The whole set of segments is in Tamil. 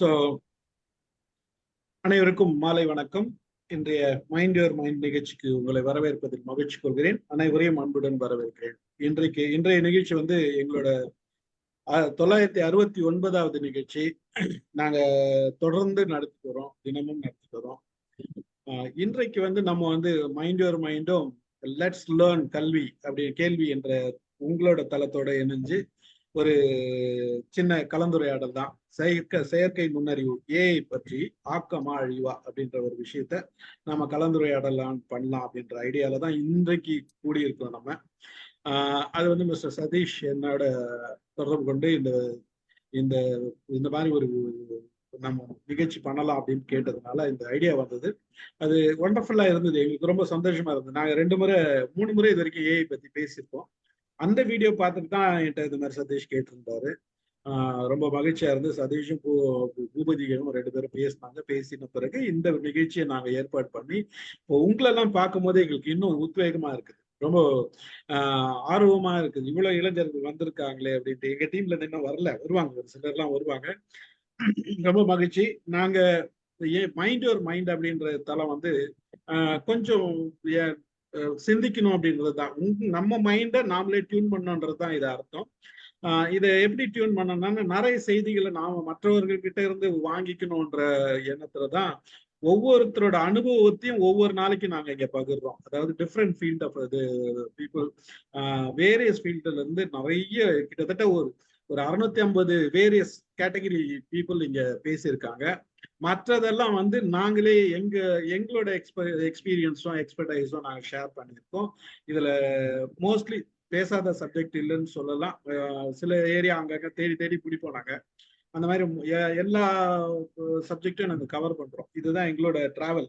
ஸோ அனைவருக்கும் மாலை வணக்கம். இன்றைய மைண்ட் யுவர் மைண்ட் நிகழ்ச்சிக்கு உங்களை வரவேற்பதில் மகிழ்ச்சி கொள்கிறேன். அனைவரையும் அன்புடன் வரவேற்கிறேன். இன்றைய நிகழ்ச்சி எங்களோட 969வது நிகழ்ச்சி. நாங்க தொடர்ந்து நடத்திட்டு வரோம், தினமும் நடத்திட்டு வரோம். இன்றைக்கு நம்ம மைண்ட் யுவர் மைண்டும் லெட்ஸ் லேர்ன் கல்வி அப்படி கேள்வி என்ற உங்களோட தளத்தோட இணைஞ்சு ஒரு சின்ன கலந்துரையாடல் தான். செயற்கை நுண்ணறிவு ஏஐ பற்றி ஆக்கமா அழிவா அப்படின்ற ஒரு விஷயத்த நம்ம கலந்துரையாடலாம் பண்ணலாம் அப்படின்ற ஐடியால தான் இன்றைக்கு கூடியிருக்கோம். நம்ம அது மிஸ்டர் சதீஷ் என்னோட தொடர்பு கொண்டு இந்த இந்த இந்த மாதிரி ஒரு நம்ம நிகழ்ச்சி பண்ணலாம் அப்படின்னு கேட்டதுனால இந்த ஐடியா வந்தது. அது ஒண்டர்ஃபுல்லா இருந்தது, எங்களுக்கு ரொம்ப சந்தோஷமா இருந்தது. நாங்க 3 முறை இது வரைக்கும் ஏஐ பத்தி பேசியிருக்கோம். அந்த வீடியோ பார்த்துட்டு தான் என்கிட்ட இந்த மாதிரி சதீஷ் கேட்டிருந்தாரு. ரொம்ப மகிழ்ச்சியா இருந்து சதீஷும் பூபதிகளும் 2 பேரும் பேசினாங்க. பேசின பிறகு இந்த நிகழ்ச்சியை நாங்க ஏற்பாடு பண்ணி இப்போ உங்களெல்லாம் பார்க்கும் போது எங்களுக்கு இன்னும் உத்வேகமா இருக்குது, ரொம்ப ஆர்வமா இருக்குது. இவ்வளவு இளைஞர்கள் வந்திருக்காங்களே அப்படின்ட்டு. எங்க டீம்ல இன்னும் வருவாங்க, ஒரு சிலர்லாம் வருவாங்க. ரொம்ப மகிழ்ச்சி. நாங்க மைண்ட் யுவர் மைண்ட் அப்படின்ற தளம் கொஞ்சம் சிந்திக்கணும் அப்படின்றதுதான். நம்ம மைண்டை நாமளே டியூன் பண்ணணுன்றதுதான் இது அர்த்தம். இதை எப்படி டியூன் பண்ணணும்னா, நிறைய செய்திகளை நாம மற்றவர்கள்கிட்ட இருந்து வாங்கிக்கணும்ன்ற எண்ணத்துலதான் ஒவ்வொருத்தரோட அனுபவத்தையும் ஒவ்வொரு நாளைக்கு நாங்க இங்க பகிர்றோம். அதாவது டிஃப்ரெண்ட் ஃபீல்ட் ஆஃப் இது பீப்புள், வேரியஸ் ஃபீல்டுல இருந்து நிறைய கிட்டத்தட்ட ஒரு 650 வேரியஸ் கேட்டகரி பீப்புள் இங்க பேசியிருக்காங்க. மற்றதெல்லாம் நாங்களே எங்களோட எக்ஸ்பீரியன்ஸும் எக்ஸ்பர்டைஸும் நாங்க ஷேர் பண்ணியிருக்கோம். இதுல மோஸ்ட்லி பேசாத சப்ஜெக்ட் இல்லைன்னு சொல்லலாம். சில ஏரியா அங்கங்க தேடி தேடி பிடிப்போம் நாங்க. அந்த மாதிரி எல்லா சப்ஜெக்டும் நாங்க கவர் பண்றோம். இதுதான் எங்களோட டிராவல்.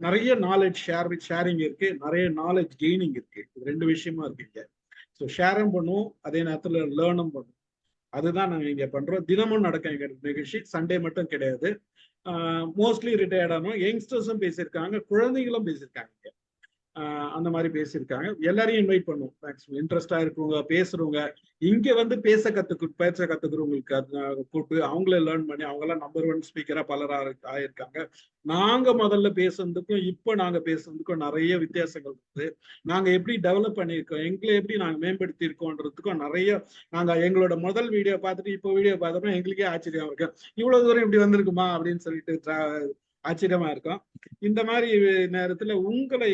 நிறைய நாலேஜ் ஷேரிங் இருக்கு, நிறைய நாலேஜ் கெய்னிங் இருக்கு. இது 2 விஷயமா இருக்கு இங்க. ஸோ ஷேரும் பண்ணுவோம், அதே நேரத்துல லேர்னும் பண்ணுவோம். அதுதான் நாங்க இங்க பண்றோம். தினமும் நடக்கும் எங்க நிகழ்ச்சி. சண்டே மட்டும் கிடையாது. மோஸ்ட்லி ரிட்டையர்டான யங்ஸ்டர்ஸும் பேசியிருக்காங்க, குழந்தைகளும் பேசியிருக்காங்க. அந்த மாதிரி பேசியிருக்காங்க. எல்லாரையும் இன்வைட் பண்ணுவோம். மேக்ஸிமம் இன்ட்ரெஸ்டா இருக்கவங்க, பேசுறவங்க, இங்க பேச கத்துக்கிறவங்களுக்கு கூப்பிட்டு அவங்கள லேர்ன் பண்ணி அவங்கெல்லாம் நம்பர் 1 ஸ்பீக்கரா பலர் ஆயிருக்காங்க. நாங்க முதல்ல பேசுறதுக்கும் இப்ப நாங்க பேசுறதுக்கும் நிறைய வித்தியாசங்கள் இருக்குது. நாங்க எப்படி டெவலப் பண்ணியிருக்கோம், எங்களை எப்படி நாங்க மேம்படுத்தி இருக்கோன்றதுக்கும் நிறைய. நாங்க எங்களோட முதல் வீடியோ பார்த்துட்டு இப்போ வீடியோ பார்த்தோம்னா எங்களுக்கே ஆச்சரியம் இருக்கு, இவ்வளவு தூரம் இப்படி வந்திருக்குமா அப்படின்னு சொல்லிட்டு ஆச்சரியமா இருக்கும். இந்த மாதிரி நேரத்துல உங்களை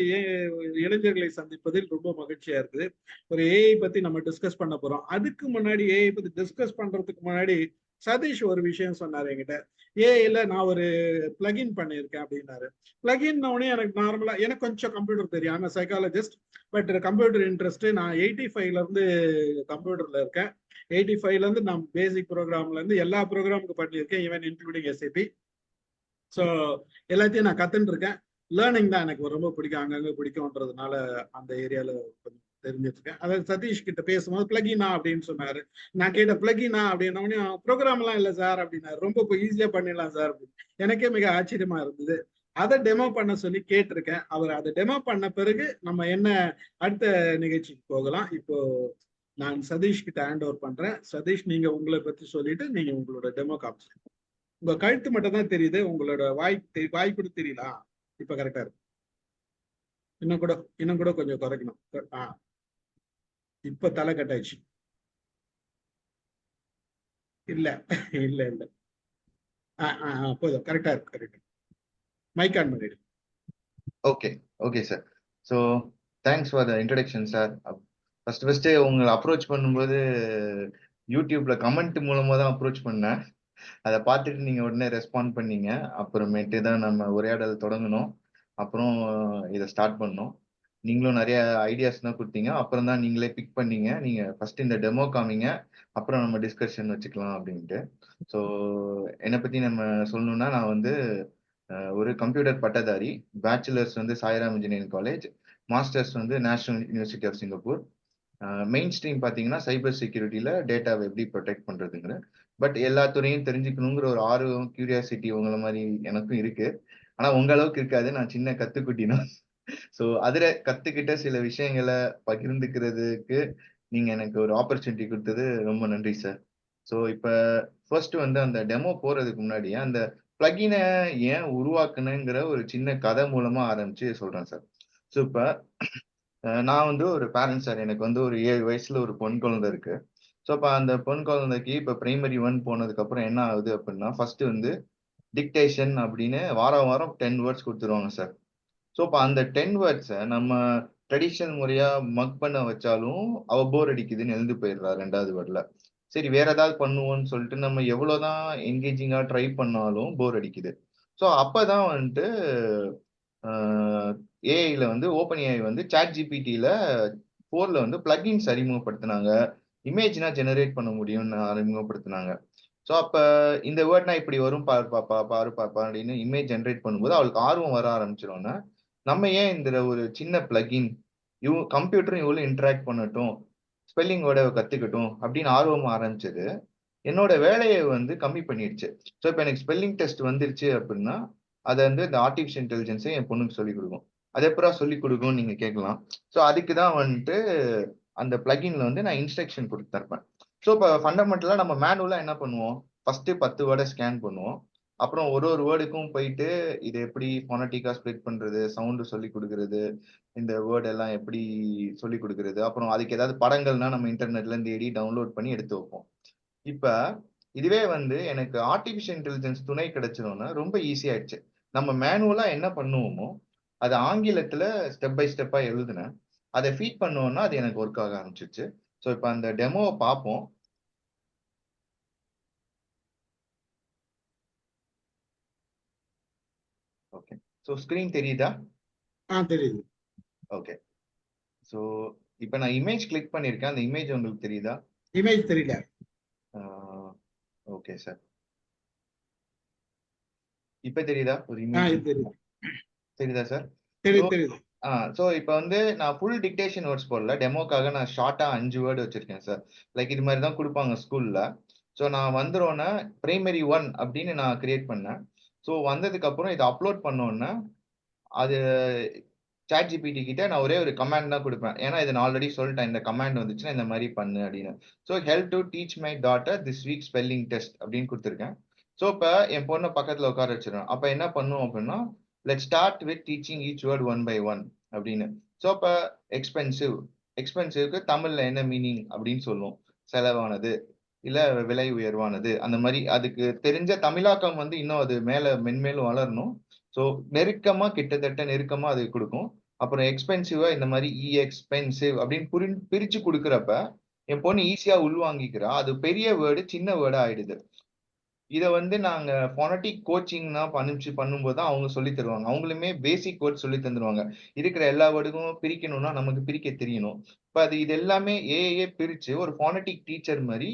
இளைஞர்களை சந்திப்பதில் ரொம்ப மகிழ்ச்சியா இருக்குது. ஒரு ஏஐ பத்தி நம்ம டிஸ்கஸ் பண்ண போறோம். அதுக்கு முன்னாடி ஏஐ பத்தி டிஸ்கஸ் பண்றதுக்கு முன்னாடி சதீஷ் ஒரு விஷயம் சொன்னாரு என்கிட்ட. ஏஐல நான் ஒரு பிளகின் பண்ணியிருக்கேன் அப்படின்னாரு. பிளகின் உடனே எனக்கு நார்மலா, எனக்கு கொஞ்சம் கம்ப்யூட்டர் தெரியும், ஆனா சைக்காலஜிஸ்ட், பட் கம்ப்யூட்டர் இன்ட்ரெஸ்ட். நான் 85ல இருந்து கம்ப்யூட்டர்ல இருக்கேன். 85ல இருந்து நான் பேசிக் ப்ரோக்ராம்ல இருந்து எல்லா ப்ரோக்ராமுக்கு பண்ணியிருக்கேன், ஈவன் இன்க்ளூடிங் எஸ்ஏபி. ஸோ எல்லாத்தையும் நான் கத்துன்னு இருக்கேன். லேர்னிங் தான் எனக்கு ரொம்ப பிடிக்கும், அங்கங்க பிடிக்கும்ன்றதுனால அந்த ஏரியால கொஞ்சம் தெரிஞ்சிருக்கேன். அதாவது சதீஷ் கிட்ட பேசும்போது பிளகினா அப்படின்னு சொன்னாரு. நான் கேட்ட பிளகினா அப்படின்னோடனே ப்ரோக்ராம் எல்லாம் இல்லை சார் அப்படின்னாரு. ரொம்ப ஈஸியா பண்ணிடலாம் சார் அப்படின்னு. எனக்கே மிக ஆச்சரியமா இருந்தது. அதை டெமோ பண்ண சொல்லி கேட்டிருக்கேன். அவர் அதை டெமோ பண்ண பிறகு நம்ம என்ன அடுத்த நிகழ்ச்சிக்கு போகலாம். இப்போ நான் சதீஷ் கிட்ட ஹேண்ட் ஓவர் பண்றேன். சதீஷ், நீங்க உங்களை பத்தி சொல்லிட்டு நீங்க உங்களோட டெமோ காமிச்சு. உங்க கழுத்து மட்டும் தான் தெரியுது, உங்களோட வாய் கூட தெரியல. இப்ப கரெக்டா இருக்கு. இன்னும் கூட கொஞ்சம் குறைக்கணும். இப்ப தலை கட்டாயிடுச்சு. இல்ல இல்ல இல்ல போதும், கரெக்டா இருக்கு. கரெக்ட். மைக் ஆன் பண்ணிடு. Okay sir. So thanks for the introduction sir. First உங்களை அப்ரோச் பண்ணும்போது யூடியூப்ல கமெண்ட் மூலமா தான் அப்ரோச் பண்ணேன். அதை பார்த்துட்டு நீங்க உடனே ரெஸ்பாண்ட் பண்ணீங்க. அப்புறமேட்டு தான் நம்ம உரையாடல் தொடங்கணும். அப்புறம் இதை ஸ்டார்ட் பண்ணோம். நீங்களும் நிறைய ஐடியாஸ் தான் கொடுத்தீங்க. அப்புறம் தான் நீங்களே பிக் பண்ணீங்க. நீங்க ஃபர்ஸ்ட் இந்த டெமோ காமிங்க, அப்புறம் நம்ம டிஸ்கஷன் வச்சுக்கலாம் அப்படின்ட்டு. ஸோ என்னை பத்தி நம்ம சொல்லணும்னா, நான் ஒரு கம்ப்யூட்டர் பட்டதாரி. Bachelors Sairam engineering college, masters national university of Singapore. Main stream பார்த்தீங்கன்னா சைபர் செக்யூரிட்டியில டேட்டாவை எப்படி ப்ரொடெக்ட் பண்றதுங்கிற. பட் எல்லா துறையும் தெரிஞ்சுக்கணுங்கிற ஒரு ஆர்வம், கியூரியாசிட்டி உங்களை மாதிரி எனக்கும் இருக்கு. ஆனா உங்க அளவுக்கு இருக்காது, நான் சின்ன கத்துக்குட்டினா. ஸோ அதுல கத்துக்கிட்ட சில விஷயங்களை பகிர்ந்துக்கிறதுக்கு நீங்க எனக்கு ஒரு ஆப்பர்ச்சுனிட்டி கொடுத்தது ரொம்ப நன்றி சார். ஸோ இப்போ ஃபர்ஸ்ட் வந்து அந்த டெமோ போறதுக்கு முன்னாடி அந்த பிளகினை ஏன் உருவாக்குனுங்கிற ஒரு சின்ன கதை மூலமா ஆரம்பிச்சு சொல்றேன் சார். ஸோ இப்போ நான் வந்து ஒரு பேரண்ட் சார். எனக்கு வந்து ஒரு 7 வயசுல ஒரு பொன் குழந்தை இருக்கு. ஸோ அப்போ அந்த பொன் குழந்தைக்கு இப்போ பிரைமரி 1 போனதுக்கு அப்புறம் என்ன ஆகுது அப்படின்னா, ஃபர்ஸ்ட் வந்து டிக்டேஷன் அப்படின்னு வாரம் வாரம் 10 வேர்ட்ஸ் கொடுத்துருவாங்க சார். ஸோ அப்போ அந்த 10 வேர்ட்ஸை நம்ம ட்ரெடிஷனல் முறையா மக் பண்ண வச்சாலும் அவ போர் அடிக்குதுன்னு எழுந்து போயிடுறா 2வது வேர்ட்ல. சரி வேற ஏதாவது பண்ணுவோம்னு சொல்லிட்டு நம்ம எவ்வளவுதான் என்கேஜிங்கா ட்ரை பண்ணாலும் போர் அடிக்குது. ஸோ அப்பதான் வந்துட்டு ஏஐல வந்து ஓப்பன் ஏஐ வந்து சாட் ஜிபிடில 4ல வந்து பிளகின்ஸ் அறிமுகப்படுத்தினாங்க. இமேஜ்னா ஜெனரேட் பண்ண முடியும்னு அறிமுகப்படுத்தினாங்க. ஸோ அப்ப இந்த வேர்ட்னா இப்படி வரும் பாரு பாப்பா பாரு பாப்பா அப்படின்னு இமேஜ் ஜெனரேட் பண்ணும்போது அவளுக்கு ஆர்வம் வர ஆரம்பிச்சிடும்னா, நம்ம ஏன் இந்த ஒரு சின்ன பிளகின் கம்ப்யூட்டரும் இவ்வளவு இன்டராக்ட் பண்ணட்டும், ஸ்பெல்லிங் வேர்டை கத்துக்கட்டும் அப்படின்னு ஆர்வம் ஆரம்பிச்சது என்னோட வேலையை வந்து கம்மி பண்ணிடுச்சு. ஸோ இப்போ எனக்கு ஸ்பெல்லிங் டெஸ்ட் வந்துருச்சு அப்படின்னா, அதை வந்து இந்த ஆர்டிஃபிஷியல் இன்டெலிஜென்ஸை என் பொண்ணுக்கு சொல்லிக் கொடுக்கும். அது எப்படா சொல்லிக் கொடுக்கும்னு நீங்க கேட்கலாம். ஸோ அதுக்கு தான் வந்துட்டு அந்த பிளகின்ல வந்து நான் இன்ஸ்ட்ரக்ஷன் கொடுத்துருப்பேன். ஸோ இப்போ ஃபண்டமெண்டலா நம்ம மேனுவலா என்ன பண்ணுவோம்? ஃபர்ஸ்ட் 10 வேர்டை ஸ்கேன் பண்ணுவோம். அப்புறம் ஒரு ஒரு வேர்டுக்கும் போயிட்டு இது எப்படி ஃபோனட்டிக்கா ஸ்ப்ளிட் பண்றது, சவுண்ட் சொல்லி கொடுக்கிறது, இந்த வேர்ட் எல்லாம் எப்படி சொல்லி கொடுக்கிறது, அப்புறம் அதுக்கு ஏதாவது படங்கள்னா நம்ம இன்டர்நெட்ல இருந்து தேடி டவுன்லோட் பண்ணி எடுத்து வைப்போம். இப்ப இதுவே வந்து எனக்கு ஆர்டிபிஷியல் இன்டெலிஜென்ஸ் துணை கிடைச்சதுன்னா ரொம்ப ஈஸி ஆயிடுச்சு. நம்ம மேனுவலா என்ன பண்ணுவோமோ, அத ஆங்கிலத்துல ஸ்டெப் பை ஸ்டெப்பா எழுதுனேன். அத ஃபீட் பண்ணோம்னா அது எனக்கு ஒர்க் ஆக ஆரம்பிச்சுச்சு. ஸோ இப்ப அந்த டெமோவ பார்ப்போம். ஓகே. ஸோ ஸ்கிரீன் தெரியுதா? தெரியுது. ஓகே. ஸோ இப்ப நான் இமேஜ் கிளிக் பண்ணியிருக்கேன். அந்த இமேஜ் உங்களுக்கு தெரியுதா? இமேஜ் தெரியல. Okay sir. இப்ப தெரியுதா? ஒரு இது இமேஜ் தெரியுது. தெரியுதா சார்? ஸோ தெரியுது தெரியுது. ஸோ இப்ப வந்து நான் ஃபுல் டிக்டேஷன் வேர்ட்ஸ் போடல. டெமோக்காக நான் ஷார்ட்டா 5 வேர்ட் வச்சிருக்கேன் சார். லைக் இது மாரி தான் குடுப்பாங்க ஸ்கூல்ல. ஸோ நான் வந்துருவோனே பிரைமரி 1 அப்படின்னு நான் கிரியேட் பண்ணேன். ஸோ வந்ததுக்கு அப்புறம் இத அப்லோட் பண்ணோனே, அது சாட் ஜிபிடி கிட்ட நான் ஒரே ஒரு கமாண்ட் தான் குடுப்பேன். ஏன்னா இத நான் ஆல்ரெடி சொல்லிட்டேன். இந்த கமாண்ட் வந்துச்சுன்னா இந்த மாரி பண்ணு அப்படின்னு. So help to teach my daughter this week spelling test அப்படின்னு குடுத்துருக்கேன். ஸோ இப்ப என் பொண்ண பக்கத்துல உட்கார வச்சுருவேன். அப்ப என்ன பண்ணும் அப்படின்னா, let's start with teaching each word one by one அப்படின்னு. ஸோ அப்ப எக்ஸ்பென்சிவ் எக்ஸ்பென்சிவ்க்கு தமிழ்ல என்ன மீனிங் அப்படின்னு சொல்லும். செலவானது, இல்ல விலை உயர்வானது. அந்த மாரி அதுக்கு தெரிஞ்ச தமிழாக்கம் வந்து இன்னும் அது மேல மென்மேலும் வளரணும். ஸோ நெருக்கமா கிட்டத்தட்ட நெருக்கமா அது குடுக்கும். அப்புறம் எக்ஸ்பென்சிவா இந்த மாரி எக்ஸ்பென்சிவ் அப்படின்னு பிரிச்சு குடுக்குறப்ப, என் பொண்ணு ஈஸியா உள்வாங்கிக்கிறா. அது பெரிய வேர்டு சின்ன வேர்டா ஆயிடுது. இத வந்து நாங்க ஃபோனடிக் கோச்சிங்லாம் பண்ணும்போது தான் அவங்க சொல்லி தருவாங்க. அவங்களுமே பேசிக் வேர்ட்ஸ் சொல்லி தந்துருவாங்க. இருக்கிற எல்லா வேர்டுக்கும் பிரிக்கணும்னா நமக்கு பிரிக்க தெரியணும். இப்ப இது எல்லாமே ஏஐயே பிரிச்சு ஒரு ஃபோனடிக் டீச்சர் மாரி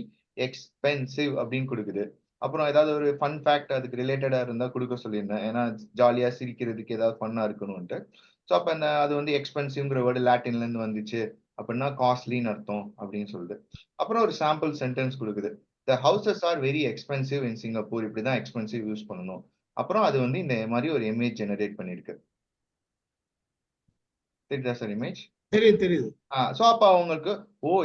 எக்ஸ்பென்சிவ் அப்படின்னு குடுக்குது. அப்புறம் ஏதாவது ஒரு ஃபன் ஃபேக்ட் அதுக்கு ரிலேட்டடா இருந்தா குடுக்க சொல்லியிருந்தேன். ஏன்னா ஜாலியா சிரிக்கிறதுக்கு ஏதாவது ஃபன்னா இருக்கணும்ன்ட்டு. ஸோ அப்ப அது வந்து எக்ஸ்பென்சிவ்ங்கிற வேர்டு லாட்டின்ல இருந்து வந்துச்சு அப்படின்னா காஸ்ட்லின்னு அர்த்தம் அப்படின்னு சொல்லுது. அப்புறம் ஒரு சாம்பிள் சென்டென்ஸ் குடுக்குது. த houses are very expensive in Singapore. இப்படிதான் எக்ஸ்பென்சிவ் யூஸ் பண்ணணும். அப்புறம் அது வந்து இந்த மாதிரி ஒரு இமேஜ் ஜெனரேட் பண்ணிருக்கு. தெரியுதா சார் இமேஜ்? தெரியுது தெரியுது. சோ அப்ப அவங்களுக்கு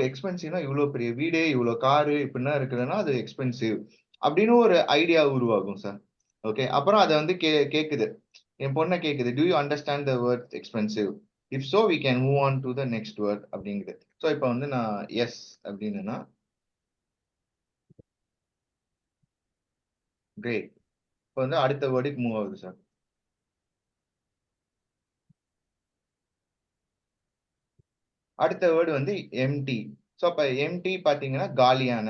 எக்ஸ்பென்சிவ்னா இவ்வளவு பெரிய வீடு, இவ்வளவு காரு இப்படிலாம் இருக்குதுன்னா அது எக்ஸ்பென்சிவ் அப்படின்னு ஒரு ஐடியா உருவாகும் சார். ஓகே. அப்புறம் அத வந்து கேக்குது. என் பொண்ண கேக்குது. Do you understand the word expensive? If so we can move on to the next word அப்படிங்குது. சோ இப்ப வந்து நான் எஸ் அப்படின்னா கிரேட். இப்ப வந்து அடுத்த வேர்டுக்கு மூவ் ஆகுது சார். அடுத்த வேர்டு வந்து எம்டி. சோ அப்ப எம்டி பாத்தீங்கன்னா காலியான.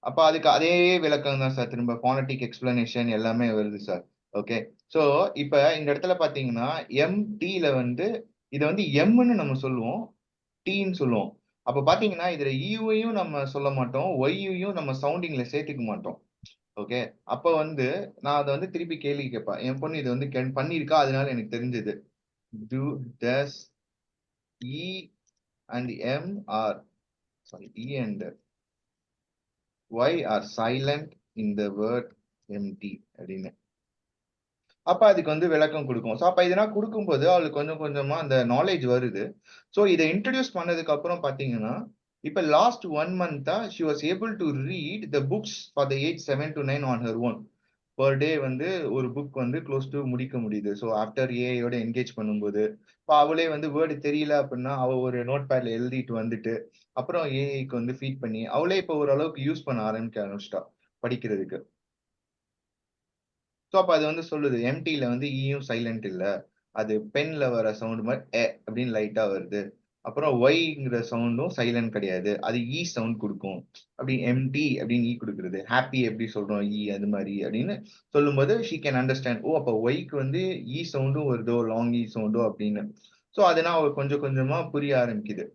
அப்ப அதுக்கு அதே விளக்கம் தான் சார். திரும்ப போனடிக் எக்ஸ்பிளனேஷன் எல்லாமே வருது சார். ஓகே. சோ இப்ப இந்த இடத்துல பாத்தீங்கன்னா எம்டில வந்து இத வந்து எம்ன்னு நம்ம சொல்லுவோம். டீன்னு சொல்லுவோம். அப்ப பாத்தீங்கன்னா இதுல ஈவையும் நம்ம சொல்ல மாட்டோம். ஒய்யையும் நம்ம சவுண்டிங்ல சேர்த்துக்க மாட்டோம். ஓகே. அப்ப வந்து நான் அத வந்து திருப்பி கேள்வி கேட்பேன். என் பொண்ணு இது வந்து பண்ணியிருக்கா. அதனால எனக்கு தெரிஞ்சது. To does E and M are sorry E and Y are silent in the word empty அப்படின்னு. அப்ப அதுக்கு வந்து விளக்கம் கொடுக்கும். சோ அப்ப இதெல்லாம் கொடுக்கும்போது அவளுக்கு கொஞ்சம் கொஞ்சமா அந்த நாலேஜ் வருது. சோ இத இன்ட்ரோடியூஸ் பண்ணதுக்கு அப்புறம் பாத்தீங்கன்னா இப்ப last 1 month she was able to read the books for the age 7 to 9 on her own. Per day வந்து ஒரு புக் வந்து க்ளோஸ் டு முடிக்க முடியுது. ஸோ ஆஃப்டர் ஏஐயோட என்கேஜ் பண்ணும்போது இப்போ அவளே வந்து வேர்டு தெரியல அப்படின்னா அவ ஒரு நோட் பேட்ல எழுதிட்டு வந்துட்டு அப்புறம் ஏஐக்கு வந்து ஃபீட் பண்ணி அவளே இப்போ ஓரளவுக்கு யூஸ் பண்ண ஆரம்பிச்சிட்டா படிக்கிறதுக்கு. ஸோ அப்ப அது வந்து சொல்லுது எம்டில வந்து ஈயும் சைலண்ட் இல்ல, அது பென்ல வர சவுண்ட் மாதிரி அப்படின்னு லைட்டா வருது. அப்புறம் ஒய்ங்கிற சவுண்டும் சைலண்ட் கிடையாது, அது இ சவுண்ட் கொடுக்கும். அப்படி எம்டி அப்படின்னு இ கொடுக்குறது, ஹாப்பி எப்படி சொல்றோம் இ அது மாதிரி அப்படின்னு சொல்லும்போது ஷீ கேன் அண்டர்ஸ்டாண்ட். ஓ அப்ப ஒய்க்கு வந்து இ சவுண்டும் வருதோ, லாங் இ சவுண்டோ அப்படின்னு. ஸோ அதனால அவ கொஞ்சம் கொஞ்சமா புரிய ஆரம்பிக்குது.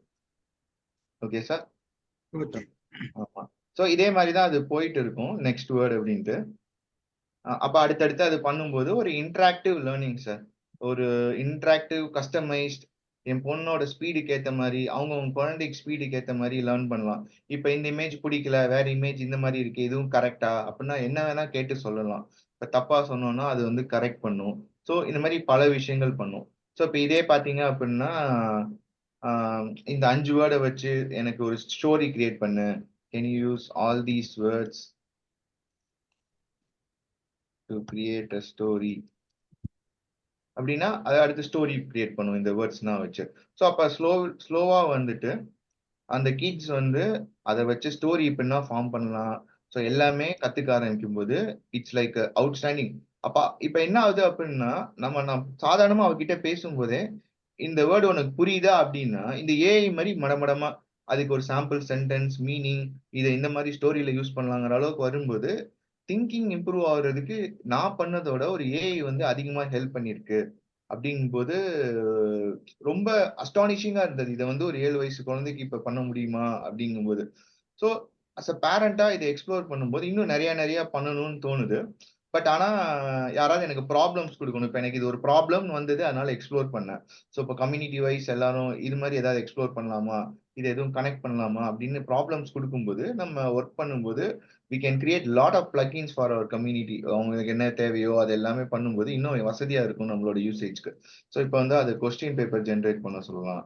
Okay sir. ஓகே. ஆமா. ஸோ இதே மாதிரி தான் அது போயிட்டு இருக்கும் நெக்ஸ்ட் வேர்ட் அப்படின்ட்டு. அப்ப அடுத்தடுத்து அது பண்ணும்போது ஒரு இன்டராக்டிவ் லேர்னிங் சார். ஒரு இன்டராக்டிவ் கஸ்டமைஸ்ட் என் பொண்ணோட ஸ்பீடுக்கு ஏத்த மாதிரி அவங்க குழந்தைக்கு ஸ்பீடுக்கு ஏத்த மாதிரி லேர்ன் பண்ணலாம். இப்ப இந்த இமேஜ் பிடிக்கல, வேற இமேஜ் இந்த மாதிரி இருக்கு, இதுவும் கரெக்டா அப்படின்னா என்ன வேணா கேட்டு சொல்லலாம். இப்ப தப்பா சொன்னோம்னா அது வந்து கரெக்ட் பண்ணும். ஸோ இந்த மாதிரி பல விஷயங்கள் பண்ணும். ஸோ இப்ப இதே பாத்தீங்க அப்படின்னா இந்த 5 வேர்டை வச்சு எனக்கு ஒரு ஸ்டோரி கிரியேட் பண்ணு. Can you use all these words to create a story அப்படின்னா அதை அடுத்து ஸ்டோரி கிரியேட் பண்ணும் இந்த வேர்ட்ஸ்னா வச்சு. ஸோ அப்ப ஸ்லோவா வந்துட்டு அந்த கிட்ஸ் வந்து அதை வச்சு ஸ்டோரி இப்படின்னா ஃபார்ம் பண்ணலாம். ஸோ எல்லாமே கத்துக்க ஆரம்பிக்கும் போது இட்ஸ் லைக் அவுட்ஸ்டாண்டிங். அப்ப இப்ப என்ன ஆகுது அப்படின்னா நான் சாதாரணமா அவகிட்ட பேசும்போதே இந்த வேர்டு உனக்கு புரியுதா அப்படின்னா இந்த ஏஐ மாதிரி மடமடமா அதுக்கு ஒரு சாம்பிள் சென்டென்ஸ் மீனிங் இதை இந்த மாதிரி ஸ்டோரியில யூஸ் பண்ணலாங்கிற அளவுக்கு வரும்போது திங்கிங் இம்ப்ரூவ் ஆகுறதுக்கு நான் பண்ணதோட ஒரு ஏஐ வந்து அதிகமா ஹெல்ப் பண்ணிருக்கு. அப்படிங்கும்போது ரொம்ப அஸ்டானிஷிங்கா இருந்தது. இதை வந்து ஒரு 7 வயசு குழந்தைக்கு இப்ப பண்ண முடியுமா அப்படிங்கும்போது. ஸோ அஸ் அ பேரண்டா இதை எக்ஸ்ப்ளோர் பண்ணும்போது இன்னும் நிறைய நிறைய பண்ணணும்னு தோணுது. பட் ஆனா யாராவது எனக்கு ப்ராப்ளம்ஸ் கொடுக்கணும். இப்ப எனக்கு இது ஒரு ப்ராப்ளம் வந்தது, அதனால எக்ஸ்ப்ளோர் பண்ணேன். ஸோ இப்போ கம்யூனிட்டி வைஸ் எல்லாரும் இது மாதிரி ஏதாவது எக்ஸ்ப்ளோர் பண்ணலாமா, இது எதுவும் கனெக்ட் பண்ணலாமா அப்படின்னு ப்ராப்ளம்ஸ் கொடுக்கும்போது நம்ம ஒர்க் பண்ணும்போது we can create lot of plugins for our community. அவங்களுக்கு என்ன தேவையோ அது எல்லாமே பண்ணும்போது இன்னும் வசதியா இருக்கும் நம்மளோட யூசேஜ்க்கு. ஸோ இப்போ வந்து அது கொஸ்டின் பேப்பர் ஜென்ரேட் பண்ண சொல்லலாம்.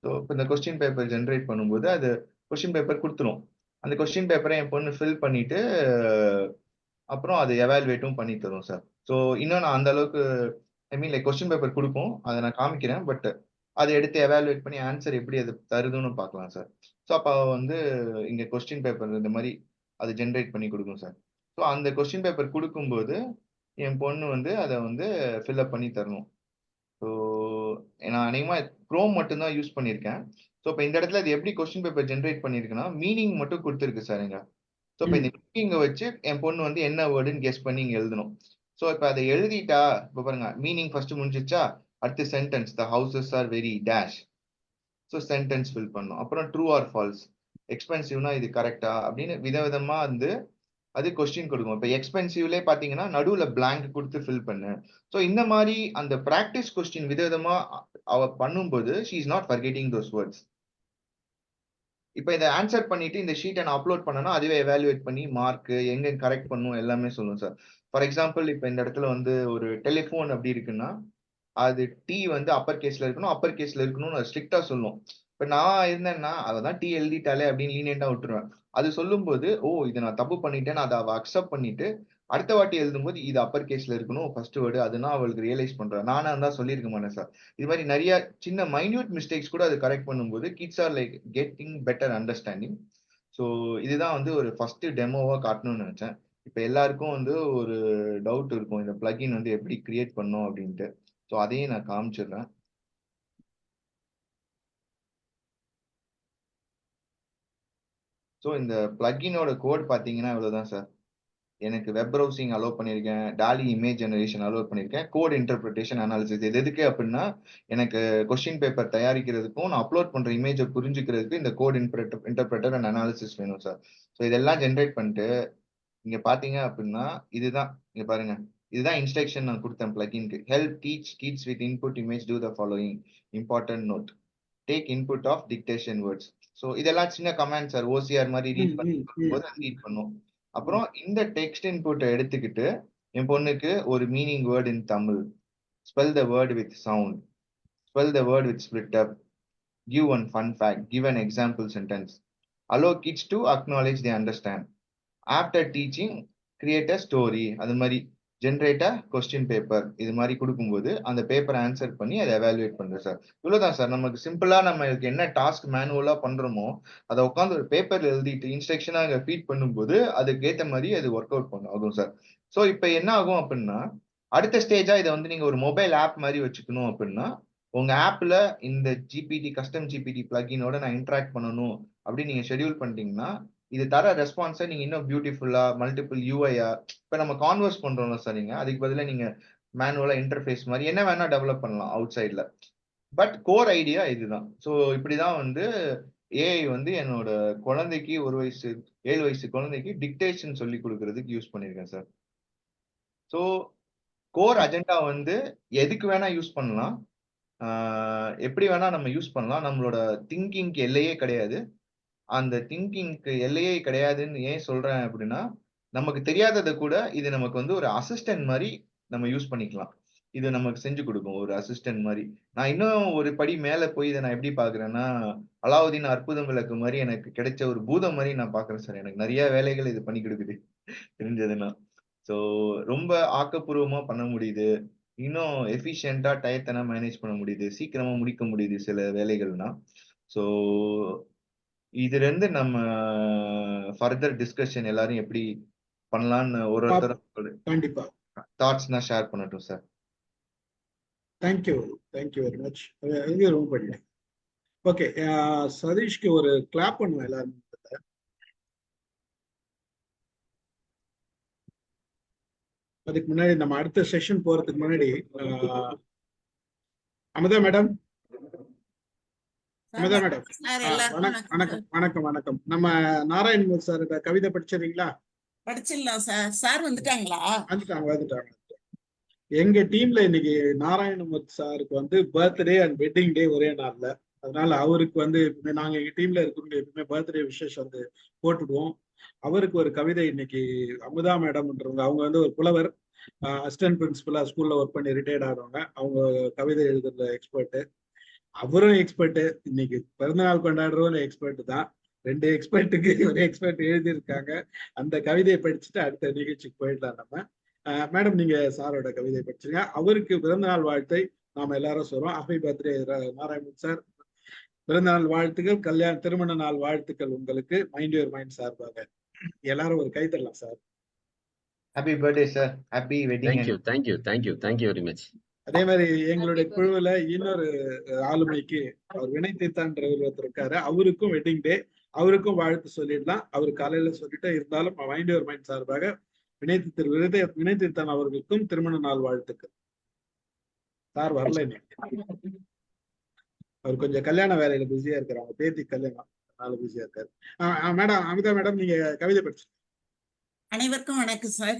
ஸோ இப்போ இந்த கொஸ்டின் பேப்பர் ஜென்ரேட் பண்ணும்போது அது கொஸ்டின் பேப்பர் கொடுத்துரும். அந்த கொஸ்டின் பேப்பரை என் பொண்ணு ஃபில் பண்ணிட்டு அப்புறம் அது எவாலுவேட்டும் பண்ணி தரும் சார். ஸோ இன்னும் நான் அந்த அளவுக்கு ஐ மீன் லைக் கொஸ்டின் பேப்பர் கொடுக்கும், அதை நான் காமிக்கிறேன். பட் அதை எடுத்து எவாலுவேட் பண்ணி ஆன்சர் எப்படி அது தருதுன்னு பார்க்கலாம் சார். ஸோ அப்போ வந்து இங்கே கொஸ்டின் பேப்பர் இந்த மாதிரி அது ஜென்ரேட் பண்ணி கொடுக்கும் சார். ஸோ அந்த கொஸ்டின் பேப்பர் கொடுக்கும்போது என் பொண்ணு வந்து அதை வந்து ஃபில்அப் பண்ணி தரணும். ஸோ நான் அநேகமாக க்ரோம் மட்டும்தான் யூஸ் பண்ணியிருக்கேன். ஸோ இப்போ இந்த இடத்துல அது எப்படி கொஸ்டின் பேப்பர் ஜென்ரேட் பண்ணியிருக்குன்னா மீனிங் மட்டும் கொடுத்துருக்கு சார் இங்க. ஸோ இப்போ இந்த மீனிங்கை வச்சு என் பொண்ணு வந்து என்ன வேர்டுன்னு கெஸ் பண்ணி இங்க எழுதணும். ஸோ இப்போ அதை எழுதிட்டா இப்போ பாருங்க மீனிங் ஃபர்ஸ்ட் முடிஞ்சிச்சா, அடுத்து sentence the houses are very dash. So sentence fill பண்ணும். அப்புறம் ட்ரூ ஆர் ஃபால்ஸ், எக்ஸ்பென்சிவ்னா இது கரெக்டா அப்படின்னு விதவிதமா வந்து அது கொஸ்டின் கொடுக்கும். இப்போ எக்ஸ்பென்சிவ்லேயே பார்த்தீங்கன்னா நடுவில் பிளாங்க் கொடுத்து ஃபில் பண்ணு. ஸோ இந்த மாதிரி அந்த ப்ராக்டிஸ் கொஸ்டின் விதவிதமா அவ பண்ணும்போது she is not forgetting those words. இப்போ இதை ஆன்சர் பண்ணிட்டு இந்த ஷீட்டை நான் அப்லோட் பண்ணனா அதுவே எவாலுவேட் பண்ணி மார்க் எங்க கரெக்ட் பண்ணும் எல்லாமே சொல்லும் சார். ஃபார் எக்ஸாம்பிள் இப்போ இந்த இடத்துல வந்து ஒரு டெலிஃபோன் அப்படி இருக்குன்னா அது டி வந்து அப்பர் கேஸ்ல இருக்கணும், அப்பர் கேஸ்ல இருக்கணும்னு ஸ்ட்ரிக்டா சொல்லும். இப்ப நான் இருந்தேன்னா அதான் டி எழுதிட்டாலே அப்படின்னு லீனியண்டா விட்டுருவேன். அது சொல்லும்போது ஓ இது நான் தப்பு பண்ணிட்டேன்னு அதை அவ அக்செப்ட் பண்ணிட்டு அடுத்த வாட்டி எழுதும்போது இது அப்பர் கேஸ்ல இருக்கணும் ஃபர்ஸ்ட் வேர்டு, அதுதான் அவளுக்கு ரியலைஸ் பண்றேன். நானா தான் சொல்லியிருக்க மாட்டேன் சார். இது மாதிரி நிறைய சின்ன மைன்யூட் மிஸ்டேக்ஸ் கூட அது கரெக்ட் பண்ணும்போது kids are like getting better understanding. So இதுதான் வந்து ஒரு ஃபர்ஸ்ட் டெமோவா காட்டணும்னு நினைச்சேன். இப்ப எல்லாருக்கும் வந்து ஒரு டவுட் இருக்கும் இந்த பிளகின் வந்து எப்படி கிரியேட் பண்ணோம் அப்படின்ட்டு. ஸோ அதையும் நான் காமிச்சிடுறேன். ஸோ இந்த பிளகினோட கோட் பார்த்தீங்கன்னா இவ்வளவுதான் சார். எனக்கு வெப் ப்ரௌசிங் அலோவ் பண்ணியிருக்கேன், டாலி இமேஜ் ஜெனரேஷன் அலோவ் பண்ணியிருக்கேன், கோட் இன்டர்பிரிட்டேஷன் அனாலிசிஸ். இது எதுக்கு அப்படின்னா எனக்கு கொஸ்டின் பேப்பர் தயாரிக்கிறதுக்கும் நான் அப்லோட் பண்ற இமேஜை புரிஞ்சுக்கிறதுக்கு இந்த கோட் இன்டர்பிரட்டர் அண்ட் அனாலிசிஸ் வேணும் சார். ஸோ இதெல்லாம் ஜென்ரேட் பண்ணிட்டு இங்க பாத்தீங்க அப்படின்னா இதுதான் இங்க பாருங்க, இதுதான் இன்ஸ்ட்ரக்ஷன் நான் கொடுத்தேன் பிளகின்க்கு. Help teach kids with input image to the following important note, take input of dictation words. So இதெல்லாம் சின்ன கமெண்ட் சார், ஓசிஆர் மாதிரி ரீட் பண்ணும்போது ரீட் பண்ணும். அப்புறம் இந்த டெக்ஸ்ட் இன்புட்டை எடுத்துக்கிட்டு என் பொண்ணுக்கு ஒரு meaning word in Tamil, spell the word with sound, spell the word with split up, give one fun fact, give an example sentence, allow kids to acknowledge they understand. After teaching, create a story. அது மாதிரி ஜென்ரேட் அ கொஸ்டின் பேப்பர். இது மாதிரி கொடுக்கும்போது அந்த பேப்பரை ஆன்சர் பண்ணி அதை எவாலுவேட் பண்றேன் சார். இவ்வளவுதான் சார். நமக்கு சிம்பிளா நம்ம என்ன டாஸ்க் மேனுவலா பண்றோமோ அதை உட்காந்து ஒரு பேப்பர்ல எழுதிட்டு இன்ஸ்ட்ரக்ஷனா அங்க ஃபீட் பண்ணும்போது அதுக்கு ஏத்த மாதிரி அது ஒர்க் அவுட் பண்ணும் ஆகும் சார். ஸோ இப்போ என்ன ஆகும் அப்படின்னா, அடுத்த ஸ்டேஜா இதை வந்து நீங்க ஒரு மொபைல் ஆப் மாதிரி வச்சுக்கணும் அப்படின்னா, உங்க ஆப்ல இந்த ஜிபிடி கஸ்டம் ஜிபிடி பிளகினோட நான் இன்டராக்ட் பண்ணணும் அப்படின்னு நீங்க ஷெட்யூல் பண்ணிட்டீங்கன்னா, இது தர ரெஸ்பான்ஸை நீங்க இன்னும் பியூட்டிஃபுல்லா மல்டிபிள் யூஐயா இப்ப நம்ம கான்வர்ஸ் பண்றோம்ல சரிங்க, அதுக்கு பதிலா நீங்க மேனுவலா இன்டர்ஃபேஸ் மாதிரி என்ன வேணா டெவலப் பண்ணலாம் அவுட் சைட்ல. பட் கோர் ஐடியா இதுதான். ஸோ இப்படிதான் வந்து ஏஐ வந்து என்னோட குழந்தைக்கு 7 வயசு குழந்தைக்கு டிக்டேஷன் சொல்லி கொடுக்கறதுக்கு யூஸ் பண்ணிருக்கேன் சார். ஸோ கோர் அஜெண்டா வந்து எதுக்கு வேணா யூஸ் பண்ணலாம், எப்படி வேணா நம்ம யூஸ் பண்ணலாம். நம்மளோட திங்கிங்க்கு எல்லையே கிடையாது. அந்த திங்கிங்க்கு எல்லையே கிடையாதுன்னு ஏன் சொல்றேன் அப்படின்னா, நமக்கு தெரியாததை கூட இது நமக்கு வந்து ஒரு அசிஸ்டன்ட் மாதிரி நம்ம யூஸ் பண்ணிக்கலாம். இது நமக்கு செஞ்சு கொடுக்கும் ஒரு அசிஸ்டன்ட் மாதிரி. நான் இன்னும் ஒரு படி மேல போய் இதை நான் எப்படி பாக்குறேன்னா, அலாவுதீன் அற்புதம் விளக்கு மாதிரி எனக்கு கிடைச்ச ஒரு பூதம் மாதிரி நான் பாக்குறேன் சார். எனக்கு நிறைய வேலைகள் இது பண்ணி கொடுக்குது தெரிஞ்சதுன்னா. ஸோ ரொம்ப ஆக்கப்பூர்வமா பண்ண முடியுது. இன்னும் எஃபிஷியன்டா டயத்தை மேனேஜ் பண்ண முடியுது. சீக்கிரமா முடிக்க முடியுது சில வேலைகள்னா. ஸோ இதுல இருந்து நம்ம ஃபர்தர் டிஸ்கஷன் எல்லாரும் எப்படி பண்ணலாம்னு ஒருத்தர் கண்டிப்பா தாட்ஸ்னா ஷேர் பண்ணட்டும் சார். Thank you very much. ரொம்ப பண்ணேன். ஓகே, சதீஷ்க்கு ஒரு கிளாப் பண்ணுவேன் எல்லாரும். அதுக்கு முன்னாடி நம்ம அடுத்த செஷன் போறதுக்கு முன்னாடி அமுதா மேடம் வணக்கம். நம்ம நாராயண் சார் கவிதை படிச்சிருக்கீங்களா? படிச்சிடலாம் சார். சார் வந்துட்டாங்களா? வந்துட்டாங்க. எங்க டீம்ல இன்னைக்கு நாராயணமூர்த்தி சாருக்கு வந்து பர்த்டே அண்ட் வெட்டிங் டே ஒரே நாள்ல. அதனால அவருக்கு வந்து நாங்க எங்க டீம்ல இருக்கிறவங்க எப்பவுமே பர்த்டே விசேஷம் வந்து போட்டுடுவோம். அவருக்கு ஒரு கவிதை இன்னைக்கு அமுதா மேடம்ன்றவங்க, அவங்க வந்து ஒரு புலவர், அசிஸ்டன்ட் பிரின்சிபலா ஸ்கூல்ல ஒர்க் பண்ணி ரிட்டையர்ட் ஆகிறவங்க. அவங்க கவிதை எழுதுற எக்ஸ்பர்ட். அவரும் எக்ஸ்பர்ட். இன்னைக்கு பிறந்தநாள் கொண்டாடுறவங்க எக்ஸ்பர்ட் தான். 2 எக்ஸ்பர்ட்டுக்கு ஒரு எக்ஸ்பர்ட் எழுதியிருக்காங்க. அந்த கவிதையை படிச்சுட்டு அடுத்த நிகழ்ச்சிக்கு போயிடலாம் நம்ம. மேடம், நீங்க சாரோட கவிதை படிச்சிருங்க. அவருக்கு பிறந்தநாள் வாழ்த்தை நாம எல்லாரும் சொல்றோம். Happy birthday Narayanan sir. பிறந்தநாள் வாழ்த்துக்கள், திருமண நாள் வாழ்த்துக்கள் உங்களுக்கு மைண்ட் யுவர் மைண்ட் சார்பாக. எல்லாரும் ஒரு கை தரலாம் sir. Happy birthday sir. Happy wedding. Thank you very much. அதே மாதிரி எங்களுடைய குழுவுல இன்னொரு ஆளுமைக்கு அவர் வினை தீர்த்தான்றவர் ஒருத்தர் இருக்காரு. அவருக்கும் வெட்டிங் டே. அவருக்கும் வாழ்த்து சொல்லிடலாம். அவர் காலையில சொல்லிட்டு இருந்தாலும் மைண்ட் யுவர் மைண்ட் சார்பாக வினை தீர்த்தான் அவர்களுக்கும் திருமண நாள் வாழ்த்துக்கள். சார் வரல இன்னைக்கு. அவர் கொஞ்சம் கல்யாண வேலையில பிஸியா இருக்காரு. அவங்க பேத்தி கல்யாணம், அதனால பிஸியா இருக்காரு. மேடம், அமிதா மேடம், நீங்க கவிதை படிச்சு. அனைவருக்கும் வணக்கம் சார்.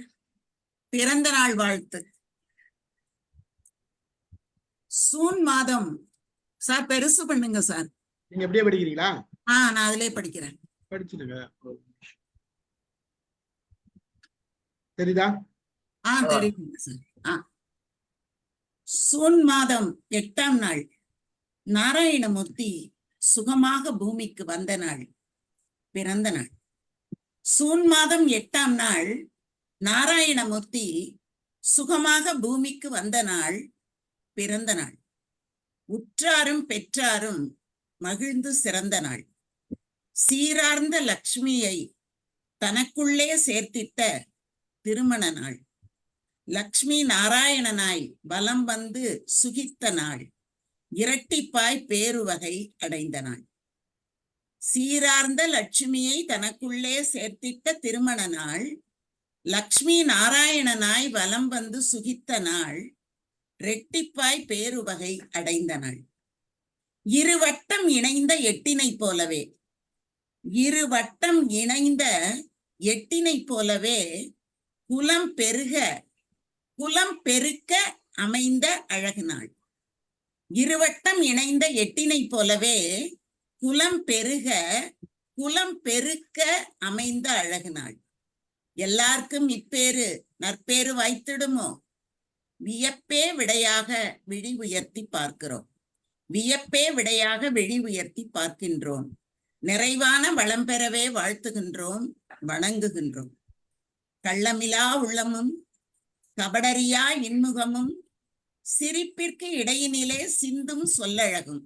பிறந்த நாள் வாழ்த்து. சூன் மாதம் சார் பெருசு பண்ணுங்க சார். நீங்க எப்படியே படிக்கிறீங்களா? நான் அதிலே படிக்கிறேன். படிச்சுடுங்க. தெரியுதா? தெரியுங்க சார். சூன் மாதம் 8ஆம் நாள் நாராயணமூர்த்தி சுகமாக பூமிக்கு வந்த நாள், பிறந்த நாள். சூன் மாதம் 8ஆம் நாள் நாராயணமூர்த்தி சுகமாக பூமிக்கு வந்த நாள், பிறந்த நாள். உற்றாரும் பெற்றாரும் மகிழ்ந்து சிறந்த நாள். சீரார்ந்த லக்ஷ்மியை தனக்குள்ளே சேர்த்திட்ட திருமண நாள். லக்ஷ்மி நாராயணனாய் வலம் வந்து சுகித்த நாள். இரட்டிப்பாய் பேருவகை அடைந்த நாள். சீரார்ந்த லட்சுமியை தனக்குள்ளே சேர்த்திட்ட திருமண நாள். லக்ஷ்மி நாராயணனாய் வலம் வந்து சுகித்த நாள். ரெட்டிப்பாய் பேருவகை அடைந்த நாள். இருவட்டம் இணைந்த எட்டினை போலவே, இருவட்டம் இணைந்த எட்டினை போலவே குலம் பெருக்க அமைந்த அழகு நாள். இருவட்டம் இணைந்த எட்டினை போலவே குலம் பெருக்க அமைந்த அழகு நாள். எல்லாருக்கும் இப்பேரு நற்பேறு வாய்த்திடுமோ? வியப்பே விடையாக விழி உயர்த்தி பார்க்கிறோம். வியப்பே விடையாக வெளி உயர்த்தி பார்க்கின்றோம். நிறைவான வளம் பெறவே வாழ்த்துகின்றோம், வணங்குகின்றோம். கள்ளமிலா உள்ளமும் கபடறியா இன்முகமும் சிரிப்பிற்கு இடையினிலே சிந்தும் சொல்லழகும்.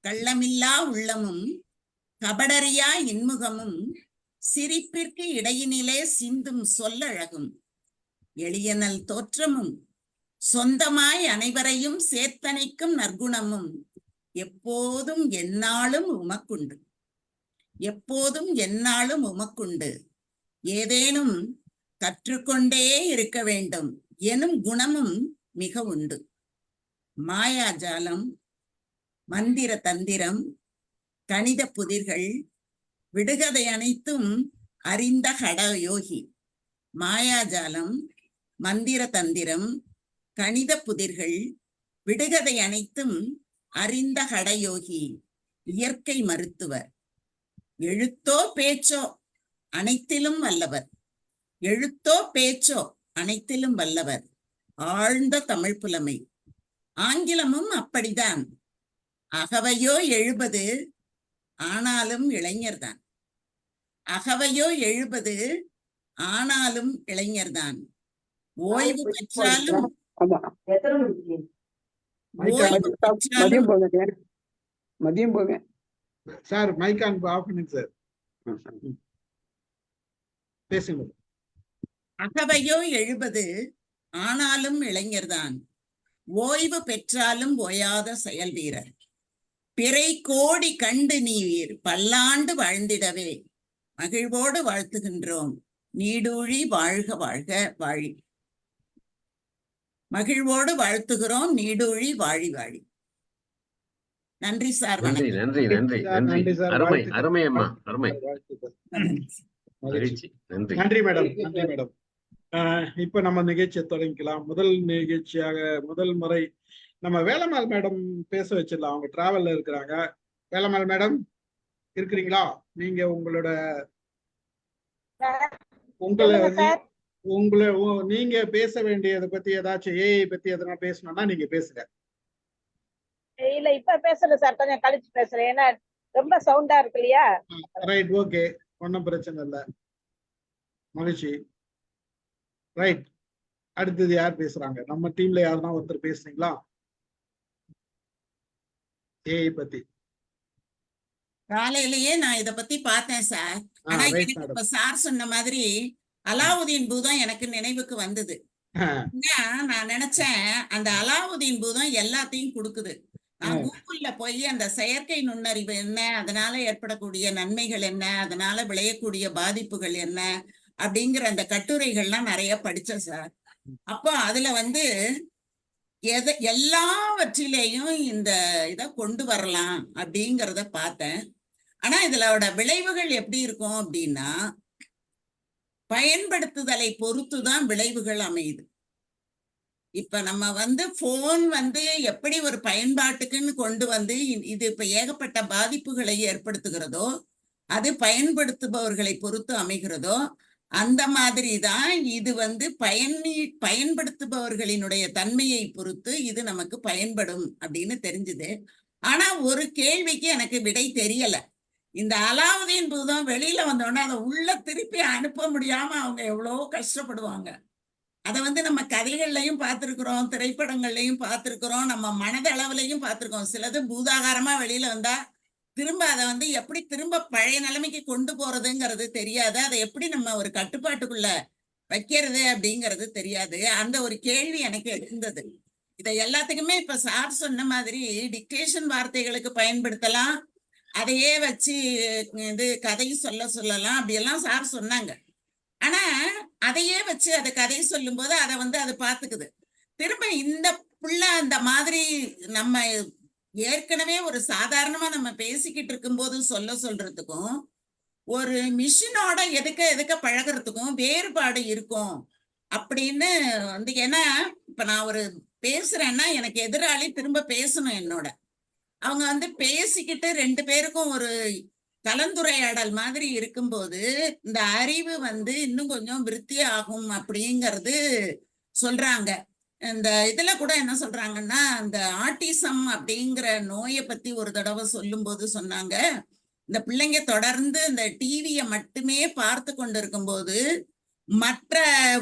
கள்ளமில்லா உள்ளமும் கபடறியா இன்முகமும் சிரிப்பிற்கு இடையினிலே சிந்தும் சொல்லழகும். எளியனல் தோற்றமும் சொந்தமாய் அனைவரையும் சேர்த்தணைக்கும் நற்குணமும் எப்போதும் எந்நாளும் உமக்குண்டு. எப்போதும் எந்நாளும் உமக்குண்டு. ஏதேனும் கற்றுக்கொண்டே இருக்க வேண்டும் எனும் குணமும் மிக உண்டு. மாயாஜாலம், மந்திர தந்திரம், கணித புதிர்கள், விடுகதை அனைத்தும் அறிந்த கடயோகி. மாயாஜாலம், மந்திர தந்திரம், கணித புதிர்கள், விடுகதை அனைத்தும் அறிந்த கடயோகி. இயற்கை மருத்துவர். எழுத்தோ பேச்சோ அனைத்திலும் வல்லவர். எழுத்தோ பேச்சோ அனைத்திலும் வல்லவர். ஆழ்ந்த தமிழ் புலமை. ஆங்கிலமும் அப்படிதான். அகவையோ 70 ஆனாலும் இளைஞர்தான். அகவையோ 70 ஆனாலும் இளைஞர்தான். ஓய்வு பெற்றாலும் ஓய்வு பெற்றாலும் மதியம் போங்க சார். மைக் ஆன் ஆஃப் பண்ணுங்க சார், பேசுங்க. அகவையோ 70 ஆனாலும் இளைஞர்தான். ஓய்வு பெற்றாலும் ஓயாத செயல் வீரர். பிறை கோடி கண்டு நீர் பல்லாண்டு வாழ்ந்திடவே மகிழ்வோடு வாழ்த்துகின்றோம். நீடூழி வாழ்க வாழ்க வாழி. மகிழ்வோடு வாழ்த்துகிறோம். நீடூழி வாழி வாழி. நன்றி சார். நன்றி வணக்கம். நன்றி நன்றி நன்றி. நன்றி சார். அருமை வாழ்த்துக்கள். அருமை அம்மா, அருமை. வாழ்த்துக்கள். மகிழ்ச்சி. மகிழ்ச்சி. நன்றி. நன்றி மேடம், நன்றி மேடம். இப்ப நம்ம நிகழ்ச்சியை தொடங்கிக்கலாம். முதல் நிகழ்ச்சியாக முதல் முறை நம்ம வேலம்மாள் மேடம் பேச வச்சிடலாம். அவங்க டிராவல்ல இருக்கிறாங்க. வேலம்மாள் மேடம் இருக்கிறீங்களா? நீங்க நீங்க பேச வேண்டியதை பத்தி ஏதாச்சும் ஏஐ பத்தி எதனா பேசணும்னா நீங்க பேசுங்க. இல்ல இப்ப பேசல சார், கொஞ்சம் கழிச்சு பேசுறேன். ஏன்னா ரொம்ப சவுண்டா இருக்கு இல்லையா? ரைட், ஓகே, ஒன்னும் பிரச்சனை இல்ல. மகிழ்ச்சி. ரைட், அடுத்தது யார் பேசுறாங்க? நம்ம டீம்ல யாருன்னா ஒருத்தர் பேசுறீங்களா ஏஐ பத்தி? காலையிலேயே நான் இத பத்தி பார்த்தேன் சார். ஆனா எனக்கு இப்ப சார் சொன்ன மாதிரி அலாவுதீன் பூதம் எனக்கு நினைவுக்கு வந்தது. நான் நினைச்சேன் அந்த அலாவுதீன் பூதம் எல்லாத்தையும் கொடுக்குது. நான் கூகுள்ல போய் அந்த செயற்கை நுண்ணறிவு என்ன, அதனால ஏற்படக்கூடிய நன்மைகள் என்ன, அதனால விளையக்கூடிய பாதிப்புகள் என்ன அப்படிங்கிற அந்த கட்டுரைகள்லாம் நிறைய படிச்சேன் சார். அப்போ அதுல எல்லாவற்றிலேயும் இந்த இத கொண்டு வரலாம் அப்படிங்கிறத பார்த்தேன். ஆனா இதோட விளைவுகள் எப்படி இருக்கும் அப்படின்னா, பயன்படுத்துதலை பொறுத்துதான் விளைவுகள் அமையுது. இப்ப நம்ம போன் எப்படி ஒரு பயன்பாட்டுக்குன்னு கொண்டு இது இப்ப ஏகப்பட்ட பாதிப்புகளை ஏற்படுத்துகிறதோ, அது பயன்படுத்துபவர்களை பொறுத்து அமைகிறதோ, அந்த மாதிரிதான் இது பயன்படுத்துபவர்களினுடைய தன்மையை பொறுத்து இது நமக்கு பயன்படும் அப்படின்னு தெரிஞ்சுது. ஆனா ஒரு கேள்விக்கு எனக்கு விடை தெரியல. இந்த அலாவுதீன் பூதம் வெளியில வந்தோடனே அதை உள்ள திருப்பி அனுப்ப முடியாம அவங்க எவ்வளவோ கஷ்டப்படுவாங்க. அதை நம்ம கதைகள்லையும் பார்த்திருக்கிறோம், திரைப்படங்கள்லையும் பார்த்திருக்கிறோம், நம்ம மனதளவுலையும் பார்த்திருக்கோம். சிலது பூதாகாரமா வெளியில வந்தா திரும்ப அதை எப்படி திரும்ப பழைய நிலைமைக்கு கொண்டு போறதுங்கிறது தெரியாது. அதை எப்படி நம்ம ஒரு கட்டுப்பாட்டுக்குள்ள வைக்கிறது அப்படிங்கிறது தெரியாது. அந்த ஒரு கேள்வி எனக்கு இருந்தது. இதை எல்லாத்துக்குமே இப்ப சார் சொன்ன மாதிரி டிக்டேஷன் வார்த்தைகளுக்கு பயன்படுத்தலாம், அதையே வச்சு கதை சொல்லலாம், அப்படியெல்லாம் சார் சொன்னாங்க. ஆனா அதையே வச்சு அதை கதை சொல்லும் போது அதை அது பாத்துக்குது. திரும்ப இந்த புள்ள அந்த மாதிரி நம்ம ஏற்கனவே ஒரு சாதாரணமா நம்ம பேசிக்கிட்டு இருக்கும் போது சொல்றதுக்கும் ஒரு மிஷினோட எதுக்க பழகிறதுக்கும் வேறுபாடு இருக்கும் அப்படின்னு ஏன்னா இப்ப நான் ஒரு பேசுறேன்னா எனக்கு எதிராளி திரும்ப பேசணும் என்னோட. அவங்க பேசிக்கிட்டு 2 பேருக்கும் ஒரு கலந்துரையாடல் மாதிரி இருக்கும்போது இந்த அறிவு இன்னும் கொஞ்சம் விருத்தி ஆகும் அப்படிங்கிறது சொல்றாங்க. இந்த இதுல கூட என்ன சொல்றாங்கன்னா, அந்த ஆட்டிசம் அப்படிங்கிற நோயை பத்தி ஒரு தடவை சொல்லும்போது சொன்னாங்க, இந்த பிள்ளைங்க தொடர்ந்து இந்த டிவியை மட்டுமே பார்த்து கொண்டிருக்கும்போது மற்ற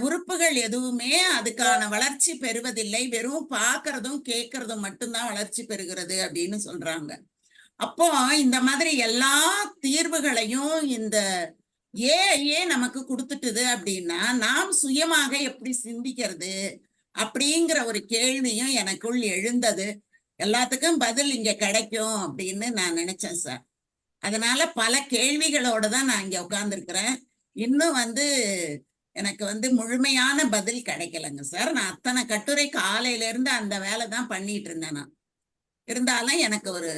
உறுப்புகள் எதுவுமே அதுக்கான வளர்ச்சி பெறுவதில்லை, வெறும் பார்க்கறதும் கேட்கறதும் மட்டும்தான் வளர்ச்சி பெறுகிறது அப்படின்னு சொல்றாங்க. அப்போ இந்த மாதிரி எல்லா தீர்வுகளையும் இந்த ஏஐயே நமக்கு கொடுத்துட்டுது அப்படின்னா நாம் சுயமாக எப்படி சிந்திக்கிறது அப்படிங்கிற ஒரு கேள்வியும் எனக்குள் எழுந்தது. எல்லாத்துக்கும் பதில் இங்க கிடைக்கும் அப்படின்னு நான் நினைச்சேன் சார். அதனால பல கேள்விகளோட தான் நான் இங்க உட்கார்ந்துருக்கிறேன். இன்னும் எனக்கு முழுமையான பதில் கிடைக்கலங்க சார். நான் அத்தனை கட்டுரை காலையில இருந்து அந்த வேலை தான் பண்ணிட்டு இருந்தேன் நான். இருந்தாலும் எனக்கு ஒரு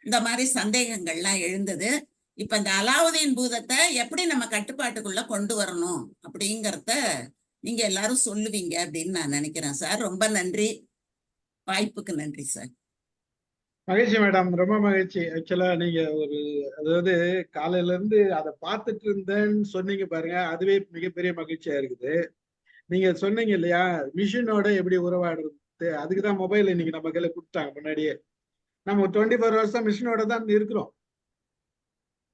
இந்த மாதிரி சந்தேகங்கள்லாம் எழுந்தது. இப்ப இந்த அலாவுதீன் பூதத்தை எப்படி நம்ம கட்டுப்பாட்டுக்குள்ள கொண்டு வரணும் அப்படிங்கறத நீங்க எல்லாரும் சொல்லுவீங்க அப்படின்னு நான் நினைக்கிறேன் சார். ரொம்ப நன்றி, வாய்ப்புக்கு நன்றி சார். மகிழ்ச்சி மேடம், ரொம்ப மகிழ்ச்சி. ஆக்சுவலா நீங்க அதாவது காலையில இருந்து அதை பார்த்துட்டு இருந்தேன்னு சொன்னீங்க பாருங்க, அதுவே மிகப்பெரிய மகிழ்ச்சியா இருக்குது. நீங்க சொன்னீங்க இல்லையா, மிஷினோட எப்படி உறவாடுறது, அதுக்குதான் மொபைல் இன்னைக்கு நம்ம கையில கொடுத்தாங்க முன்னாடியே. நம்ம 24 hours மிஷினோட தான் இருக்கிறோம்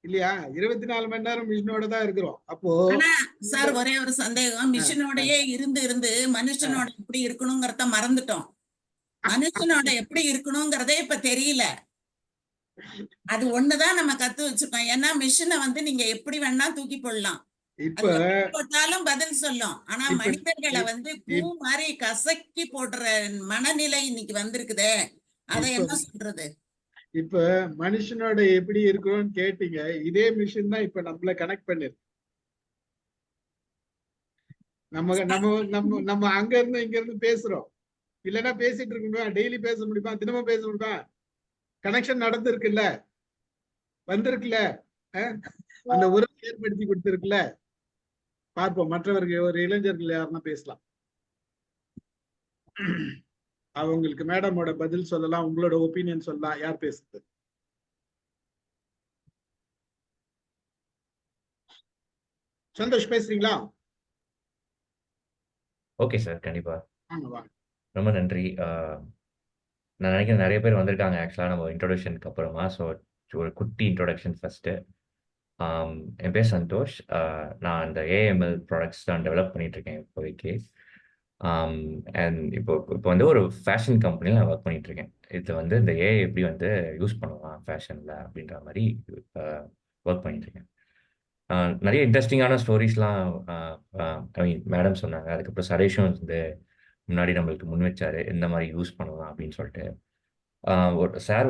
இல்லையா? 24 மணி நேரம் மிஷினோட தான் இருக்கிறோம். அப்போ ஆனா சார் ஒரே ஒரு சந்தேகம், மிஷினோடயே இருந்து மனுஷனோட எப்படி இருக்கணுங்கிறத மறந்துட்டோம். மனுஷனோட எப்படி இருக்கணுங்கிறதே இப்ப தெரியல. அது ஒண்ணுதான் நம்ம கத்து வச்சிருக்கோம். ஏன்னா மிஷினை நீங்க எப்படி வேணா தூக்கி போடலாம், இப்ப அது எப்படி போட்டாலும் பதில் சொல்லும். ஆனா இப்ப மனிதர்களை பூ மாதிரி கசக்கி போடுற மனநிலை இன்னைக்கு வந்திருக்குதே, அதை என்ன சொல்றது? இப்ப மனுஷனோட எப்படி இருக்கிறோம்னு கேட்டீங்க, இதே மிஷின் தான் இப்ப நம்மள கனெக்ட் பண்ணிருக்கு. நம்ம நம்ம நம்ம நம்ம அங்க இருந்து இங்க இருந்து பேசுறோம், இல்லைன்னா பேசிட்டு இருக்கணுமா? டெய்லி பேச முடியுமா? தினமும் பேச முடியுமா? கனெக்ஷன் நடந்திருக்குல்ல, வந்திருக்குல்ல, அந்த உறவு ஏற்படுத்தி கொடுத்திருக்குல்ல. பார்ப்போம், மற்றவர்கள் ஒரு இளைஞர்கள் யாருன்னா பேசலாம். அவங்களுக்கு மேடமோட பதில் சொல்லலாம், உங்களோட ஒப்பீனியன் சொல்லலாம். யார் பேசுறது? சந்தோஷ் பேசுறீங்களா? ஓகே சார், கண்டிப்பா. வாங்க. ரொம்ப நன்றி. நான் நினைக்கிறேன் நிறைய பேர் வந்திருக்காங்க ஆக்சுவலாக நம்ம இன்ட்ரோடக்ஷனுக்கு அப்புறமா. ஸோ ஒரு குட்டி இன்ட்ரோடக்ஷன் ஃபர்ஸ்ட்டு. என் பேர் சந்தோஷ். நான் அந்த ஏஎம்எல் ப்ராடக்ட்ஸ் தான் டெவலப் பண்ணிகிட்ருக்கேன் இப்போதைக்கு. அண்ட் இப்போ ஒரு ஃபேஷன் கம்பெனியில் நான் ஒர்க் பண்ணிகிட்ருக்கேன். இது இந்த ஏஐ எப்படி யூஸ் பண்ணலாம் ஃபேஷனில் அப்படின்ற மாதிரி ஒர்க் பண்ணிகிட்ருக்கேன். நிறைய இன்ட்ரெஸ்டிங்கான ஸ்டோரிஸ்லாம் ஐ மீன் மேடம் சொன்னாங்க. அதுக்கப்புறம் சரேஷும் முன்னாடி நம்மளுக்கு முன் வச்சாரு எந்த மாதிரி யூஸ் பண்ணலாம் அப்படின்னு சொல்லிட்டு. ஒரு சார்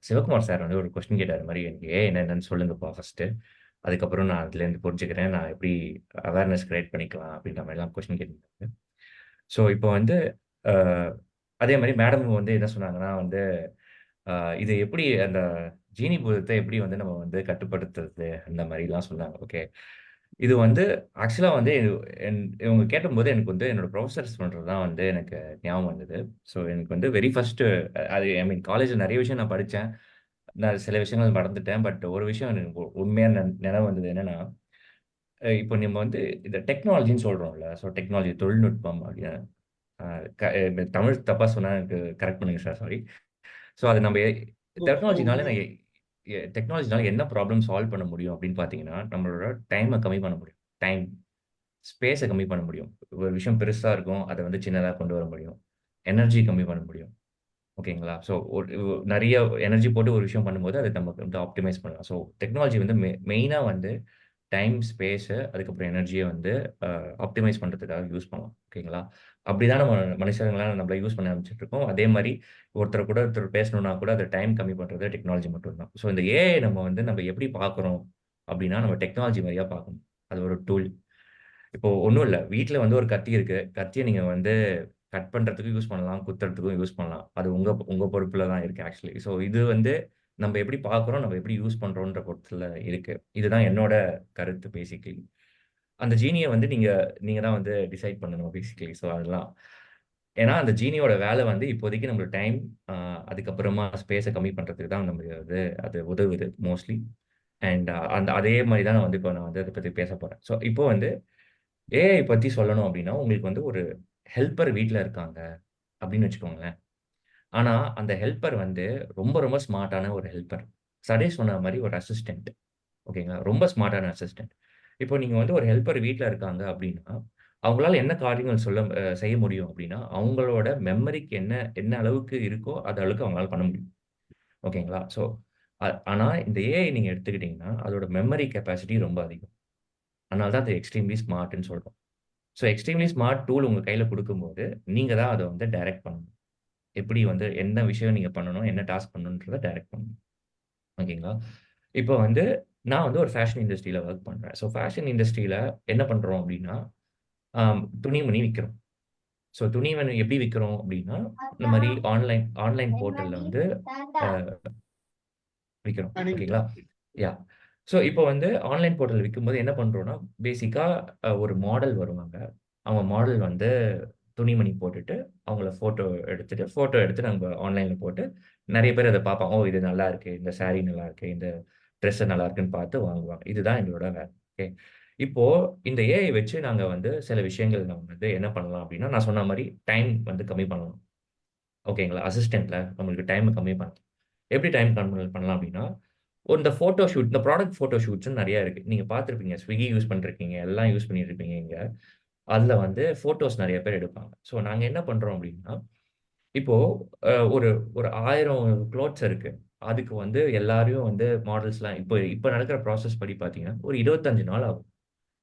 சிவகுமார் சார் ஒரு கொஸ்டின் கேட்டார், மாதிரி எனக்கு என்னென்னு சொல்லுங்கப்பா ஃபர்ஸ்ட்டு, அதுக்கப்புறம் நான் அதுலேருந்து புரிஞ்சுக்கிறேன், நான் எப்படி அவேர்னஸ் கிரியேட் பண்ணிக்கலாம் அப்படின்ற மாதிரிலாம் கொஸ்டின் கேட்டிருந்தாங்க. ஸோ இப்போ அதே மாதிரி மேடம் என்ன சொன்னாங்கன்னா இது எப்படி அந்த ஜீனி பூதத்தை எப்படி நம்ம கட்டுப்படுத்துறது அந்த மாதிரிலாம் சொன்னாங்க. ஓகே, இது ஆக்சுவலாக இவங்க கேட்டும்போது எனக்கு என்னோட ப்ரொஃபஸர்ஸ் பண்ணுறது தான் எனக்கு ஞாபகம் வந்தது. ஸோ எனக்கு வெரி ஃபர்ஸ்ட்டு அது ஐ மீன் காலேஜில் நிறைய விஷயம் நான் படித்தேன், நான் சில விஷயங்கள் மறந்துட்டேன். பட் ஒரு விஷயம் எனக்கு உண்மையான நினைவு வந்தது என்னன்னா, இப்போ நம்ம இந்த டெக்னாலஜின்னு சொல்கிறோம்ல. ஸோ டெக்னாலஜி, தொழில்நுட்பம் அப்படின்னு தமிழ் தப்பாக சொன்னால் எனக்கு கரெக்ட் பண்ணுங்க சார், சாரி. ஸோ அது நம்ம டெக்னாலஜினால என்ன ப்ராப்ளம் சால்வ் பண்ண முடியும் அப்படின்னு பார்த்தீங்கன்னா, நம்மளோட டைமை கம்மி பண்ண முடியும். டைம் ஸ்பேஸை கம்மி பண்ண முடியும். ஒரு விஷயம் பெருசாக இருக்கும், அதை சின்னதாக கொண்டு வர முடியும். எனர்ஜி கம்மி பண்ண முடியும். ஓகேங்களா? ஸோ நிறைய எனர்ஜி போட்டு ஒரு விஷயம் பண்ணும்போது அதை நம்ம ஆப்டிமைஸ் பண்ணலாம். ஸோ டெக்னாலஜி மெயினாக டைம், ஸ்பேஸு, அதுக்கப்புறம் எனர்ஜியை ஆப்டிமைஸ் பண்ணுறதுக்காக யூஸ் பண்ணலாம். ஓகேங்களா? அப்படிதான் நம்ம மனுஷங்களாம் நம்மள யூஸ் பண்ண ஆரம்பிச்சுட்டு இருக்கோம். அதே மாதிரி ஒருத்தர் பேசணும்னா கூட அதை டைம் கம்மி பண்ணுறது டெக்னாலஜி மட்டும்தான். ஸோ இந்த ஏஐ நம்ம எப்படி பார்க்குறோம் அப்படின்னா, நம்ம டெக்னாலஜி மாதிரியாக பார்க்கணும். அது ஒரு டூல். இப்போ ஒன்றும் இல்லை, வீட்டில் ஒரு கத்தி இருக்குது. கத்தியை நீங்கள் கட் பண்ணுறதுக்கும் யூஸ் பண்ணலாம், குத்துறதுக்கும் யூஸ் பண்ணலாம். அது உங்கள் பொறுப்பில் தான் இருக்குது ஆக்சுவலி. ஸோ இது நம்ம எப்படி பார்க்குறோம், நம்ம எப்படி யூஸ் பண்ணுறோன்ற பொறுத்துல இருக்குது. இதுதான் என்னோட கருத்து பேசிக்கலி. அந்த ஜீனியை நீங்கள் தான் டிசைட் பண்ணணும் பேசிக்கலி. ஸோ அதெல்லாம் ஏன்னா அந்த ஜீனியோட வேலை இப்போதைக்கு நம்மளோட டைம், அதுக்கப்புறமா ஸ்பேஸை கம்மி பண்ணுறதுக்கு தான் நம்ம அது உதவுது மோஸ்ட்லி. அண்ட் அதே மாதிரி தான் நான் இப்போ நான் அதை பற்றி பேச போகிறேன். ஸோ இப்போ ஏஐ பற்றி சொல்லணும் அப்படின்னா, உங்களுக்கு ஒரு ஹெல்ப்பர் வீட்ல இருக்காங்க அப்படின்னு வச்சுக்கோங்களேன். ஆனா, அந்த ஹெல்ப்பர் வந்து ரொம்ப ரொம்ப ஸ்மார்ட்டான ஒரு ஹெல்ப்பர். சதீஷ் சொன்ன மாரி ஒரு அசிஸ்டன்ட். ஓகேங்களா? ரொம்ப ஸ்மார்ட்டான அசிஸ்டன்ட். இப்போ நீங்க வந்து ஒரு ஹெல்ப்பர் வீட்ல இருக்காங்க அப்படின்னா, அவங்களால என்ன காரியங்கள் செய்ய முடியும் அப்படின்னா, அவங்களோட மெமரிக்கு என்ன என்ன அளவுக்கு இருக்கோ, அது அளவுக்கு அவங்களால பண்ண முடியும். ஓகேங்களா? ஸோ, ஆனா இந்த ஏஐ நீங்க எடுத்துக்கிட்டீங்கன்னா, அதோட மெமரி கெப்பாசிட்டி ரொம்ப அதிகம். அதனால தான் அது எக்ஸ்ட்ரீம்லி ஸ்மார்ட்ன்னு சொல்றோம். ஸோ, எக்ஸ்ட்ரீம்லி ஸ்மார்ட் டூல் உங்க கையில குடுக்கும்போது, நீங்க தான் அத வந்து டைரக்ட் பண்ணணும். எப்படி வந்து என்ன விஷயம் நீங்க பண்ணணும், என்ன டாஸ்க் பண்ணணுன்றத டைரக்ட் பண்ணணும். ஓகேங்களா? இப்போ வந்து நான் வந்து ஒரு ஃபேஷன் இண்டஸ்ட்ரியில வொர்க் பண்றேன். ஸோ, ஃபேஷன் இண்டஸ்ட்ரியில என்ன பண்றோம் அப்படின்னா, துணிமணி விக்கிறோம். ஸோ, துணிமணி எப்படி விக்கிறோம் அப்படின்னா, இந்த மாரி ஆன்லைன் ஆன்லைன் போர்ட்டல்ல வந்து அ விக்கிறோம். ஓகேங்களா? யாஹ்! ஸோ, இப்போ வந்து ஆன்லைன் போர்ட்டல் விக்கும்போது என்ன பண்றோம்னா, பேசிக்கா ஒரு மாடல் வருவாங்க. அவங்க மாடல் வந்து துணிமணி போட்டுட்டு, அவங்கள ஃபோட்டோ எடுத்து நம்ப ஆன்லைன்ல போட்டு, நெறைய பேர் அத பார்ப்பாங்க. "ஓ! இது நல்லா இருக்கு. இந்த சாரி நல்லா இருக்கு. இந்த ட்ரெஸ் நல்லா இருக்குன்னு" பார்த்து வாங்குவாங்க. இதுதான் எங்களோட வேலை. ஓகே. இப்போ இந்த ஏஐ வச்சு நாங்க வந்து சில விஷயங்கள் நம்ம வந்து என்ன பண்ணலாம் அப்டின்னா, நான் சொன்ன மாரி டைம் வந்து கம்மி பண்ணலாம். ஓகேங்களா? அசிஸ்டன்ட்ல நம்மளுக்கு டைம் கம்மி பண்ணலாம். எப்படி டைம் கம்மி பண்ணலாம் அப்டின்னா, இந்த ஃபோட்டோ ஷூட் இந்த ப்ராடக்ட் ஃபோட்டோ ஷூட்ஸ்ன்னு நெறைய இருக்கு. நீங்க பார்த்திருப்பீங்க. Swiggy யூஸ் பண்ணிருக்கீங்க. எல்லாம் யூஸ் பண்ணியிருப்பீங்க இங்க. அதுல வந்து ஃபோட்டோஸ் நெறைய பேர் எடுப்பாங்க. ஸோ நாங்க என்ன பண்றோம் அப்டின்னா, இப்போ ஒரு ஒரு 1000 குளோத்ஸ் இருக்கு. அதுக்கு வந்து எல்லாரையும் வந்து மாடல்ஸ்லாம் இப்ப நடக்கிற ப்ராசஸ் படி பார்த்தீங்கன்னா, ஒரு 25 நாள் ஆகும்.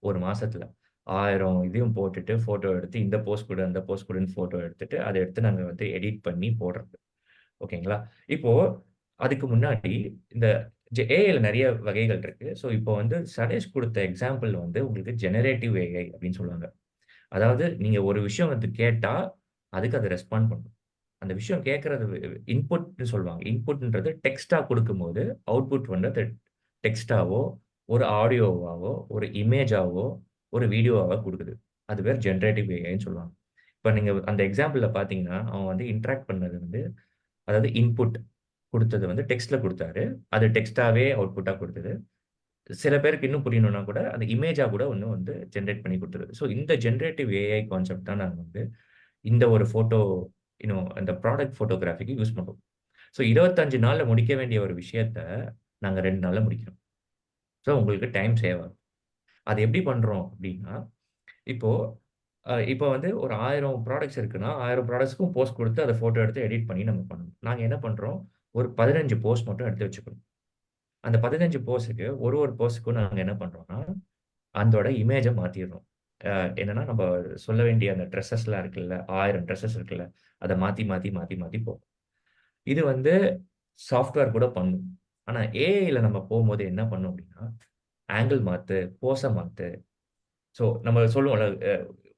1 மாசத்துல. 1000 இதையும் போட்டுட்டு, ஃபோட்டோ எடுத்து இந்த போஸ் குடு, அந்த போஸ் குடுன்னு ஃபோட்டோ எடுத்துட்டு, அத எடுத்து நாங்க வந்து எடிட் பண்ணி போடுறது. ஓகேங்களா? இப்போ அதுக்கு முன்னாடி இந்த ஏஐல நெறைய வகைகள் இருக்கு. ஸோ இப்போ வந்து சதீஷ் குடுத்த எக்ஸாம்பிள் வந்து உங்களுக்கு ஜெனரேட்டிவ் ஏஐ அப்டின்னு சொல்லுவாங்க. அதாவது நீங்க ஒரு விஷயம் வந்து கேட்டா, அதுக்கு அது ரெஸ்பாண்ட் பண்ணும். அந்த விஷயம் கேட்கறது இன்புட்ன்னு சொல்லுவாங்க. இன்புட்ன்றது டெக்ஸ்ட்டா குடுக்கும்போது, அவுட்புட் வந்து அது டெக்ஸ்ட்டாவோ, ஒரு ஆடியோவாவோ, ஒரு இமேஜாவோ, ஒரு வீடியோவாவோ குடுக்குது. அது பேர் ஜெனரேட்டிவ் ஏஐன்னு சொல்லுவாங்க. இப்ப நீங்க அந்த எக்ஸாம்பிள்ல பார்த்தீங்கன்னா, அவன் வந்து இன்டராக்ட் பண்ணது வந்து அதாவது இன்புட் குடுத்தது வந்து டெக்ஸ்ட்ல குடுத்தாரு. அது டெக்ஸ்ட்டாவே அவுட்புட்டா குடுத்தது. சில பேருக்கு இன்னும் புரியணும்னா கூட, அந்த இமேஜா கூட இன்னும் வந்து ஜெனரேட் பண்ணி குடுத்துருது. ஸோ இந்த ஜெனரேட்டிவ் ஏஐ கான்செப்ட் தான் நாங்க வந்து இந்த ஒரு ஃபோட்டோ அந்த ப்ராடக்ட் ஃபோட்டோகிராஃபிக்கு யூஸ் பண்றோம். ஸோ 25 நாள்ல முடிக்க வேண்டிய ஒரு விஷயத்த நாங்க 2 நாள்ல முடிக்கிறோம். ஸோ உங்களுக்கு டைம் சேவ் ஆகும். அது எப்படி பண்றோம் அப்படின்னா, இப்போ இப்போ வந்து ஒரு 1000 ப்ராடக்ட்ஸ் இருக்குன்னா, 1000 ப்ராடக்ட்ஸ்க்கும் போஸ்ட் குடுத்து அத ஃபோட்டோ எடுத்து எடிட் பண்ணி நம்ம பண்ணணும். நாங்க என்ன பண்றோம், ஒரு 15 போஸ்ட் மட்டும் எடுத்து வச்சுக்கணும். அந்த 15 போஸ்ட்க்கு ஒரு போஸ்ட்க்கும் நாங்க என்ன பண்றோம்னா, அதோட இமேஜ மாத்திர்றோம். அ என்னன்னா, நம்ப சொல்ல வேண்டிய அந்த ட்ரெஸ்ஸஸ்லாம் இருக்குல்ல, 1000 ட்ரெஸ்ஸஸ் இருக்குல்ல, அத மாத்தி போகும். இது வந்து சாஃப்ட்வேர் கூட பண்ணும். ஆனா ஏஐல நம்ம போம்போது என்ன பண்ணும் அப்டின்னா, ஆங்கிள் மாத்து, போஸ மாத்து. ஸோ நம்ம சொல்லுவோம்ல,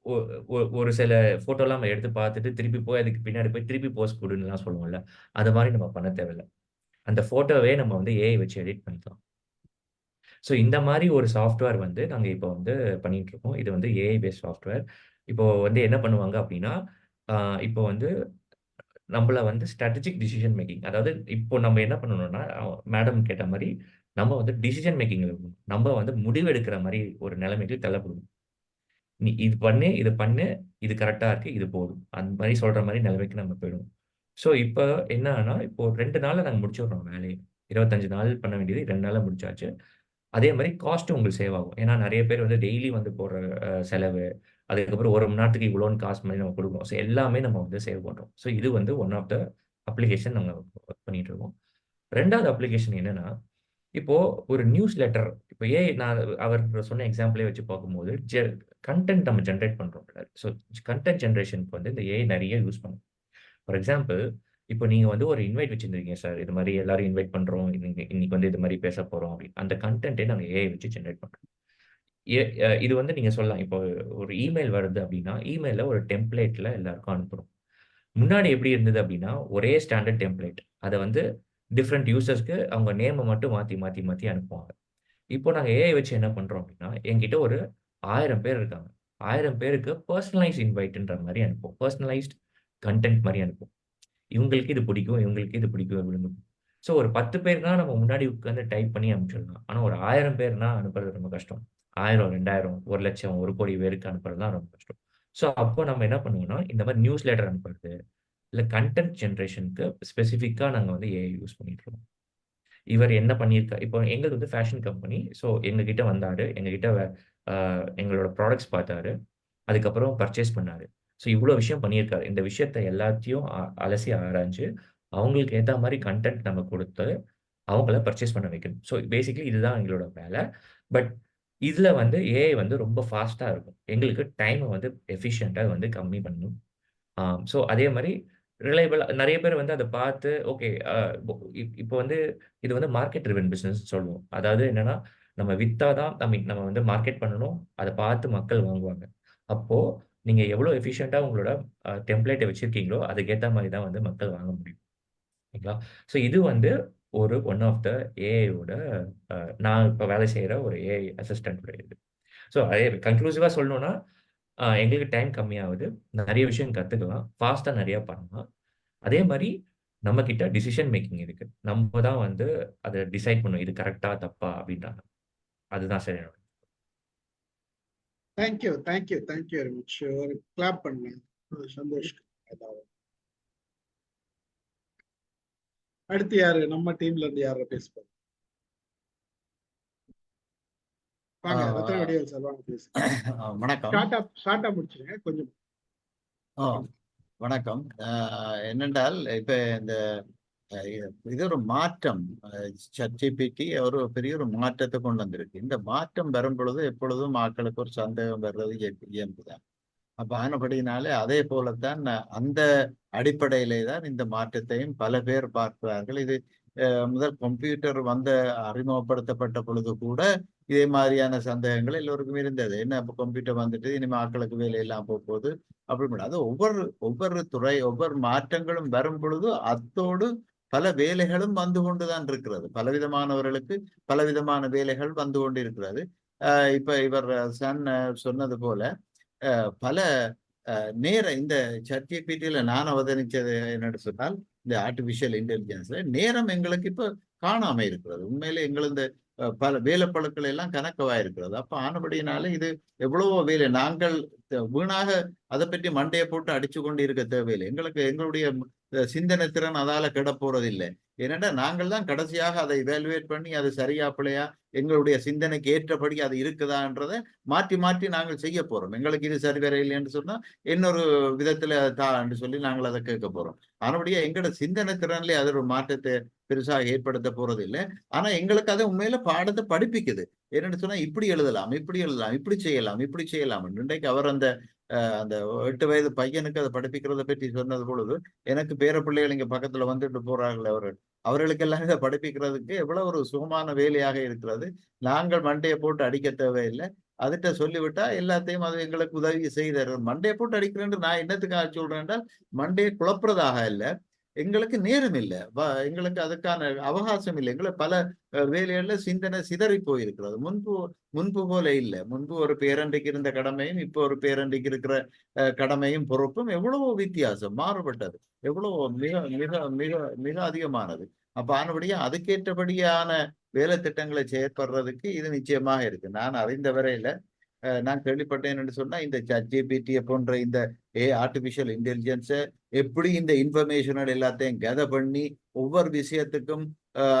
ஒ ஒ ஒரு சில ஃபோட்டோலாம் நம்ம எடுத்து பார்த்துட்டு, திருப்பி போய் அதுக்கு பின்னாடி போய் திருப்பி போஸ் குடுன்னுலாம் சொல்லுவோம்ல. அது மாரி நம்ம பண்ண தேவையில்ல. அந்த ஃபோட்டோவே நம்ம வந்து ஏஐ வச்சு எடிட் பண்ணிக்கலாம். ஸோ இந்த மாரி ஒரு சாஃப்ட்வேர் வந்து நாங்க இப்போ வந்து பண்ணிட்டுருக்கோம். இது வந்து ஏஐ பேஸ்ட் சாஃப்ட்வேர். இப்போ வந்து என்ன பண்ணுவாங்க அப்டின்னா, ஆ இப்போ வந்து நம்மள வந்து ஸ்ட்ராட்டஜிக் டிசிஷன் மேக்கிங் அதாவது இப்போ நம்ம என்ன பண்ணணும்னா, மேடம் கேட்ட மாரி நம்ம வந்து டிசிஷன் மேக்கிங்ல இருக்கணும். நம்ம வந்து முடிவெடுக்கிற மாரி ஒரு நிலைமைக்கு தள்ளப்படுவோம். நீ இது பண்ணு, இது கரெக்ட்டா இருக்கு, இது போதும். அந்த மாரி சொல்ற மாரி நிலைமைக்கு நம்ம போயிடுவோம். ஸோ இப்ப என்னன்னா, இப்போ 2 நாள்ல நாங்க முடிச்சுடுறோம் வேலைய. 25 நாள் பண்ண வேண்டியது 2 நாள்ல முடிச்சாச்சு. அதே மாரி காஸ்ட்டும் உங்களுக்கு சேவ் ஆகும். ஏன்னா நெறைய பேர் வந்து டெய்லி வந்து போடுற செலவு, அதுக்கப்புறம் 1 மணி நேரத்துக்கு இவ்வளோன்னு காசு மாரி நம்ம குடுக்குறோம். ஸோ எல்லாமே நம்ம வந்து சேவ் பண்றோம். ஸோ இது வந்து ஒன் ஆஃப் த அப்ளிகேஷன் நாங்க ஒர்க் பண்ணிட்டு இருக்கோம். 2வது அப்ளிகேஷன் என்னன்னா, இப்போ ஒரு நியூஸ் லெட்டர் இப்போ நான் அவர் சொன்ன எக்ஸாம்பிளே வச்சு பார்க்கும்போது, கன்டென்ட் நம்ம ஜெனரேட் பண்றோம். ஸோ கன்டென்ட் ஜெனரேஷனுக்கு வந்து இந்த ஏஐ நெறைய யூஸ் பண்ணும். ஃபார் எக்ஸாம்பிள், இப்போ நீங்க வந்து ஒரு இன்வைட் வச்சிருந்தீங்க சார். இது மாரி எல்லாரும் இன்வைட் பண்றோம். இன்னைக்கு வந்து இது மாரி பேச போறோம் அப்படின்னு. அந்த கன்டென்ட்டே நாங்க ஏஐ வச்சு ஜெனரேட் பண்றோம். எ அ இது வந்து நீங்க சொல்லலாம். இப்போ ஒரு இமெயில் வருது அப்படின்னா, இமெயில்ல ஒரு டெம்ப்ளேட்ல எல்லாருக்கும் அனுப்புறோம். முன்னாடி எப்படி இருந்தது அப்படின்னா, ஒரே ஸ்டாண்டர்ட் டெம்ப்ளேட். அத வந்து டிஃபரண்ட் யூசர்ஸ்க்கு அவங்க நேம மட்டும் மாத்தி அனுப்புவாங்க. இப்போ நாங்க ஏஐ வச்சு என்ன பண்றோம் அப்படின்னா, என்கிட்ட ஒரு 1000 பேர் இருக்காங்க. 1000 பேருக்கு பெர்சனலைஸ் இன்வைட்ன்ற மாரி அனுப்புவோம். பெர்சனலைஸ்ட் கன்டென்ட் மாரி அனுப்புவோம். இவங்களுக்கு இது பிடிக்கும், இவங்களுக்கு இது பிடிக்கும் அப்படின்னு. ஸோ ஒரு 10 பேர்னா நம்ம முன்னாடி உட்கார்ந்து டைப் பண்ணி அனுப்பிச்சிடலாம். ஆனா ஒரு 1000 பேர்னா அனுப்புறது ரொம்ப கஷ்டம். 1000, 2000, 1,00,000, 1,00,00,000 பேருக்கு அனுப்புறது தான் ரொம்ப கஷ்டம். ஸோ அப்போ நம்ம என்ன பண்ணுவோம்னா, இந்த மாதிரி நியூஸ் லெட்டர் அனுப்புறது, இல்லை கண்டென்ட் ஜென்ரேஷனுக்கு ஸ்பெசிஃபிக்காக நாங்கள் வந்து ஏஐ யூஸ் பண்ணிட்டு இருக்கோம். இவர் என்ன பண்ணியிருக்கா இப்போ எங்களுக்கு வந்து ஃபேஷன் கம்பெனி. ஸோ எங்ககிட்ட வந்தாரு, எங்ககிட்ட எங்களோட ப்ராடக்ட்ஸ் பார்த்தாரு, அதுக்கப்புறம் பர்ச்சேஸ் பண்ணாரு. ஸோ இவ்வளோ விஷயம் பண்ணியிருக்காரு. இந்த விஷயத்த எல்லாத்தையும் அலசி ஆராய்ஞ்சு அவங்களுக்கு ஏற்ற மாதிரி கண்டென்ட் நம்ம கொடுத்து அவங்கள பர்ச்சேஸ் பண்ண வைக்கணும். ஸோ பேசிக்கலி இதுதான் எங்களோட வேலை. பட் இதுல வந்து ஏஐ வந்து ரொம்ப ஃபாஸ்ட்டாக இருக்கும். எங்களுக்கு டைமை வந்து எஃபிஷியண்ட்டாக வந்து கம்மி பண்ணணும். ஸோ அதே மாதிரி ரிலையபிள் நிறைய பேர் வந்து அதை பார்த்து ஓகே. இப்போ வந்து இது வந்து மார்க்கெட் ட்ரிவன் பிஸ்னஸ் சொல்லுவோம். அதாவது என்னன்னா, நம்ம வித்தாதான் நம்ம வந்து மார்க்கெட் பண்ணணும். அதை பார்த்து மக்கள் வாங்குவாங்க. அப்போ நீங்க எவ்வளோ எஃபிஷியண்ட்டாக உங்களோட டெம்ப்ளேட்டை வச்சிருக்கீங்களோ அதுக்கேற்ற மாதிரி தான் வந்து மக்கள் வாங்க முடியும். ஓகேங்களா? ஸோ இது வந்து ஒன் ஆஃப் த ஏஐயோட நான் இப்போ வேலை செய்கிற ஒரு ஏஐ அசிஸ்டன்ட் இது. ஸோ அதே கன்க்ளூசிவாக சொல்லணும்னா, எங்களுக்கு டைம் கம்மியாகுது. நிறைய விஷயம் கற்றுக்கலாம். ஃபாஸ்ட்டாக நிறையா பண்ணலாம். அதே மாதிரி நம்ம கிட்ட டிசிஷன் மேக்கிங் இருக்கு. நம்ம தான் வந்து அதை டிசைட் பண்ணணும். இது கரெக்டா தப்பா அப்படின்றாங்க. அதுதான் சரியான வழி. Thank you very much. ஒரு கிளாப் பண்ணேன் சந்தோஷ். அடுத்து யாரு நம்ம டீம்ல இருந்து யார பேசுவாங்க? வாங்க ரத்ன வடிவேல் சார், வாங்க பேசு. வணக்கம். ஷார்ட்டா முடிச்சிருங்க கொஞ்சம். வணக்கம். என்னென்றால் இப்ப இந்த இது ஒரு மாற்றம். ChatGPT ஒரு பெரிய ஒரு மாற்றத்தை கொண்டு வந்திருக்கு. இந்த மாற்றம் வரும் பொழுது எப்பொழுதும் மக்களுக்கு ஒரு சந்தேகம் வர்றது இயல்புதான். அப்ப ஆனபடினாலே அதே போலத்தான் அந்த அடிப்படையிலே தான் இந்த மாற்றத்தையும் பல பேர் பார்க்கிறார்கள். இது முதல் கம்ப்யூட்டர் அறிமுகப்படுத்தப்பட்ட பொழுது கூட இதே மாதிரியான சந்தேகங்கள் எல்லோருக்கும் இருந்தது. என்ன இப்ப கம்ப்யூட்டர் வந்துட்டு இனிமே ஆட்களுக்கு வேலையெல்லாம் போகுது அப்படி. அது ஒவ்வொரு துறை ஒவ்வொரு மாற்றங்களும் வரும் பொழுது அத்தோடு பல வேலைகளும் வந்து கொண்டுதான் இருக்கிறது. பலவிதமானவர்களுக்கு பலவிதமான வேலைகள் வந்து கொண்டு இருக்கிறது. இப்ப இவர் சொன்னது போல பல இந்த ChatGPT-ல நான் அவதானிச்சது என்னன்னு சொன்னால், இந்த ஆர்டிபிஷியல் இன்டெலிஜென்ஸ்ல நேரம் எங்களுக்கு இப்ப காணாம இருக்கிறது. உண்மையிலே எங்களது பல வேலைப்பளுக்கள் எல்லாம் கணக்கவா இருக்கிறது. அப்ப ஆனபடியினால இது எவ்வளவோ வேலை நாங்கள் வீணாக அதை பற்றி மண்டையை போட்டு அடிச்சு கொண்டு இருக்க தேவையில்லை. எங்களுடைய சிந்தனை திறன் அதால கெட போறதில்லை. ஏனென்றா நாங்கள் தான் கடைசியாக அதை இவாலுவேட் பண்ணி அது சரியா பிள்ளையா எங்களுடைய சிந்தனைக்கு ஏற்றபடி அது இருக்குதான்றதை மாற்றி மாற்றி நாங்கள் செய்ய போறோம். எங்களுக்கு இது சரி வர இல்லைன்னு சொன்னா இன்னொரு விதத்துல என்று சொல்லி நாங்கள் அதை கேட்க போறோம். ஆனபடியா எங்களோட சிந்தனை திறன்ல அது ஒரு மாற்றத்தை பெருசாக ஏற்படுத்த போறது இல்லை. ஆனா எங்களுக்கு அதை உண்மையில பாடத்தை படிப்பிக்குது. என்னன்னு சொன்னா இப்படி எழுதலாம், இப்படி செய்யலாம். இன்றைக்கு அவர் அந்த 8 வயது பையனுக்கு அதை படிப்பிக்கிறத பற்றி சொன்னது பொழுது எனக்கு பேர பிள்ளைகள் இங்க பக்கத்துல வந்துட்டு போறார்கள். அவர்களுக்கெல்லாம் இதை படிப்பிக்கிறதுக்கு எவ்வளவு ஒரு சுகமான வேலையாக இருக்கிறது. நாங்கள் மண்டையை போட்டு அடிக்க தேவையில்லை. அதுகிட்ட சொல்லிவிட்டா எல்லாத்தையும் அது எங்களுக்கு உதவி செய்தார். மண்டையை போட்டு அடிக்கிறேன்னு நான் என்னத்துக்காக சொல்றேன் என்றால், மண்டையை குழப்புறதாக இல்லை. எங்களுக்கு நேரம் இல்லை. எங்களுக்கு அதுக்கான அவகாசம் இல்லை. எங்களுக்கு பல வேலைகள்ல சிந்தனை சிதறி போயிருக்கிறது. முன்பு போல இல்லை. முன்பு ஒரு பேரண்டைக்கு இருந்த கடமையும் இப்போ ஒரு பேரண்டைக்கு இருக்கிற கடமையும் பொறுப்பும் எவ்வளவோ வித்தியாசம், மாறுபட்டது. எவ்வளவோ மிக மிக மிக மிக அதிகமானது. அப்ப ஆனபடியா அதுக்கேற்றபடியான வேலை திட்டங்களை செயற்படுறதுக்கு இது நிச்சயமாக இருக்கு. நான் அறிந்த வரையில நான் கேள்விப்பட்டேன் என்று சொன்னா, இந்த ChatGPT போன்ற இந்த ஆர்டிபிஷியல் இன்டெலிஜென்ஸை எப்படி இந்த இன்ஃபர்மேஷன் எல்லாத்தையும் கெதர் பண்ணி ஒவ்வொரு விஷயத்துக்கும்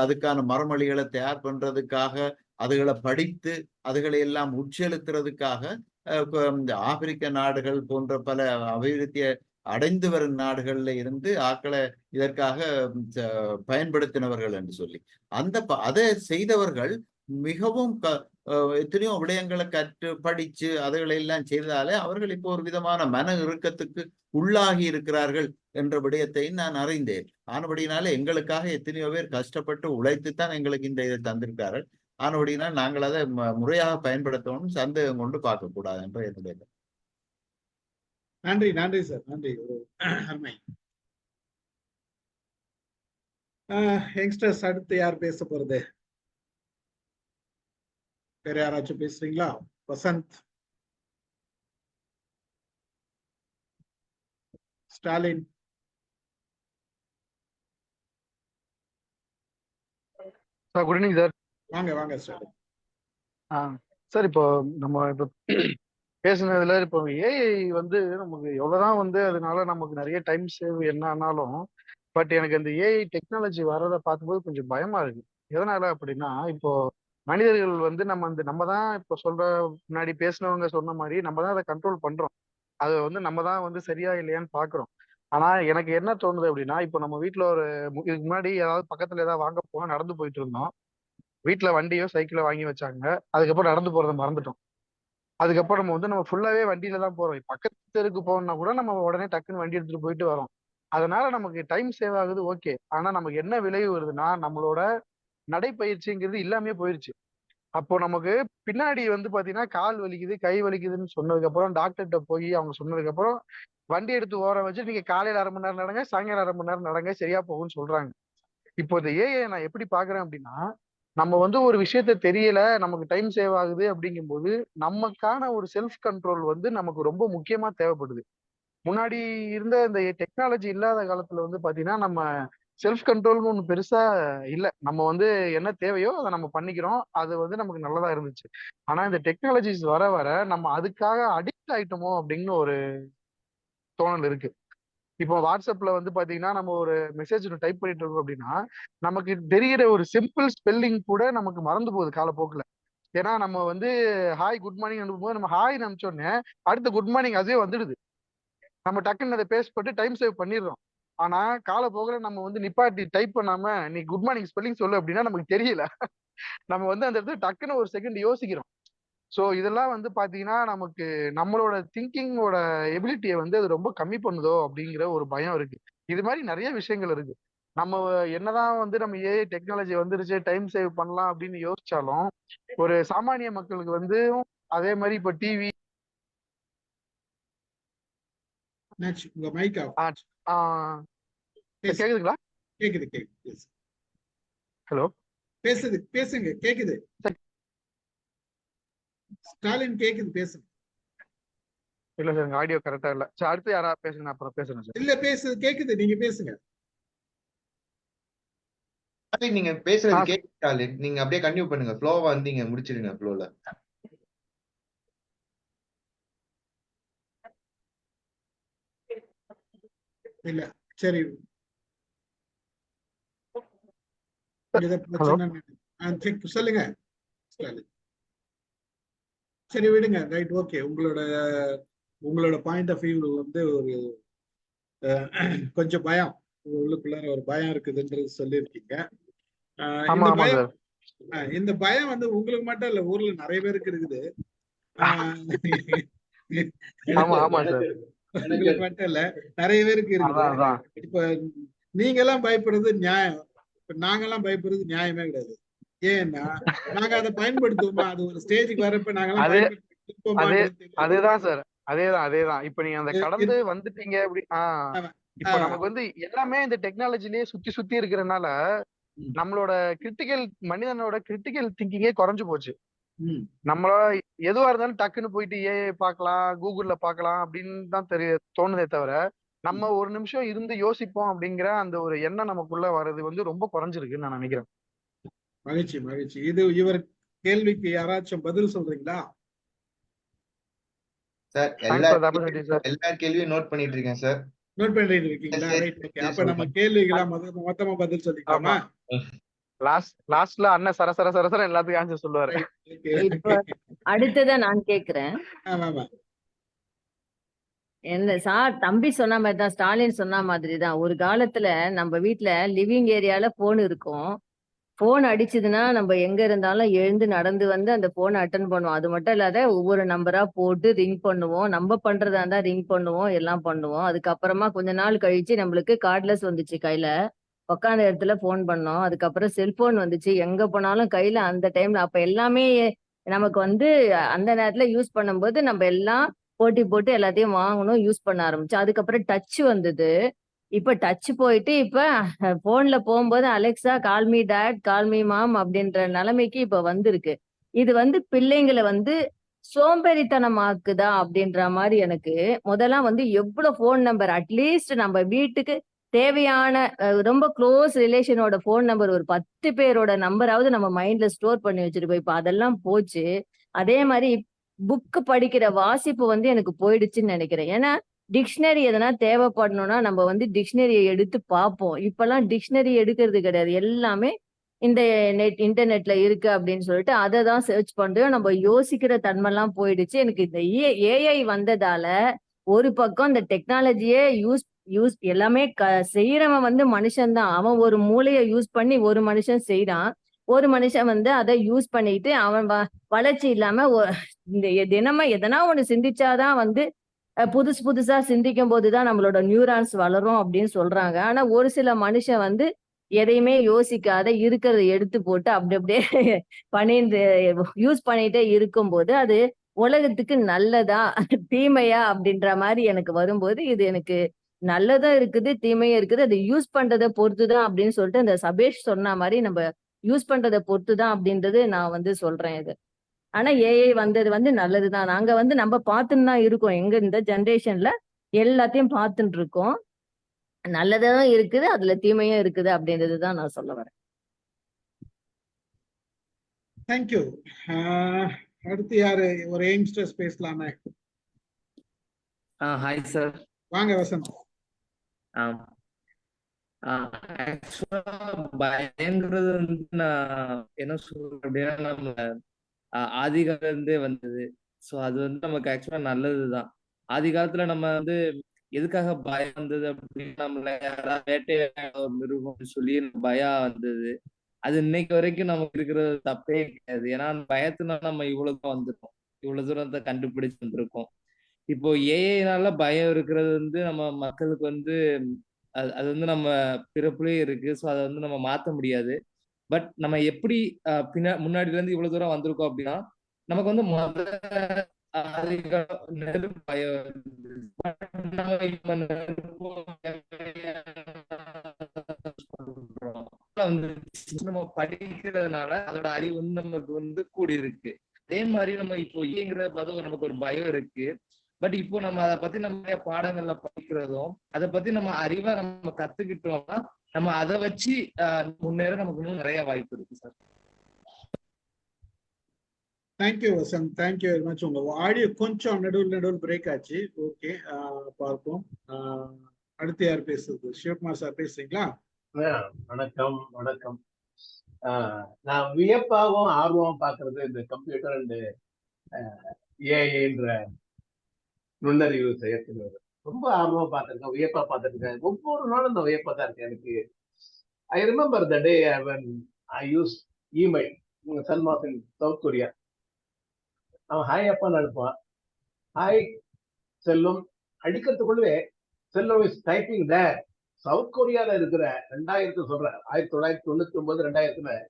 அதுக்கான மறுமொழிகளை தயார் பண்றதுக்காக அதுகளை படித்து அதுகளை எல்லாம் உட்செலுத்துறதுக்காக இந்த ஆப்பிரிக்க நாடுகள் போன்ற பல அபிவிருத்திய அடைந்து வரும் நாடுகள்ல இருந்து ஆக்களை இதற்காக பயன்படுத்தினவர்கள் என்று சொல்லி அதை செய்தவர்கள் மிகவும் எத்தனையோ விடயங்களை கற்று படிச்சு அதுகளை எல்லாம் செய்தாலே அவர்கள் இப்போ ஒரு விதமான மன இறுக்கத்துக்கு உள்ளாகி இருக்கிறார்கள் என்ற விடயத்தை நான் அறிந்தேன். ஆனபடினால எங்களுக்காக எத்தனையோ பேர் கஷ்டப்பட்டு உழைத்துத்தான் எங்களுக்கு இந்த இதை தந்திருக்கார்கள். ஆனபடினால் நாங்கள் அதை முறையாக பயன்படுத்தணும், சந்தேகம் கொண்டு பார்க்க கூடாது என்ற என்னுடைய. நன்றி சார், நன்றி. அருமை. யங்ஸ்டர்ஸ் அடுத்து யார் பேச போறது? வேற யாராச்சும் பேசுறீங்களா? Vasanth, Stalin. Sir good evening sir. வாங்க ஸ்டாலின். சார் இப்போ நம்ம இப்போ பேசுனதுல இப்போ ஏஐ வந்து நமக்கு எவ்வளவுதான் வந்து அதனால நமக்கு நிறைய டைம் சேவ் என்ன ஆனாலும் பட் எனக்கு அந்த ஏஐ டெக்னாலஜி வர்றதை பார்க்கும்போது கொஞ்சம் பயமா இருக்கு. எதனால அப்படின்னா இப்போ மனிதர்கள் வந்து நம்ம தான் இப்போ முன்னாடி பேசினவங்க சொன்ன மாதிரி நம்ம தான் அதை கண்ட்ரோல் பண்றோம். அதை வந்து நம்ம தான் வந்து சரியா இல்லையான்னு பாக்குறோம். ஆனா எனக்கு என்ன தோணுது அப்படின்னா இப்போ நம்ம வீட்டுல இதுக்கு முன்னாடி ஏதாவது பக்கத்துல ஏதாவது வாங்க போனா நடந்து போயிட்டு இருந்தோம். வீட்டுல வண்டியோ சைக்கிளோ வாங்கி வச்சாங்க. அதுக்கப்புறம் நடந்து போறதை மறந்துட்டோம். அதுக்கப்புறம் நம்ம ஃபுல்லாவே வண்டியில தான் போறோம். பக்கத்து தெருக்கு போகணும்னா கூட நம்ம உடனே டக்குன்னு வண்டி எடுத்துட்டு போயிட்டு வரோம். அதனால நமக்கு டைம் சேவ் ஆகுது, ஓகே. ஆனா நமக்கு என்ன விளைவு வருதுன்னா நம்மளோட நடைப்பயிற்சிங்கிறது இல்லாமே போயிருச்சு. அப்போ நமக்கு பின்னாடி வந்து பாத்தீங்கன்னா கால் வலிக்குது, கை வலிக்குதுன்னு சொன்னதுக்கு அப்புறம் டாக்டர்கிட்ட போய் அவங்க சொன்னதுக்கு அப்புறம் வண்டி எடுத்து ஓர வச்சு நீங்க காலையில 1/2 மணி நேரம் நடங்க, சாயங்காலம் 1/2 மணி நேரம் நடங்க, சரியா போகும்னு சொல்றாங்க. இப்போ இந்த ஏஐ நான் எப்படி பாக்குறேன் அப்படின்னா, நம்ம வந்து ஒரு விஷயத்த தெரியல, நமக்கு டைம் சேவ் ஆகுது அப்படிங்கும்போது நமக்கான ஒரு செல்ஃப் கண்ட்ரோல் வந்து நமக்கு ரொம்ப முக்கியமா தேவைப்படுது. முன்னாடி இருந்த இந்த டெக்னாலஜி இல்லாத காலத்துல வந்து பாத்தீங்கன்னா நம்ம செல்ஃப் கண்ட்ரோல்னு ஒண்ணு பெருசா இல்ல. நம்ம வந்து என்ன தேவையோ அதை நம்ம பண்ணிக்கிறோம். அது வந்து நமக்கு நல்லதா இருந்துச்சு. ஆனா இந்த டெக்னாலஜிஸ் வர வர நம்ம அதுக்காக அடிக்ட் ஆயிட்டோமோ அப்படின்னு ஒரு தோணல் இருக்கு. இப்போ வாட்ஸ்அப்ல வந்து பாத்தீங்கன்னா நம்ம ஒரு மெசேஜ் டைப் பண்ணிட்டு இருக்கோம் அப்படின்னா நமக்கு தெரிகிற ஒரு சிம்பிள் ஸ்பெல்லிங் கூட நமக்கு மறந்து போகுது காலப்போக்குல. ஏன்னா நம்ம வந்து ஹாய் குட் மார்னிங் அனுப்பும்போது நம்ம ஹாய் அனுப்பிச்சோடனே அடுத்த குட் மார்னிங் அதுவே வந்துடுது. நம்ம டக்குன்னு அதை பேஸ்ட் போட்டு டைம் சேவ் பண்ணிடுறோம். ஆனா காலப்போக்குல நம்ம வந்து நிப்பாட்டி டைப் பண்ணாம நீ குட் மார்னிங் ஸ்பெல்லிங் சொல்லு அப்படின்னா நமக்கு தெரியல. நம்ம வந்து அந்த இடத்துல டக்குன்னு ஒரு செகண்ட் யோசிக்கிறோம். ஸோ இதெல்லாம் வந்து பாத்தீங்கன்னா நமக்கு நம்மளோட திங்கிங்கோட எபிலிட்டியை வந்து அது ரொம்ப கம்மி பண்ணுதோ அப்படிங்கிற ஒரு பயம் இருக்கு. இது மாதிரி நிறைய விஷயங்கள் இருக்கு. நம்ம என்னதான் வந்து நம்ம ஏஐ டெக்னாலஜி வந்துருச்சு டைம் சேவ் பண்ணலாம் அப்படின்னு யோசிச்சாலும் ஒரு சாமானிய மக்களுக்கு வந்து அதே மாதிரி இப்போ டிவி உங்க மைக் ஆஃப். கேக்குதுங்களா? கேக்குது கேக்குது. ஹலோ, பேசுங்க கேக்குது. ஸ்டாலின் கேக்குது, பேசுங்க. இல்ல சார் ஆடியோ கரெக்டா இல்ல. சரி அடுத்து யாரா பேசுங்க, அப்புறம் பேசுங்க சார். இல்ல கேக்குது, நீங்க பேசுங்க. நீங்க பேசுறது கேட்காது. நீங்க அப்படியே கண்டினியூ பண்ணுங்க. ஃப்ளோவா வந்தீங்க, முடிச்சிடுங்க ஃப்ளோல. இல்ல சரி, பிரச்சனை சொல்லுங்க. சரி விடுங்க, ரைட், ஓகே. உங்களோட பாயிண்ட் ஆஃப் வியூ வந்து ஒரு கொஞ்சம் பயம், உள்ளுக்குள்ளார ஒரு பயம் இருக்குதுன்றது சொல்லியிருக்கீங்க. இந்த பயம் வந்து உங்களுக்கு மட்டும் இல்ல, ஊர்ல நிறைய பேருக்கு இருக்குது. உங்களுக்கு மட்டும் இல்ல, நிறைய பேருக்கு இருக்குது. இப்ப நீங்க எல்லாம் பயப்படுறது நியாயம், இப்ப நாங்கெல்லாம் பயப்படுறது நியாயமே கிடையாது. ஏன்னா நாங்க அதை பயன்படுத்துவோமா? அது ஒரு ஸ்டேஜுக்கு வரப்ப நாங்கெல்லாம் அதேதான் சார், அதேதான். இப்ப நீங்க அந்த கடந்து வந்துட்டீங்க அப்படி. இப்ப நமக்கு வந்து எல்லாமே இந்த டெக்னாலஜிலேயே சுத்தி இருக்கிறதுனால நம்மளோட மனிதனோட கிரிட்டிக்கல் திங்கிங்கே குறைஞ்சு போச்சு. நம்மள எதுவா இருந்தாலும் டக்குன்னு போயிட்டு ஏஐ பார்க்கலாம், கூகுள்ல பார்க்கலாம் அப்படின்னு தான் தோணுதே தவிர நம்ம ஒரு நிமிஷம் இருந்து யோசிப்போம் அப்படிங்கிற அந்த ஒரு எண்ணம் நமக்குள்ள வர்றது வந்து ரொம்ப குறைஞ்சிருக்குன்னு நான் நினைக்கிறேன். மகிழ்ச்சி. இவர் கேள்விக்கு யாராச்சும் பதில் சொல்றீங்களா? சார் எல்லா கேள்வியும் நோட் பண்ணிட்டு இருக்கேன் சார். நோட் பண்ணிட்டு இருக்கீங்களா? அப்ப நம்ம கேள்விகளா மொத்தமா பதில் சொல்லிக்கலாமா? லாஸ்ட்ல அண்ணன் சரசர எல்லாத்துக்கும் ஆன்சர் சொல்லுவாரு. அடுத்ததா நான் கேக்குறேன். என்ன சார், தம்பி சொன்ன மாதிரி தான், ஸ்டாலின் சொன்ன மாதிரி தான். ஒரு காலத்துல நம்ம வீட்டுல லிவிங் ஏரியால போன் இருக்கும். போன் அடிச்சதுன்னா நம்ம எங்க இருந்தாலும் எழுந்து நடந்து வந்து அந்த போனை அட்டன் பண்ணுவோம். அது மட்டும் இல்லாத ஒவ்வொரு நம்பரா போட்டு ரிங் பண்ணுவோம். நம்ம பண்றதா இருந்தா ரிங் பண்ணுவோம், எல்லாம் பண்ணுவோம். அதுக்கப்புறமா கொஞ்ச நாள் கழிச்சு நம்மளுக்கு கார்ட்லெஸ் வந்துச்சு கையில. உட்காந்த இடத்துல போன் பண்ணோம். அதுக்கப்புறம் செல்போன் வந்துச்சு. எங்க போனாலும் கையில அந்த டைம்ல அப்ப எல்லாமே நமக்கு வந்து அந்த நேரத்துல யூஸ் பண்ணும்போது நம்ம எல்லாம் போட்டு எல்லாத்தையும் வாங்கணும், யூஸ் பண்ண ஆரம்பிச்சோம். அதுக்கப்புறம் டச் வந்தது. இப்ப டச் போயிட்டு இப்ப போன்ல போகும்போது Alexa call me dad, call me mom அப்படின்ற நிலைமைக்கு இப்ப வந்திருக்கு. இது வந்து பிள்ளைங்களை வந்து சோம்பேறித்தனமாக்குதா அப்படின்ற மாதிரி எனக்கு முதல்லாம் வந்து எவ்வளவு போன் நம்பர் அட்லீஸ்ட் நம்ம வீட்டுக்கு தேவையான ரொம்ப க்ளோஸ் ரிலேஷனோட போன் நம்பர் ஒரு 10 பேரோட நம்பராவது நம்ம மைண்ட்ல ஸ்டோர் பண்ணி வச்சிருப்போம். இப்ப அதெல்லாம் போச்சு. அதே மாதிரி புக்கு படிக்கிற வாசிப்பு வந்து எனக்கு போயிடுச்சுன்னு நினைக்கிறேன். ஏன்னா டிக்ஷனரி எதனா தேவைப்படணும்னா நம்ம வந்து டிக்ஷனரியை எடுத்து பார்ப்போம். இப்பெல்லாம் டிக்ஷனரி எடுக்கிறது கிடையாது. எல்லாமே இந்த இன்டர்நெட்ல இருக்கு அப்படின்னு சொல்லிட்டு அதை தான் சர்ச் பண்றோம். நம்ம யோசிக்கிற தன்மைலாம் போயிடுச்சு. எனக்கு இந்த ஏஐ வந்ததால ஒரு பக்கம் இந்த டெக்னாலஜியே யூஸ் எல்லாமே செய்யறவன் வந்து மனுஷன்தான். அவன் ஒரு மூளையை யூஸ் பண்ணி ஒரு மனுஷன் செய்யறான். ஒரு மனுஷன் வந்து அதை யூஸ் பண்ணிட்டு அவன் வளர்ச்சி இல்லாம இந்த தினமும் எதனா ஒண்ணு சிந்திச்சாதான் வந்து புதுசு புதுசா சிந்திக்கும் போதுதான் நம்மளோட நியூரான்ஸ் வளரும் அப்படின்னு சொல்றாங்க. ஆனா ஒரு சில மனுஷன் வந்து எதையுமே யோசிக்காத இருக்கிறத எடுத்து போட்டு அப்படி அப்படியே பண்ணிட்டு யூஸ் பண்ணிட்டே இருக்கும்போது அது உலகத்துக்கு நல்லதா தீமையா அப்படின்ற மாதிரி எனக்கு வரும்போது இது எனக்கு நல்லதும் இருக்குது தீமையும் இருக்குது. அது யூஸ் பண்றதை பொறுத்துதான் அப்படின்னு சொல்லிட்டு இந்த சபேஷ் சொன்ன மாதிரி நம்ம யூஸ் பண்றதை பொறுத்துதான் அப்படின்றது நான் வந்து சொல்றேன் இது. ஆனா ஏஐ வந்தது வந்து நல்லதுதான். நாங்க வந்து நம்ம பார்த்துன்னு தான் இருக்கோம். எங்க இந்த ஜெனரேஷன்ல எல்லாத்தையும் பார்த்துட்டு இருக்கோம். நல்லதும் இருக்குது அதுல தீமையும் இருக்குது அப்படின்றது தான் நான் சொல்ல வரேன். தேங்க்யூ. அடுத்து யாரு ஒரு எய்ம்ஸ்டர்ஸ் பேசலாமே? Hi sir. வாங்க வசந்த். ஆக்சுவலா பயங்கிறது வந்து நான் என்ன சொல்றேன் அப்படின்னா நம்ம ஆதி காலத்துல இருந்தே வந்தது. ஸோ அது வந்து நமக்கு ஆக்சுவலா நல்லதுதான். ஆதி காலத்துல நம்ம வந்து எதுக்காக பயம் வந்தது அப்படின்னு நம்மள யாராவது வேட்டையாட மிருகம் சொல்லி பயம் வந்தது. அது இன்னைக்கு வரைக்கும் நமக்கு இருக்கிறது தப்பே கிடையாது. ஏன்னா அந்த பயத்தினால நம்ம இவ்வளவு தூரம் வந்திருக்கோம், இவ்வளவு தூரத்தை கண்டுபிடிச்சு வந்திருக்கோம். இப்போ ஏஐனால பயம் இருக்கிறது வந்து நம்ம மக்களுக்கு வந்து அது வந்து நம்ம பிறப்புலயே இருக்கு. ஸோ அதை வந்து நம்ம மாற்ற முடியாது. பட் நம்ம எப்படி முன்னாடில இருந்து இவ்வளவு தூரம் வந்திருக்கோம் அப்படின்னா நமக்கு வந்து நெருப்பு பயம் நம்ம படிக்கிறதுனால அதோட அறிவு வந்து நமக்கு வந்து கூடி இருக்கு. அதே மாதிரி நம்ம இப்போ ஏங்கிற பதில் நமக்கு ஒரு பயம் இருக்கு. பட் இப்போ நம்ம அதை பத்தி நம்ம பாடங்கள்ல படிக்கிறதும் அதை பத்தி நம்ம அறிவை நம்ம கத்துக்கிட்டோம்னா நம்ம அதை வச்சு முன்னேற நமக்கு இன்னும் நிறைய வாய்ப்பு இருக்கு sir. Thank you Vasanth, thank you very much. உங்க ஆடியோ கொஞ்சம் நடுவில் பிரேக் ஆச்சு. ஓகே, பார்ப்போம். அடுத்து யார் பேசுறது? சிவகுமார் சார் பேசுறீங்களா? வணக்கம் வணக்கம். நான் வியப்பாகவும் ஆர்வம் பாக்குறது இந்த கம்ப்யூட்டர் அண்ட் ஏஐன்ற நுண்ணறிவு செயற்கை ரொம்ப ஆர்வமா பார்த்திருக்கேன், வியப்பா பார்த்திருக்கேன். ஒவ்வொரு நாளும் இந்த வியப்பா தான் இருக்கு எனக்கு. I remember the day when I used email. Son of in South Korea. அவன் ஹாய் அப்பான்னு அனுப்புவான். ஹாய் செல்வம் அடிக்கிறதுக்குள்ளே Selvam is typing there. South கொரியால இருக்கிற 2000 சொல்றேன், 1999 2000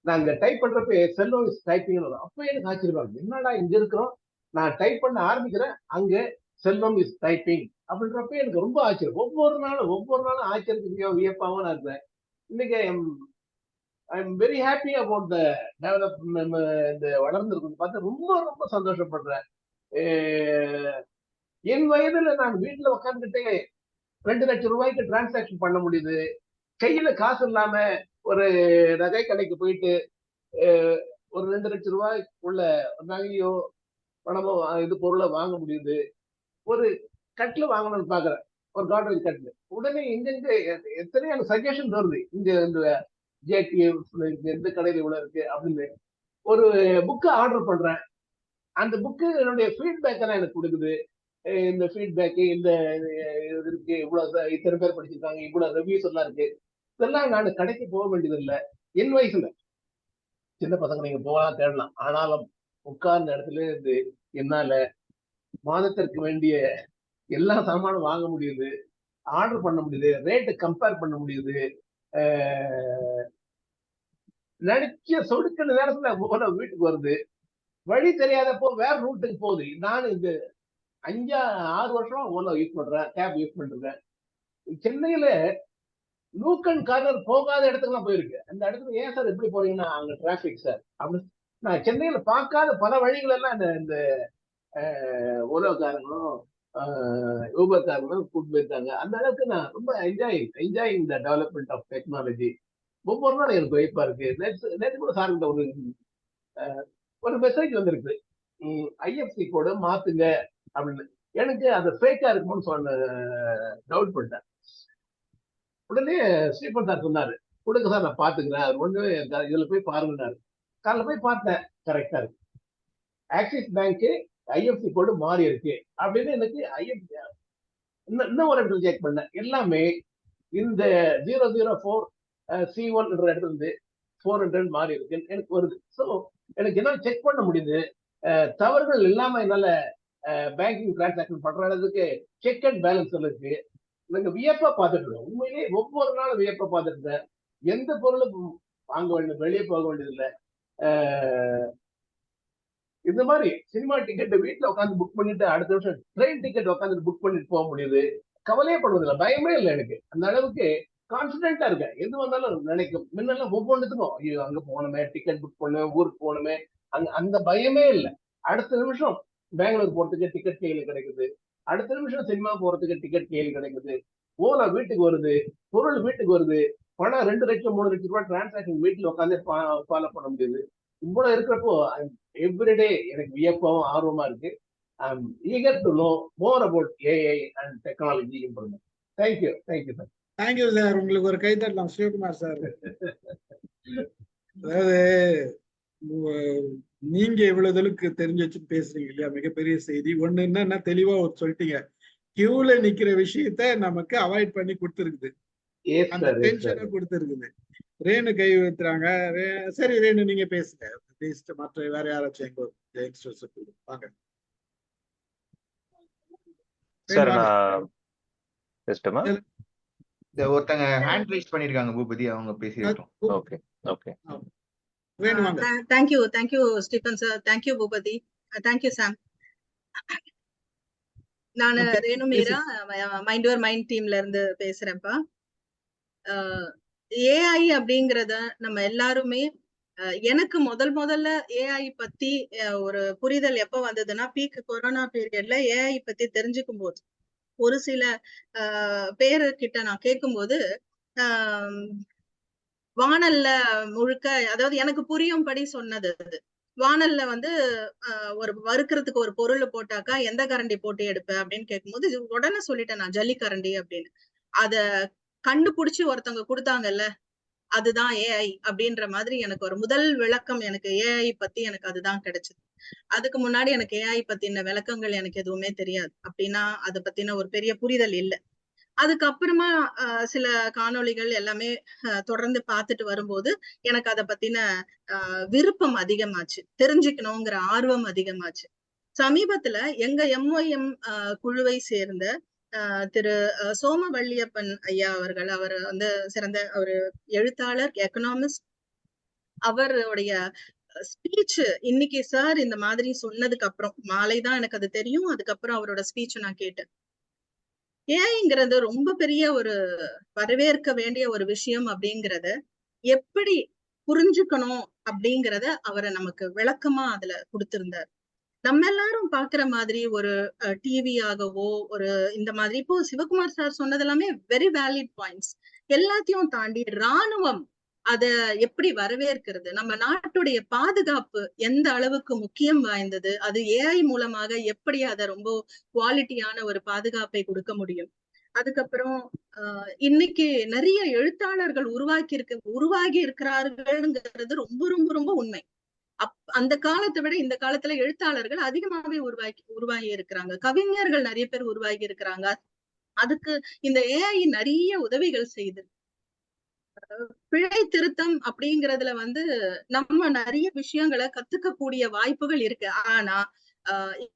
நாங்க டைப் பண்றப்ப செல்வம் இஸ் டைப்பிங். அப்ப எனக்கு ஆச்சரியமா இருக்கு, என்னடா இங்க இருக்கிறோம், நான் டைப் பண்ண ஆரம்பிக்கிறேன், அங்க செல்வம் இஸ் டைப்பிங் அப்படின்றப்ப எனக்கு ரொம்ப ஆச்சரியம். ஒவ்வொரு நாளும் ஆச்சரியத்துக்கு வியப்பாவும் நான் இருப்பேன். இன்னைக்கு I am very happy about the development. இந்த வளர்ந்துருக்கு பார்த்து ரொம்ப ரொம்ப சந்தோஷப்படுறேன். என் வயதுல நான் வீட்டுல உட்காந்துட்டே 2 லட்சம் ரூபாய்க்கு டிரான்சாக்சன் பண்ண முடியுது. கையில காசு இல்லாம ஒரு நகை கடைக்கு போயிட்டு ஒரு 2 லட்சம் ரூபாய்க்குள்ள நகையோ பணமோ இது பொருளை வாங்க முடியுது. ஒரு கட்டில வாங்கணும்னு பாக்குறேன், ஒரு காட்ரேஜ் கட்டில. உடனே இங்க எத்தனையோ சஜஷன் வருது, இங்க இந்த எந்த கடையில இவ்வளவு இருக்கு அப்படின்னு. ஒரு புக்கு ஆர்டர் பண்றேன், அந்த புக்கு என்னுடைய ஃபீட்பேக் எல்லாம் எனக்கு கொடுக்குது. இந்த ஃபீட்பேக் இந்த இருக்கு, இவ்வளவு இத்தனை பேர் படிச்சிருக்காங்க, இவ்வளவு ரிவ்யூஸ் எல்லாம் இருக்கு. இதெல்லாம் நான் கடைக்கு போக வேண்டியது இல்லை. என் வயசுல சின்ன பசங்க நீங்க போகலாம் தேடலாம், ஆனாலும் உட்கார்ந்த இடத்துல இருந்து என்னால மாதத்திற்கு வேண்டிய எல்லா சாமானும் வாங்க முடியுது, ஆர்டர் பண்ண முடியுது, ரேட்டு கம்பேர் பண்ண முடியுது. நடிச்ச சொடுக்கிற நேரத்துல வீட்டுக்கு வருது. வழி தெரியாதப்போ வேற ரூட்டுக்கு போகுது. நான் இந்த 5-6 வருஷம் ஓலா யூஸ் பண்றேன், கேப் யூஸ் பண்ணிருக்கேன். சென்னையில லூக்கன் கார்னர் போகாத இடத்துக்குலாம் போயிருக்கு. அந்த இடத்துல ஏன் சார் எப்படி போறீங்கன்னா அங்க டிராபிக் சார் அப்படின்னு. நான் சென்னையில பார்க்காத பல வழிகள் எல்லாம் இந்த ஓலோக்காரங்களும் ஊபர்காரங்களும் கூட்டு போயிருக்காங்க. அந்த அளவுக்கு நான் ரொம்ப enjoying the development of technology. ஒவ்வொரு நாளும் எனக்கு வைப்பா இருக்கு. நேற்று கூட சார்கிட்ட ஒரு மெசேஜ் வந்திருக்கு. ஐஎஃப்சி கோடு மாத்துங்க அப்படின்னு. எனக்கு அது ஃபேக்கா இருக்கும்னு சொன்ன டவுட் பண்ணிட்டேன். உடனே ஸ்ரீபன் சார் சொன்னாரு, கொடுங்க சார் நான் பாத்துக்கிறேன், அது ஒண்ணு இதுல போய் பாருங்கன்னாரு. காலைல போய் பார்த்தேன், கரெக்டா இருக்கு. ஆக்சிஸ் பேங்க் ஐஎஃப்சி கோடு மாறி இருக்கு அப்படின்னு எனக்கு ஐஎஃப்சி இன்னும் ஒரு இடத்துல செக் பண்ணேன். எல்லாமே இந்த 004 C1 இடத்துல இருந்து 400 மாறி இருக்கு எனக்கு வருது. ஸோ எனக்கு என்னால செக் பண்ண முடியுது. தவறுகள் இல்லாம என்னால பேங்கிங் டிரான்சாக்சன் பண்ற அளவுக்கு செக் அண்ட் பேலன்ஸ் இருக்கு. நாங்க வியப்பா பார்த்துட்டு இருக்கோம். உண்மையிலேயே ஒவ்வொரு நாளும் வியப்பா பார்த்துட்டு இருக்கேன். எந்த பொருளும் வாங்க வேண்டியது, வெளியே போக வேண்டியது இல்லை. இந்த மாதிரி சினிமா டிக்கெட் வீட்டுல உட்காந்து புக் பண்ணிட்டு அடுத்த வருஷம் ட்ரெயின் டிக்கெட் உட்காந்து புக் பண்ணிட்டு போக முடியுது. கவலையே படுவதில்லை, பயமே இல்லை எனக்கு. அந்த அளவுக்கு கான்பிடென்டா இருக்கேன். எது வந்தாலும் நினைக்கும். முன்னெல்லாம் ஒவ்வொன்றுத்துக்கும் ஐயோ அங்க போகணுமே, டிக்கெட் புக் பண்ணுவேன், ஊருக்கு போகணுமே, அந்த பயமே இல்லை. அடுத்த நிமிஷம் பெங்களூர் போறதுக்கு டிக்கெட் கையில் கிடைக்குது. அடுத்த நிமிஷம் சினிமா போறதுக்கு டிக்கெட் கையில் கிடைக்குது. ஓலா வீட்டுக்கு வருது, பொருள் வீட்டுக்கு வருது, பணம் 2 லட்சம் 3 லட்சம் ரூபாய் டிரான்சாக்சன் வீட்டுல உட்காந்து ஃபாலோ பண்ண முடியுது. இவ்வளவு இருக்கிறப்போ எவ்ரிடே எனக்கு வியப்பாவும் ஆர்வமா இருக்கு. I'm eager to know more about AI and technology improvement. Thank you sir. Thank you sir. உங்களுக்கு ஒரு கை தட்டலாம் சிவகுமார் சார். அதாவது நீங்க இவ்வளவு அளவுக்கு தெரிஞ்சு வச்சு பேசுறீங்க இல்லையா, மிகப்பெரிய செய்தி. ஒண்ணு என்னன்னா தெளிவா சொல்லிட்டீங்க, கியூல நிக்கிற விஷயத்த நமக்கு அவாய்ட் பண்ணி கொடுத்துருக்குது, அந்த டென்ஷனை கொடுத்துருக்குது. ரேணு கை வைத்துறாங்க. சரி ரேணு நீங்க பேசுங்க, பேசிட்டு மற்ற வேற யாராச்சும் எங்க யங்ஸ்டர்ஸ் வாங்க சார். நான் பேசட்டுமா? ஒருத்தங்க ஹேண்ட் ரைஸ் பண்ணிருக்காங்க பூபதி, அவங்க பேசிட்டோம். Okay okay. Thank you Stephen sir. Thank you Boopathi. Thank you Sam. நான் Renu Meera, mind your mind டீம்ல இருந்து பேசுறேன்ப்பா. ஏஐ அப்படிங்கறத நம்ம எல்லாருமே, எனக்கு முதல்ல ஏஐ பத்தி ஒரு புரிதல் எப்ப வந்ததுன்னா, பீக் கொரோனா பீரியட்ல ஏஐ பத்தி தெரிஞ்சுக்கும் போது, ஒரு சில பேருக்கிட்ட நான் கேட்கும்போது வானல்ல முழுக்க, அதாவது எனக்கு புரியும்படி சொன்னது அது. வானல்ல வந்து ஒரு வறுக்கிறதுக்கு ஒரு பொருள் போட்டாக்கா எந்த கரண்டி போட்டு எடுப்பேன் அப்படின்னு கேட்கும்போது உடனே சொல்லிட்டேன் நான், ஜல்லி கரண்டி அப்படின்னு. அத கண்டுபிடிச்சு ஒருத்தவங்க கொடுத்தாங்கல்ல, அதுதான் ஏஐ அப்படின்ற மாதிரி எனக்கு ஒரு முதல் விளக்கம். எனக்கு ஏஐ பத்தி எனக்கு அதுதான் கிடைச்சது. அதுக்கு முன்னாடி எனக்கு ஏஐ பத்தின விளக்கங்கள் எனக்கு எதுவுமே தெரியாது. அப்படின்னா அதை பத்தின ஒரு பெரிய புரிதல் இல்லை. அதுக்கப்புறமா சில காணொளிகள் எல்லாமே தொடர்ந்து பார்த்துட்டு வரும்போது எனக்கு அதை பத்தின விருப்பம் அதிகமாச்சு, தெரிஞ்சுக்கணுங்கிற ஆர்வம் அதிகமாச்சு. சமீபத்துல எங்க MOM குழுவை சேர்ந்த திரு சோமவள்ளியப்பன் ஐயா அவர்கள், அவர் வந்து சிறந்த ஒரு எழுத்தாளர், எக்கனாமிஸ்ட். அவருடைய ஸ்பீச் இன்னைக்கு சார் இந்த மாதிரி சொன்னதுக்கு அப்புறம் மாலைதான் எனக்கு அது தெரியும். அதுக்கப்புறம் அவரோட ஸ்பீச் நான் கேட்டேன். ஏஐங்கிறது ரொம்ப பெரிய ஒரு வரவேற்க வேண்டிய ஒரு விஷயம் அப்படிங்கிறத எப்படி புரிஞ்சுக்கணும் அப்படிங்கிறத அவரை நமக்கு விளக்கமா அதுல கொடுத்திருந்தார். நம்ம எல்லாரும் பாக்குற மாதிரி ஒரு டிவி ஆகவோ ஒரு இந்த மாதிரி, இப்போ சிவகுமார் சார் சொன்னது எல்லாமே வெரி வேலிட் பாயிண்ட்ஸ். எல்லாத்தையும் தாண்டி ராணுவம் அத எப்படி வரவேற்கிறது, நம்ம நாட்டுடைய பாதுகாப்பு எந்த அளவுக்கு முக்கியம் வாய்ந்தது, அது ஏஐ மூலமாக எப்படி அதை ரொம்ப குவாலிட்டியான ஒரு பாதுகாப்பை கொடுக்க முடியும். அதுக்கப்புறம் இன்னைக்கு நிறைய எழுத்தாளர்கள் உருவாகி இருக்கிறார்கள்ங்கிறது ரொம்ப ரொம்ப ரொம்ப உண்மை. அந்த காலத்தை விட இந்த காலத்துல எழுத்தாளர்கள் அதிகமாவே உருவாகி இருக்கிறாங்க. கவிஞர்கள் நிறைய பேர் உருவாகி இருக்கிறாங்க. அதுக்கு இந்த ஏஐ நிறைய உதவிகள் செய்யுது. பிழை திருத்தம் அப்படிங்கறதுல வந்து நம்ம நிறைய விஷயங்களை கத்துக்கக்கூடிய வாய்ப்புகள் இருக்கு. ஆனா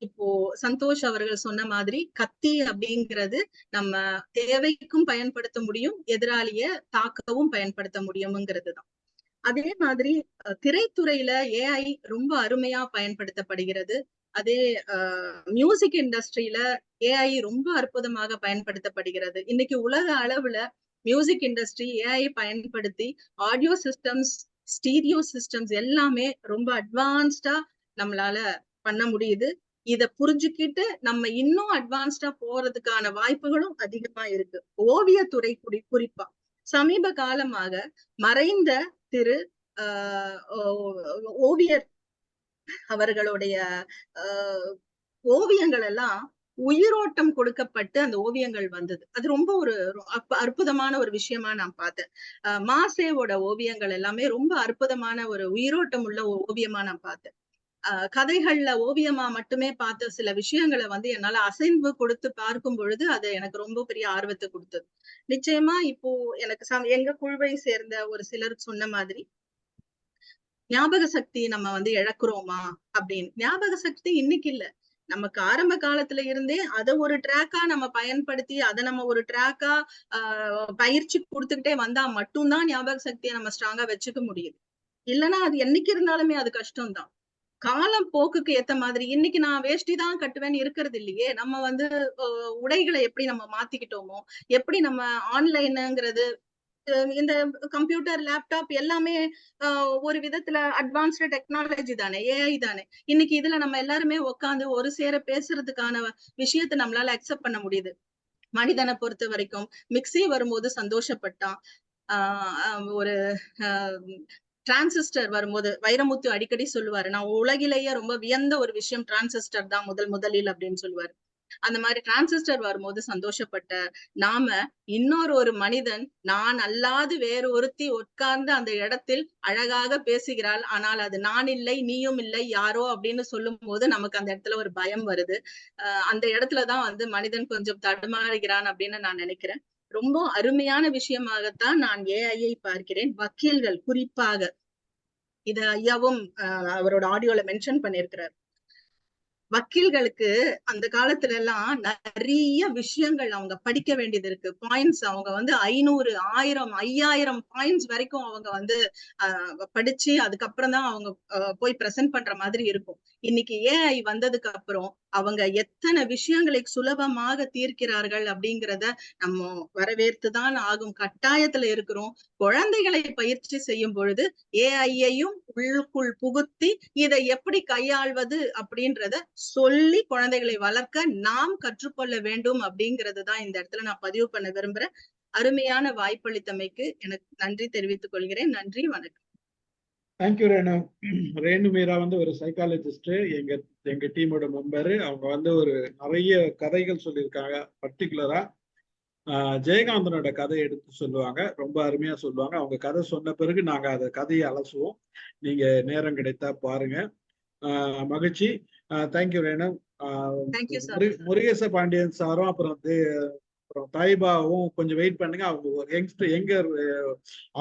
இப்போ சந்தோஷ் அவர்கள் சொன்ன மாதிரி கத்தி அப்படிங்கிறது நம்ம தேவைக்கும் பயன்படுத்த முடியும், எதிராளிய தாக்கவும் பயன்படுத்த முடியும்ங்கிறதுதான். அதே மாதிரி திரைத்துறையில ஏஐ ரொம்ப அருமையா பயன்படுத்தப்படுகிறது. அதே மியூசிக் இண்டஸ்ட்ரியில ஏஐ ரொம்ப அற்புதமாக பயன்படுத்தப்படுகிறது. இன்னைக்கு உலக அளவுல மியூசிக் இண்டஸ்ட்ரி ஏஐ பயன்படுத்தி ஆடியோ சிஸ்டம்ஸ், ஸ்டீரியோ சிஸ்டம்ஸ் எல்லாமே ரொம்ப அட்வான்ஸ்டா நம்மளால பண்ண முடியுது. இத புரிஞ்சுக்கிட்டு நம்ம இன்னும் அட்வான்ஸ்டா போறதுக்கான வாய்ப்புகளும் அதிகமா இருக்கு. ஓவியத்துறை குறிப்பா சமீப காலமாக மறைந்த திரு ஓவியர் அவர்களுடைய ஓவியங்கள் எல்லாம் உயிரோட்டம் கொடுக்கப்பட்டு அந்த ஓவியங்கள் வந்தது. அது ரொம்ப ஒரு அற்புதமான ஒரு விஷயமா நான் பார்த்தேன். மாசேவோட ஓவியங்கள் எல்லாமே ரொம்ப அற்புதமான ஒரு உயிரோட்டம் உள்ள ஓவியமா நான் பார்த்தேன். கதைகள்ல ஓவியமா மட்டுமே பார்த்த சில விஷயங்களை என்னால அசைவு கொடுத்து பார்க்கும் பொழுது அது எனக்கு ரொம்ப பெரிய ஆர்வத்தை கொடுத்தது. நிச்சயமா இப்போ எனக்கு எங்க குழுவை சேர்ந்த ஒரு சிலர் சொன்ன மாதிரி ஞாபக சக்தி நம்ம இழக்கிறோமா அப்படின்னு. ஞாபக சக்தி இன்னைக்கு இல்ல, நமக்கு ஆரம்ப காலத்துல இருந்தே அதை ஒரு ட்ராக்கா நம்ம பயன்படுத்தி அதை நம்ம ஒரு ட்ராக்கா பயிற்சி கொடுத்துக்கிட்டே வந்தா மட்டும்தான் ஞாபக சக்தியை நம்ம ஸ்ட்ராங்கா வச்சுக்க முடியுது. இல்லைன்னா அது என்னைக்கு இருந்தாலுமே அது கஷ்டம்தான். காலம் போக்குக்கு ஏத்த மாதிரி இன்னைக்கு நான் வேஷ்டி தான் கட்டுவேன்னு இருக்கிறது இல்லையே. நம்ம உடைகளை எப்படி நம்ம மாத்திக்கிட்டோமோ, எப்படி நம்ம ஆன்லைனுங்கிறது இந்த கம்ப்யூட்டர் லேப்டாப் எல்லாமே ஒரு விதத்துல அட்வான்ஸ்டு டெக்னாலஜி தானே, ஏஐ தானே. இன்னைக்கு இதுல நம்ம எல்லாருமே உட்காந்து ஒரு சேர பேசுறதுக்கான விஷயத்த நம்மளால அக்செப்ட் பண்ண முடியுது. மனிதனை பொறுத்த வரைக்கும் மிக்ஸி வரும்போது சந்தோஷப்பட்டான். ஒரு டிரான்சிஸ்டர் வரும்போது வைரமுத்து அடிக்கடி சொல்லுவாரு, நான் உலகிலேயே ரொம்ப வியந்த ஒரு விஷயம் டிரான்சிஸ்டர் தான் முதலில் அப்படின்னு சொல்லுவாரு. அந்த மாதிரி டிரான்சிஸ்டர் வரும்போது சந்தோஷப்பட்ட நாம ஒரு மனிதன் நான் அல்லாது வேறு ஒருத்தி உட்கார்ந்து அந்த இடத்தில் அழகாக பேசுகிறாள், ஆனால் அது நான் இல்லை நீயும் இல்லை யாரோ அப்படின்னு சொல்லும் போது நமக்கு அந்த இடத்துல ஒரு பயம் வருது. அந்த இடத்துலதான் மனிதன் கொஞ்சம் தடுமாறுகிறான் அப்படின்னு நான் நினைக்கிறேன். ரொம்ப அருமையான விஷயமாகத்தான் நான் ஏஐயை பார்க்கிறேன். வக்கீல்கள் குறிப்பாக இத ஐயாவும் அவரோட ஆடியோல மென்ஷன் பண்ணியிருக்கிறார். வக்கீல்களுக்கு அந்த காலத்துல எல்லாம் நிறைய விஷயங்கள் அவங்க படிக்க வேண்டியது இருக்கு. பாயிண்ட்ஸ் அவங்க 500, 1000, 5000 பாயிண்ட்ஸ் வரைக்கும் அவங்க படிச்சு அதுக்கப்புறம் தான் அவங்க போய் பிரசன்ட் பண்ற மாதிரி இருக்கும். இன்னைக்கு ஏஐ வந்ததுக்கு அப்புறம் அவங்க எத்தனை விஷயங்களை சுலபமாக தீர்க்கிறார்கள் அப்படிங்கிறத நம்ம வரவேற்றுதான் ஆகும் கட்டாயத்துல இருக்கிறோம். குழந்தைகளை பயிற்சி செய்யும் பொழுது ஏஐயையும் உள்ளுக்குள் புகுத்தி இதை எப்படி கையாள்வது அப்படின்றத சொல்லி குழந்தைகளை வளர்க்க நாம் கற்றுக்கொள்ள வேண்டும் அப்படிங்கிறது தான் இந்த இடத்துல நான் பதிவு பண்ண விரும்புறேன். அருமையான வாய்ப்பளித்தமைக்கு எனக்கு நன்றி தெரிவித்துக் கொள்கிறேன். நன்றி, வணக்கம். தேங்க்யூ ரேணு. ரேணு மீரா ஒரு சைக்காலஜிஸ்ட், எங்க டீமோட மெம்பரு. அவங்க ஒரு நிறைய கதைகள் சொல்லியிருக்காங்க. பர்டிகுலரா ஜெயகாந்தனோட கதை எடுத்து சொல்லுவாங்க, ரொம்ப அருமையா சொல்லுவாங்க. அவங்க கதை சொன்ன பிறகு நாங்க அதை கதையை அலசுவோம். நீங்க நேரம் கிடைத்தா பாருங்க. மகிழ்ச்சி. தேங்க்யூ ரேணு. முருகேச பாண்டியன் சாரும் அப்புறம் தாய்பாவும் கொஞ்சம் வெயிட் பண்ணுங்க. அவங்க ஒரு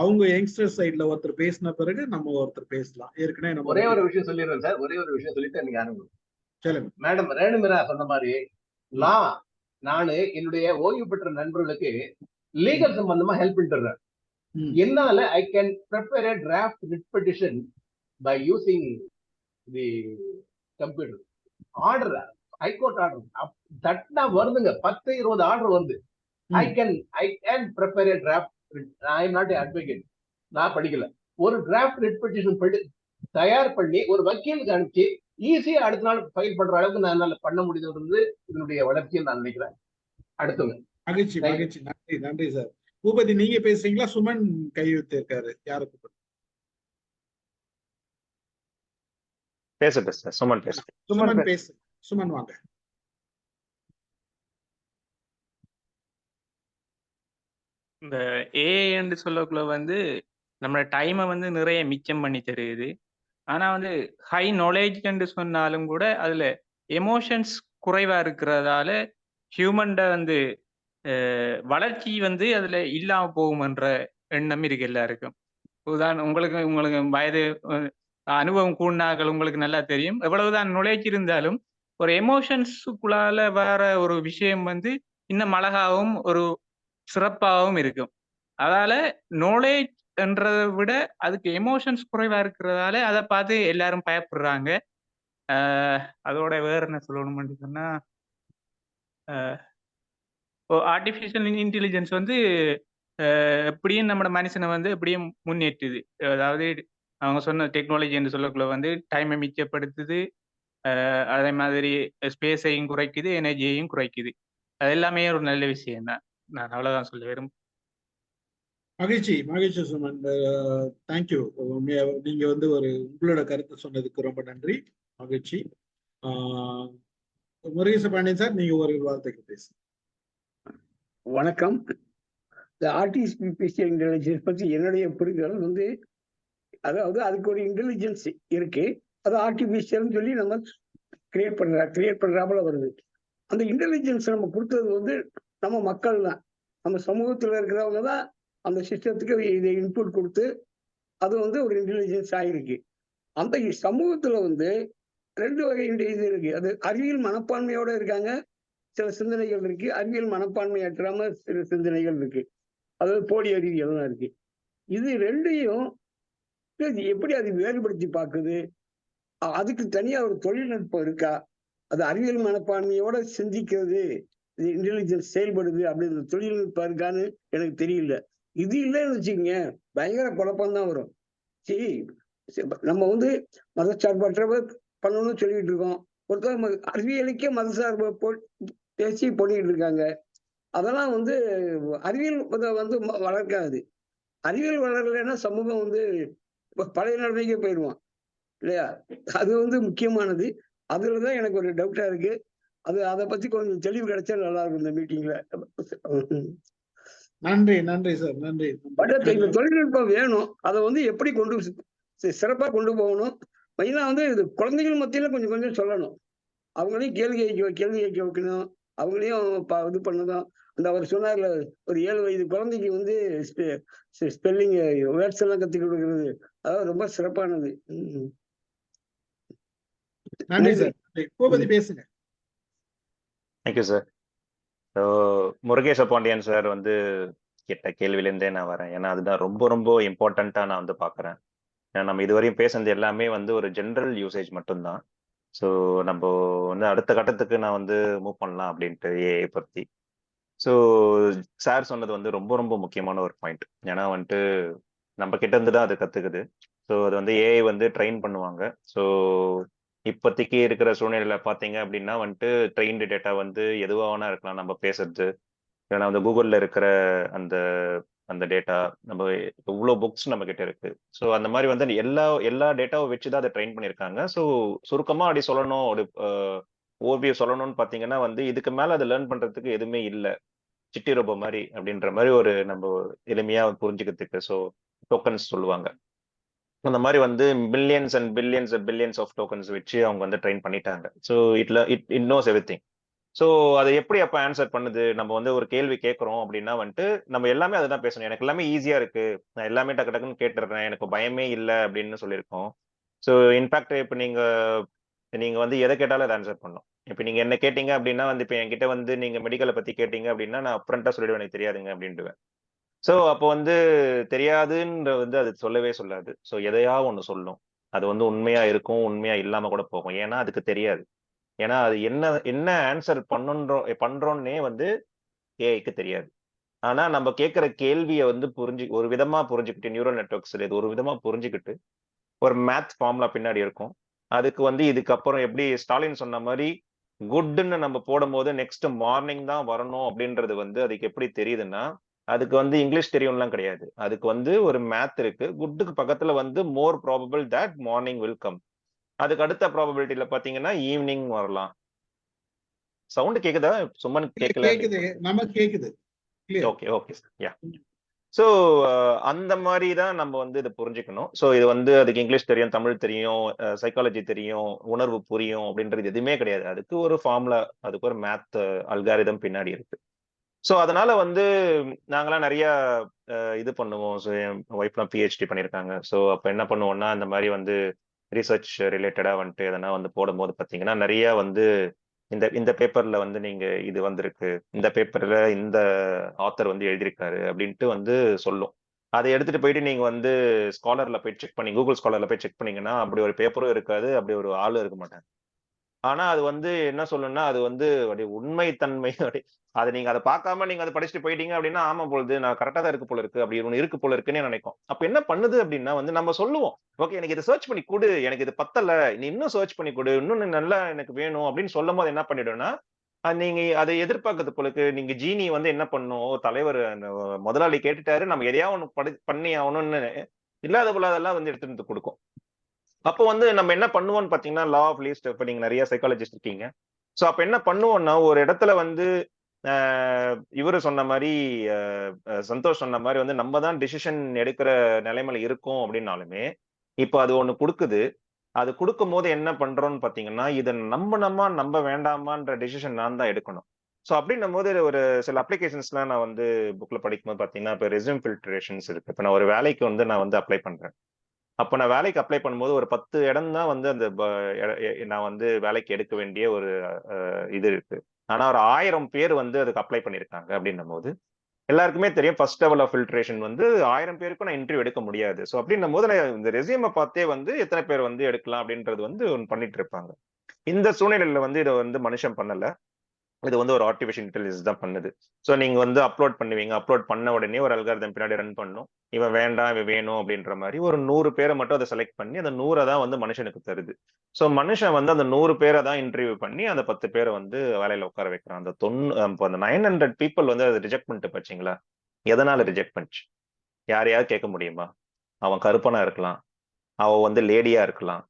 அவங்க யங்ஸ்டர் சைட்ல ஒருத்தர் பேசின பிறகு நம்ம ஒருத்தர் பேசலாம். ஏற்கனவே நம்ம ஒரே ஒரு விஷயம் சொல்லிடுறேன் சார். ஒரே ஒரு விஷயம் சொல்லிட்டு எனக்கு ஆரம்பிக்கும். சொல்லுங்க மேடம். ரேணு மீரா சொன்ன மாதிரி நானு என்னுடைய ஓய்வு பெற்ற நண்பர்களுக்கு லீகல் சம்பந்தமா ஹெல்ப் பண்ணிட்டுறேன். என்னால I can prepare a draft writ petition by using the computer. Order, high court order தட்டா வருதுங்க, 10-20 ஆர்டர் வருது. I can prepare a draft. I am not advocate, நான் படிக்கல. ஒரு டிராஃப்ட் ரிட் பெட்டிஷன் தயார் பண்ணி ஒரு வக்கீலுக்கு அனுப்பிச்சு ஈஸியா அடுத்த நாள் ஃபைல் பண்ற அளவுக்கு நான் பண்ண முடியுதுன்றது இதனுடைய வளர்ச்சியில் நான் நினைக்கிறேன். அடுத்தவங்க. மகிழ்ச்சி மகிழ்ச்சி. நன்றி நன்றி சார். பூபதி நீங்க பேசுறீங்களா? சுமன் கை வைத்து இருக்காரு. யாருக்கு பேச சுமன் பேச. சுமன் பேசு. சுமன் வாங்க. இந்த ஏஐன்னு சொல்லக்குள்ள நம்ம டைமை நிறைய மிச்சம் பண்ணி தருது. ஆனா ஹை நாலேஜ்ன்னு சொன்னாலும் கூட அதுல எமோஷன்ஸ் குறைவா இருக்கிறதால ஹியூமன்ட வளர்ச்சி அதுல இல்லாம போகும்ன்ற எண்ணம் இருக்கு எல்லாருக்கும். உங்களுக்கு வயது அனுபவம் கூடினாக்கள் உங்களுக்கு நல்லா தெரியும். எவ்வளவுதான் நாலேஜ் இருந்தாலும் ஒரு எமோஷன்ஸுக்குள்ளால வர ஒரு விஷயம் இன்னும் அழகாகவும் ஒரு சிறப்பாகவும் இருக்கும். அதால நாலேஜ் என்றதை விட அதுக்கு எமோஷன்ஸ் குறைவா இருக்கிறதால அதை பார்த்து எல்லாரும் பயப்படுறாங்க. அதோட வேற என்ன சொல்லணும்னு சொன்னா, ஆர்டிஃபிஷியல் இன்டெலிஜென்ஸ் எப்படியும் நம்ம மனுஷனை எப்படியும் முன்னேற்றுது. அதாவது அவங்க சொன்ன டெக்னாலஜி என்று சொல்லக்குள்ள டைமை மிச்சப்படுத்துது, அதே மாதிரி ஸ்பேஸையும் குறைக்குது, எனர்ஜியையும் குறைக்குது. அது எல்லாமே ஒரு நல்ல விஷயம் தான். நான் அவ்வளவுதான் சொல்ல விரும்புகிறேன். மகிழ்ச்சி சுமன். தேங்க்யூ. நீங்க வந்து உங்களோட கருத்து சொன்னதுக்கு ரொம்ப நன்றி, மகிழ்ச்சி. முருகேச பாண்டியன் சார், நீங்க ஒரு வார்த்தைக்கு பேசுங்க. வணக்கம். இந்த ஆர்டிஃபிஷியல் இன்டெலிஜென்ஸ் பற்றி என்னுடைய புரிதல் வந்து, அதாவது அதுக்கு ஒரு இன்டெலிஜென்ஸ் இருக்கு, அது ஆர்டிஃபிஷியல் சொல்லி நம்ம கிரியேட் பண்றாப்புல வருது. அந்த இன்டெலிஜென்ஸ் நம்ம கொடுத்தது வந்து நம்ம மக்கள் தான், நம்ம சமூகத்துல இருக்கிறவங்க தான் அந்த சிஸ்டத்துக்கு இதை இன்புட் கொடுத்து அது வந்து ஒரு இன்டெலிஜென்ஸ் ஆயிருக்கு. அந்த சமூகத்துல வந்து 2 வகை இது இருக்கு. அது அறிவியல் மனப்பான்மையோட இருக்காங்க, சில சிந்தனைகள் இருக்கு. அறிவியல் மனப்பான்மை அற்றாம சில சிந்தனைகள் இருக்கு, அதாவது போலி அறிவியல் தான் இருக்கு. இது 2ஐயும் எப்படி அது வேறுபடுத்தி பார்க்குது? அதுக்கு தனியா ஒரு தொழில்நுட்பம் இருக்கா? அது அறிவியல் மனப்பான்மையோட சிந்திக்கிறது, இன்டெலிஜென்ஸ் செயல்படுது அப்படின்ற தொழில்நுட்பம் இருக்கான்னு எனக்கு தெரியல. இது இல்லைன்னு வச்சுக்கோங்க, பயங்கர குழப்பம்தான் வரும். சரி, நம்ம வந்து மதச்சார்பற்றவர் பண்ணணும்னு சொல்லிட்டு இருக்கோம், ஒருத்தர் அறிவியலுக்கே மதசார்பை பேசி பண்ணிட்டு இருக்காங்க. அதெல்லாம் வந்து அறிவியல் வந்து வளர்க்காது. அறிவியல் வளரலைன்னா சமூகம் வந்து பழைய நிலைமைக்கே போயிடுவான் இல்லையா? அது வந்து முக்கியமானது. அதுலதான் எனக்கு ஒரு டவுட்டா இருக்கு. அதை பத்தி கொஞ்சம் தெளிவு கிடைச்சா நல்லா இருக்கும் இந்த மீட்டிங்ல. நன்றி சார், நன்றி. இந்த தொழில்நுட்பம் வேணும், அதை வந்து எப்படி சிறப்பா கொண்டு போகணும். மெயினா வந்து இது குழந்தைகள் மத்தியில கொஞ்சம் கொஞ்சம் சொல்லணும், அவங்களையும் கேள்வி கேட்க வைக்கணும், அவங்களையும் இது பண்ணணும். அந்த அவர் சொன்னார்ல, ஒரு 7 வயது குழந்தைக்கு வந்து ஸ்பெல்லிங் வேர்ட்ஸ் எல்லாம் கத்துக் கொடுக்கறது, அதாவது ரொம்ப சிறப்பானது. நன்றி சார். பூபதி பேசுங்க. Thank you sir. Murugesa Pandian sir வந்து கேட்ட கேள்வியிலேருந்தே நான் வரேன், ஏன்னா அதுதான் ரொம்ப ரொம்ப இம்பார்ட்டண்ட்டா நான் வந்து பார்க்குறேன். ஏன்னா நம்ம இதுவரையும் பேசுனது எல்லாமே வந்து ஒரு ஜென்ரல் யூசேஜ் மட்டும்தான். ஸோ நம்ம வந்து அடுத்த கட்டத்துக்கு நான் வந்து மூவ் பண்ணலாம் அப்படின்ட்டு ஏஐ பற்றி. ஸோ சார் சொன்னது வந்து ரொம்ப ரொம்ப முக்கியமான ஒரு பாயிண்ட். ஏன்னா வந்துட்டு நம்ம கிட்ட இருந்து தான் அது கற்றுக்குது. ஸோ அது வந்து ஏஐ வந்து ட்ரெயின் பண்ணுவாங்க. ஸோ இப்போதைக்கு இருக்கிற சூழ்நிலையில பார்த்தீங்க அப்படின்னா வந்துட்டு ட்ரெயின்டு டேட்டா வந்து எதுவாக வேணா இருக்கலாம், நம்ம பேசுறது. ஏன்னா வந்து கூகுளில் இருக்கிற அந்த அந்த டேட்டா, நம்ம இவ்வளோ புக்ஸ் நம்ம கிட்ட இருக்கு. ஸோ அந்த மாதிரி வந்து எல்லா டேட்டாவை வச்சு தான் அதை ட்ரெயின் பண்ணியிருக்காங்க. ஸோ சுருக்கமாக அப்படி சொல்லணும், ஒரு ஓவிய சொல்லணும்னு பார்த்தீங்கன்னா வந்து இதுக்கு மேலே அதை லேர்ன் பண்ணுறதுக்கு எதுவுமே இல்லை, சிட்டி ரோபோ மாதிரி அப்படின்ற மாதிரி ஒரு நம்ம எளிமையாக புரிஞ்சுக்கிறதுக்கு. ஸோ டோக்கன்ஸ் சொல்லுவாங்க, அந்த மாதிரி வந்து billions and billions of tokens வச்சு அவங்க வந்து ட்ரெயின் பண்ணிட்டாங்க. So it knows everything. So அதை எப்படி அப்போ ஆன்சர் பண்ணுது? நம்ம வந்து ஒரு கேள்வி கேட்குறோம் அப்படின்னா வந்துட்டு நம்ம எல்லாமே அதை தான் பேசணும். எனக்கு எல்லாமே ஈஸியாக இருக்கு, நான் எல்லாமே டக்கு டக்குன்னு கேட்டுடுறேன், எனக்கு பயமே இல்லை அப்படின்னு சொல்லியிருக்கோம். ஸோ இன்ஃபேக்ட் இப்போ நீங்க வந்து எதை கேட்டாலும் அதை ஆன்சர் பண்ணும். இப்போ நீங்க என்ன கேட்டீங்க அப்படின்னா வந்து இப்போ என்கிட்ட வந்து நீங்க மெடிக்கலை பத்தி கேட்டீங்க அப்படின்னா நான் அப்ரண்டா சொல்லிடுவேன் எனக்கு தெரியாதுங்க அப்படின்ட்டுவேன். ஸோ அப்போ வந்து தெரியாதுன்ற வந்து அது சொல்லவே சொல்லாது. ஸோ எதையா ஒன்று சொல்லும், அது வந்து உண்மையா இருக்கும், உண்மையா இல்லாம கூட போகும். ஏன்னா அதுக்கு தெரியாது. ஏன்னா அது என்ன ஆன்சர் பண்றோன்னே வந்து ஏஐக்கு தெரியாது. ஆனா நம்ம கேட்கிற கேள்வியை வந்து ஒரு விதமா புரிஞ்சுக்கிட்டு, நியூரல் நெட்வொர்க்ஸ் இது ஒரு விதமா புரிஞ்சுக்கிட்டு ஒரு மேத் ஃபார்முலா பின்னாடி இருக்கும். அதுக்கு வந்து இதுக்கப்புறம் எப்படி ஸ்டாலின் சொன்ன மாதிரி குட்ன்னு நம்ம போடும்போது நெக்ஸ்ட் மார்னிங் தான் வரணும் அப்படின்றது வந்து அதுக்கு எப்படி தெரியுதுன்னா, அதுக்கு வந்து இங்கிலீஷ் தெரியும்லாம் கிடையாது. அதுக்கு வந்து ஒரு மேத் இருக்கு. குட்டுக்கு பக்கத்துல வந்து more probable that morning will come. அதுக்கு அடுத்த ப்ராபபிலிட்டியில பாத்தீங்கன்னா ஈவினிங் வரலாம். சவுண்ட் கேக்குதா? சும்மன் கேட்கல. நமக்கு கேக்குது. Okay okay sir. Yeah. So அந்த மாதிரி தான் நம்ம வந்து இதை புரிஞ்சுக்கணும். ஸோ இது வந்து அதுக்கு இங்கிலீஷ் தெரியும், தமிழ் தெரியும், சைக்காலஜி தெரியும், உணர்வு புரியும் அப்படின்றது எதுவுமே கிடையாது. அதுக்கு ஒரு ஃபார்முலா, அதுக்கு ஒரு மேத் அல்காரிதம் பின்னாடி இருக்கு. ஸோ அதனால வந்து நாங்களாம் நிறைய இது பண்ணுவோம். ஸோ என் ஒய்ஃப்லாம் பிஹெச்டி பண்ணியிருக்காங்க. ஸோ அப்போ என்ன பண்ணுவோம்னா இந்த மாதிரி வந்து ரிசர்ச் ரிலேட்டடாக வந்துட்டு எதனா வந்து போடும்போது பார்த்தீங்கன்னா நிறைய வந்து இந்த பேப்பர்ல வந்து நீங்க இது வந்திருக்கு, இந்த பேப்பர்ல இந்த ஆத்தர் வந்து எழுதியிருக்காரு அப்படின்ட்டு வந்து சொல்லும். அதை எடுத்துட்டு போயிட்டு நீங்க வந்து ஸ்காலர்ல போய் செக் பண்ணி, கூகுள் ஸ்காலர்ல போய் செக் பண்ணீங்கன்னா அப்படி ஒரு பேப்பரும் இருக்காது, அப்படி ஒரு ஆளும் இருக்க மாட்டாங்க. ஆனா அது வந்து என்ன சொல்லணும்னா அது வந்து அப்படியே உண்மைத்தன்மை, அதை நீங்க அதை பார்க்காம நீங்க அதை படிச்சுட்டு போயிட்டீங்க அப்படின்னா ஆமா பொழுது நான் கரெக்டா தான் இருக்கு போல இருக்கு, அப்படி ஒன்று இருக்கு போல இருக்குன்னு நினைக்கும். அப்ப என்ன பண்ணுது அப்படின்னா வந்து நம்ம சொல்லுவோம், ஓகே எனக்கு இதை சர்ச் பண்ணி கொடு, எனக்கு இது பத்தல, நீ இன்னும் சர்ச் பண்ணி கொடு, இன்னும் நல்லா எனக்கு வேணும் அப்படின்னு சொல்லும் போது என்ன பண்ணிடும்னா நீங்க அதை எதிர்பார்க்கறது போலக்கு நீங்க ஜீனி வந்து என்ன பண்ணும், தலைவர் அந்த முதலாளி கேட்டுட்டாரு, நம்ம எதையா ஒண்ணு பண்ணி ஆகணும்னு இல்லாத போலாதெல்லாம் வந்து எடுத்துட்டு வந்து கொடுக்கும். அப்போ வந்து நம்ம என்ன பண்ணுவோம்னு பாத்தீங்கன்னா, லா ஆஃப் லீஸ்ட், இப்ப நீங்க நிறைய சைக்காலஜிஸ்ட் இருக்கீங்க. ஸோ அப்ப என்ன பண்ணுவோம்னா, ஒரு இடத்துல வந்து இவரு சொன்ன மாதிரி சந்தோஷ் சொன்ன மாதிரி வந்து நம்ம தான் டிசிஷன் எடுக்கிற நிலைமையில இருக்கோம் அப்படின்னாலுமே, இப்போ அது ஒண்ணு கொடுக்குது. அது கொடுக்கும் போது என்ன பண்றோம்னு பாத்தீங்கன்னா, இதை நம்ப வேண்டாமான்ற டிசிஷன் நான் தான் எடுக்கணும். ஸோ அப்படின்னும் போது ஒரு சில அப்ளிகேஷன்ஸ்லாம் நான் வந்து புக்ல படிக்கும்போது பாத்தீங்கன்னா, இப்போ ரெஸ்யூம் ஃபில்ட்ரேஷன்ஸ் இருக்கு. இப்போ நான் ஒரு வேலைக்கு வந்து நான் வந்து அப்ளை பண்றேன். அப்ப நான் வேலைக்கு அப்ளை பண்ணும்போது ஒரு 10 இடம் தான் வந்து அந்த நான் வந்து வேலைக்கு எடுக்க வேண்டிய ஒரு இது இருக்கு. ஆனா ஒரு 1000 பேர் வந்து அதுக்கு அப்ளை பண்ணியிருக்காங்க அப்படின்னும் போது எல்லாருக்குமே தெரியும் ஃபர்ஸ்ட் லெவல் ஆஃப் ஃபில்ட்ரேஷன் வந்து 1000 பேருக்கும் நான் இன்டர்வியூ எடுக்க முடியாது. ஸோ அப்படின்னும் போது நான் இந்த ரெஸ்யூமை பார்த்தே வந்து எத்தனை பேர் வந்து எடுக்கலாம் அப்படின்றது வந்து ஒன்று பண்ணிட்டு இருப்பாங்க. இந்த சூழ்நிலையில வந்து இதை வந்து மனுஷன் பண்ணல. இது வந்து ஒரு ஆர்டிஃபிஷியல் இன்டெலிஜென்ஸ் தான் பண்ணுது. ஸோ நீங்க வந்து அப்லோட் பண்ணுவீங்க. அப்லோட் பண்ண உடனே ஒரு அல்காரிதம் பின்னாடி ரன் பண்ணும். இவன் வேண்டாம், இவன் வேணும் அப்படின்ற மாதிரி ஒரு 100 பேரை மட்டும் அதை செலக்ட் பண்ணி அந்த 100 தான் வந்து மனுஷனுக்கு தருது. ஸோ மனுஷன் வந்து அந்த 100 பேரை தான் இன்டர்வியூ பண்ணி அந்த 10 பேரை வந்து வேலையில உட்கார வைக்கிறான். அந்த அந்த 900 பீப்புள் வந்து அதை ரிஜெக்ட் பண்ணிட்டு பாத்தீங்களா? எதனால ரிஜெக்ட் பண்ணிச்சு? யாரையாவது கேட்க முடியுமா? அவன் கருப்பனா இருக்கலாம், அவன் வந்து லேடியா இருக்கலாம்,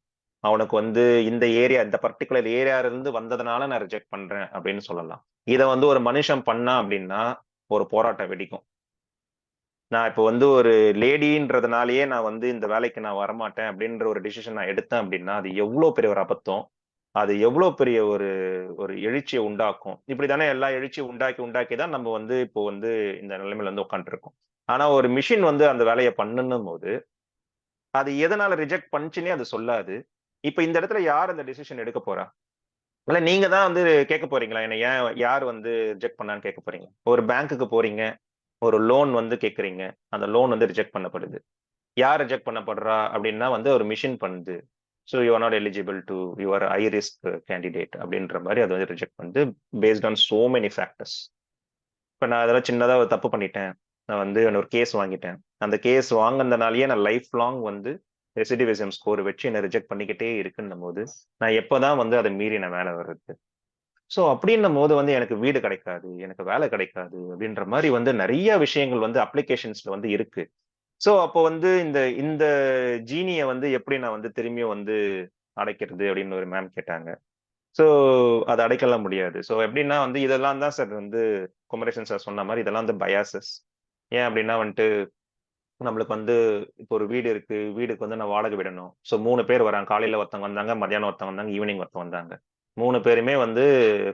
அவனுக்கு வந்து இந்த ஏரியா, இந்த பர்டிகுலர் ஏரியால இருந்து வந்ததுனால நான் ரிஜெக்ட் பண்றேன் அப்படின்னு சொல்லலாம். இதை வந்து ஒரு மனுஷன் பண்ணா அப்படின்னா ஒரு போராட்டம் வெடிக்கும். நான் இப்போ வந்து ஒரு லேடின்றதுனாலயே நான் வந்து இந்த வேலைக்கு நான் வரமாட்டேன் அப்படின்ற ஒரு டிசிஷன் நான் எடுத்தேன் அப்படின்னா அது எவ்வளவு பெரிய ஒரு அபத்தம், அது எவ்வளவு பெரிய ஒரு ஒரு எழுச்சியை உண்டாக்கும். இப்படிதானே எல்லா எழுச்சியை உண்டாக்கி தான் நம்ம வந்து இப்போ வந்து இந்த நிலைமையில வந்து உட்காந்துருக்கோம். ஆனா ஒரு மிஷின் வந்து அந்த வேலையை பண்ணும் போது அது எதனால ரிஜெக்ட் பண்ணுச்சுன்னே அது சொல்லாது. இப்ப இந்த இடத்துல யார் அந்த டிசிஷன் எடுக்க போறா? இல்ல நீங்க தான் வந்து கேட்க போறீங்களா? என்ன ஏன் யார் வந்து ரிஜெக்ட் பண்ணான்னு கேட்க போறீங்க? ஒரு பேங்க்குக்கு போறீங்க, ஒரு லோன் வந்து கேட்கறீங்க, அந்த லோன் வந்து ரிஜெக்ட் பண்ணப்படுது. யார் ரிஜெக்ட் பண்ணப்படுறா அப்படின்னா வந்து ஒரு மிஷின் பண்ணுது. So you are not eligible to your high risk candidate அப்படின்ற மாதிரி அது வந்து ரிஜெக்ட் பண்ணுது based on so many factors. இப்போ நான் அதெல்லாம் சின்னதாக ஒரு தப்பு பண்ணிட்டேன், நான் வந்து ஒரு கேஸ் வாங்கிட்டேன். அந்த கேஸ் வாங்கினதுனாலயே நான் லைஃப் லாங் வந்து ரெசிடிவிசம் ஸ்கோர் வச்சு என்ன ரிஜெக்ட் பண்ணிக்கிட்டே இருக்குன்னும் போது நான் எப்போதான் வந்து அதை மீறி நான் வேலை வர்றது? ஸோ அப்படின்னும் போது வந்து எனக்கு வீடு கிடைக்காது, எனக்கு வேலை கிடைக்காது அப்படின்ற மாதிரி வந்து நிறைய விஷயங்கள் வந்து அப்ளிகேஷன்ஸ்ல வந்து இருக்கு. ஸோ அப்போ வந்து இந்த இந்த ஜீனியை வந்து எப்படி நான் வந்து திரும்பியும் வந்து அடைக்கிறது அப்படின்னு ஒரு மேம் கேட்டாங்க. ஸோ அதை அடைக்கலாம் முடியாது. ஸோ எப்படின்னா வந்து இதெல்லாம் தான் சார் வந்து குமரேசன் சார் சொன்ன மாதிரி இதெல்லாம் வந்து பயாசஸ். ஏன் அப்படின்னா வந்துட்டு நம்மளுக்கு வந்து இப்போ ஒரு வீடு இருக்கு, வீடுக்கு வந்து நான் வாடகை விடணும். ஸோ 3 பேர் வராங்க, காலையில ஒருத்தவங்க வந்தாங்க, மத்தியானம் ஒருத்தவங்க வந்தாங்க, ஈவினிங் ஒருத்தவங்க வந்தாங்க. 3 பேருமே வந்து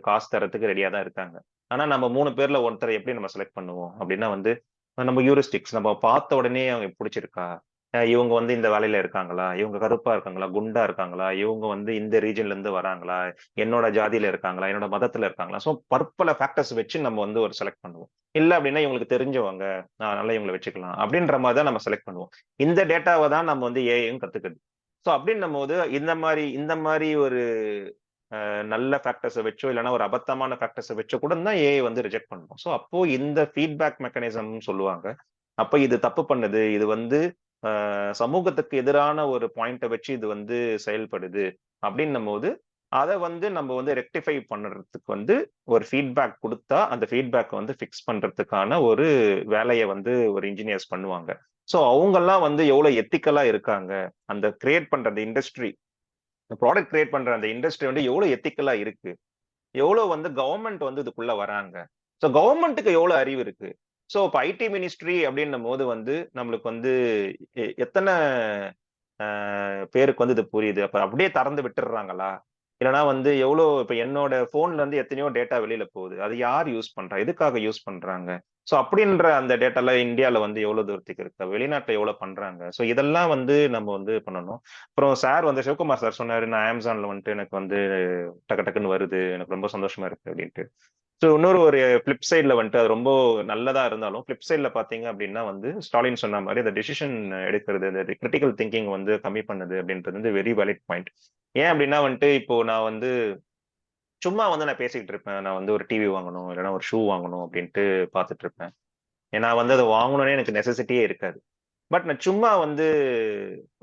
காசு தரத்துக்கு ரெடியா தான் இருக்காங்க. ஆனா நம்ம 3 பேர்ல ஒருத்தரை எப்படி நம்ம செலக்ட் பண்ணுவோம் அப்படின்னா வந்து நம்ம ஹியூரிஸ்டிக்ஸ் நம்ம பார்த்த உடனே அவங்க பிடிச்சிருக்கா, இவங்க வந்து இந்த வேலையில இருக்காங்களா, இவங்க கருப்பா இருக்காங்களா, குண்டா இருக்காங்களா, இவங்க வந்து இந்த ரீஜன்ல இருந்து வராங்களா, என்னோட ஜாதியில இருக்காங்களா, என்னோட மதத்துல இருக்காங்களா. ஸோ பற்பல ஃபேக்டர்ஸ் வச்சு நம்ம வந்து ஒரு செலக்ட் பண்ணுவோம். இல்ல அப்படின்னா இவங்களுக்கு தெரிஞ்சவங்க, அதனால இவங்களை வச்சுக்கலாம் அப்படின்ற மாதிரி தான் நம்ம செலக்ட் பண்ணுவோம். இந்த டேட்டாவை தான் நம்ம வந்து ஏஐயும் கத்துக்குது. ஸோ அப்படின்னும் போது இந்த மாதிரி ஒரு நல்ல ஃபேக்டர்ஸை வச்சோ இல்லைன்னா ஒரு அபத்தமான ஃபேக்டர்ஸை வச்சோ கூட தான் ஏஐ வந்து ரிஜெக்ட் பண்ணுவோம். ஸோ அப்போ இந்த ஃபீட்பேக் மெக்கானிசம் சொல்லுவாங்க. அப்ப இது தப்பு பண்ணுது, இது வந்து சமூகத்துக்கு எதிரான ஒரு பாயிண்ட்டை வச்சு இது வந்து செயல்படுது அப்படின்னும் போது அதை வந்து நம்ம வந்து ரெக்டிஃபை பண்ணுறதுக்கு வந்து ஒரு ஃபீட்பேக் கொடுத்தா அந்த ஃபீட்பேக் வந்து ஃபிக்ஸ் பண்றதுக்கான ஒரு வேலையை வந்து ஒரு இன்ஜினியர்ஸ் பண்ணுவாங்க. ஸோ அவங்கெல்லாம் வந்து எவ்வளவு எத்திக்கலா இருக்காங்க, அந்த கிரியேட் பண்ற அந்த இண்டஸ்ட்ரி, ப்ராடக்ட் கிரியேட் பண்ற அந்த இண்டஸ்ட்ரி வந்து எவ்வளவு எத்திக்கலா இருக்கு, எவ்வளவு வந்து கவர்மெண்ட் வந்து இதுக்குள்ள வராங்க, ஸோ கவர்மெண்ட்டுக்கு எவ்வளவு அறிவு இருக்கு. ஸோ இப்போ ஐடி மினிஸ்ட்ரி அப்படின்னும் போது வந்து நம்மளுக்கு வந்து எத்தனை பேருக்கு வந்து இது புரியுது, அப்ப அப்படியே திறந்து விட்டுடுறாங்களா, இல்லைன்னா வந்து எவ்வளோ இப்போ என்னோட போன்ல இருந்து எத்தனையோ டேட்டா வெளியில போகுது, அது யார் யூஸ் பண்றா, எதுக்காக யூஸ் பண்றாங்க. ஸோ அப்படின்ற அந்த டேட்டால இந்தியாவில வந்து எவ்வளவு தூரத்துக்கு இருக்கு, வெளிநாட்டுல எவ்வளவு பண்றாங்க. ஸோ இதெல்லாம் வந்து நம்ம வந்து பண்ணணும். அப்புறம் சார் வந்து சிவகுமார் சார் சொன்னாரு, நான் அமேசான்ல வந்துட்டு எனக்கு வந்து டக்கு டக்குன்னு வருது, எனக்கு ரொம்ப சந்தோஷமா இருக்கு அப்படின்ட்டு. ஸோ இன்னொரு ஒரு ஃபிளிப் சைட்ல வந்துட்டு அது ரொம்ப நல்லதா இருந்தாலும் ஃபிளிப் சைட்ல பாத்தீங்க அப்படின்னா வந்து ஸ்டாலின் சொன்ன மாதிரி அந்த டிசிஷன் எடுக்கிறது, அந்த கிரிட்டிக்கல் திங்கிங் வந்து கம்மி பண்ணுது அப்படின்றது வந்து வெரி வேலிட் பாயிண்ட். ஏன் அப்படின்னா வந்துட்டு இப்போ நான் வந்து சும்மா வந்து நான் பேசிக்கிட்டு இருப்பேன், நான் வந்து ஒரு டிவி வாங்கணும் இல்லைன்னா ஒரு ஷூ வாங்கணும் அப்படின்ட்டு பார்த்துட்டு இருப்பேன். ஏன்னா வந்து அதை வாங்கணும்னே எனக்கு நெசசிட்டியே இருக்காது. பட் நான் சும்மா வந்து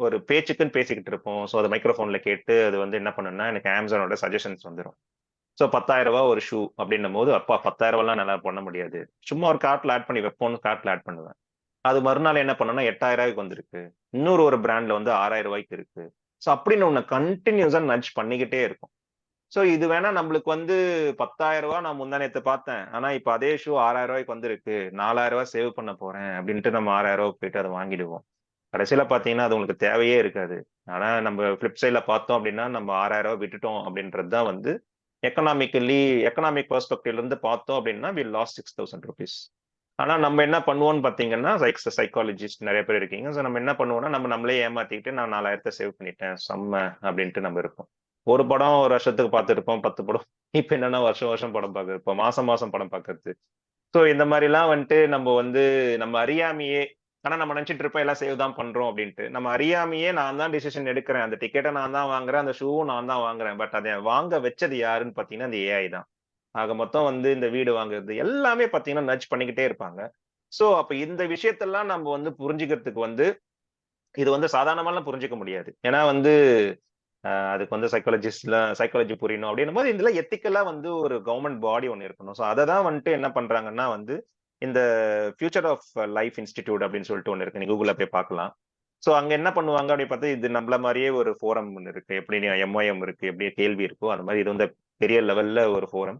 ஒரு பேச்சுக்குன்னு பேசிக்கிட்டு இருப்போம். ஸோ அதை மைக்ரோஃபோன்ல கேட்டு அது வந்து என்ன பண்ணுன்னா எனக்கு அமேசானோட சஜஷன்ஸ் வந்துடும். ஸோ 10,000 ஒரு ஷூ அப்படின்னும் போது அப்பா 10,000 நல்லா பண்ண முடியாது, சும்மா ஒரு கார்ட்ல ஆட் பண்ணி வைப்போம்னு கார்ட்ல ஆட் பண்ணுவேன். அது மறுநாள் என்ன பண்ணோம்னா 8,000 வந்திருக்கு, இன்னொரு ஒரு பிராண்ட்ல வந்து 6,000 இருக்கு. ஸோ அப்படின்னு ஒன்று கண்டினியூஸா நட்ஜ் பண்ணிக்கிட்டே இருக்கும். ஸோ இது வேணா நம்மளுக்கு வந்து 10,000 நான் முந்தா நேத்து பார்த்தேன், ஆனா இப்ப அதே ஷூ 6,000 வந்திருக்கு, 4,000 சேவ் பண்ண போறேன் அப்படின்ட்டு நம்ம 6,000 போயிட்டு அதை வாங்கிடுவோம். கடைசியில பாத்தீங்கன்னா அது உங்களுக்கு தேவையே இருக்காது. ஆனா நம்ம ஃபிளிப் சைட்ல பார்த்தோம் அப்படின்னா நம்ம 6,000 விட்டுட்டோம் அப்படின்றது தான் வந்து எக்கனாமிக் பெர்ஸ்பெக்டிவ்ல இருந்து பார்த்தோம் அப்படின்னா வி லாஸ்ட் 6,000 rupees. ஆனா நம்ம என்ன பண்ணுவோம்னு பாத்தீங்கன்னா சைக்காலஜிஸ்ட் நிறைய பேர் இருக்கீங்க. ஸோ நம்ம என்ன பண்ணுவோம்னா நம்மளே ஏமாத்திக்கிட்டு நான் 4,000 சேவ் பண்ணிட்டேன் செம்ம அப்படின்ட்டு நம்ம இருப்போம். ஒரு படம் ஒரு வருஷத்துக்கு பார்த்துருப்போம், 10 படம். இப்ப என்னன்னா வருஷம் வருஷம் படம் பார்க்கறது, இப்போ மாசம் மாசம் படம் பார்க்கறது. ஸோ இந்த மாதிரிலாம் வந்துட்டு நம்ம வந்து நம்ம அறியாமையே, ஆனா நம்ம நினைச்சிட்டு இருப்போம் எல்லாம் சேவ் தான் பண்றோம் அப்படின்ட்டு. நம்ம அறியாமையே நான் தான் டிசிஷன் எடுக்கிறேன், அந்த டிக்கெட்டை நான் தான் வாங்குறேன், அந்த ஷூவும் நான் தான் வாங்குறேன். பட் அதை வாங்க வச்சது யாருன்னு பாத்தீங்கன்னா அந்த ஏஐ தான். ஆக மொத்தம் வந்து இந்த வீடு வாங்குறது எல்லாமே பாத்தீங்கன்னா நட்ஜ் பண்ணிக்கிட்டே இருப்பாங்க. சோ அப்ப இந்த விஷயத்தெல்லாம் நம்ம வந்து புரிஞ்சுக்கிறதுக்கு வந்து இது வந்து சாதாரணமாலாம் புரிஞ்சுக்க முடியாது. ஏன்னா வந்து அதுக்கு வந்து சைக்காலஜி புரியணும் அப்படின்னும் போது இதுல எத்திக்கலா வந்து ஒரு கவர்மெண்ட் பாடி ஒன்று இருக்கணும். ஸோ அதை தான் வந்துட்டு என்ன பண்றாங்கன்னா வந்து இந்த ஃபியூச்சர் ஆஃப் லைஃப் இன்ஸ்டிடியூட் அப்படின்னு சொல்லிட்டு ஒன்று இருக்கு, நீ கூகுள்ல போய் பார்க்கலாம். ஸோ அங்க என்ன பண்ணுவாங்க அப்படின்னு பார்த்தா இது நம்மள மாதிரியே ஒரு ஃபோரம் ஒன்று இருக்கு, எப்படி எம்ஒஎம் இருக்கு, எப்படி கேள்வி இருக்கோ அது மாதிரி இது வந்து பெரிய லெவல்ல ஒரு ஃபோரம்.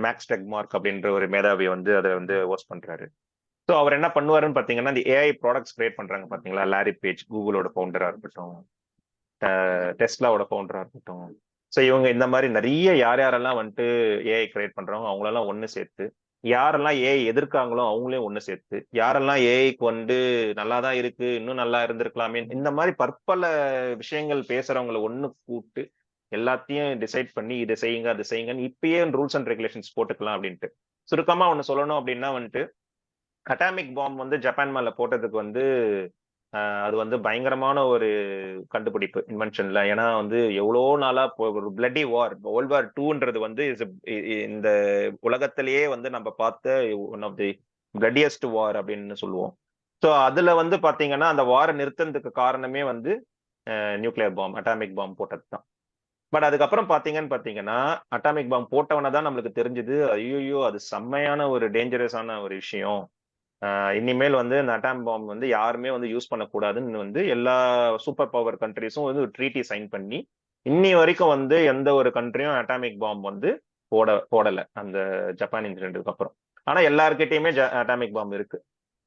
மேக்ஸ் டெக்மார்க் அப்படின்ற ஒரு மேதாவி வந்து அதை வந்து ஹோஸ்ட் பண்றாரு. ஸோ அவர் என்ன பண்ணுவாருன்னு பாத்தீங்கன்னா இந்த ஏஐ ப்ராடக்ட்ஸ் கிரியேட் பண்றாங்க பாத்தீங்களா, லாரி பேஜ் கூகுளோட ஃபவுண்டரா இருக்கட்டும், டெஸ்லாவோட ஃபவுண்டரா இருக்கட்டும். ஸோ இவங்க இந்த மாதிரி நிறைய யாரெல்லாம் வந்துட்டு ஏஐ கிரியேட் பண்றாங்க அவங்களெல்லாம் ஒன்று சேர்த்து, யாரெல்லாம் ஏஐ எதிர்க்காங்களோ அவங்களையும் ஒன்று சேர்த்து, யாரெல்லாம் ஏஐக்கு வந்து நல்லா தான் இருக்கு இன்னும் நல்லா இருந்திருக்கலாமே இந்த மாதிரி பற்பல விஷயங்கள் பேசுறவங்களை ஒன்று கூப்பிட்டு எல்லாத்தையும் டிசைட் பண்ணி இதை செய்யுங்க அது செய்யுங்கன்னு இப்பயே ரூல்ஸ் அண்ட் ரெகுலேஷன்ஸ் போட்டுக்கலாம் அப்படின்ட்டு. சுருக்கமா ஒன்று சொல்லணும் அப்படின்னா வந்துட்டு அட்டாமிக் பாம்பு வந்து ஜப்பான் மேல போட்டதுக்கு வந்து அது வந்து பயங்கரமான ஒரு கண்டுபிடிப்பு இன்வென்ஷன்ல. ஏன்னா வந்து எவ்வளோ நாளா ஒரு பிளட்டி வார், வேர்ல்ட் வார் 2ன்றது வந்து இந்த உலகத்திலேயே வந்து நம்ம பார்த்த ஒன் ஆஃப் தி பிளட்டியஸ்ட் வார் அப்படின்னு சொல்லுவோம். ஸோ அதுல வந்து பாத்தீங்கன்னா அந்த வாரை நிறுத்தினதுக்கு காரணமே வந்து நியூக்ளியர் பாம்பு, அட்டாமிக் பாம்பு போட்டது தான். பட் அதுக்கப்புறம் பாத்தீங்கன்னா அட்டாமிக் பாம்பு போட்டவனை தான் நம்மளுக்கு தெரிஞ்சது ஐயோ அது செம்மையான ஒரு டேஞ்சரஸான ஒரு விஷயம், இனிமேல் வந்து இந்த அட்டாம் பாம்பு வந்து யாருமே வந்து யூஸ் பண்ணக்கூடாதுன்னு வந்து எல்லா சூப்பர் பவர் கண்ட்ரிஸும் வந்து ஒரு ட்ரீட்டி சைன் பண்ணி இன்னி வரைக்கும் வந்து எந்த ஒரு கண்ட்ரியும் அட்டாமிக் பாம்பு வந்து போடல அந்த ஜப்பான் இன்சிடென்ட்டுக்கு அப்புறம். ஆனா எல்லாருக்கிட்டையுமே அட்டாமிக் பாம்பு இருக்கு.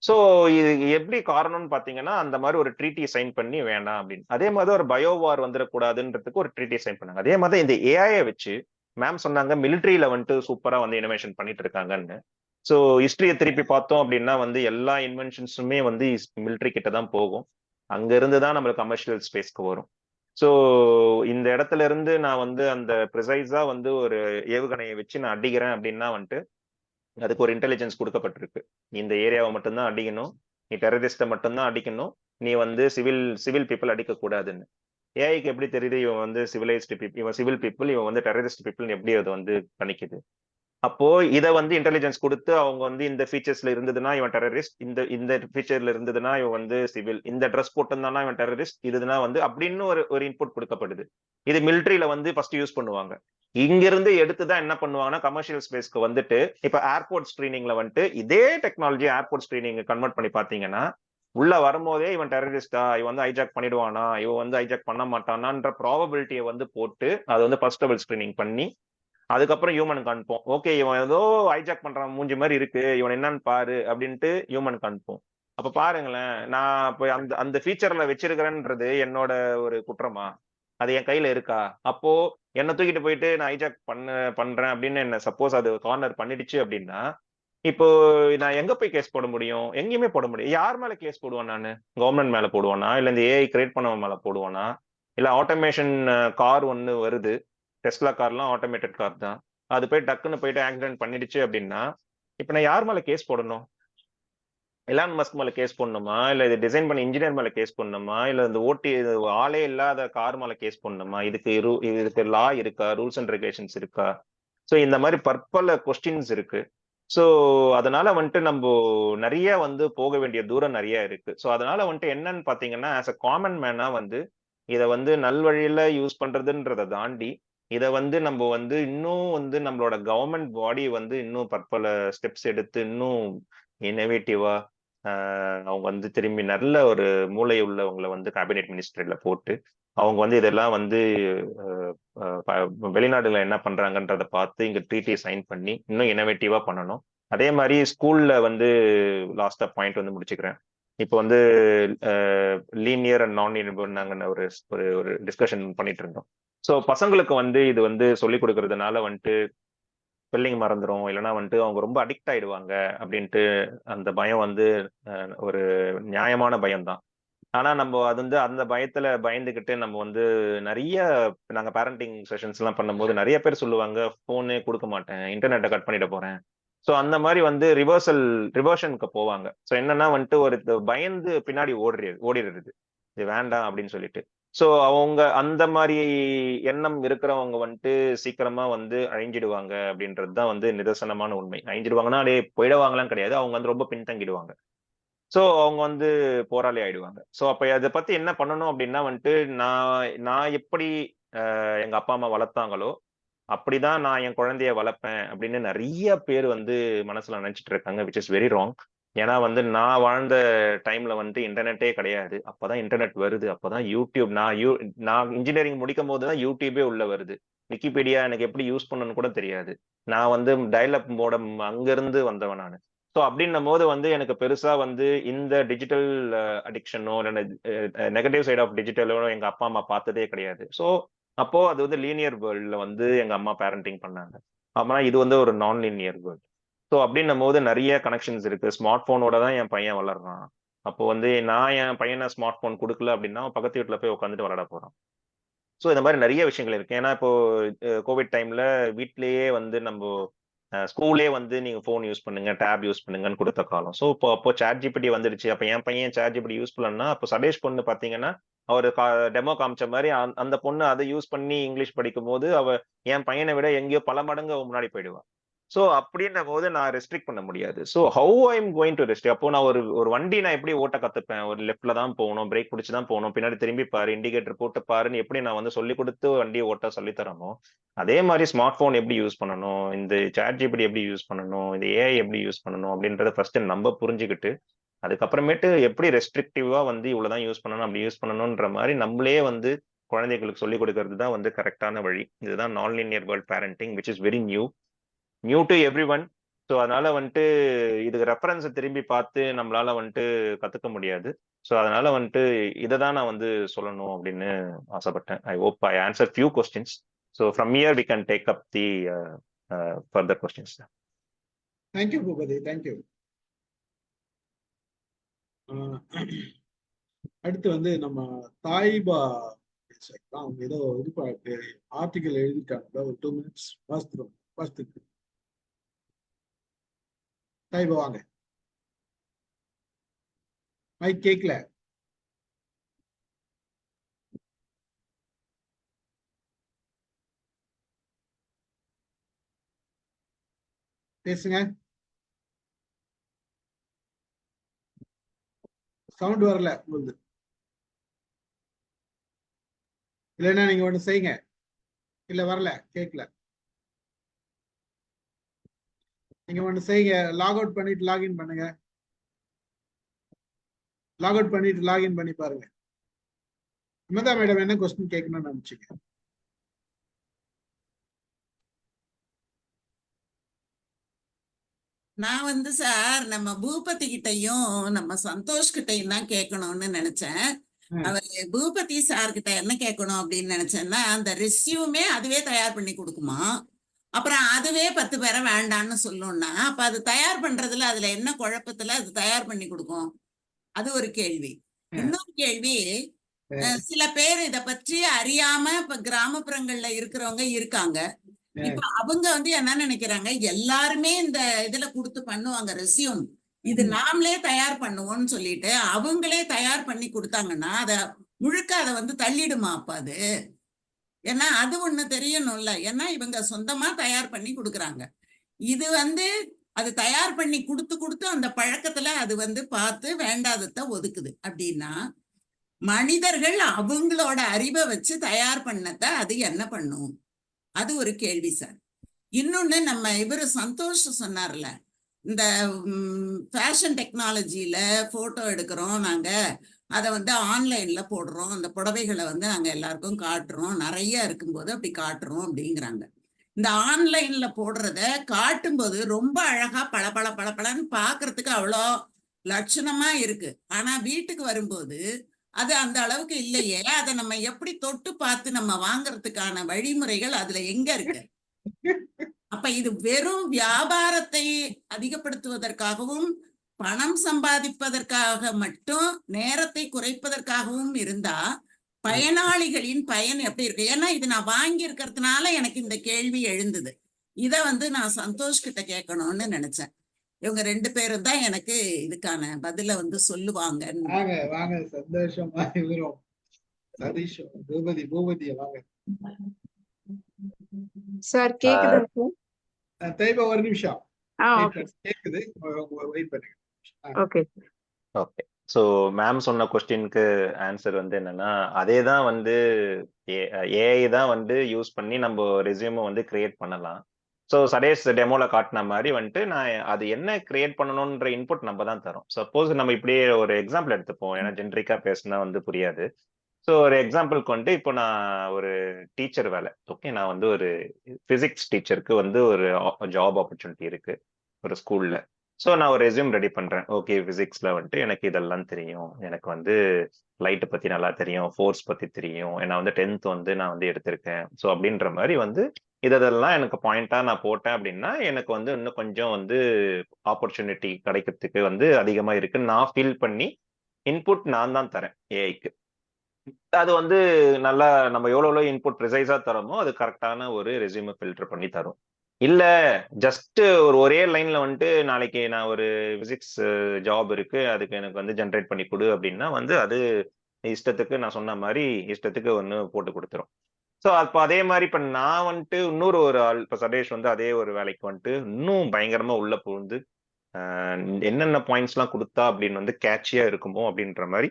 ஸோ இது எப்படி காரணம்னு பாத்தீங்கன்னா அந்த மாதிரி ஒரு ட்ரீட்டி சைன் பண்ணி வேண்டாம் அப்படின்னு. அதே மாதிரி ஒரு பயோவார் வந்துடக்கூடாதுன்றதுக்கு ஒரு ட்ரீட்டி சைன் பண்ணாங்க. அதே மாதிரி இந்த ஏஐயை வச்சு மேம் சொன்னாங்க மிலிட்ரியில வந்துட்டு சூப்பரா வந்து இனோவேஷன் பண்ணிட்டு இருக்காங்கன்னு. ஸோ ஹிஸ்டரியை திருப்பி பார்த்தோம் அப்படின்னா வந்து எல்லா இன்வென்ஷன்ஸுமே வந்து மிலிட்ரி கிட்ட தான் போகும், அங்க இருந்து தான் நம்மளுக்கு கமர்ஷியல் ஸ்பேஸ்க்கு வரும். ஸோ இந்த இடத்துல இருந்து நான் வந்து அந்த ப்ரிசைஸா வந்து ஒரு ஏவுகணையை வச்சு நான் அடிக்கிறேன் அப்படின்னா வந்துட்டு அதுக்கு ஒரு இன்டெலிஜென்ஸ் கொடுக்கப்பட்டிருக்கு, இந்த ஏரியாவை மட்டும்தான் அடிக்கணும், நீ டெரரிஸ்ட்டை மட்டும்தான் அடிக்கணும், நீ வந்து சிவில் பீப்புள் அடிக்க கூடாதுன்னு. ஏஐக்கு எப்படி தெரியுது இவன் வந்து சிவிலைஸ்டு பீப்புள், இவன் சிவில் பீப்புள், இவன் வந்து டெரரிஸ்ட் பீப்புள் எப்படி அது வந்து கணிக்குது? அப்போ இதை வந்து இன்டெலிஜென்ஸ் கொடுத்து அவங்க வந்து இந்த ஃபீச்சர்ஸ்ல இருந்ததுன்னா இவன் டெரரிஸ்ட், இந்த ஃபீச்சர்ல இருந்ததுன்னா இவன் வந்து சிவில், இந்த ட்ரெஸ் போட்டிருந்தானா இவன் டெரரிஸ்ட், இதுனா வந்து அப்படின்னு ஒரு இன்புட் கொடுக்கப்படுது. இது மிலிட்ரியில வந்து ஃபர்ஸ்ட் யூஸ் பண்ணுவாங்க. இங்கிருந்து எடுத்துதான் என்ன பண்ணுவாங்கன்னா கமர்ஷியல் ஸ்பேஸ்க்கு வந்துட்டு இப்ப ஏர்போர்ட் ஸ்கிரீனிங்ல வந்துட்டு இதே டெக்னாலஜி ஏர்போர்ட் ஸ்கிரீனிங் கன்வெர்ட் பண்ணி பாத்தீங்கன்னா உள்ள வரும்போதே இவன் டெரரிஸ்டா, இவன் வந்து ஹைஜாக் பண்ணிடுவானா, இவன் வந்து ஹைஜாக் பண்ண மாட்டானான்ற ப்ராபபிலிட்டியை வந்து போட்டு அது வந்து ஃபர்ஸ்ட் லெவல் ஸ்கிரீனிங் பண்ணி அதுக்கப்புறம் ஹியூமனுக்கு அனுப்போம். ஓகே இவன் ஏதோ ஹைஜாக் பண்றான் மூஞ்சி மாதிரி இருக்கு, இவன் என்னன்னு பாரு அப்படின்ட்டு ஹியூமனுக்கு அனுப்போம். அப்ப பாருங்களேன், நான் இப்போ அந்த ஃபீச்சர்ல வச்சிருக்கிறேன்றது என்னோட ஒரு குற்றமா? அது என் கையில இருக்கா? அப்போ என்ன தூக்கிட்டு போயிட்டு நான் ஹைஜாக் பண்றேன் அப்படின்னு என்ன சப்போஸ் அது கார்னர் பண்ணிடுச்சு அப்படின்னா இப்போ நான் எங்க போய் கேஸ் போட முடியும்? எங்கேயுமே போட முடியும். யார் மேல கேஸ் போடுவேன் நானு? கவர்மெண்ட் மேல போடுவானா, இல்ல இந்த ஏஐ கிரியேட் பண்ணவன் மேல போடுவானா, இல்ல ஆட்டோமேஷன் கார் ஒண்ணு வருது, டெஸ்லா கார்லாம் ஆட்டோமேட்டட் கார் தான், அது போய் டக்குன்னு போயிட்டு ஆக்சிடென்ட் பண்ணிடுச்சு அப்படின்னா இப்ப நான் யார் மேல கேஸ் போடணும்? எலான் மஸ்க் மேல கேஸ் பண்ணணுமா, இல்ல இது டிசைன் பண்ண இன்ஜினியர் மேல கேஸ் பண்ணணுமா, இல்ல இந்த ஆளே இல்லாத கார் மேல கேஸ் பண்ணணுமா? இதுக்கு லா இருக்கா, ரூல்ஸ் அண்ட் ரெகுலேஷன்ஸ் இருக்கா? ஸோ இந்த மாதிரி பற்பல கொஸ்டின்ஸ் இருக்கு. ஸோ அதனால வந்துட்டு நம்ம நிறைய வந்து போக வேண்டிய தூரம் நிறைய இருக்கு. ஸோ அதனால வந்துட்டு என்னன்னு பாத்தீங்கன்னா ஆஸ் அ காமன் மேனா வந்து இதை வந்து நல்வழியில யூஸ் பண்றதுன்றதை தாண்டி இதை வந்து நம்ம வந்து இன்னும் வந்து நம்மளோட கவர்மெண்ட் பாடி வந்து இன்னும் பற்பல ஸ்டெப்ஸ் எடுத்து இன்னும் இன்னோவேட்டிவா அவங்க வந்து திரும்பி நல்ல ஒரு மூளை உள்ளவங்களை வந்து கேபினெட் மினிஸ்டர்ல போட்டு அவங்க வந்து இதெல்லாம் வந்து வெளிநாடுல என்ன பண்றாங்கன்றத பார்த்து இங்க ட்ரீட்டி சைன் பண்ணி இன்னும் இன்னோவேட்டிவா பண்ணணும். அதே மாதிரி ஸ்கூல்ல வந்து லாஸ்டா பாயிண்ட் வந்து முடிச்சுக்கிறேன். இப்போ வந்து லீனியர் அண்ட் நான் லீனியர் நாங்கள் ஒரு டிஸ்கஷன் பண்ணிட்டு இருந்தோம். ஸோ பசங்களுக்கு வந்து இது வந்து சொல்லிக் கொடுக்கறதுனால வந்துட்டு ஸ்பெல்லிங் மறந்துடும், இல்லைன்னா வந்துட்டு அவங்க ரொம்ப அடிக்ட் ஆயிடுவாங்க அப்படின்ட்டு அந்த பயம் வந்து ஒரு நியாயமான பயம்தான். ஆனா நம்ம அது வந்து அந்த பயத்துல பயந்துகிட்டு நம்ம வந்து நிறைய நாங்க பேரண்டிங் செஷன்ஸ் எல்லாம் பண்ணும்போது நிறைய பேர் சொல்லுவாங்க போனே கொடுக்க மாட்டேன், இன்டர்நெட்டை கட் பண்ணிட போறேன். ஸோ அந்த மாதிரி வந்து ரிவர்ஷனுக்கு போவாங்க. ஸோ என்னன்னா வந்துட்டு ஒரு பயந்து பின்னாடி ஓடிடுறது இது வேண்டாம் அப்படின்னு சொல்லிட்டு. ஸோ அவங்க அந்த மாதிரி எண்ணம் இருக்கிறவங்க வந்துட்டு சீக்கிரமா வந்து அழிஞ்சிடுவாங்க அப்படின்றது தான் வந்து நிதர்சனமான உண்மை. அழிஞ்சிடுவாங்கன்னா அப்படியே போயிடுவாங்களாம் கிடையாது, அவங்க வந்து ரொம்ப பின்தங்கிடுவாங்க. ஸோ அவங்க வந்து போராளி ஆயிடுவாங்க. ஸோ அப்ப அதை பத்தி என்ன பண்ணணும் அப்படின்னா வந்துட்டு நான் எப்படி எங்க அப்பா அம்மா வளர்த்தாங்களோ அப்படிதான் நான் என் குழந்தைய வளர்ப்பேன் அப்படின்னு நிறைய பேர் வந்து மனசுல நினைச்சிட்டு இருக்காங்க, விச் இஸ் வெரி ராங். ஏன்னா வந்து நான் வாழ்ந்த டைம்ல வந்து இன்டர்நெட்டே கிடையாது. அப்பதான் இன்டர்நெட் வருது, அப்பதான் யூடியூப். நான் இன்ஜினியரிங் முடிக்கும் போதுதான் யூடியூபே உள்ள வருது. விக்கிபீடியா எனக்கு எப்படி யூஸ் பண்ணணும்னு கூட தெரியாது. நான் வந்து டயல்-அப் மோடம் அங்கிருந்து வந்தவன் நான். ஸோ அப்படின்னும் போது வந்து எனக்கு பெருசா வந்து இந்த டிஜிட்டல் அடிக்ஷனோ இல்லை நெகட்டிவ் சைட் ஆஃப் டிஜிட்டலோ எங்க அப்பா அம்மா பார்த்ததே கிடையாது. ஸோ அப்போ அது வந்து லீனியர் வேர்ல்ட்ல வந்து எங்க அம்மா பேரண்டிங் பண்ணாங்க. ஆனா இது வந்து ஒரு நான் லீனியர் வேர்ல்ட். ஸோ அப்படின்னும் போது நிறைய கனெக்ஷன்ஸ் இருக்கு. ஸ்மார்ட் போனோட தான் என் பையன் வளர்றான். அப்போ வந்து நான் என் பையனை ஸ்மார்ட் போன் கொடுக்கல அப்படின்னா பக்கத்து வீட்டுல போய் உட்காந்துட்டு விளையாட போறான். ஸோ இந்த மாதிரி நிறைய விஷயங்கள் இருக்கு. ஏன்னா இப்போ கோவிட் டைம்ல வீட்லயே வந்து நம்ம ஸ்கூலே வந்து நீங்க போன் யூஸ் பண்ணுங்க, டேப் யூஸ் பண்ணுங்கன்னு கொடுத்த காலம். ஸோ அப்போ சாட் ஜிபிடி வந்துடுச்சு. அப்ப என் பையன் சாட் ஜிபிடி யூஸ் பண்ணலன்னா அப்போ சதேஷ் பொண்ணு பாத்தீங்கன்னா அவர் டெமோ காமிச்ச மாதிரி அந்த பொண்ணு அதை யூஸ் பண்ணி இங்கிலீஷ் படிக்கும் போது என் பையனை விட எங்கேயோ பல மடங்கு முன்னாடி போயிடுவான். ஸோ அப்படின்ற போது நான் ரெஸ்ட்ரிக்ட் பண்ண முடியாது. So how I am going to restrict? அப்போ நான் ஒரு வண்டி நான் எப்படி ஓட்ட கத்துப்பேன்? ஒரு லெஃப்ட்ல தான் போகணும், பிரேக் பிடிச்சி தான் போகணும், பின்னாடி திரும்பி பாரு, இண்டிகேட்டர் போட்டு பாருன்னு எப்படி நான் வந்து சொல்லி கொடுத்து வண்டியை ஓட்ட சொல்லி தரணும், அதே மாதிரி ஸ்மார்ட் போன் எப்படி யூஸ் பண்ணணும், இந்த சாட் ஜிபிடி எப்படி யூஸ் பண்ணணும், இந்த ஏஐ எப்படி யூஸ் பண்ணணும் அப்படின்றத ஃபர்ஸ்ட் நம்ம புரிஞ்சுக்கிட்டு அதுக்கப்புறமேட்டு எப்படி ரெஸ்ட்ரிக்டிவா வந்து இவ்வளவுதான் யூஸ் பண்ணணும், அப்படி யூஸ் பண்ணணும்ன்ற மாதிரி நம்மளே வந்து குழந்தைகளுக்கு சொல்லிக் கொடுக்கறது தான் வந்து கரெக்டான வழி. இதுதான் நான் linear world parenting, which is very new to every one. So அதனால வந்துட்டு இதுக்கு ரெஃபரன்ஸை திரும்பி பார்த்து நம்மளால வந்துட்டு கத்துக்க முடியாது. ஸோ அதனால வந்துட்டு இதை தான் நான் வந்து சொல்லணும் அப்படின்னு ஆசைப்பட்டேன். I hope I answer few questions. So from here we can take up the further questions. Thank you Boopathi, thank you. அடுத்து வந்து நம்ம தாய்பா பேசலாம். அவங்க ஏதோ இது ஆர்டிகல் எழுதிட்டாங்க, ஒரு 2 minutes வாசித்துக்கு. தாய்பா வாங்க. மைக் கேட்கல. பேசுங்க. சவுண்ட் வரல உங்களுக்கு. இல்லைன்னா நீங்க ஒண்ணு செய்யுங்க. இல்ல வரல, கேட்கல. நீங்க ஒண்ணு செய்யுங்க, லாக் அவுட் பண்ணிட்டு லாகின் பண்ணுங்க. லாக் அவுட் பண்ணிட்டு லாகின் பண்ணி பாருங்க. விமதா மேடம் என்ன கொஸ்டின் கேட்கணும்னு நினைச்சீங்க? நான் வந்து சார் நம்ம பூபதி கிட்டையும் நம்ம சந்தோஷ் கிட்டையும் தான் கேட்கணும்னு நினைச்சேன். அவர் பூபதி சார் கிட்ட என்ன கேட்கணும் அப்படின்னு நினைச்சேன்னா, அந்த ரெஸ்யூமே அதுவே தயார் பண்ணி கொடுக்குமா, அப்புறம் அதுவே 10 பேரை வேண்டான்னு சொல்லணும்னா அப்ப அது தயார் பண்றதுல அதுல என்ன குழப்பத்துல அது தயார் பண்ணி கொடுக்கும்? அது ஒரு கேள்வி. இன்னொரு கேள்வி, சில பேர் இத பற்றி அறியாம இப்ப கிராமப்புறங்கள்ல இருக்கிறவங்க இருக்காங்க. இப்ப அவங்க வந்து என்ன நினைக்கிறாங்க, எல்லாருமே இந்த இதுல கொடுத்து பண்ணுவாங்க ரெஸ்யூம், இது நாமளே தயார் பண்ணுவோம்னு சொல்லிட்டு அவங்களே தயார் பண்ணி கொடுத்தாங்கன்னா அத முழுக்க அதை வந்து தள்ளிடுமா அப்ப அது? ஏன்னா அது ஒண்ணு தெரியணும்ல. ஏன்னா இவங்க சொந்தமா தயார் பண்ணி கொடுக்குறாங்க. இது வந்து அது தயார் பண்ணி கொடுத்து அந்த பழக்கத்துல அது வந்து பார்த்து வேண்டாததை ஒதுக்குது. அப்படின்னா மனிதர்கள் அவங்களோட அறிவை வச்சு தயார் பண்ணத அது என்ன பண்ணும்? அது ஒரு கேள்வி சார். இன்னொன்னு நம்ம இவரு சந்தோஷ் சொன்னார்ல, இந்த ஃபேஷன் டெக்னாலஜியில போட்டோ எடுக்கிறோம் நாங்க, அதை வந்து ஆன்லைன்ல போடுறோம், அந்த புடவைகளை வந்து நாங்க எல்லாருக்கும் காட்டுறோம், நிறைய இருக்கும்போது அப்படி காட்டுறோம் அப்படிங்கிறாங்க. இந்த ஆன்லைன்ல போடுறத காட்டும்போது ரொம்ப அழகா பளபளன்னு பாக்குறதுக்கு அவ்வளோ லட்சணமா இருக்கு. ஆனா வீட்டுக்கு வரும்போது அது அந்த அளவுக்கு இல்லையே. அதை நம்ம எப்படி தொட்டு பார்த்து நம்ம வாங்குறதுக்கான வழிமுறைகள் அதுல எங்க இருக்கு? அப்ப இது வெறும் வியாபாரத்தை அதிகப்படுத்துவதற்காகவும் பணம் சம்பாதிப்பதற்காக மட்டும் நேரத்தை குறைப்பதற்காகவும் இருந்தா பயனாளிகளின் பயன் எப்படி இருக்கு? ஏன்னா இது நான் வாங்கி இருக்கிறதுனால எனக்கு இந்த கேள்வி எழுந்தது. இத வந்து நான் சந்தோஷ் கிட்ட கேட்கணும்னு நினைச்சேன். இவங்க 2 பேரும் தான் எனக்கு இதுக்கான பதில வந்து சொல்லுவாங்கன்னு. வாங்க வாங்க, சந்தோஷமா இவரும் சதீஷும் பூபதிய வாங்க. சார் கேக்குதா சார்? தேவை ஒரு நிமிஷம் ஓகே கேக்குது, வெயிட் பண்ணுங்க. Okay okay. ஸோ மேம் சொன்ன கொஸ்டினுக்கு ஆன்சர் வந்து என்னன்னா, அதே தான் வந்து ஏஐ தான் வந்து யூஸ் பண்ணி நம்ம ரெஸ்யூமை வந்து கிரியேட் பண்ணலாம். ஸோ சடேஸ் டெமோல காட்டின மாதிரி வந்துட்டு நான் அது என்ன கிரியேட் பண்ணணுன்ற இன்புட் நம்ம தான் தரோம். சப்போஸ் நம்ம இப்படியே ஒரு எக்ஸாம்பிள் எடுத்துப்போம், ஏன்னா ஜென்ரிக்கா பேசினா வந்து புரியாது. ஸோ ஒரு எக்ஸாம்பிளுக்கு வந்து இப்போ நான் ஒரு டீச்சர் வேலை, ஓகே, நான் வந்து ஒரு பிசிக்ஸ் டீச்சருக்கு வந்து ஒரு ஜாப் ஆப்பர்ச்சுனிட்டி இருக்கு ஒரு ஸ்கூல்ல. ஸோ நான் ஒரு ரெஸ்யூம் ரெடி பண்றேன். ஓகே, பிசிக்ஸ்ல வந்துட்டு எனக்கு இதெல்லாம் தெரியும், எனக்கு வந்து லைட் பத்தி நல்லா தெரியும், ஃபோர்ஸ் பத்தி தெரியும், ஏன்னா வந்து 10th வந்து நான் வந்து எடுத்திருக்கேன். ஸோ அப்படின்ற மாதிரி வந்து இதெல்லாம் எனக்கு பாயிண்டா நான் போட்டேன் அப்படின்னா எனக்கு வந்து இன்னும் கொஞ்சம் வந்து ஆப்பர்ச்சுனிட்டி கிடைக்கிறதுக்கு வந்து அதிகமா இருக்குன்னு நான் ஃபீல் பண்ணி இன்புட் நான் தான் தரேன் ஏஐக்கு. அது வந்து நல்லா நம்ம எவ்வளோ இன்புட் ப்ரிசைஸா தரோமோ அது கரெக்டான ஒரு ரெஸ்யூமை ஃபில்டர் பண்ணி தரும். இல்ல ஜஸ்ட் ஒரே லைன்ல வந்துட்டு நாளைக்கு நான் ஒரு பிசிக்ஸ் ஜாப் இருக்கு, அதுக்கு எனக்கு வந்து ஜென்ரேட் பண்ணி கொடு அப்படின்னா வந்து அது இஷ்டத்துக்கு நான் சொன்ன மாதிரி இஷ்டத்துக்கு ஒன்று போட்டு கொடுத்துரும். ஸோ அப்போ அதே மாதிரி இப்போ நான் வந்துட்டு இன்னொரு ஆள், இப்போ சதேஷ் வந்து அதே ஒரு வேலைக்கு வந்துட்டு இன்னும் பயங்கரமா உள்ள புகுந்து என்னென்ன பாயிண்ட்ஸ்லாம் கொடுத்தா அப்படின்னு வந்து கேட்சியா இருக்குமோ அப்படின்ற மாதிரி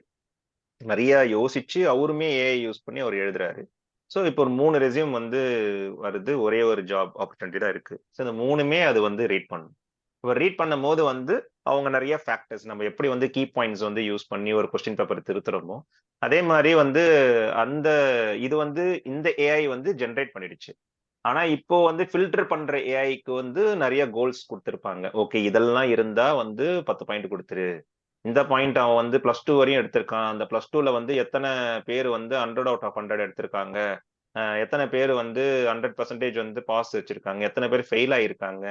நிறைய யோசிச்சு அவருமே ஏஐ யூஸ் பண்ணி அவர் எழுதுறாரு. ஸோ இப்போ ஒரு 3 ரெஸ்யூம் வந்து வருது, ஒரே ஒரு ஜாப் ஆப்பர்ச்சுனிட்டி தான் இருக்கு. ஸோ இந்த 3மே அது வந்து ரீட் பண்ணும். இப்போ ரீட் பண்ணும் போது வந்து அவங்க நிறைய ஃபேக்டர்ஸ், நம்ம எப்படி வந்து கீ பாயிண்ட்ஸ் வந்து யூஸ் பண்ணி ஒரு கொஸ்டின் பேப்பர் திருத்துறோமோ அதே மாதிரி வந்து அந்த இது வந்து இந்த ஏஐ வந்து ஜென்ரேட் பண்ணிடுச்சு. ஆனா இப்போ வந்து ஃபில்டர் பண்ற ஏஐக்கு வந்து நிறைய கோல்ஸ் கொடுத்துருப்பாங்க. ஓகே, இதெல்லாம் இருந்தா வந்து 10 பாயிண்ட் கொடுத்துரு, இந்த பாயிண்ட் அவன் வந்து +2 வரையும் எடுத்திருக்கான், அந்த +2ல வந்து எத்தனை பேர் வந்து 100 out of 100 எடுத்திருக்காங்க, எத்தனை பேர் வந்து 100% வந்து பாஸ் வச்சிருக்காங்க, எத்தனை பேர் ஃபெயில் ஆயிருக்காங்க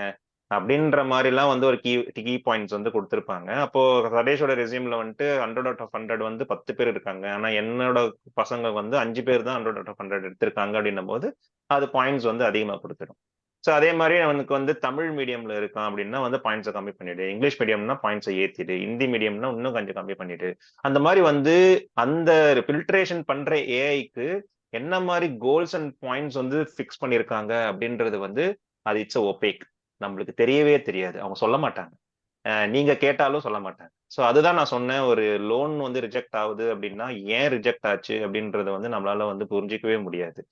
அப்படின்ற மாதிரிலாம் வந்து ஒரு கீ பாயிண்ட்ஸ் வந்து கொடுத்துருப்பாங்க. அப்போ சதேஷோட ரெஸ்யூம்ல வந்துட்டு 100 out of 100 வந்து 10 பேர் இருக்காங்க, ஆனா என்னோட பசங்க வந்து 5 பேர் தான் 100 out of 100 எடுத்திருக்காங்க அப்படின்னும் போது அது பாயிண்ட்ஸ் வந்து அதிகமா கொடுத்துரும். ஸோ அதே மாதிரி அவனுக்கு வந்து தமிழ் மீடியம்ல இருக்கான் அப்படின்னா வந்து பாயிண்ட்ஸை கம்மி பண்ணிடு, இங்கிலீஷ் மீடியம்னா பாயிண்ட்ஸை ஏத்திடு, ஹிந்தி மீடியம்னா இன்னும் கொஞ்சம் கம்மி பண்ணிடு. அந்த மாதிரி வந்து அந்த ஃபில்ட்ரேஷன் பண்ற ஏஐக்கு என்ன மாதிரி கோல்ஸ் அண்ட் பாயிண்ட்ஸ் வந்து ஃபிக்ஸ் பண்ணியிருக்காங்க அப்படின்றது வந்து அது இட்ஸ் ஒபேக், நம்மளுக்கு தெரியவே தெரியாது, அவங்க சொல்ல மாட்டாங்க, நீங்க கேட்டாலும் சொல்ல மாட்டாங்க. ஸோ அதுதான் நான் சொன்னேன், ஒரு லோன் வந்து ரிஜெக்ட் ஆகுது அப்படின்னா ஏன் ரிஜெக்ட் ஆச்சு அப்படின்றத வந்து நம்மளால வந்து புரிஞ்சிக்கவே முடியாது.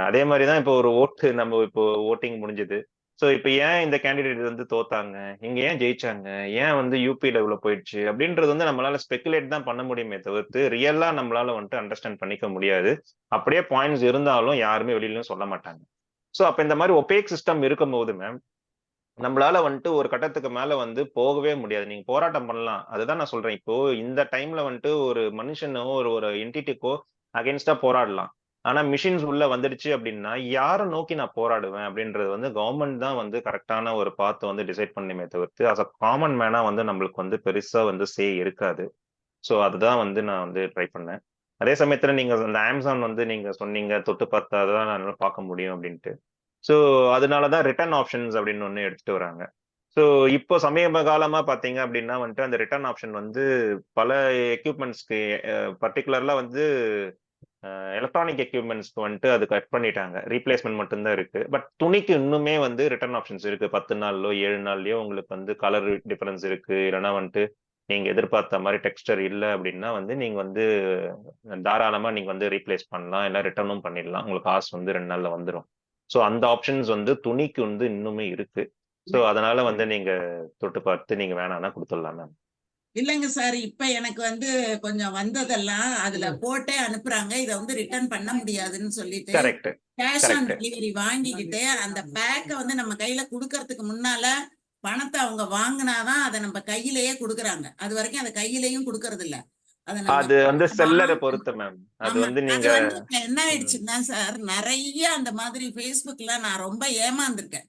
அதே மாதிரிதான் இப்போ ஒரு நம்ம இப்போ ஓட்டிங் முடிஞ்சது. ஸோ இப்போ ஏன் இந்த கேண்டிடேட் வந்து தோத்தாங்க, இங்க ஏன் ஜெயிச்சாங்க, ஏன் வந்து யூபி லெவல போயிடுச்சு அப்படின்றது வந்து நம்மளால ஸ்பெகுலேட் தான் பண்ண முடியுமே தவிர்த்து ரியலா நம்மளால வந்துட்டு அண்டர்ஸ்டாண்ட் பண்ணிக்க முடியாது. அப்படியே பாயிண்ட்ஸ் இருந்தாலும் யாருமே வெளியிலும் சொல்ல மாட்டாங்க. ஸோ அப்ப இந்த மாதிரி ஒபேக் சிஸ்டம் இருக்கும் போது மேம் நம்மளால வந்துட்டு ஒரு கட்டத்துக்கு மேல வந்து போகவே முடியாது. நீங்க போராட்டம் பண்ணலாம், அதுதான் நான் சொல்றேன். இப்போ இந்த டைம்ல வந்துட்டு ஒரு மனுஷனோ ஒரு என்டிட்டிக்கோ அகேன்ஸ்டா போராடலாம். ஆனா மிஷின்ஸ் உள்ள வந்துடுச்சு அப்படின்னா யாரை நோக்கி நான் போராடுவேன் அப்படின்றது வந்து கவர்மெண்ட் தான் வந்து கரெக்டான ஒரு பாத்தை வந்து டிசைட் பண்ணுமே தவிர்த்து அஸ் அ காமன் மேனா வந்து நம்மளுக்கு வந்து பெருசா வந்து இருக்காது. ஸோ அதுதான் வந்து நான் வந்து ட்ரை பண்ணேன். அதே சமயத்துல நீங்க அந்த அமேசான் வந்து நீங்க சொன்னீங்க தொட்டு பார்த்தாதான் நான் பார்க்க முடியும் அப்படின்ட்டு. ஸோ அதனாலதான் ரிட்டர்ன் ஆப்ஷன்ஸ் அப்படின்னு ஒண்ணு எடுத்துட்டு வராங்க. ஸோ இப்போ சமீப காலமா பாத்தீங்க அப்படின்னா வந்துட்டு அந்த ரிட்டர்ன் ஆப்ஷன் வந்து பல எக்யூப்மெண்ட்ஸ்க்கு பர்டிகுலர்லா வந்து எலக்ட்ரானிக் எக்யூப்மெண்ட்ஸ்க்கு வந்துட்டு அது கட் பண்ணிட்டாங்க, ரீப்ளேஸ்மெண்ட் மட்டும்தான் இருக்கு. பட் துணிக்கு இன்னுமே வந்து ரிட்டர்ன் ஆப்ஷன்ஸ் இருக்கு. 10 நாள்லோ 7 நாள்லயோ உங்களுக்கு வந்து கலர் டிஃபரன்ஸ் இருக்கு, இல்லைன்னா வந்துட்டு நீங்க எதிர்பார்த்த மாதிரி டெக்ஸ்டர் இல்லை அப்படின்னா வந்து நீங்க வந்து தாராளமா நீங்க வந்து ரீப்ளேஸ் பண்ணலாம், இல்லை ரிட்டர்னும் பண்ணிடலாம், உங்களுக்கு காசு வந்து 2 நாள்ல வந்துடும். ஸோ அந்த ஆப்ஷன்ஸ் வந்து துணிக்கு வந்து இன்னுமே இருக்கு. ஸோ அதனால வந்து நீங்க தொட்டு பார்த்து நீங்க வேணாம்னா கொடுத்துடலாம் மேம். இல்லைங்க சார், இப்ப எனக்கு வந்து கொஞ்சம் வந்ததெல்லாம் அதுல போட்டே அனுப்புறாங்க. இதை வந்து ரிட்டர்ன் பண்ண முடியாதுன்னு சொல்லிட்டு correct cash on correct delivery வாங்கிக்கிட்டு அந்த பேக்கை வந்து நம்ம கையில கொடுக்கறதுக்கு முன்னால பணத்தை அவங்க வாங்கினாதான் அதை நம்ம கையிலேயே கொடுக்குறாங்க. அது வரைக்கும் அதை கையிலேயும் கொடுக்கறது இல்ல. அதை நம்ம அது வந்து செல்லரை பொறுத்து மேம். அது ஆமா, வந்து அது நீங்க வந்து இப்ப என்ன ஆயிடுச்சுன்னா சார், நிறைய அந்த மாதிரி Facebookல நான் ரொம்ப ஏமாந்துருக்கேன்.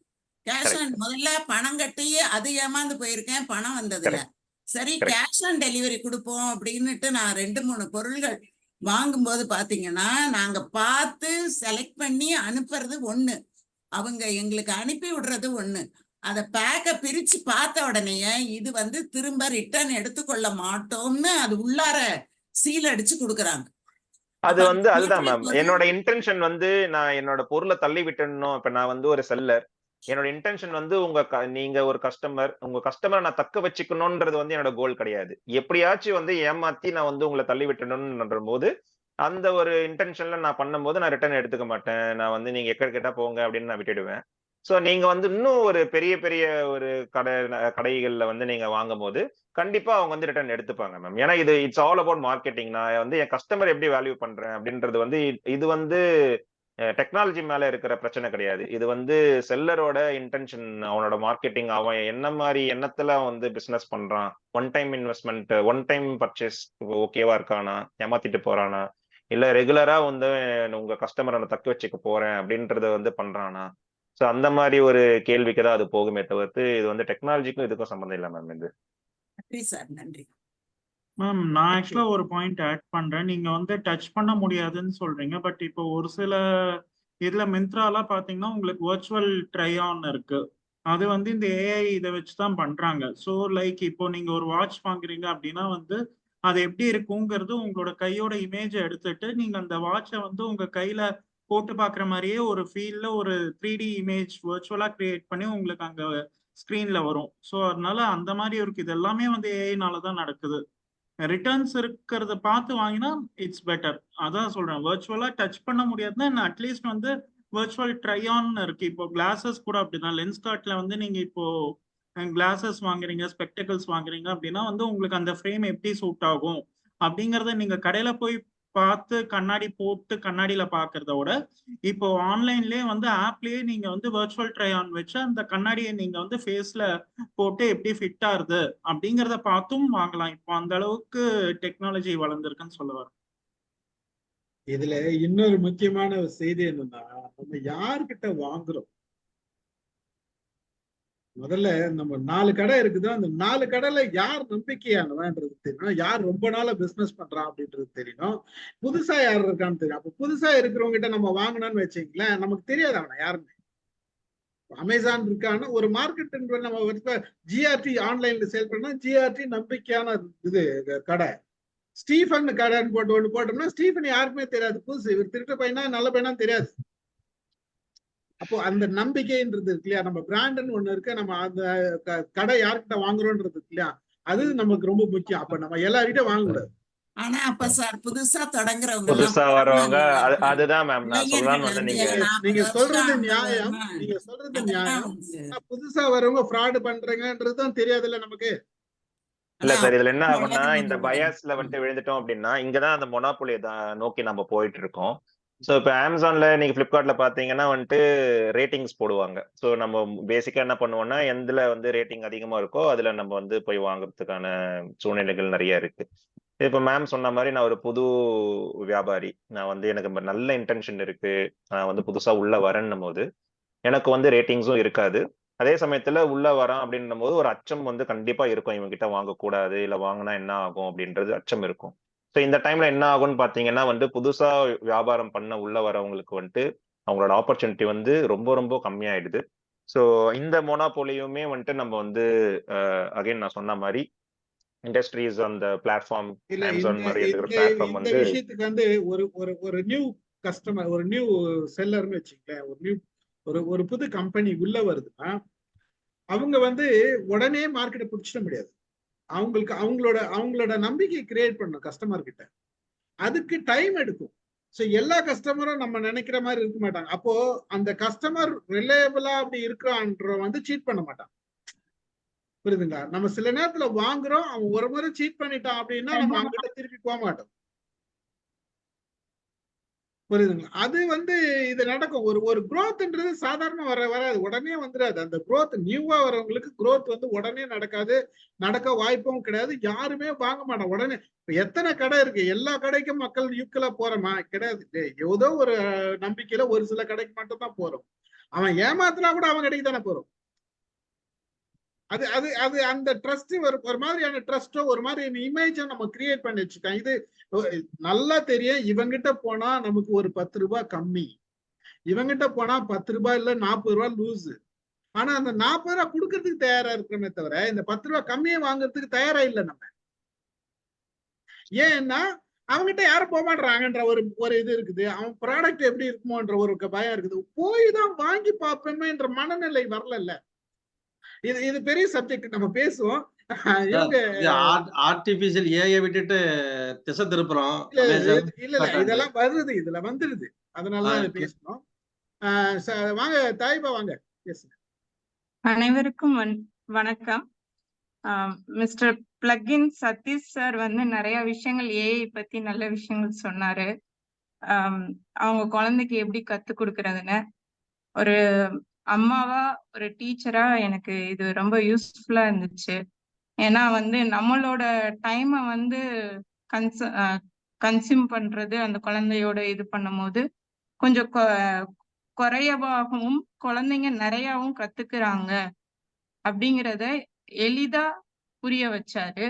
கேஷ் ஆன் கரெக்ட் முதல்ல பணம் கட்டி அது ஏமாந்து போயிருக்கேன், பணம் வந்ததில்ல. கரெக்ட் சரி, கரெக்ட் கேஷ் ஆன் டெலிவரி கொடுப்போம் அப்படின்னுட்டு நான் 2-3 பொருள்கள் வாங்கும்போது பாத்தீங்கன்னா, நாங்க பார்த்து செலக்ட் பண்ணி அனுப்புறது ஒண்ணு, அவங்க எங்களுக்கு அனுப்பி விடுறது ஒண்ணு. அத பேக்க பிரிச்சு பார்த்த உடனேயே இது வந்து திரும்ப ரிட்டர்ன் எடுத்துக்கொள்ள மாட்டோம்னு அது உள்ளார சீல் அடிச்சு கொடுக்குறாங்க. அது அப்ப வந்து அந்த அதுதான் மாதிரி மேம். பொருள் என்னோட இன்டென்ஷன் வந்து நான் என்னோட பொருளை தள்ளி விட்டுடணும். இப்ப நான் வந்து ஒரு செல்லர், என்னோட இன்டென்ஷன் வந்து நீங்க ஒரு கஸ்டமர், உங்க கஸ்டமரை நான் தக்க வச்சுக்கணும்ன்றது வந்து என்னோட கோல் கிடையாது. எப்படியாச்சும் வந்து ஏமாத்தி நான் வந்து உங்களை தள்ளி விட்டணும்ன்ற போது அந்த ஒரு இன்டென்ஷன்ல நான் பண்ணும்போது நான் ரிட்டர்ன் எடுத்துக்க மாட்டேன். நான் வந்து நீங்க எக்கட கேட்டா போங்க அப்படின்னு நான் விட்டுடுவேன். சோ நீங்க வந்து இன்னும் ஒரு பெரிய பெரிய ஒரு கடைகள்ல வந்து நீங்க வாங்கும்போது கண்டிப்பா அவங்க வந்து ரிட்டர்ன் எடுத்துப்பாங்க மேம். ஏன்னா இது இட்ஸ் ஆல் அபவுட் மார்க்கெட்டிங். நான் வந்து என் கஸ்டமர் எப்படி வேல்யூ பண்றேன் அப்படின்றது வந்து இது வந்து டெக்னாலஜி மேல இருக்கிற பிரச்சனை கிடையாது. இது வந்து செல்லரோட இன்டென்ஷன், அவனோட மார்க்கெட்டிங், அவன் என்ன மாதிரி எண்ணத்துல வந்து பிசினஸ் பண்றான், one time investment, one time purchase ஓகேவா இருக்கானா, ஏமாத்திட்டு போறானா, இல்ல ரெகுலரா வந்து உங்க கஸ்டமரை நான் தக்க வச்சுக்க போறேன் அப்படின்றத வந்து பண்றானா. சோ அந்த மாதிரி ஒரு கேள்விக்கு தான் அது போகுமே தவிர்த்து இது வந்து டெக்னாலஜிக்கும் இதுக்கும் சம்மந்தம் இல்லை மேம். இது நன்றி சார், நன்றி. மேம், நான் ஆக்சுவலா ஒரு பாயிண்ட் ஆட் பண்றேன். நீங்க வந்து டச் பண்ண முடியாதுன்னு சொல்றீங்க. பட் இப்போ ஒரு சில இதுல மிந்த்ராலாம் பாத்தீங்கன்னா உங்களுக்கு வர்ச்சுவல் ட்ரை ஆன் இருக்கு. அது வந்து இந்த ஏஐ இதை வச்சுதான் பண்றாங்க. ஸோ லைக் இப்போ நீங்க ஒரு வாட்ச் வாங்குறீங்க அப்படின்னா வந்து அது எப்படி இருக்குங்கிறது உங்களோட கையோட இமேஜை எடுத்துட்டு நீங்க அந்த வாட்சை வந்து உங்க கையில போட்டு பாக்குற மாதிரியே ஒரு ஃபீல்ல ஒரு 3D இமேஜ் வர்ச்சுவலா கிரியேட் பண்ணி உங்களுக்கு அங்க ஸ்கிரீன்ல வரும். ஸோ அதனால அந்த மாதிரி இருக்கு. இது எல்லாமே வந்து ஏஐனால தான் நடக்குது. ரிட்டர்ன்ஸ் இருக்கிறத பார்த்து வாங்கினா இட்ஸ் பெட்டர். அதான் சொல்றேன், வர்ச்சுவலா டச் பண்ண முடியாதுன்னா அட்லீஸ்ட் வந்து வர்ச்சுவல் ட்ரை ஆன் இருக்கு. இப்போ கிளாஸஸ் கூட அப்படிதான். லென்ஸ் கார்ட்ல வந்து நீங்க இப்போ கிளாஸஸ் வாங்குறீங்க, ஸ்பெக்டக்கிள்ஸ் வாங்குறீங்க அப்படின்னா வந்து உங்களுக்கு அந்த ஃப்ரேம் எப்படி சூட் ஆகும் அப்படிங்கறத நீங்க கடையில போய் பார்த்து கண்ணாடி போட்டு கண்ணாடியில பாக்குறத விட இப்போ ஆன்லைன்லயே வந்து ஆப்லயே நீங்க வந்து வர்ச்சுவல் ட்ரை ஆன் வச்சு அந்த கண்ணாடியை நீங்க வந்து ஃபேஸ்ல போட்டு எப்படி ஃபிட் ஆகுது அப்படிங்கறத பார்த்தும் வாங்கலாம். இப்போ அந்த அளவுக்கு டெக்னாலஜி வளர்ந்துருக்குன்னு சொல்ல வரேன். இதுல இன்னொரு முக்கியமான ஒரு செய்தி என்னன்னா, நம்ம யார்கிட்ட வாங்குறோம். முதல்ல நம்ம 4 கடை இருக்குது. அந்த 4 கடையில யார் நம்பிக்கையானவன்றது தெரியும், யார் ரொம்ப நாளா பிசினஸ் பண்றான் அப்படின்றது தெரியும், புதுசா யார் இருக்கான்னு தெரியும். அப்ப புதுசா இருக்கிறவங்க கிட்ட நம்ம வாங்கினோம்னு வச்சுங்களேன், நமக்கு தெரியாது அவனை யாருன்னு. அமேசான் இருக்கான ஒரு மார்க்கெட் நம்ம ஜிஆர்டி ஆன்லைன்ல சேல் பண்ணா ஜிஆர்டி நம்பிக்கையான இது கடை. ஸ்டீஃபன் கடைன்னு போட்டு ஒண்ணு போட்டோம்னா ஸ்டீஃபன் யாருக்குமே தெரியாது, புதுசு, இவர் திருட்ட பையனா நல்ல பையனா தெரியாது. அப்போ அந்த நம்பிக்கைன்றது இருக்கு இல்லையா, நம்ம பிராண்ட்னு ஒண்ணு இருக்கு, நம்ம அந்த கடை யார்கிட்ட வாங்குறோன்றது இருக்கு இல்லையா, அது நமக்கு ரொம்ப முக்கியம். அப்ப நம்ம எல்லார்கிட்ட வாங்கக்கூடாது. ஆனா அப்ப சார் புதுசா தொடங்குறவங்க புதுசா வரவங்க அதுதான் மேம் நான் சொல்லலாம்னு வந்து நீங்க சொல்றது நியாயம், நீங்க சொல்றது நியாயம். புதுசா வரவங்க ஃப்ராடு பண்றீங்கன்றதுதான் தெரியாதுல்ல நமக்கு. இல்ல சார், இதுல என்ன ஆகும்னா இந்த பயாஸ்ல வந்துட்டு விழுந்துட்டோம் அப்படின்னா இங்கதான் அந்த மொனாப்புலியை நோக்கி நம்ம போயிட்டு இருக்கோம். ஸோ இப்போ அமேசான்ல நீங்க பிளிப்கார்ட்ல பாத்தீங்கன்னா வந்துட்டு ரேட்டிங்ஸ் போடுவாங்க. ஸோ நம்ம பேசிக்கா என்ன பண்ணுவோம்னா எதுல வந்து ரேட்டிங் அதிகமா இருக்கோ அதுல நம்ம வந்து போய் வாங்குறதுக்கான சூழ்நிலைகள் நிறைய இருக்கு. இப்போ மேம் சொன்ன மாதிரி நான் ஒரு புது வியாபாரி, நான் வந்து எனக்கு நல்ல இன்டென்ஷன் இருக்கு, நான் வந்து புதுசா உள்ள வரேன்னும் போது எனக்கு வந்து ரேட்டிங்ஸும் இருக்காது. அதே சமயத்துல உள்ள வரான் அப்படின்னும் போது ஒரு அச்சம் வந்து கண்டிப்பா இருக்கும், இவங்க கிட்ட வாங்கக்கூடாது, இல்ல வாங்கினா என்ன ஆகும் அப்படின்றது அச்சம் இருக்கும். ஸோ இந்த டைம்ல என்ன ஆகும்னு பாத்தீங்கன்னா வந்து புதுசா வியாபாரம் பண்ண உள்ள வரவங்களுக்கு வந்துட்டு அவங்களோட ஆப்பர்ச்சுனிட்டி வந்து ரொம்ப ரொம்ப கம்மியாயிடுது. ஸோ இந்த மோனோபோலியுமே வந்துட்டு நம்ம வந்து அகைன் நான் சொன்ன மாதிரி இண்டஸ்ட்ரீஸ் அந்த பிளாட்ஃபார்ம் அமேசான் மாதிரி இருக்கிற பிளாட்ஃபார்ம் இந்த வந்து விஷயத்துக்கு வந்து ஒரு நியூ கஸ்டமர், ஒரு நியூ செல்லர்னு வச்சுக்கேன், ஒரு புது கம்பெனி உள்ள வருதுன்னா அவங்க வந்து உடனே மார்க்கெட்டை பிடிச்சிட முடியாது. அவங்களோட நம்பிக்கை கிரியேட் பண்ணணும் கஸ்டமர் கிட்ட. அதுக்கு டைம் எடுக்கும். ஸோ எல்லா கஸ்டமரும் நம்ம நினைக்கிற மாதிரி இருக்க மாட்டாங்க. அப்போ அந்த கஸ்டமர் ரிலையபிளா அப்படி இருக்கிறான்ற வந்து சீட் பண்ண மாட்டான். புரியுதுங்களா? நம்ம சில நேரத்துல வாங்குறோம், அவன் ஒரு முறை சீட் பண்ணிட்டான் அப்படின்னா நம்ம அங்கிட்ட திருப்பி போக மாட்டோம். புரியுதுங்களா? அது வந்து இது நடக்கும். ஒரு growthன்றது சாதாரண வராது, உடனே வந்துடாது. அந்த growth நியூவா வரவங்களுக்கு growth வந்து உடனே நடக்காது, நடக்க வாய்ப்பும் கிடையாது. யாருமே வாங்க மாட்டாங்க உடனே. எத்தனை கடை இருக்கு, எல்லா கடைக்கும் மக்கள் யூக்கலா போறோமா? கிடையாது. ஏதோ ஒரு நம்பிக்கையில ஒரு சில கடைக்கு மட்டும் தான் போறோம். அவன் ஏமாத்தினா கூட அவன் கடைக்கு தானே போறோம். அது அது அது அந்த ட்ரஸ்ட் ஒரு மாதிரியான ட்ரஸ்டோ ஒரு மாதிரி இமேஜை நம்ம கிரியேட் பண்ணி வச்சுக்கோம். இது நல்லா தெரியும், இவங்கிட்ட போனா நமக்கு ஒரு 10 ரூபாய் கம்மி, இவங்கிட்ட போனா 10 ரூபாய் இல்ல 40 ரூபாய் லூஸ். ஆனா அந்த 40 ரூபாய் கொடுக்கறதுக்கு தயாரா இருக்கிறோமே தவிர இந்த 10 ரூபாய் கம்மியை வாங்குறதுக்கு தயாரா இல்லை நம்ம. ஏன்னா அவங்ககிட்ட யாரும் போக மாட்டாங்கன்ற ஒரு இது இருக்குது. அவன் ப்ராடக்ட் எப்படி இருக்குமோன்ற ஒரு பயம் இருக்குது. போய் தான் வாங்கி பார்ப்போமேன்ற மனநிலை வரல. இது பெரிய சப்ஜெக்ட், நம்ம பேசுவோம். ஆர்டிபிஷியல் ஏஐ விட்டுட்டு திசை திருப்புறோம். இல்ல இதெல்லாம் வருது, இதுல வந்துருது. அதனாலதான் இதை பேசணும். வாங்க தாய்பா, வாங்க பேசுங்க. அனைவருக்கும் வணக்கம். மிஸ்டர் பிளக்இன் சதீஷ் சார் வந்து நிறைய விஷயங்கள் ஏஐ பத்தி நல்ல விஷயங்கள் சொன்னாரு. அவங்க குழந்தைக்கு எப்படி கத்து கொடுக்கறதுன்னு. ஒரு அம்மாவா ஒரு டீச்சரா எனக்கு இது ரொம்ப யூஸ்ஃபுல்லா இருந்துச்சு. ஏன்னா வந்து நம்மளோட டைமை வந்து கன்சியூம் பண்றது அந்த குழந்தையோட இது பண்ணும் போது கொஞ்சம் குறையவாகவும் குழந்தைங்க நிறையாவும் கத்துக்கிறாங்க அப்படிங்கிறத எளிதா புரிய வச்சாரு.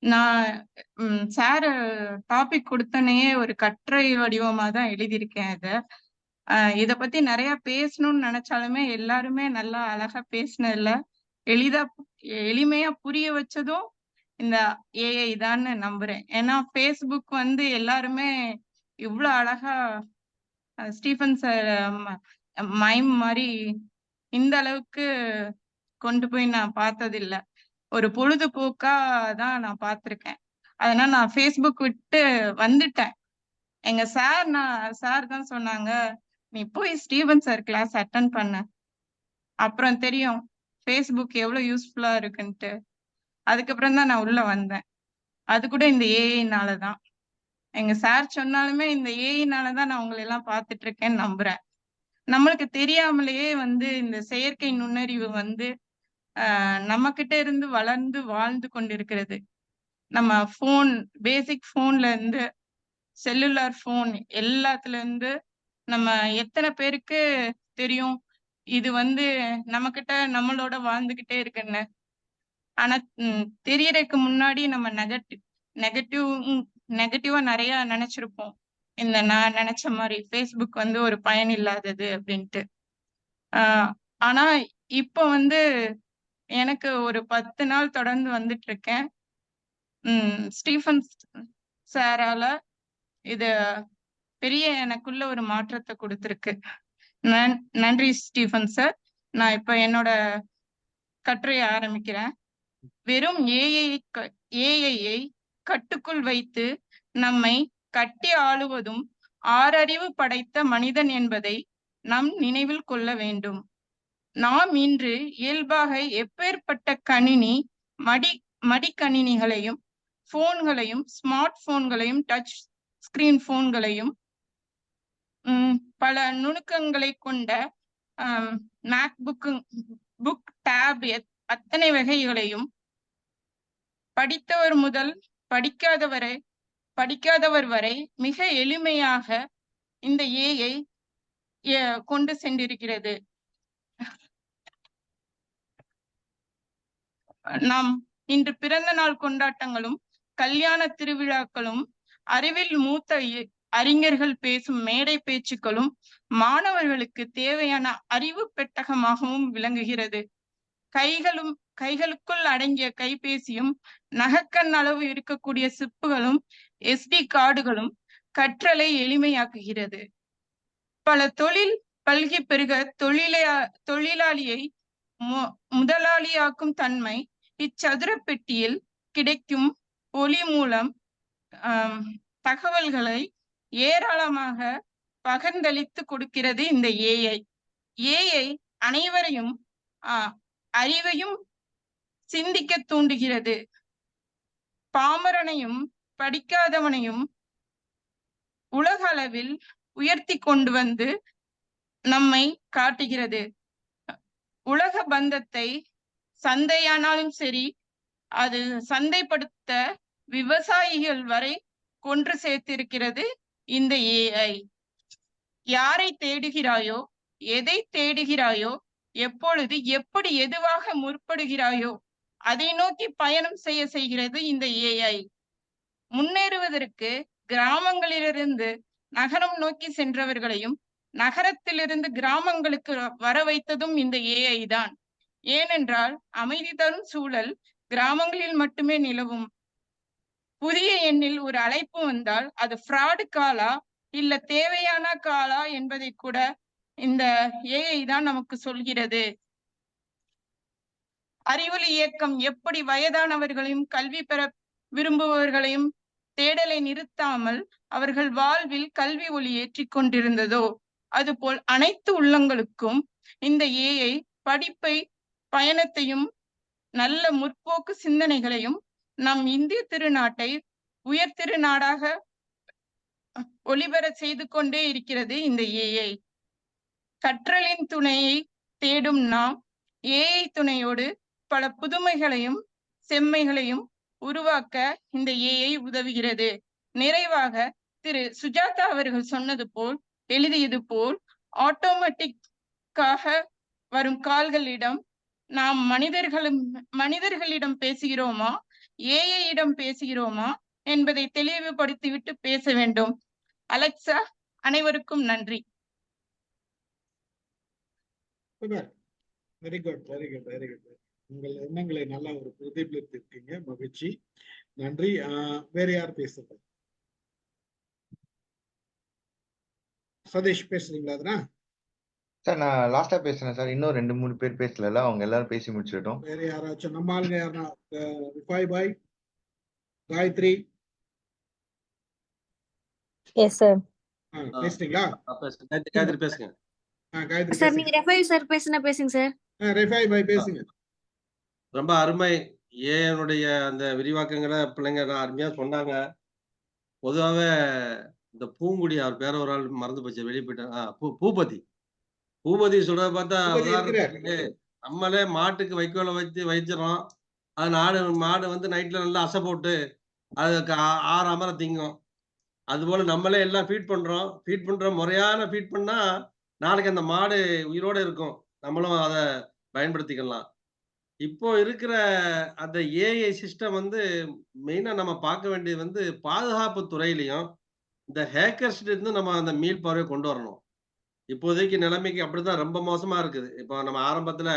நான் சார் டாபிக் கொடுத்தனையே ஒரு கட்டுரை வடிவமா தான் எழுதியிருக்கேன். இத பத்தி நிறைய பேசணும்னு நினைச்சாலுமே எல்லாருமே நல்லா அழகா பேசினதுல எளிமையா புரிய வச்சதும் இந்த ஏஐ தான்னு நம்புறேன். ஏன்னா ஃபேஸ்புக் வந்து எல்லாருமே இவ்வளவு அழகா ஸ்டீஃபன் சார் மைம் மாதிரி இந்த அளவுக்கு கொண்டு போய் நான் பார்த்ததில்ல. ஒரு பொழுதுபோக்கா தான் நான் பார்த்திருக்கேன். அதனால நான் ஃபேஸ்புக் விட்டு வந்துட்டேன். எங்க சார் தான் சொன்னாங்க, நீ போய் ஸ்டீவன் சார் கிளாஸ் அட்டன் பண்ண, அப்புறம் தெரியும் ஃபேஸ்புக் எவ்வளவு யூஸ்ஃபுல்லா இருக்குன்ட்டு. அதுக்கப்புறம் தான் நான் உள்ள வந்தேன். அது கூட இந்த ஏஐனால தான். எங்க சார் சொன்னாலுமே இந்த ஏஐனால தான் நான் உங்களை எல்லாம் பார்த்துட்டு இருக்கேன்னு நம்புறேன். நம்மளுக்கு தெரியாமலேயே வந்து இந்த செயற்கை நுண்ணறிவு வந்து நம்ம கிட்ட இருந்து வளர்ந்து வாழ்ந்து கொண்டிருக்கிறது. நம்ம போன், பேசிக் போன்ல இருந்து செல்லுலார் போன் எல்லாத்துல இருந்து நம்ம எத்தனை பேருக்கு தெரியும் இது வந்து நம்ம கிட்ட நம்மளோட வாழ்ந்துகிட்டே இருக்குன்னு. ஆனா தெரியறதுக்கு முன்னாடி நம்ம நெகட்டிவா நிறைய நினைச்சிருப்போம். இந்த நான் நினைச்ச மாதிரி ஃபேஸ்புக் வந்து ஒரு பயன் இல்லாதது அப்படின்ட்டு. ஆனா இப்ப வந்து எனக்கு ஒரு 10 நாள் தொடர்ந்து வந்துட்டு இருக்கேன். ஸ்டீஃபன் சாரால இது பெரிய எனக்குள்ள ஒரு மாற்றத்தை கொடுத்திருக்கு. நன்றி ஸ்டீஃபன் சார். நான் இப்ப என்னோட கட்டுரையை ஆரம்பிக்கிறேன். வெறும் ஏஐயை கட்டுக்குள் வைத்து நம்மை கட்டி ஆளுவதும் ஆறறிவு படைத்த மனிதன் என்பதை நாம் நினைவில் கொள்ள வேண்டும். நாம் இன்று இயல்பாக எப்பேற்பட்ட கணினி, மடிக்கணினிகளையும் போன்களையும், ஸ்மார்ட் போன்களையும், டச் ஸ்கிரீன் போன்களையும், பல நுணுக்கங்களை கொண்ட புக், டேப் அத்தனை வகைகளையும் படித்தவர் முதல் படிக்காதவர் வரை மிக எளிமையாக இந்த ஏஐ கொண்டு சென்றிருக்கிறது. நாம் இன்று பிறந்த நாள் கொண்டாட்டங்களும் கல்யாண திருவிழாக்களும் அறிவில் மூத்த அறிஞர்கள் பேசும் மேடை பேச்சுக்களும் மாணவர்களுக்கு தேவையான அறிவு பெட்டகமாகவும் விளங்குகிறது. கைகளுக்குள் அடங்கிய கைபேசியும் நகக்கண் அளவு இருக்கக்கூடிய சிப்புகளும் SD கார்டுகளும் கற்றலை எளிமையாக்குகிறது. பல தொழில் பல்கி பெருக தொழிலாளியை முதலாளியாக்கும் தன்மை இச்சதுர பெட்டியில் கிடைக்கும் ஒளி மூலம் தகவல்களை ஏராளமாக பகிர்ந்தளித்து கொடுக்கிறது இந்த ஏஐ. ஏஐ அனைவரையும் அறிவையும் சிந்திக்க தூண்டுகிறது. பாமரனையும் படிக்காதவனையும் உலக அளவில் உயர்த்தி கொண்டு வந்து நம்மை காட்டுகிறது. உலக பந்தத்தை சந்தையானாலும் சரி, அது சந்தைப்படுத்த விவசாயிகள் வரை கொன்று சேர்த்திருக்கிறது இந்த ஏஐ. யாரை தேடுகிறாயோ, எதை தேடுகிறாயோ, எப்பொழுது எப்படி எதுவாக முற்படுகிறாயோ அதை நோக்கி பயணம் செய்கிறது இந்த ஏஐ. முன்னேறுவதற்கு கிராமங்களிலிருந்து நகரம் நோக்கி சென்றவர்களையும் நகரத்திலிருந்து கிராமங்களுக்கு வர வைத்ததும் இந்த ஏஐ தான். ஏனென்றால் அமைதி தரும் சூழல் கிராமங்களில் மட்டுமே நிலவும். புதிய எண்ணில் ஒரு அழைப்பு வந்தால் அது ஃப்ராடு காலா இல்ல தேவையான காலா என்பதை கூட இந்த ஏஐ தான் நமக்கு சொல்கிறது. அறிவொளி இயக்கம் எப்படி வயதானவர்களையும் கல்வி பெற விரும்புபவர்களையும் தேடலை நிறுத்தாமல் அவர்கள் வாழ்வில் கல்வி ஒளி ஏற்றிக் கொண்டிருந்ததோ, அதுபோல் அனைத்து உள்ளங்களுக்கும் இந்த ஏஐ படிப்பை, பயணத்தையும், நல்ல முற்போக்கு சிந்தனைகளையும் நம் இந்திய திருநாட்டை உயர் திருநாடாக ஒளிபெற செய்து கொண்டே இருக்கிறது இந்த ஏஐ. கற்றலின் துணையை தேடும் நாம் ஏஐ துணையோடு பல புதுமைகளையும் செம்மைகளையும் உருவாக்க இந்த ஏஐ உதவுகிறது. நிறைவாக திரு சுஜாதா அவர்கள் சொன்னது போல், எழுதியது போல், ஆட்டோமேட்டிக்காக வரும் கால்களிடம் நாம் மனிதர்களிடம் பேசுகிறோமா, ஏஐயிடம் பேசுகிறோமா என்பதை தெளிவுபடுத்திவிட்டு பேச வேண்டும். அலெக்சா, அனைவருக்கும் நன்றி. Very good, very good, very good. உங்கள் எண்ணங்களை நல்லா ஒரு பிரதிபலித்திருக்கீங்க. மகிழ்ச்சி, நன்றி. வேற யார் பேசுறது? சதீஷ் பேசுறீங்களா? அதனா சார் நான் லாஸ்டா பேசுறேன் சார். இன்னும் 2-3 பேர் பேசல, அவங்க எல்லாரும் பேசி முடிச்சிட்டோம். வேற யாராச்சும் நம்ம ஆளுங்க யாருன்னா? ரிஃபாய் பாய், காயத்ரி. Yes sir. பேசுறீங்களா? காயத்ரி பேசுங்க. காயத்ரி சார், நீங்க ரெஃபாய் சார் பேசுங்க சார். ரிஃபாய் பாய் பேசுங்க. ரொம்ப அருமை. ஏனுடைய அந்த விரிவாக்கங்களை பிள்ளைங்க அருமையா சொன்னாங்க. பொதுவாகவே இந்த பூங்குடி, அவர் பேர ஒரு ஆள் மறந்து போச்சு, வெளியே போயிட்டாங்க. பூபதி சொல்றத பார்த்தா உதாரணத்துக்கு நம்மளே மாட்டுக்கு வைக்கோலை வச்சு வைச்சிடறோம். அது மாடு வந்து நைட்ல நல்லா அசை போட்டு அதுக்கு 6 அமர திங்கும். அதுபோல நம்மளே எல்லாம் ஃபீட் பண்றோம். முறையான ஃபீட் பண்ணா நாளைக்கு அந்த மாடு உயிரோட இருக்கும். நம்மளும் அதை பயன்படுத்திக்கலாம். இப்போ இருக்கிற அந்த ஏஐ சிஸ்டம் வந்து மெயினா நம்ம பார்க்க வேண்டியது வந்து பாதுகாப்பு துறையிலையும் இந்த ஹேக்கர்ஸ் இருந்து நம்ம அந்த மீள் பார்வையை கொண்டு வரணும். இப்போதைக்கு நிலைமைக்கு அப்படிதான் ரொம்ப மோசமா இருக்குது. இப்போ நம்ம ஆரம்பத்துல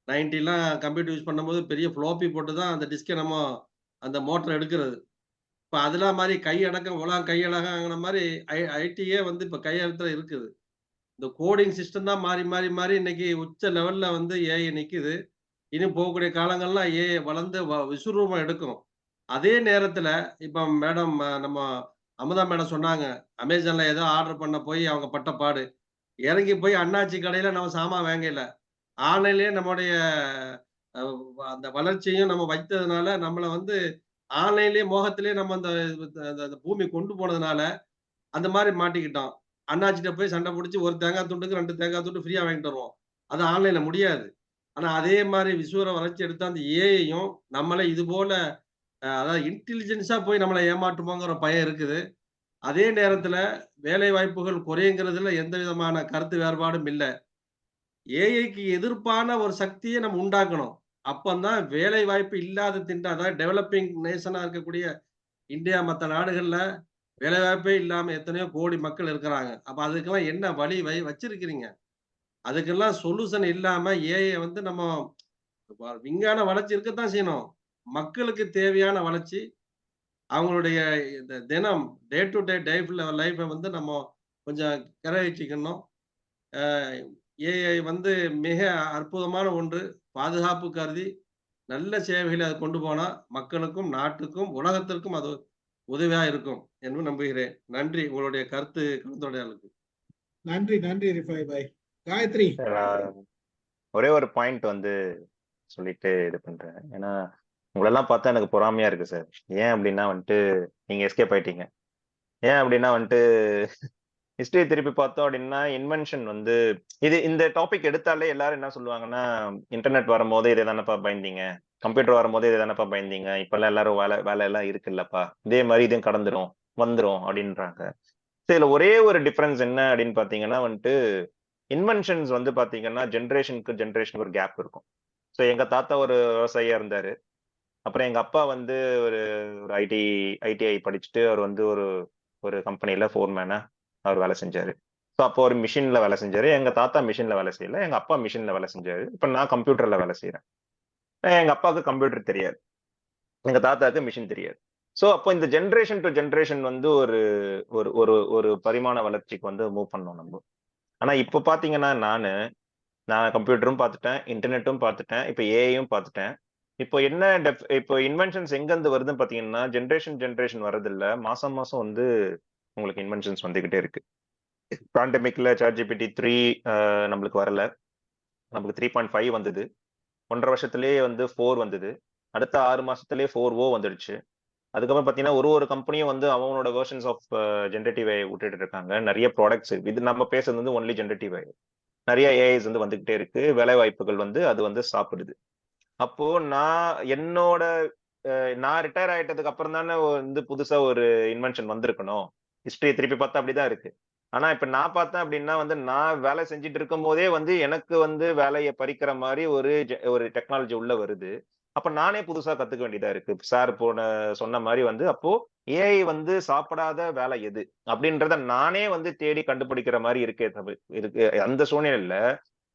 90லாம் கம்ப்யூட்டர் யூஸ் பண்ணும்போது பெரிய ஃப்ளோப்பி போட்டு தான் அந்த டிஸ்கை நம்ம அந்த மோட்டர் எடுக்கிறது. இப்போ அதெல்லாம் மாதிரி கையடக்கம், உலகம் கையடக்கங்கிற மாதிரி ஐடியே வந்து இப்போ கையெழுத்துல இருக்குது. இந்த கோடிங் சிஸ்டம் தான் மாறி மாறி மாறி இன்னைக்கு உச்ச லெவல்ல வந்து ஏஐ நிக்குது. இனி போகக்கூடிய காலங்கள்லாம் ஏஐ வளர்ந்து விஸ்வரூபம் எடுக்கும். அதே நேரத்துல இப்ப மேடம், நம்ம அமுதா மேடம் சொன்னாங்க, அமேசான்ல ஏதோ ஆர்டர் பண்ண போய் அவங்க பட்ட பாடு. இறங்கி போய் அண்ணாச்சி கடையில நம்ம சாமான் வாங்கல, ஆன்லைன்லயே நம்முடைய அந்த வளர்ச்சியும் நம்ம வைத்ததுனால நம்மள வந்து ஆன்லைன்லயே மோகத்திலேயே நம்ம அந்த பூமி கொண்டு போனதுனால அந்த மாதிரி மாட்டிக்கிட்டோம். அண்ணாச்சிட்ட போய் சண்டை பிடிச்சி ஒரு தேங்காய் துண்டுக்கு 2 தேங்காய் துண்டு ஃப்ரீயா வாங்கிட்டு வருவோம். அது ஆன்லைன்ல முடியாது. ஆனா அதே மாதிரி விசுவர வளர்ச்சி எடுத்த அந்த ஏஐயும் நம்மளை இது போல அதாவது இன்டெலிஜென்ஸா போய் நம்மளை ஏமாற்றுமோங்கிற பயம் இருக்குது. அதே நேரத்துல வேலை வாய்ப்புகள் குறையுங்கிறதுல எந்த விதமான கருத்து வேறுபாடும் இல்லை. ஏஐக்கு எதிர்ப்பான ஒரு சக்தியை நம்ம உண்டாக்கணும். அப்பந்தான் வேலை வாய்ப்பு இல்லாத அதாவது டெவலப்பிங் நேஷனா இருக்கக்கூடிய இந்தியா மற்ற நாடுகள்ல வேலை வாய்ப்பே இல்லாம எத்தனையோ கோடி மக்கள் இருக்கிறாங்க. அப்ப அதுக்கெல்லாம் என்ன வழி வச்சிருக்கிறீங்க? அதுக்கெல்லாம் சொல்யூஷன் இல்லாம ஏஐ வந்து நம்ம விஞ்ஞான வளர்ச்சி இருக்கத்தான் செய்யணும். மக்களுக்கு தேவையான வளர்ச்சி, அவங்களுடைய இந்த தினம் டே டு டே லைஃப்பை வந்து நம்ம கொஞ்சம் கிரகிச்சுக்கணும். ஏஐ வந்து மிக அற்புதமான ஒன்று. பாதுகாப்பு கருதி நல்ல சேவைகளை அதை கொண்டு போனா மக்களுக்கும், நாட்டுக்கும், உலகத்திற்கும் அது உதவியா இருக்கும் என்று நம்புகிறேன். நன்றி உங்களுடைய கருத்து கலந்துரையாடலுக்கு. நன்றி நன்றி ரிஃபாய் பாய். காயத்ரி. ஒரே ஒரு பாயிண்ட் வந்து சொல்லிட்டு இது பண்றேன். ஏன்னா உங்களெல்லாம் பார்த்தா எனக்கு பொறாமையா இருக்கு சார். ஏன் அப்படின்னா வந்துட்டு நீங்க எஸ்கேப் ஆயிட்டீங்க. ஏன் அப்படின்னா வந்துட்டு ஹிஸ்டரி திருப்பி பார்த்தோம் அப்படின்னா இன்வென்ஷன் வந்து இந்த டாபிக் எடுத்தாலே எல்லாரும் என்ன சொல்லுவாங்கன்னா, இன்டர்நெட் வரும்போது இதை தானப்பா பயந்தீங்க, கம்ப்யூட்டர் வரும்போது இதை தானப்பா பயந்தீங்க, இப்பெல்லாம் எல்லாரும் வேலை எல்லாம் இருக்குல்லப்பா, இதே மாதிரி இதையும் கடந்துரும் வந்துரும் அப்படின்றாங்க. இதுல ஒரே ஒரு டிஃபரன்ஸ் என்ன அப்படின்னு பாத்தீங்கன்னா வந்துட்டு இன்வென்ஷன்ஸ் வந்து பாத்தீங்கன்னா ஜென்ரேஷனுக்கு ஒரு கேப் இருக்கும். ஸோ எங்க தாத்தா ஒரு விவசாயியா இருந்தாரு. அப்புறம் எங்க அப்பா வந்து ஒரு ஐடிஐ படிச்சுட்டு அவர் வந்து ஒரு கம்பெனில ஃபோர்மேனா அவர் வேலை செஞ்சாரு. ஸோ அப்போ ஒரு மிஷின்ல வேலை செஞ்சாரு. எங்க தாத்தா மிஷின்ல வேலை செய்யல, எங்க அப்பா மிஷின்ல வேலை செஞ்சாரு. இப்ப நான் கம்ப்யூட்டர்ல வேலை செய்யறேன். எங்க அப்பாவுக்கு கம்ப்யூட்டர் தெரியாது, எங்க தாத்தாவுக்கு மிஷின் தெரியாது. ஸோ அப்போ இந்த ஜென்ரேஷன் டு ஜென்ரேஷன் வந்து ஒரு ஒரு ஒரு ஒரு பரிமாண வளர்ச்சிக்கு வந்து மூவ் பண்ணோம் நம்ம. ஆனா இப்போ பாத்தீங்கன்னா நான் கம்ப்யூட்டரும் பார்த்துட்டேன், இன்டர்நெட்டும் பார்த்துட்டேன், இப்போ ஏஐயும் பார்த்துட்டேன். இப்போ என்ன இப்போ இன்வென்ஷன்ஸ் எங்க இருந்து வருதுன்னு பாத்தீங்கன்னா ஜென்ரேஷன் வர்றதில்ல, மாசம் வந்து உங்களுக்கு இன்வென்ஷன்ஸ் வந்துகிட்டே இருக்கு. பேண்டமிக்ல ChatGPT 3 நம்மளுக்கு வரல, நமக்கு 3.5 வந்தது. 1.5 வருஷத்துலயே வந்து 4 வந்தது. அடுத்த 6 மாசத்துலயே 4O வந்துடுச்சு. அதுக்கப்புறம் பாத்தீங்கன்னா ஒரு கம்பெனியும் வந்து அவங்களோட வெர்ஷன்ஸ் ஆஃப் ஜென்ரேட்டிவ் AI விட்டுட்டு இருக்காங்க. நிறைய ப்ராடக்ட்ஸ், இது நம்ம பேசுறது வந்து ஒன்லி ஜென்ரேட்டிவ் AI. நிறைய ஏஐஸ் வந்து வந்துகிட்டே இருக்கு, வேலை வாய்ப்புகள் வந்து அது வந்து சாப்பிடுது. அப்போ நான் ரிட்டையர் ஆயிட்டதுக்கு அப்புறம் தானே வந்து புதுசா ஒரு இன்வென்ஷன் வந்திருக்கணும். ஹிஸ்டரி திருப்பி பார்த்தா அப்படிதான் இருக்கு. ஆனா இப்ப நான் பார்த்தேன் அப்படின்னா வந்து நான் வேலை செஞ்சுட்டு இருக்கும் போதே வந்து எனக்கு வந்து வேலையை பறிக்கிற மாதிரி ஒரு டெக்னாலஜி உள்ள வருது. அப்ப நானே புதுசா கத்துக்க வேண்டியதா இருக்கு. சார் சொன்ன மாதிரி வந்து அப்போ ஏஐ வந்து சாப்பிடாத வேலை எது அப்படின்றத நானே வந்து தேடி கண்டுபிடிக்கிற மாதிரி இருக்கு. அந்த சூழ்நிலையில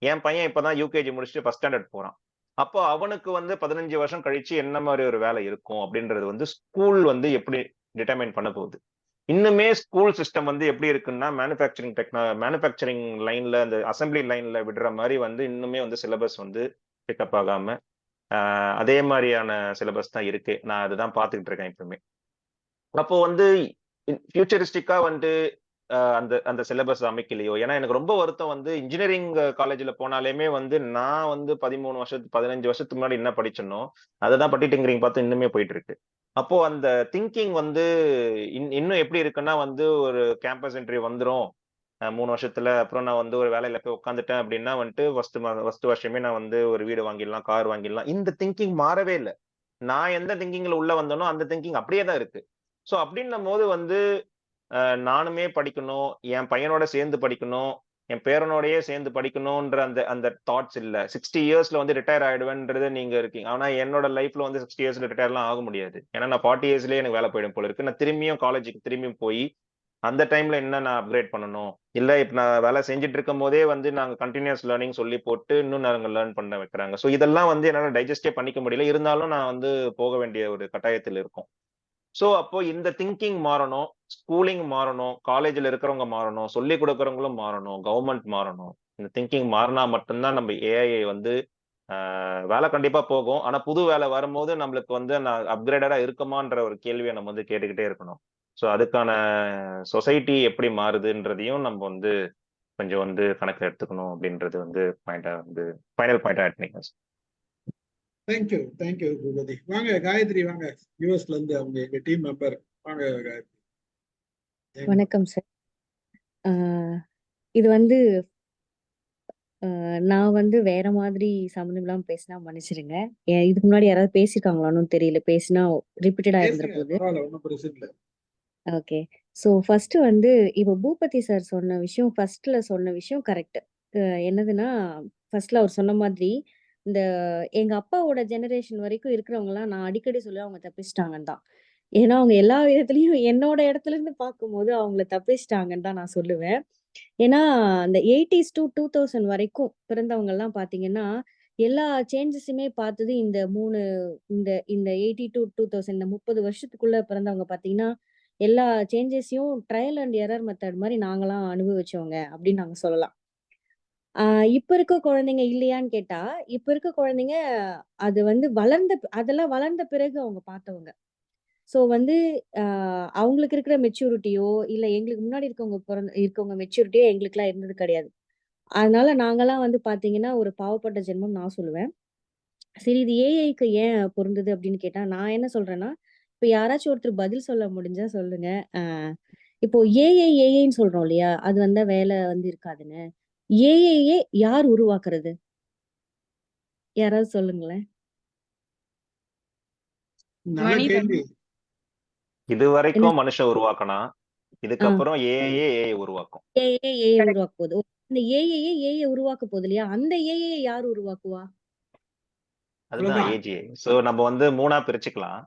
என் பையன் இப்பதான் யூகேஜி முடிச்சுட்டு ஃபர்ஸ்ட் ஸ்டாண்டர்ட் போறான். அப்போ அவனுக்கு வந்து 15 வருஷம் கழிச்சு என்ன மாதிரி ஒரு வேலை இருக்கும் அப்படின்றது வந்து ஸ்கூல் வந்து எப்படி டிட்டர்மைன் பண்ண போகுது. இன்னுமே ஸ்கூல் சிஸ்டம் வந்து எப்படி இருக்குன்னா மேனுஃபேக்சரிங் லைன்ல அந்த அசம்பிளி லைன்ல விடுற மாதிரி வந்து இன்னுமே வந்து சிலபஸ் வந்து பிக்கப் ஆகாம அதே மாதிரியான சிலபஸ் தான் இருக்கு. நான் அதுதான் பார்த்துக்கிட்டு இருக்கேன் இப்பவுமே. அப்போ வந்து ஃபியூச்சரிஸ்டிக்கா வந்து அந்த சிலபஸ் அமைக்கலையோ. ஏன்னா எனக்கு ரொம்ப வருத்தம் வந்து இன்ஜினியரிங் காலேஜ்ல போனாலுமே வந்து நான் வந்து 15 வருஷத்துக்கு முன்னாடி என்ன படிச்சனோ அதைதான் பட்டிட்டிங்கரிங் பார்த்து இன்னுமே போயிட்டு இருக்கு. அப்போ அந்த திங்கிங் வந்து இன்னும் எப்படி இருக்குன்னா வந்து ஒரு கேம்பஸ் என்ட்ரி வந்துரும் 3 வருஷத்துல, அப்புறம் நான் வந்து ஒரு வேலையில போய் உட்காந்துட்டேன் அப்படின்னா வந்துட்டு ஃபர்ஸ்ட் வருஷமே நான் வந்து ஒரு வீடு வாங்கிடலாம், கார் வாங்கிடலாம். இந்த திங்கிங் மாறவே இல்லை. நான் எந்த திங்கிங்ல உள்ள வந்தனோ அந்த திங்கிங் அப்படியே தான் இருக்கு. ஸோ அப்படின்னும் போது வந்து நானுமே படிக்கணும், என் பையனோட சேர்ந்து படிக்கணும், என் பேரனோடயே சேர்ந்து படிக்கணும்ன்ற அந்த தாட்ஸ் இல்ல. 60 இயர்ஸ்ல வந்து ரிட்டையர் ஆயிடுவேன்றது நீங்க இருக்கீங்க. ஆனா என்னோட லைஃப்ல வந்து 60 இயர்ஸ்ல ரிட்டையர்லாம் ஆக முடியாது. ஏன்னா நான் 40 இயர்ஸ்லயே எனக்கு வேலை போயிடும் போல இருக்கு. நான் திரும்பியும் காலேஜுக்கு திரும்பியும் போய் அந்த டைம்ல என்ன நான் அப்கிரேட் பண்ணணும், இல்ல இப்ப நான் வேலை செஞ்சுட்டு இருக்கும் போதே வந்து நாங்க கண்டினியூஸ் லேர்னிங் சொல்லி போட்டு இன்னும் நாங்க லேர்ன் பண்ண வைக்கிறாங்க. ஸோ இதெல்லாம் வந்து என்னால டைஜஸ்டே பண்ணிக்க முடியல. இருந்தாலும் நான் வந்து போக வேண்டிய ஒரு கட்டாயத்தில் இருக்கும். ஸோ அப்போ இந்த திங்கிங் மாறணும், ஸ்கூலிங் மாறணும், காலேஜ்ல இருக்கிறவங்க மாறணும், சொல்லி கொடுக்கறவங்களும் மாறணும், கவர்மெண்ட் மாறணும். இந்த திங்கிங் மாறினா மட்டும்தான் நம்ம ஏஐ வந்து வேலை கண்டிப்பா போகும். ஆனா புது வேலை வரும்போது நம்மளுக்கு வந்து நான் அப்கிரேடடா இருக்குமான்ற ஒரு கேள்வியை நம்ம வந்து கேட்டுக்கிட்டே இருக்கணும். ஸோ அதுக்கான சொசைட்டி எப்படி மாறுதுன்றதையும் நம்ம வந்து கொஞ்சம் வந்து கணக்கு எடுத்துக்கணும் அப்படின்றது வந்து ஃபைனல் பாயிண்டா ஆட் பண்ணிக்கலாம். தேங்க்யூ பூபதி. வாங்க காயத்ரி, வாங்க யூஎஸ்ல இருந்து அவங்க எங்க டீம் மெம்பர். வாங்க காயத்ரி. வணக்கம் சார். இது வந்து நான் வந்து வேற மாதிரி சம்மந்தம் இல்லாம பேசினா மன்னிச்சிருங்க. இதுக்கு முன்னாடி யாராவது பேசியிருக்காங்களான்னு தெரியல. பேசினா ரிப்பீட்டடா இருந்துற போகுது. பரவாயில்ல, ஒன்றும் பிரச்சனை இல்லை. ஓகே. ஸோ ஃபர்ஸ்ட் வந்து இப்போ பூபதி சார் சொன்ன விஷயம், ஃபர்ஸ்ட்ல சொன்ன விஷயம் கரெக்ட். என்னதுன்னா, ஃபர்ஸ்ட்ல அவர் சொன்ன மாதிரி இந்த எங்க அப்பாவோட ஜெனரேஷன் வரைக்கும் இருக்கிறவங்கலாம் நான் அடிக்கடி சொல்லி அவங்க தப்பிச்சிட்டாங்கன்னு தான். ஏன்னா அவங்க எல்லா விதத்துலயும் என்னோட இடத்துல இருந்து பார்க்கும்போது அவங்கள தப்பிச்சிட்டாங்கன்னு தான் நான் சொல்லுவேன். ஏன்னா அந்த 80s to 2000 வரைக்கும் பிறந்தவங்க எல்லாம் பாத்தீங்கன்னா எல்லா சேஞ்சஸுமே பார்த்தது இந்த இந்த 80 to 2000 இந்த 30 வருஷத்துக்குள்ள பிறந்தவங்க பாத்தீங்கன்னா எல்லா சேஞ்சஸையும் ட்ரையல் அண்ட் எரர் மெத்தட் மாதிரி நாங்களாம் அனுபவிச்சவங்க அப்படின்னு நாங்க சொல்லலாம். இப்ப இருக்க குழந்தைங்க இல்லையான்னு கேட்டா, இப்ப இருக்க குழந்தைங்க அது வந்து அதெல்லாம் வளர்ந்த பிறகு அவங்க பார்த்தவங்க. ஸோ வந்து அவங்களுக்கு இருக்கிற மெச்சூரிட்டியோ இல்ல எங்களுக்கு முன்னாடி இருக்கவங்க மெச்சூரிட்டியோ எங்களுக்குலாம் இருந்தது கிடையாது. அதனால நாங்கலாம் வந்து பாத்தீங்கன்னா ஒரு பாவப்பட்ட ஜென்மம் நான் சொல்லுவேன். சரி இது ஏஐக்கு ஏன் பொருந்தது அப்படின்னு கேட்டா நான் என்ன சொல்றேன்னா, இப்ப யாராச்சும் ஒருத்தர் பதில் சொல்ல முடிஞ்சா சொல்லுங்க. இப்போ ஏஐன்னு சொல்றோம் இல்லையா? அது வந்தா வேலை வந்து இருக்காதுன்னு. ஏஐயே யார் உருவாக்குறது? யாராவது சொல்லுங்களேன். நல்ல மனிதன். கேள்வி. இது என்ன வரைக்கும் மனுஷன் உருவாக்கணும். ஆ இதுக்கப்புறம் ஏஐ உருவாக்கும். ஏஐ உருவாக்க போகுது. இந்த ஏஐ உருவாக்க போகுது இல்லையா? அந்த ஏஐ யார் உருவாக்குவா? அதுதான் அவ்வளவுதான். ஏஜிஐ. ஸோ நம்ம வந்து 3ஆ பிரிச்சுக்கலாம்.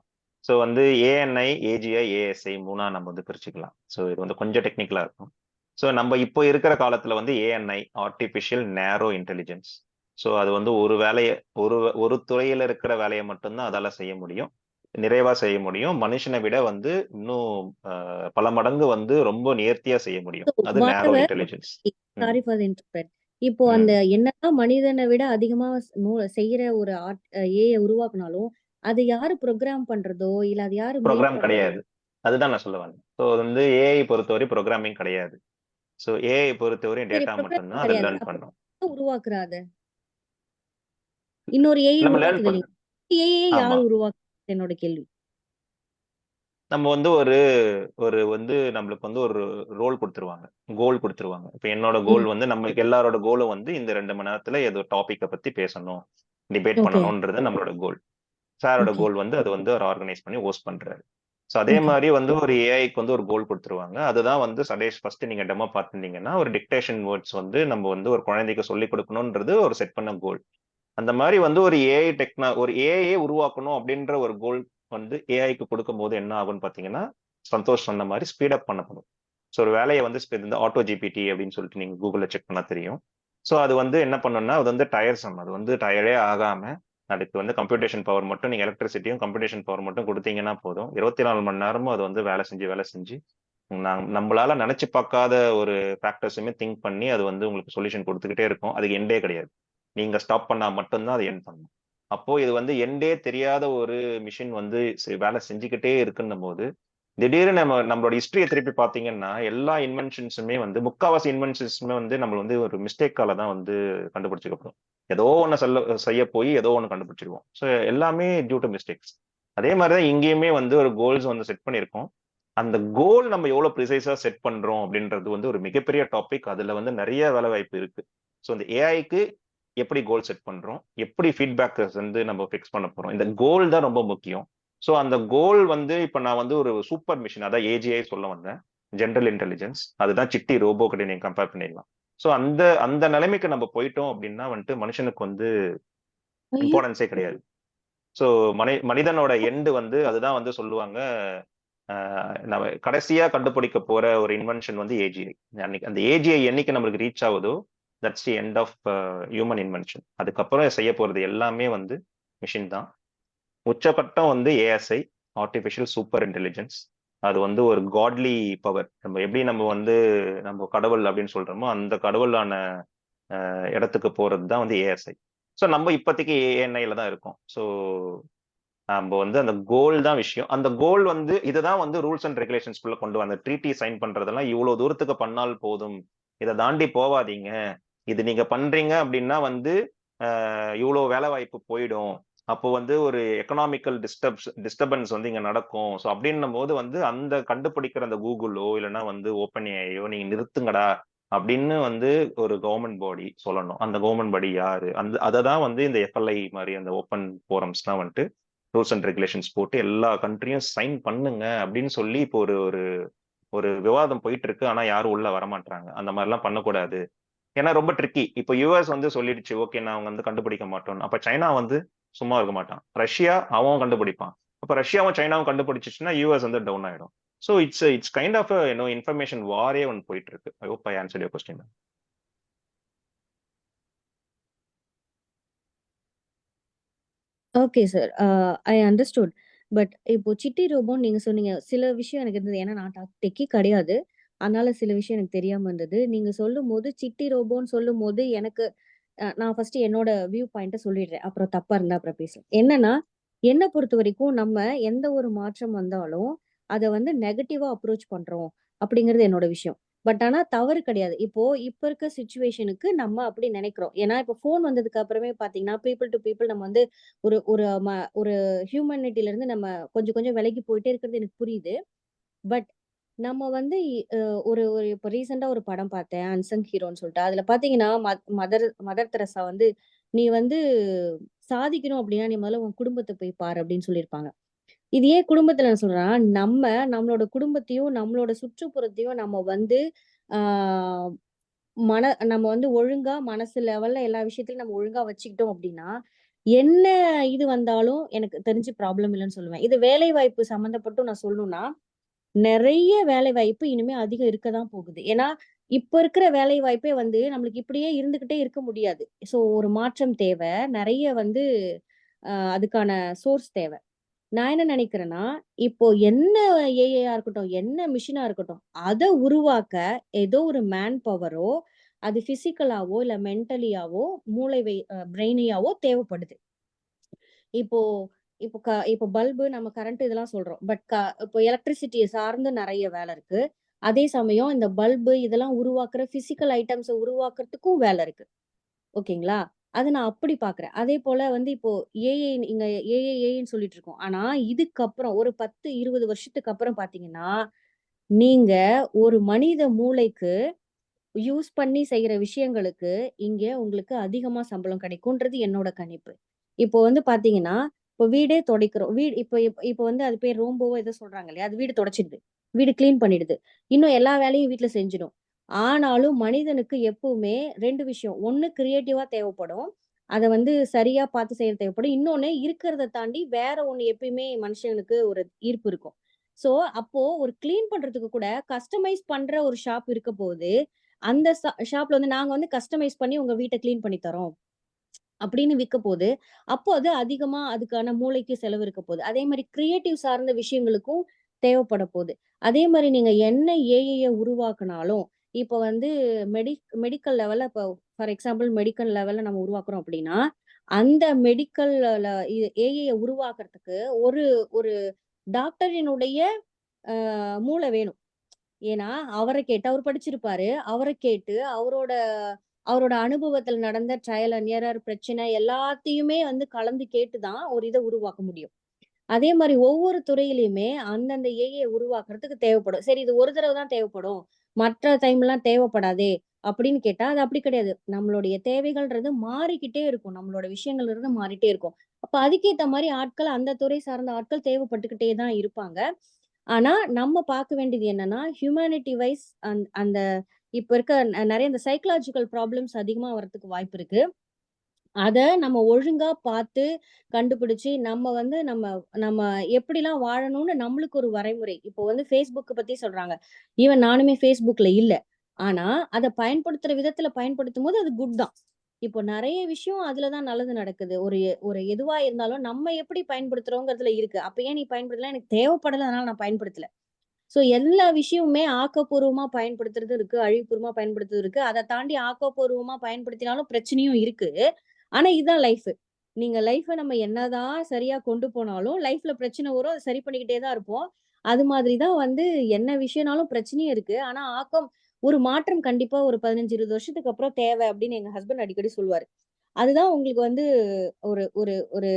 ஸோ வந்து ஏஎன்ஐ, ஏஜிஐ, ஏஎஸ்ஐ 3ஆ நம்ம வந்து பிரிச்சுக்கலாம். ஸோ இது வந்து கொஞ்சம் டெக்னிக்கலா இருக்கும். ஸோ நம்ம இப்போ இருக்கிற காலத்துல வந்து ஏஎன்ஐ, ஆர்டிஃபிஷியல் நேரோ இன்டெலிஜென்ஸ். ஸோ அது வந்து ஒரு வேலையை ஒரு துறையில இருக்கிற வேலையை மட்டும்தான் அதால செய்ய முடியும். நிறைவா செய்ய முடியும். மனுஷனை விட வந்து இன்னும் பல மடங்கு வந்து ரொம்ப நேர்த்தியா செய்ய முடியும். அது narrow whatever. Intelligence. Sorry for the interpret. இப்போ அந்த என்னதான் மனிதனை விட அதிகமா செய்யற ஒரு ஏஐ உருவாக்குனாலும் அது யாரு ப்ரோக்ராம் பண்றதோ இல்ல அது யாரு மேக் ப்ரோக்ராம் பண்றதோ கிடையாது. அதுதான் நான் சொல்ல வந்தேன். ஸோ வந்து ஏஐ பொறுத்தவரை ப்ரோக்ராமிங் கிடையாது. ஸோ ஏஐ பொறுத்தவரையும் சரி டேட்டா ப்ரோக்ராம் மட்டும்தான் அதை கிடையாது. லேர்ன் அப்ப பண்ணும். உருவாக்குறாத இன்னொரு ஏஐ நம்ம லேர்ன் உருவாக்குது பண்ண இல்லையா? ஏஐ ஆமா. யார் உருவாக்குறது என்னோட கேள்வி. நம்ம வந்து ஒரு வந்து நம்மளுக்கு வந்து ஒரு ரோல் கொடுத்துருவாங்க. கோல் கொடுத்துருவாங்க. இப்ப என்னோட கோல் வந்து நம்மளுக்கு எல்லாரோட கோலும் வந்து இந்த 2 மணி நேரத்துல ஏதோ டாபிக்க பத்தி பேசணும், டிபேட் ஓகே பண்ணணும்ன்றது நம்மளோட கோல். சாரோட ஓகே கோல் வந்து அது வந்து அவர் ஆர்கனைஸ் பண்ணி ஹோஸ்ட் பண்றாரு. ஸோ அதே ஓகே மாதிரி வந்து ஒரு ஏஐக்கு வந்து ஒரு கோல் கொடுத்துருவாங்க. அதுதான் வந்து சதேஷ் ஃபர்ஸ்ட் நீங்க டெமோ பார்த்துருந்தீங்கன்னா ஒரு டிக்டேஷன் வேர்ட்ஸ் வந்து நம்ம வந்து ஒரு குழந்தைக்கு சொல்லிக் கொடுக்கணும்ன்றது ஒரு செட் பண்ண கோல். அந்த மாதிரி வந்து ஒரு ஏஐ உருவாக்கணும் அப்படின்ற ஒரு கோல் வந்து ஏஐக்கு கொடுக்கும் போது என்ன ஆகும்னு பாத்தீங்கன்னா, சந்தோஷ் சொன்ன மாதிரி ஸ்பீட் அப் பண்ணப்படும். ஸோ ஒரு வேலையை வந்து இந்த ஆட்டோ ஜிபிடி அப்படின்னு சொல்லிட்டு நீங்க கூகுள்ல செக் பண்ணா தெரியும். ஸோ அது வந்து என்ன பண்ணும்னா அது வந்து டயர்சம். அது வந்து டயர்டே ஆகாம அதுக்கு வந்து கம்ப்யூட்டேஷன் பவர் மட்டும் நீங்க எலக்ட்ரிசிட்டியும் கம்ப்யூட்டேஷன் பவர் மட்டும் கொடுத்தீங்கன்னா போதும். 24 மணி நேரமும் அது வந்து வேலை செஞ்சு நம்மளால நினைச்சு பார்க்காத ஒரு ஃபேக்டர்ஸுமே திங்க் பண்ணி அது வந்து உங்களுக்கு சொல்யூஷன் கொடுத்துக்கிட்டே இருக்கும். அதுக்கு எண்டே கிடையாது. நீங்க ஸ்டாப் பண்ணா மட்டும்தான் அது எண்ட் பண்ணும். அப்போ இது வந்து எண்டே தெரியாத ஒரு மிஷின் வந்து வேலை செஞ்சுக்கிட்டே இருக்குன்னும் போது திடீர்னு நம்மளோட ஹிஸ்டரியை திருப்பி பார்த்தீங்கன்னா எல்லா இன்வென்ஷன்ஸுமே வந்து முக்காவாசி இன்வென்ஷன்ஸுமே வந்து நம்ம வந்து ஒரு மிஸ்டேக்கால தான் வந்து கண்டுபிடிச்சிக்கப்படும். ஏதோ ஒன்று செய்ய போய் ஏதோ ஒன்று கண்டுபிடிச்சிருவோம். ஸோ எல்லாமே டியூ டு மிஸ்டேக்ஸ். அதே மாதிரி தான் இங்கேயுமே வந்து ஒரு கோல்ஸ் வந்து செட் பண்ணியிருக்கோம். அந்த கோல் நம்ம எவ்வளவு ப்ரிசைஸா செட் பண்றோம் அப்படின்றது வந்து ஒரு மிகப்பெரிய டாபிக். அதுல வந்து நிறைய வேலை வாய்ப்பு இருக்கு. ஸோ இந்த ஏஐக்கு எப்படி கோல் செட் பண்றோம், எப்படி ஃபீட்பேக் வந்து நம்ம ஃபிக்ஸ் பண்ண போறோம், இந்த கோல் தான் ரொம்ப முக்கியம். ஸோ அந்த கோல் வந்து இப்ப நான் வந்து ஒரு சூப்பர் மிஷின், அதான் ஏஜிஐ சொல்ல வந்தேன், ஜென்ரல் இன்டெலிஜென்ஸ். அதுதான் சிட்டி ரோபோ கிட்ட நீங்க கம்பேர் பண்ணிடலாம். ஸோ அந்த அந்த நிலைமைக்கு நம்ம போயிட்டோம் அப்படின்னா வந்துட்டு மனுஷனுக்கு வந்து இம்பார்ட்டன்ஸே கிடையாது. ஸோ மனிதனோட எண்டு வந்து அதுதான் வந்து சொல்லுவாங்க. நம்ம கடைசியா கண்டுபிடிக்க போற ஒரு இன்வென்ஷன் வந்து ஏஜிஐ. அன்னைக்கு அந்த ஏஜிஐ என்னைக்கு நம்மளுக்கு ரீச் ஆகுதோ that's the end of human invention. அதுக்கப்புறம் செய்ய போறது எல்லாமே வந்து மிஷின் தான். உச்சகட்டம் வந்து ஏஎஸ்ஐ, ஆர்டிஃபிஷியல் சூப்பர் இன்டெலிஜென்ஸ். அது வந்து ஒரு காட்லி பவர். நம்ம எப்படி நம்ம கடவுள் அப்படின்னு சொல்றோமோ அந்த கடவுளான இடத்துக்கு போறது தான் வந்து ஏஎஸ்ஐ. ஸோ நம்ம இப்போதைக்கு ஏஎன்ஐல தான் இருக்கோம். ஸோ நம்ம வந்து அந்த கோல் தான் விஷயம். அந்த கோல் வந்து இதுதான் வந்து ரூல்ஸ் அண்ட் ரெகுலேஷன்ஸ்குள்ள கொண்டு வந்த ட்ரீட்டி சைன் பண்றதெல்லாம் இவ்வளவு தூரத்துக்கு பண்ணால் போதும், இதை தாண்டி போவாதீங்க, இது நீங்க பண்றீங்க அப்படின்னா வந்து இவ்வளவு வேலை வாய்ப்பு போயிடும், அப்போ வந்து ஒரு எக்கனாமிக்கல் டிஸ்டர்பன்ஸ் வந்து இங்க நடக்கும். ஸோ அப்படின்னும் போது வந்து அந்த கண்டுபிடிக்கிற அந்த கூகுளோ இல்லைன்னா வந்து ஓப்பன் ஏஐயோ நீங்க நிறுத்துங்கடா அப்படின்னு வந்து ஒரு கவர்மெண்ட் பாடி சொல்லணும். அந்த கவர்மெண்ட் பாடி யாரு? அதை தான் வந்து இந்த எஃப்எல்ஐ மாதிரி அந்த ஓப்பன் ஃபோரம்ஸ்லாம் வந்துட்டு ரூல்ஸ் அண்ட் ரெகுலேஷன்ஸ் போட்டு எல்லா கண்ட்ரியும் சைன் பண்ணுங்க அப்படின்னு சொல்லி இப்போ ஒரு ஒரு விவாதம் போயிட்டு இருக்கு. ஆனா யாரும் உள்ள வரமாட்டாங்க. அந்த மாதிரிலாம் பண்ணக்கூடாது. ஏன்னா ரொம்ப ட்ரிக்கி. இப்போ யூஎஸ் வந்து சொல்லிடுச்சு ஓகே நான் அவங்க வந்து கண்டுபிடிக்க மாட்டோம். அப்ப சைனா வந்து சும்மா இருக்க மாட்டான். ரஷ்யா அவன் கண்டுபிடிப்பான். அப்ப ரஷ்யாவும் சைனாவும் கண்டுபிடிச்சிச்சுன்னா யூஎஸ் வந்து டவுன் ஆயிடும். So it's kind of information வாரே ஒன்று போயிட்டு இருக்கு. I hope I answered your question. Okay sir. I understood. But இப்போ சிட்டி ரோபோன்னு நீங்க சொன்னீங்க. சில விஷயம் எனக்கு இருந்தது. ஏன்னா நான் டெக்கி கிடையாது. அதனால சில விஷயம் எனக்கு தெரியாம இருந்தது. நீங்க சொல்லும்போது சிட்டி ரோபோன்னு சொல்லும்போது எனக்கு நான் ஃபர்ஸ்ட் என்னோட வியூ பாயிண்ட்ட சொல்லிடுறேன். அப்புறம் தப்பா இருந்தா அப்புறம் பேசலாம். என்னன்னா, என்ன பொறுத்த வரைக்கும் நம்ம எந்த ஒரு மாற்றம் வந்தாலும் அதை வந்து நெகட்டிவா அப்ரோச் பண்றோம் அப்படிங்கிறது என்னோட விஷயம். பட் ஆனா தவறு கிடையாது. இப்ப இருக்க சிச்சுவேஷனுக்கு நம்ம அப்படி நினைக்கிறோம். ஏன்னா இப்ப ஃபோன் வந்ததுக்கு அப்புறமே பாத்தீங்கன்னா பீப்பிள் டு பீப்பிள் நம்ம வந்து ஒரு ஒரு ஒரு ஹியூமனிட்டில இருந்து நம்ம கொஞ்சம் கொஞ்சம் விலகி போயிட்டே இருக்கிறது எனக்கு புரியுது. பட் நம்ம வந்து ஒரு ஒரு இப்போ ரீசெண்டா ஒரு படம் பார்த்தேன் அன்சங் ஹீரோன்னு சொல்லிட்டு. அதுல பாத்தீங்கன்னா மதர் மதர் தெரசா வந்து நீ வந்து சாதிக்கணும் அப்படின்னா நீ முதல்ல உன் குடும்பத்தை போய் பாரு அப்படின்னு சொல்லியிருப்பாங்க. இது ஏன் குடும்பத்துல நான் சொல்றேன்னா நம்மளோட குடும்பத்தையும் நம்மளோட சுற்றுப்புறத்தையும் நம்ம வந்து ஆஹ் நம்ம வந்து ஒழுங்கா மனசு லெவல்ல எல்லா விஷயத்திலும் நம்ம ஒழுங்கா வச்சுக்கிட்டோம் அப்படின்னா என்ன இது வந்தாலும் எனக்கு தெரிஞ்சு ப்ராப்ளம் இல்லைன்னு சொல்லுவேன். இது வேலை வாய்ப்பு சம்மந்தப்பட்டும் நான் சொல்லணும்னா நிறைய வேலை வாய்ப்பு இனிமே அதிகம் இருக்கதான் போகுது. ஏன்னா இப்ப இருக்கிற வேலை வாய்ப்பே வந்து நம்மளுக்கு இப்படியே இருந்துகிட்டே இருக்க முடியாது. சோ ஒரு மாற்றம் தேவை. நிறைய வந்து அதுக்கான சோர்ஸ் தேவை. நான் என்ன நினைக்கிறேன்னா இப்போ என்ன ஏஐயா இருக்கட்டும் என்ன மிஷினா இருக்கட்டும் அதை உருவாக்க ஏதோ ஒரு மேன் பவரோ அது பிசிக்கலாவோ இல்ல மென்டலியாவோ பிரெயினியாவோ தேவைப்படுது. இப்போ இப்போ பல்பு நம்ம கரண்ட் இதெல்லாம் சொல்றோம். பட் இப்போ எலக்ட்ரிசிட்டியை சார்ந்து நிறைய வேலை இருக்கு. அதே சமயம் இந்த பல்பு இதெல்லாம் உருவாக்குற பிசிக்கல் ஐட்டம்ஸை உருவாக்குறதுக்கும் வேலை இருக்கு. ஓகேங்களா? அதை நான் அப்படி பாக்குறேன். அதே போல வந்து இப்போ ஏஐன்னு சொல்லிட்டு இருக்கோம். ஆனா இதுக்கப்புறம் ஒரு 10-20 வருஷத்துக்கு அப்புறம் பாத்தீங்கன்னா நீங்க ஒரு மனித மூளைக்கு யூஸ் பண்ணி செய்யற விஷயங்களுக்கு இங்க உங்களுக்கு அதிகமா சம்பளம் கிடைக்கும்ன்றது என்னோட கணிப்பு. இப்போ வந்து பாத்தீங்கன்னா இப்போ வீடே துடைக்கிறோம். வீடு இப்போ இப்போ வந்து அது பேர் ரோம்போவோ ஏதோ சொல்றாங்க இல்லையா? அது வீடு துடைச்சிடுது, வீடு கிளீன் பண்ணிடுது, இன்னும் எல்லா வேலையும் வீட்டுல செஞ்சிடும். ஆனாலும் மனிதனுக்கு எப்பவுமே 2 விஷயம். ஒண்ணு கிரியேட்டிவா தேவைப்படும். அதை வந்து சரியா பார்த்து செய்ய தேவைப்படும். இன்னொன்னு இருக்கிறத தாண்டி வேற ஒண்ணு எப்பயுமே மனுஷனுக்கு ஒரு ஈர்ப்பு இருக்கும். சோ அப்போ ஒரு கிளீன் பண்றதுக்கு கூட கஸ்டமைஸ் பண்ற ஒரு ஷாப் இருக்க போது அந்த ஷாப்ல வந்து நாங்க வந்து கஸ்டமைஸ் பண்ணி உங்க வீட்டை கிளீன் பண்ணி தரோம் அப்படின்னு விற்க போது அப்போ அது அதிகமா அதுக்கான மூளைக்கு செலவு இருக்க போகுது. அதே மாதிரி கிரியேட்டிவ் சார்ந்த விஷயங்களுக்கும் தேவைப்பட போகுது. அதே மாதிரி நீங்க என்ன ஏஐய உருவாக்குனாலும் இப்போ வந்து மெடிக்கல் லெவல்ல இப்போ ஃபார் எக்ஸாம்பிள் மெடிக்கல் லெவல்ல நம்ம உருவாக்குறோம் அப்படின்னா அந்த மெடிக்கல் ஏஐய உருவாக்குறதுக்கு ஒரு ஒரு டாக்டரினுடைய மூளை வேணும். ஏன்னா அவரை கேட்டு அவர் படிச்சிருப்பாரு. அவரை கேட்டு அவரோட அனுபவத்துல நடந்த ட்ரையல் அண்ட் எரர் பிரச்சனை எல்லாத்தையுமே வந்து கலந்து கேட்டுதான் ஒரு இதை உருவாக்க முடியும். அதே மாதிரி ஒவ்வொரு துறையிலுமே அந்தந்த ஏஐ உருவாக்குறதுக்கு தேவைப்படும். சரி இது ஒரு தடவை தான் தேவைப்படும், மற்ற டைம் எல்லாம் தேவைப்படாதே அப்படின்னு கேட்டா அது அப்படி கிடையாது. நம்மளுடைய தேவைகள்ன்றது மாறிக்கிட்டே இருக்கும். நம்மளோட விஷயங்கள் இருந்து மாறிட்டே இருக்கும். அப்ப அதுக்கேத்த மாதிரி ஆட்கள் அந்த துறை சார்ந்த ஆட்கள் தேவைப்பட்டுக்கிட்டே தான் இருப்பாங்க. ஆனா நம்ம பார்க்க வேண்டியது என்னன்னா ஹியூமனிட்டி வைஸ் அந்த இப்ப இருக்க நிறைய இந்த சைக்கலாஜிக்கல் ப்ராப்ளம்ஸ் அதிகமா வரதுக்கு வாய்ப்பு இருக்கு. அத நம்ம ஒழுங்கா பார்த்து கண்டுபிடிச்சு நம்ம வந்து நம்ம நம்ம எப்படிலாம் வாழணும்னு நம்மளுக்கு ஒரு வரைமுறை. இப்போ வந்து Facebook பத்தி சொல்றாங்க. ஈவன் நானுமே Facebookல இல்ல. ஆனா அத பயன்படுத்துற விதத்துல பயன்படுத்தும் போது அது குட் தான். இப்போ நிறைய விஷயம் அதுலதான் நல்லது நடக்குது. ஒரு ஒரு எதுவா இருந்தாலும் நம்ம எப்படி பயன்படுத்துறோங்கிறதுல இருக்கு. அப்ப ஏன் நீ பயன்படுத்தல? எனக்கு தேவைப்படல அதனால நான் பயன்படுத்தல. சோ எல்லா விஷயமுமே ஆக்கப்பூர்வமா பயன்படுத்துறது இருக்கு, அழிவுபூர்வமா பயன்படுத்துறது இருக்கு. அதை தாண்டி ஆக்கப்பூர்வமா பயன்படுத்தினாலும் பிரச்சனையும் இருக்கு. ஆனா இதுதான் லைஃப். நீங்க லைஃப நம்ம என்னதான் சரியா கொண்டு போனாலும் லைஃப்ல பிரச்சனை வரும். அதை சரி பண்ணிக்கிட்டே தான் இருப்போம். அது மாதிரிதான் வந்து என்ன விஷயம்னாலும் பிரச்சனையும் இருக்கு. ஆனா ஒரு மாற்றம் கண்டிப்பா ஒரு 15-20 வருஷத்துக்கு அப்புறம் தேவை அப்படின்னு எங்க ஹஸ்பண்ட் அடிக்கடி சொல்லுவாரு. அதுதான் உங்களுக்கு வந்து ஒரு ஒரு ஒரு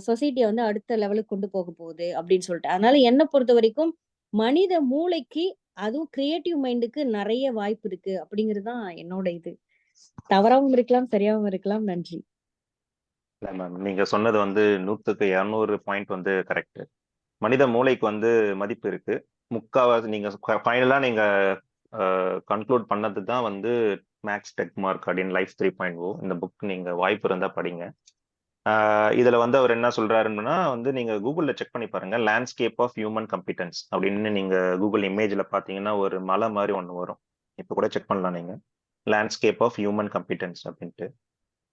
சொசைட்டியை வந்து அடுத்த லெவலுக்கு கொண்டு போக போகுது அப்படின்னு சொல்லிட்டு. அதனால என்ன பொறுத்த வரைக்கும் மனித மூளைக்கு அதுவும் கிரியேட்டிவ் மைண்டுக்கு நிறைய வாய்ப்பு இருக்கு அப்படிங்கிறதுதான் என்னோட இது. தவறாவும் இருக்கலாம், சரியாவும் இருக்கலாம். நன்றி. இல்ல மேம், நீங்க சொன்னது வந்து 100க்கு 200 பாயிண்ட் வந்து கரெக்ட். மனித மூளைக்கு வந்து மதிப்பு இருக்கு. முக்காவாசி நீங்க ஃபைனலா நீங்க கன்க்ளூட் பண்ணது தான் வந்து மேக்ஸ் டெக் மார்க் அப்படின்னு லைஃப் 3.0 இந்த புக் நீங்க வாய்ப்பு இருந்தா படிங்க. இதுல வந்து அவர் என்ன சொல்றாருன்னா வந்து நீங்க கூகுள்ல செக் பண்ணி பாருங்க, லேண்ட்ஸ்கேப் ஆஃப் ஹியூமன் கம்பிட்டன்ஸ் அப்படின்னு நீங்க கூகுள் இமேஜ்ல பாத்தீங்கன்னா ஒரு மலை மாதிரி ஒன்று வரும். இப்போ கூட செக் பண்ணலாம் நீங்க, லேண்ட்ஸ்கேப் ஆஃப் ஹியூமன் கம்பிட்டன்ஸ் அப்படின்ட்டு.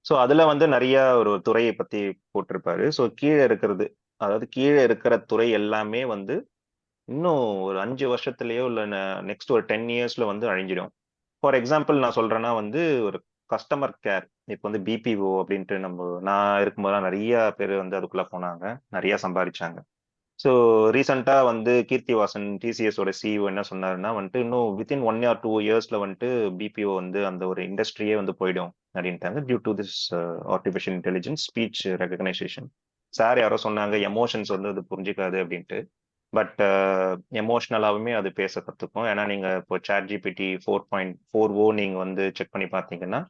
ஸோ அதுல வந்து நிறைய ஒரு துறையை பத்தி போட்டிருப்பாரு. ஸோ கீழே இருக்கிறது, அதாவது கீழே இருக்கிற துறை எல்லாமே வந்து இன்னும் ஒரு 5 வருஷத்துலயோ இல்ல நெக்ஸ்ட் ஒரு 10 இயர்ஸ்ல வந்து அழிஞ்சிடும். ஃபார் எக்ஸாம்பிள் நான் சொல்றேன்னா வந்து ஒரு கஸ்டமர் கேர் இப்போ வந்து பிபிஓ அப்படின்ட்டு நான் இருக்கும்போதெல்லாம் நிறைய பேர் வந்து அதுக்குள்ள போனாங்க, நிறைய சம்பாதிச்சாங்க. ஸோ ரீசெண்டாக வந்து கீர்த்திவாசன் டிசிஎஸோட சிஇஓ என்ன சொன்னாருன்னா வந்துட்டு இன்னும் வித்தின் 1 or 2 இயர்ஸ்ல வந்துட்டு பிபிஓ வந்து அந்த ஒரு இண்டஸ்ட்ரியே வந்து போயிடும் அப்படின்ட்டாங்க, due to this artificial intelligence speech recognition. Sir யாரோ சொன்னாங்க எமோஷன்ஸ் வந்து அது புரிஞ்சிக்காது அப்படின்ட்டு. பட் எமோஷ்னலாகவுமே அது பேச கற்றுக்கும். ஏன்னா நீங்கள் இப்போ சாட் ஜிபிடி 4.40 நீங்கள் வந்து செக் பண்ணி பார்த்தீங்கன்னா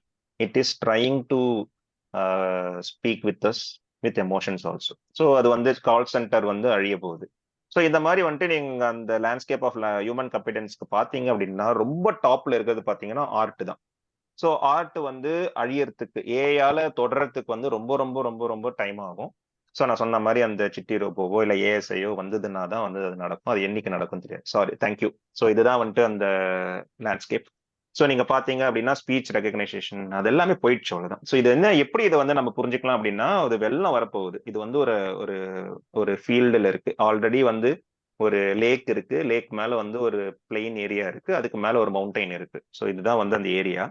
it is trying to speak with us with emotions also. So அது வந்து கால் சென்டர் வந்து அழிய போகுது. ஸோ இந்த மாதிரி வந்துட்டு நீங்கள் அந்த லேண்ட்ஸ்கேப் ஆஃப் ஹியூமன் காம்பிடன்ஸ்க்கு பார்த்தீங்க அப்படின்னா ரொம்ப டாப்ல இருக்கிறது பார்த்தீங்கன்னா ஆர்ட் தான். ஸோ ஆர்ட் வந்து அழியறதுக்கு ஏஐயால தொடர்றதுக்கு வந்து ரொம்ப ரொம்ப ரொம்ப ரொம்ப டைம் ஆகும். ஸோ நான் சொன்ன மாதிரி அந்த சிட்டி ரோபோவோ இல்லை ஏஎஸ்ஐயோ வந்ததுன்னா தான் வந்து அது நடக்கும். அது என்னைக்கு நடக்கும் தெரியாது. Sorry, thank you. ஸோ இதுதான் வந்துட்டு அந்த லேண்ட்ஸ்கேப். ஸோ நீங்க பாத்தீங்க அப்படின்னா ஸ்பீச் ரெகக்னைசேஷன் அது எல்லாமே போயிடுச்சு, அவ்வளவுதான். ஸோ இது என்ன எப்படி இதை வந்து நம்ம புரிஞ்சுக்கலாம் அப்படின்னா, ஒரு வெள்ளம் வரப்போகுது. இது வந்து ஒரு ஒரு ஒரு ஃபீல்டுல இருக்கு. ஆல்ரெடி வந்து ஒரு லேக் இருக்கு. லேக் மேல வந்து ஒரு பிளெயின் ஏரியா இருக்கு. அதுக்கு மேல ஒரு மவுண்டைன் இருக்கு. ஸோ இதுதான் வந்து அந்த ஏரியா.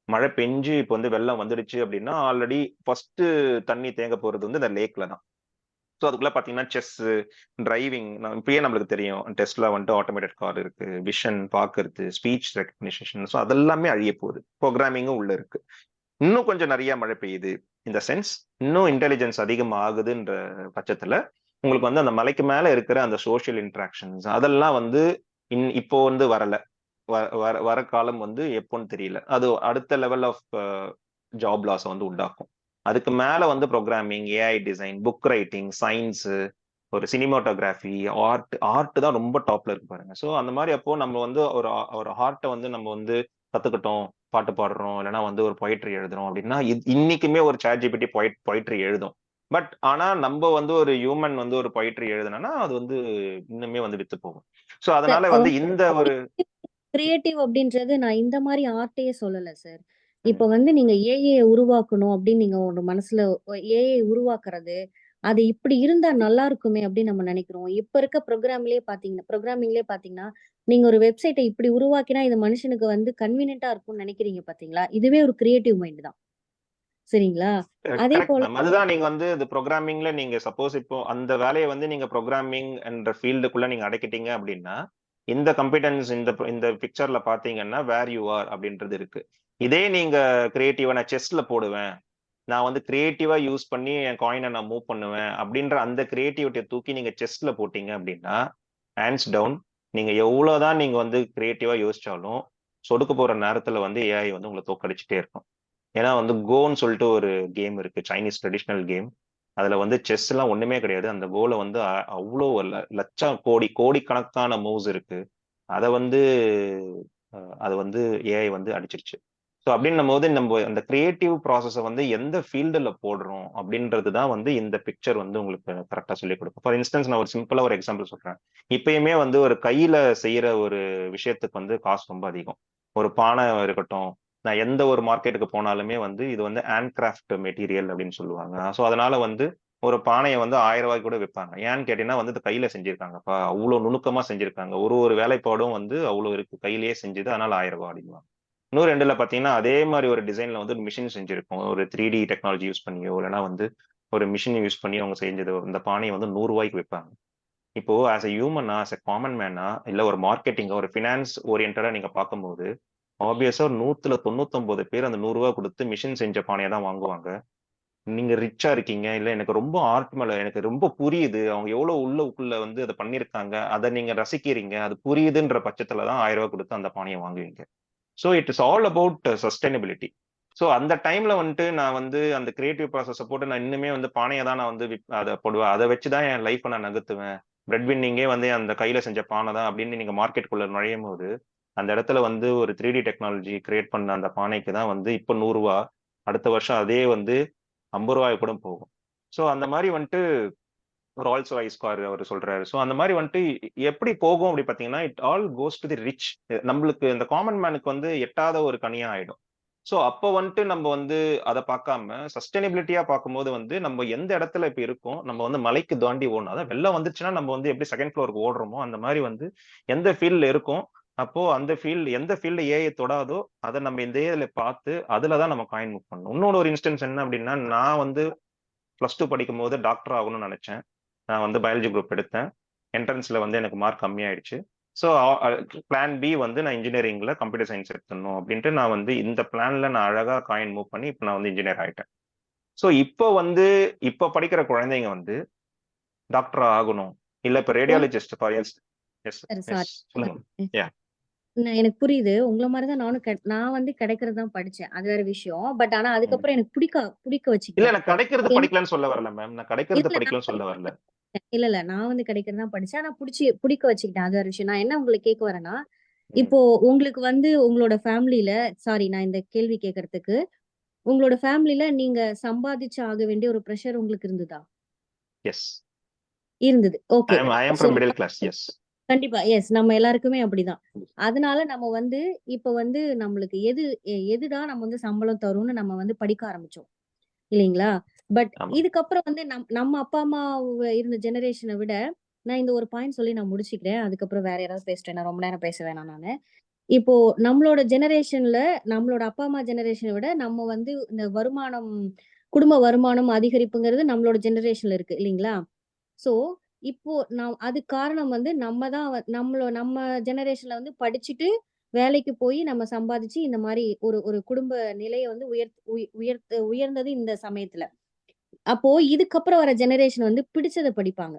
மழை பெஞ்சு இப்போ வந்து வெள்ளம் வந்துடுச்சு அப்படின்னா ஆல்ரெடி ஃபர்ஸ்ட் தண்ணி தேங்க போறது வந்து இந்த லேக்ல தான். ஸோ அதுக்குள்ள பார்த்தீங்கன்னா செஸ், டிரைவிங், இப்பயே நம்மளுக்கு தெரியும் டெஸ்ட்ல வந்துட்டு ஆட்டோமேட்டட் கார் இருக்கு, விஷன் பார்க்கறது, ஸ்பீச் ரெகக்னிஷன். ஸோ அதெல்லாமே அழிய போகுது. ப்ரோக்ராமிங்கும் உள்ள இருக்கு. இன்னும் கொஞ்சம் நிறைய மழை பெய்யுது இந்த சென்ஸ், இன்னும் இன்டெலிஜென்ஸ் அதிகமாக ஆகுதுன்ற பட்சத்துல உங்களுக்கு வந்து அந்த மலைக்கு மேல இருக்கிற அந்த சோஷியல் இன்ட்ராக்ஷன்ஸ் அதெல்லாம் வந்து இப்போ வந்து வரல. வர காலம் வந்து எப்போன்னு தெரியல. அது அடுத்த லெவல் ஆஃப் ஜாப் லாஸ் வந்து உண்டாக்கும். அதுக்கு மேல வந்து programming, AI design, book writing, science, ஒரு சினிமாட்டோகிராஃபி, ஆர்ட் தான் ரொம்ப டாப்ல இருக்கு பாருங்க. ஸோ அந்த மாதிரி அப்போ நம்ம வந்து ஒரு ஆர்ட்டை வந்து நம்ம வந்து கத்துக்கிட்டோம், பாட்டு பாடுறோம், இல்லைன்னா வந்து ஒரு பொயிட்ரி எழுதுறோம் அப்படின்னா இன்னைக்குமே ஒரு சாட் ஜிபிடி பொயிட்ரி எழுதும். பட் ஆனா நம்ம வந்து ஒரு ஹியூமன் வந்து ஒரு பொயிட்ரி எழுதுனா அது வந்து இன்னுமே வந்து வித்து போகும். ஸோ அதனால வந்து இந்த ஒரு கிரியேட்டிவ் அப்படின்றது நான் இந்த மாதிரி ஆர்ட்டையே சொல்லல சார். இப்போ வந்து நீங்க ஏஐ உருவாக்கணும் அப்படின்னு நீங்க ஒரு மனசுல ஏஐ உருவாக்குறது அது இப்படி இருந்தா நல்லா இருக்குமே அப்படின்னு நம்ம நினைக்கிறோம். இப்ப இருக்க ப்ரோக்ராமிங்லேயே பாத்தீங்கன்னா நீங்க ஒரு வெப்சைட்டை இப்படி உருவாக்கினா இது மனுஷனுக்கு வந்து கன்வீனியன்ட்டா இருக்கும்னு நினைக்கிறீங்க பாத்தீங்களா? இதுவே ஒரு கிரியேட்டிவ் மைண்ட் தான். சரிங்களா? அதே கரெக்ட் போல மேம். அதுதான் நீங்க வந்து இந்த ப்ரோக்ராமிங்ல நீங்க சப்போஸ் இப்போ அந்த வேலையை வந்து நீங்க ப்ரோக்ராமிங் என்ற ஃபீல்டுக்குள்ள நீங்க அடக்கிட்டீங்க அப்படின்னா இந்த கம்பிட்டன்ஸ் இந்த பிக்சர்ல பாத்தீங்கன்னா வேர் யூ ஆர் அப்படின்றது இருக்கு. இதே நீங்க கிரியேட்டிவா நான் செஸ்ல போடுவேன், நான் வந்து கிரியேட்டிவா யூஸ் பண்ணி என் காயினை நான் மூவ் பண்ணுவேன் அப்படின்ற அந்த கிரியேட்டிவிட்டியை தூக்கி நீங்க செஸ்ல போட்டீங்க அப்படின்னா ஹேண்ட்ஸ் டவுன் நீங்க எவ்வளவுதான் நீங்க வந்து கிரியேட்டிவா யோசிச்சாலும் சொடுக்க போற நேரத்துல வந்து ஏஐ வந்து உங்களை தோக்கடிச்சுட்டே இருக்கும். ஏன்னா வந்து கோன்னு சொல்லிட்டு ஒரு கேம் இருக்கு, சைனீஸ் ட்ரெடிஷ்னல் கேம். அதுல வந்து செஸ் எல்லாம் ஒண்ணுமே கிடையாது. அந்த கோல வந்து அவ்வளோ லட்சம் கோடிக்கணக்கான மூவ்ஸ் இருக்கு. அதை வந்து அதை வந்து ஏஐ வந்து அடிச்சிருச்சு. ஸோ அப்படின்னும் போது நம்ம அந்த கிரியேட்டிவ் ப்ராசஸை வந்து எந்த ஃபீல்டில் போடுறோம் அப்படின்றது தான் வந்து இந்த பிக்சர் வந்து உங்களுக்கு கரெக்டாக சொல்லிக் கொடுக்கும். ஃபார் இன்ஸ்டன்ஸ் நான் ஒரு சிம்பிளாக ஒரு எக்ஸாம்பிள் சொல்றேன். இப்பயுமே வந்து ஒரு கையில செய்யற ஒரு விஷயத்துக்கு வந்து காசு ரொம்ப அதிகம். ஒரு பானை இருக்கட்டும், நான் எந்த ஒரு மார்க்கெட்டுக்கு போனாலுமே வந்து இது வந்து ஹேண்ட் கிராஃப்ட் மெட்டீரியல் அப்படின்னு சொல்லுவாங்க. ஸோ அதனால வந்து ஒரு பானையை வந்து 1000 ரூபாய்க்கு கூட விற்பாங்க. ஏன்னு கேட்டீங்கன்னா வந்து இது கையில செஞ்சிருக்காங்கப்பா, அவ்வளோ நுணுக்கமா செஞ்சிருக்காங்க, ஒரு வேலைப்பாடும் வந்து அவ்வளோ இருக்கு, கையிலேயே செஞ்சது, அதனால 1000 ரூபாய் அப்படின்வாங்க. 102ல பாத்தீங்கன்னா அதே மாதிரி ஒரு டிசைன்ல வந்து மிஷின் செஞ்சிருக்கும், ஒரு 3D டெக்னாலஜி யூஸ் பண்ணியோ இல்லைன்னா வந்து ஒரு மிஷின் யூஸ் பண்ணி அவங்க செஞ்சது இந்த பானையை வந்து 100 ரூபாய்க்கு விற்பாங்க. இப்போ ஆஸ் எ ஹியூமனா, ஆஸ் எ காமன் மேனா, இல்ல ஒரு மார்க்கெட்டிங்கா, ஒரு ஃபினான்ஸ் ஓரியன்டா நீங்க பார்க்கும்போது ஆப்வியஸா 199 பேர் அந்த 100 ரூபாய் கொடுத்து மிஷின் செஞ்ச பானையை தான் வாங்குவாங்க. நீங்க ரிச்சா இருக்கீங்க, இல்ல எனக்கு ரொம்ப ஆர்ட் மேல எனக்கு ரொம்ப புரியுது, அவங்க எவ்வளவு உள்ளுக்குள்ள வந்து அதை பண்ணிருக்காங்க, அதை நீங்க ரசிக்கிறீங்க, அது புரியுதுன்ற பட்சத்துல தான் 1000 ரூபாய் கொடுத்து அந்த பானையை வாங்குவீங்க. So it is all about sustainability. So அந்த டைம்ல வந்துட்டு நான் வந்து அந்த கிரியேட்டிவ் ப்ராசஸை போட்டு நான் இன்னுமே வந்து பானையை தான் நான் வந்து அதை போடுவேன், அதை வச்சுதான் என் லைஃப்பை நான் நகர்த்துவேன், பிரெட் வின்னிங்கே வந்து அந்த கையில செஞ்ச பானை தான் அப்படின்னு நீங்க மார்க்கெட்டுக்குள்ள நுழையும் போது அந்த இடத்துல வந்து ஒரு 3D டெக்னாலஜி கிரியேட் பண்ண அந்த பானைக்கு தான் வந்து இப்போ 100 ரூபா, அடுத்த வருஷம் அதே வந்து 50 ரூபாய் கூட போகும். ஸோ அந்த மாதிரி வந்துட்டு ரால்ஸ் ராய்ஸ் கார் அவர் சொல்றாரு. ஸோ அந்த மாதிரி வந்துட்டு எப்படி போகும் அப்படி பார்த்தீங்கன்னா it all goes to the rich. நம்மளுக்கு இந்த காமன் மேனுக்கு வந்து எட்டாத ஒரு கனியா ஆயிடும். ஸோ அப்போ வந்துட்டு நம்ம வந்து அதை பார்க்காம சஸ்டைனபிலிட்டியா பார்க்கும்போது வந்து நம்ம எந்த இடத்துல இப்ப இருக்கோம், நம்ம வந்து மலைக்கு தாண்டி ஓடணும். அதான் வெள்ளம் வந்துச்சுன்னா நம்ம வந்து எப்படி செகண்ட் ஃப்ளோருக்கு ஓடுறோமோ அந்த மாதிரி வந்து எந்த ஃபீல்ட்ல இருக்கும் அப்போ அந்த ஃபீல்டு எந்த ஃபீல்டு ஏஐ தொடாதோ அதை நம்ம இந்த ஏஐல பார்த்து அதுல தான் நம்ம காயின் மூவ் பண்ணணும். இன்னொரு ஒரு இன்ஸ்டன்ஸ் என்ன அப்படின்னா, நான் வந்து +2 படிக்கும் போது டாக்டர் ஆகணும்னு நினைச்சேன். நான் வந்து பயாலஜி குரூப் எடுத்தேன். என்ட்ரன்ஸ்ல வந்து எனக்கு மார்க் கம்மியாயிடுச்சு. ஸோ பிளான் பி வந்து நான் இன்ஜினியரிங்ல கம்ப்யூட்டர் சயின்ஸ் எடுத்துடணும் அப்படின்ட்டு நான் வந்து இந்த பிளான்ல நான் அழகா காயின் மூவ் பண்ணி இப்போ நான் வந்து இன்ஜினியர் ஆயிட்டேன். ஸோ இப்போ படிக்கிற குழந்தைங்க வந்து டாக்டர் ஆகணும், இல்ல இப்போ radiologist yes yes sorry yes சொல்லுங்க. யா எனக்கு புரியுது. உங்கள மாரி தான் நானும் நான் வந்து கிடைக்கிறது தான் படிச்சேன். அது வேற விஷயம். பட் ஆனா அதுக்கப்புறம் எனக்கு பிடிக்க இல்ல வச்சுக்கிட்டேன். நான் கிடைக்கிறது என் படிக்கலன்னு சொல்ல வரல மேம். நான் கிடைக்கிறது இல்ல நான் படிக்கலன்னு சொல்ல வரல. இல்ல நான் வந்து கிடைக்கிறது தான் படிச்சேன். ஆனா பிடிக்க வச்சுக்கிட்டேன். அது வேற விஷயம். நான் என்ன உங்களுக்கு கேட்க வரேன்னா, ம். இப்போ உங்களுக்கு வந்து உங்களோட ஃபேமிலில சாரி நான் இந்த கேள்வி கேட்கறதுக்கு, உங்களோட ஃபேமிலில நீங்க சம்பாதிச்சு ஆக வேண்டிய ஒரு பிரஷர் உங்களுக்கு இருந்ததா? எஸ். இருந்தது. Okay. I am so from middle class. Yes. கண்டிப்பா. எஸ். நம்ம எல்லாருக்குமே அப்படிதான். அதனால நம்ம வந்து இப்ப வந்து நம்மளுக்கு எதுடா நம்ம வந்து சம்பளம் தரும்னு நம்ம வந்து படிக்க ஆரம்பிச்சோம். இல்லைங்களா? பட் ஆமா. இதுக்கப்புறம் வந்து நம்ம அப்பா, அம்மா இருந்த ஜெனரேஷன விட நான் இந்த ஒரு பாயிண்ட் சொல்லி நான் முடிச்சுக்கிறேன். அதுக்கப்புறம் வேற யாராவது பேசட்டும். நான் ரொம்ப நேரம் பேச வேணாம் நானு. இப்போ நம்மளோட ஜெனரேஷன்ல நம்மளோட அப்பா, அம்மா ஜெனரேஷன விட நம்ம வந்து இந்த குடும்ப வருமானம் அதிகரிப்புங்கிறது நம்மளோட ஜெனரேஷன்ல இருக்கு இல்லைங்களா? சோ, இப்போ அதுக்கு காரணம் வந்து நம்ம ஜெனரேஷன்ல வந்து படிச்சுட்டு, வேலைக்கு போய் நம்ம சம்பாதிச்சு இந்த மாரி ஒரு ஒரு குடும்ப நிலைய வந்து உயர்ந்தது இந்த சமயத்துல. அப்போ இதுக்கப்புறம் வர ஜெனரேஷன் வந்து பிடிச்சத படிப்பாங்க.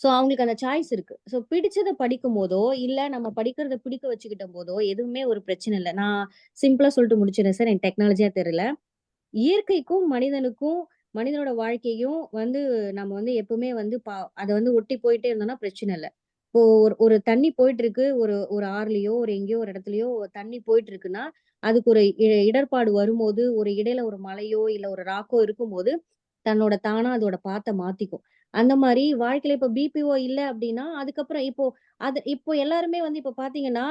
சோ, அவங்களுக்கு அந்த சாய்ஸ் இருக்கு. சோ, பிடிச்சத படிக்கும்போதோ, இல்ல நம்ம படிக்கிறத பிடிக்க வச்சுக்கிட்ட போதோ, எதுவுமே ஒரு பிரச்சனை இல்ல. நான் சிம்பிளா சொல்லிட்டு முடிச்சிடுறேன் சார். எனக்கு டெக்னாலஜியா தெரியல. இயற்கைக்கும், மனிதனோட வாழ்க்கையும் வந்து நம்ம வந்து எப்பவுமே வந்து அத வந்து ஒட்டி போயிட்டே இருந்தோம்னா பிரச்சனை இல்ல. இப்போ ஒரு தண்ணி போயிட்டு இருக்கு. ஒரு ஒரு ஆறுலயோ, ஒரு எங்கேயோ ஒரு இடத்துலயோ தண்ணி போயிட்டு இருக்குன்னா, அதுக்கு ஒரு இடர்பாடு வரும்போது, ஒரு இடையில ஒரு மலையோ, இல்ல ஒரு ராக்கோ இருக்கும்போது, தானா அதோட பாத்த மாத்திக்கும். அந்த மாரி வாழ்க்கையில இப்ப பிபிஓ இல்ல அப்டின்னா, அதுக்கப்புறம் இப்போ எல்லாருமே வந்து இப்ப பாத்தீங்கன்னா,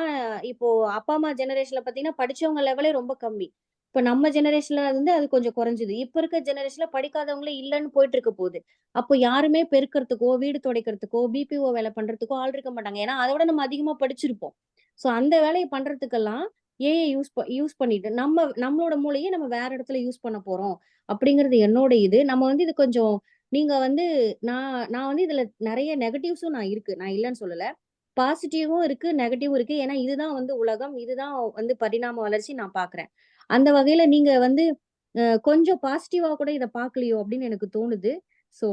இப்போ அப்பா, அம்மா ஜெனரேஷன்ல பாத்தீங்கன்னா, படிச்சவங்க லெவலே ரொம்ப கம்மி. இப்ப நம்ம ஜெனரேஷன்ல வந்து அது கொஞ்சம் குறைஞ்சது. இப்ப இருக்க ஜெனரேஷன்ல படிக்காதவங்களே இல்லன்னு போயிட்டு இருக்க போகுது. அப்போ யாருமே பெருக்கறதுக்கோ, வீடு துடைக்கிறதுக்கோ, பிபிஓ வேலை பண்றதுக்கோ ஆள் இருக்க மாட்டாங்க. ஏன்னா, அத விட நம்ம அதிகமா படிச்சிருப்போம். சோ அந்த வேலைய பண்றதுக்கெல்லாம் ஏஐ யூஸ் பண்ணிட்டு நம்மளோட மூளைய நம்ம வேற இடத்துல யூஸ் பண்ண போறோம். அப்படிங்கிறது என்னோட இது. நம்ம வந்து இது கொஞ்சம் நீங்க வந்து நான் வந்து இதுல நெறைய நெகட்டிவ்ஸும் இருக்கு. நான் இல்லன்னு சொல்லல. பாசிட்டிவும் இருக்கு, நெகட்டிவும் இருக்கு. ஏன்னா இதுதான் வந்து உலகம். இதுதான் வந்து பரிணாம வளர்ச்சி நான் பார்க்குறேன். அந்த வகையில நீங்க வந்து கொஞ்சம் பாசிட்டிவா கூட இத பார்க்கலையோ அப்படின்னு எனக்கு தோணுது. So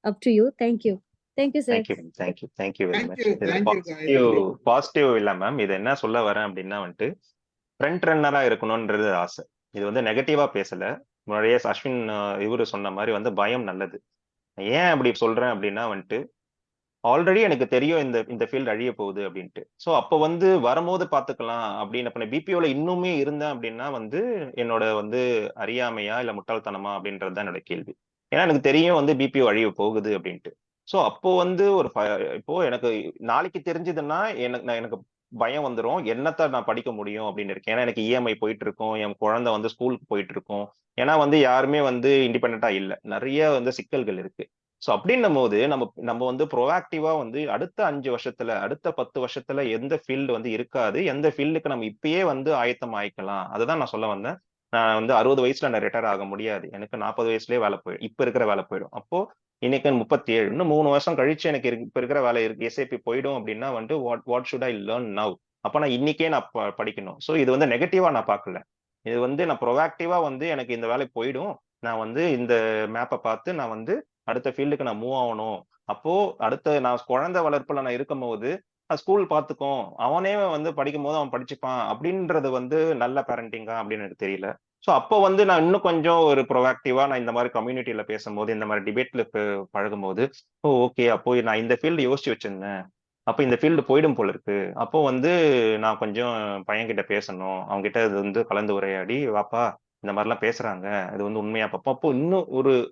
up to you. Thank you. Thank you sir. Thank you very thank much. You. இது தேங்க் யூ காயத்ரி. பாசிட்டிவ் இல்ல மேம். இது என்ன சொல்ல வரேன் அப்படின்னா வந்துட்டு, ஃப்ரண்ட் ரன்னரா இருக்கணும்ன்றது ஆசை. இது வந்து நெகட்டிவா பேசல. முன்னாடியே அஸ்வின் இவரு சொன்ன மாதிரி வந்து பயம் நல்லது. ஏன் அப்படி சொல்றேன் அப்படின்னா வந்துட்டு, ஆல்ரெடி எனக்கு தெரியும் இந்த ஃபீல்டு அழிய போகுது அப்படின்ட்டு. ஸோ அப்போ வந்து வரும்போது பார்த்துக்கலாம் அப்படின்னு. அப்ப நான் பிபிஓல இன்னுமே இருந்தேன் அப்படின்னா வந்து என்னோட வந்து அறியாமையா இல்ல முட்டாள்தனமா அப்படின்றது தான் என்னோட கேள்வி. ஏன்னா எனக்கு தெரியும் வந்து பிபிஓ அழிய போகுது அப்படின்ட்டு. ஸோ அப்போ வந்து இப்போ எனக்கு நாளைக்கு தெரிஞ்சதுன்னா எனக்கு பயம் வந்துரும். என்னத்த நான் படிக்க முடியும் அப்படின்னு இருக்கேன். ஏன்னா எனக்கு இஎம்ஐ போயிட்டு இருக்கும். என் குழந்தை வந்து ஸ்கூலுக்கு போயிட்டு இருக்கும். ஏன்னா வந்து யாருமே வந்து இண்டிபெண்டா இல்ல. நிறைய வந்து சிக்கல்கள் இருக்கு. சோ அப்படின்னும் போது நம்ம வந்து ப்ரோஆக்டிவா வந்து அடுத்த 5 வருஷத்துல, அடுத்த 10 வருஷத்துல எந்த ஃபீல்டு வந்து இருக்காது, எந்த ஃபீல்டுக்கு நம்ம இப்பயே வந்து ஆயத்தம் ஆயிக்கலாம். அதுதான் நான் சொல்ல வந்தேன். நான் வந்து 60 வயசுல நான் ரிட்டயர் ஆக முடியாது. எனக்கு 40 வயசுலயே வேலை போயிடும். இப்ப இருக்கிற வேலை போயிடும். அப்போ இன்னைக்கு 37. இன்னும் 3 வருஷம் கழிச்சு எனக்கு இப்ப இருக்கிற வேலை இருக்கு. எஸ்ஐபி போயிடும் அப்படின்னா வந்து what should I learn now? அப்ப நான் இன்னைக்கே நான் படிக்கணும். சோ இது வந்து நெகட்டிவா நான் பார்க்கல. இது வந்து நான் ப்ரோஆக்டிவா வந்து எனக்கு இந்த வேலை போயிடும். நான் வந்து இந்த மேப்பை பார்த்து நான் வந்து அடுத்த ஃபீல்டுக்கு நான் மூவ் ஆகணும். அப்போ நான் குழந்தை வளர்ப்புல நான் இருக்கும்போது ஸ்கூல் பார்த்துக்கும். அவனே வந்து படிக்கும்போது அவன் படிச்சுப்பான் அப்படின்றது வந்து நல்ல பேரண்டிங்கா அப்படின்னு எனக்கு தெரியல. ஸோ அப்போ வந்து நான் இன்னும் கொஞ்சம் ஒரு ப்ரோஆக்டிவா நான் இந்த மாதிரி கம்யூனிட்டியில பேசும்போது, இந்த மாதிரி டிபேட்ல பழகும்போது, ஓகே அப்போ நான் இந்த ஃபீல்டு யோசிச்சு வச்சிருந்தேன். அப்போ இந்த ஃபீல்டு போயிடும் போல இருக்கு. அப்போ வந்து நான் கொஞ்சம் பையன்கிட்ட பேசணும். அவங்க கிட்ட இது வந்து கலந்து உரையாடி, வாப்பா இந்த மாதிரிலாம் பேசுறாங்க. இது வந்து உண்மையா பார்ப்போம். அப்போ இன்னும்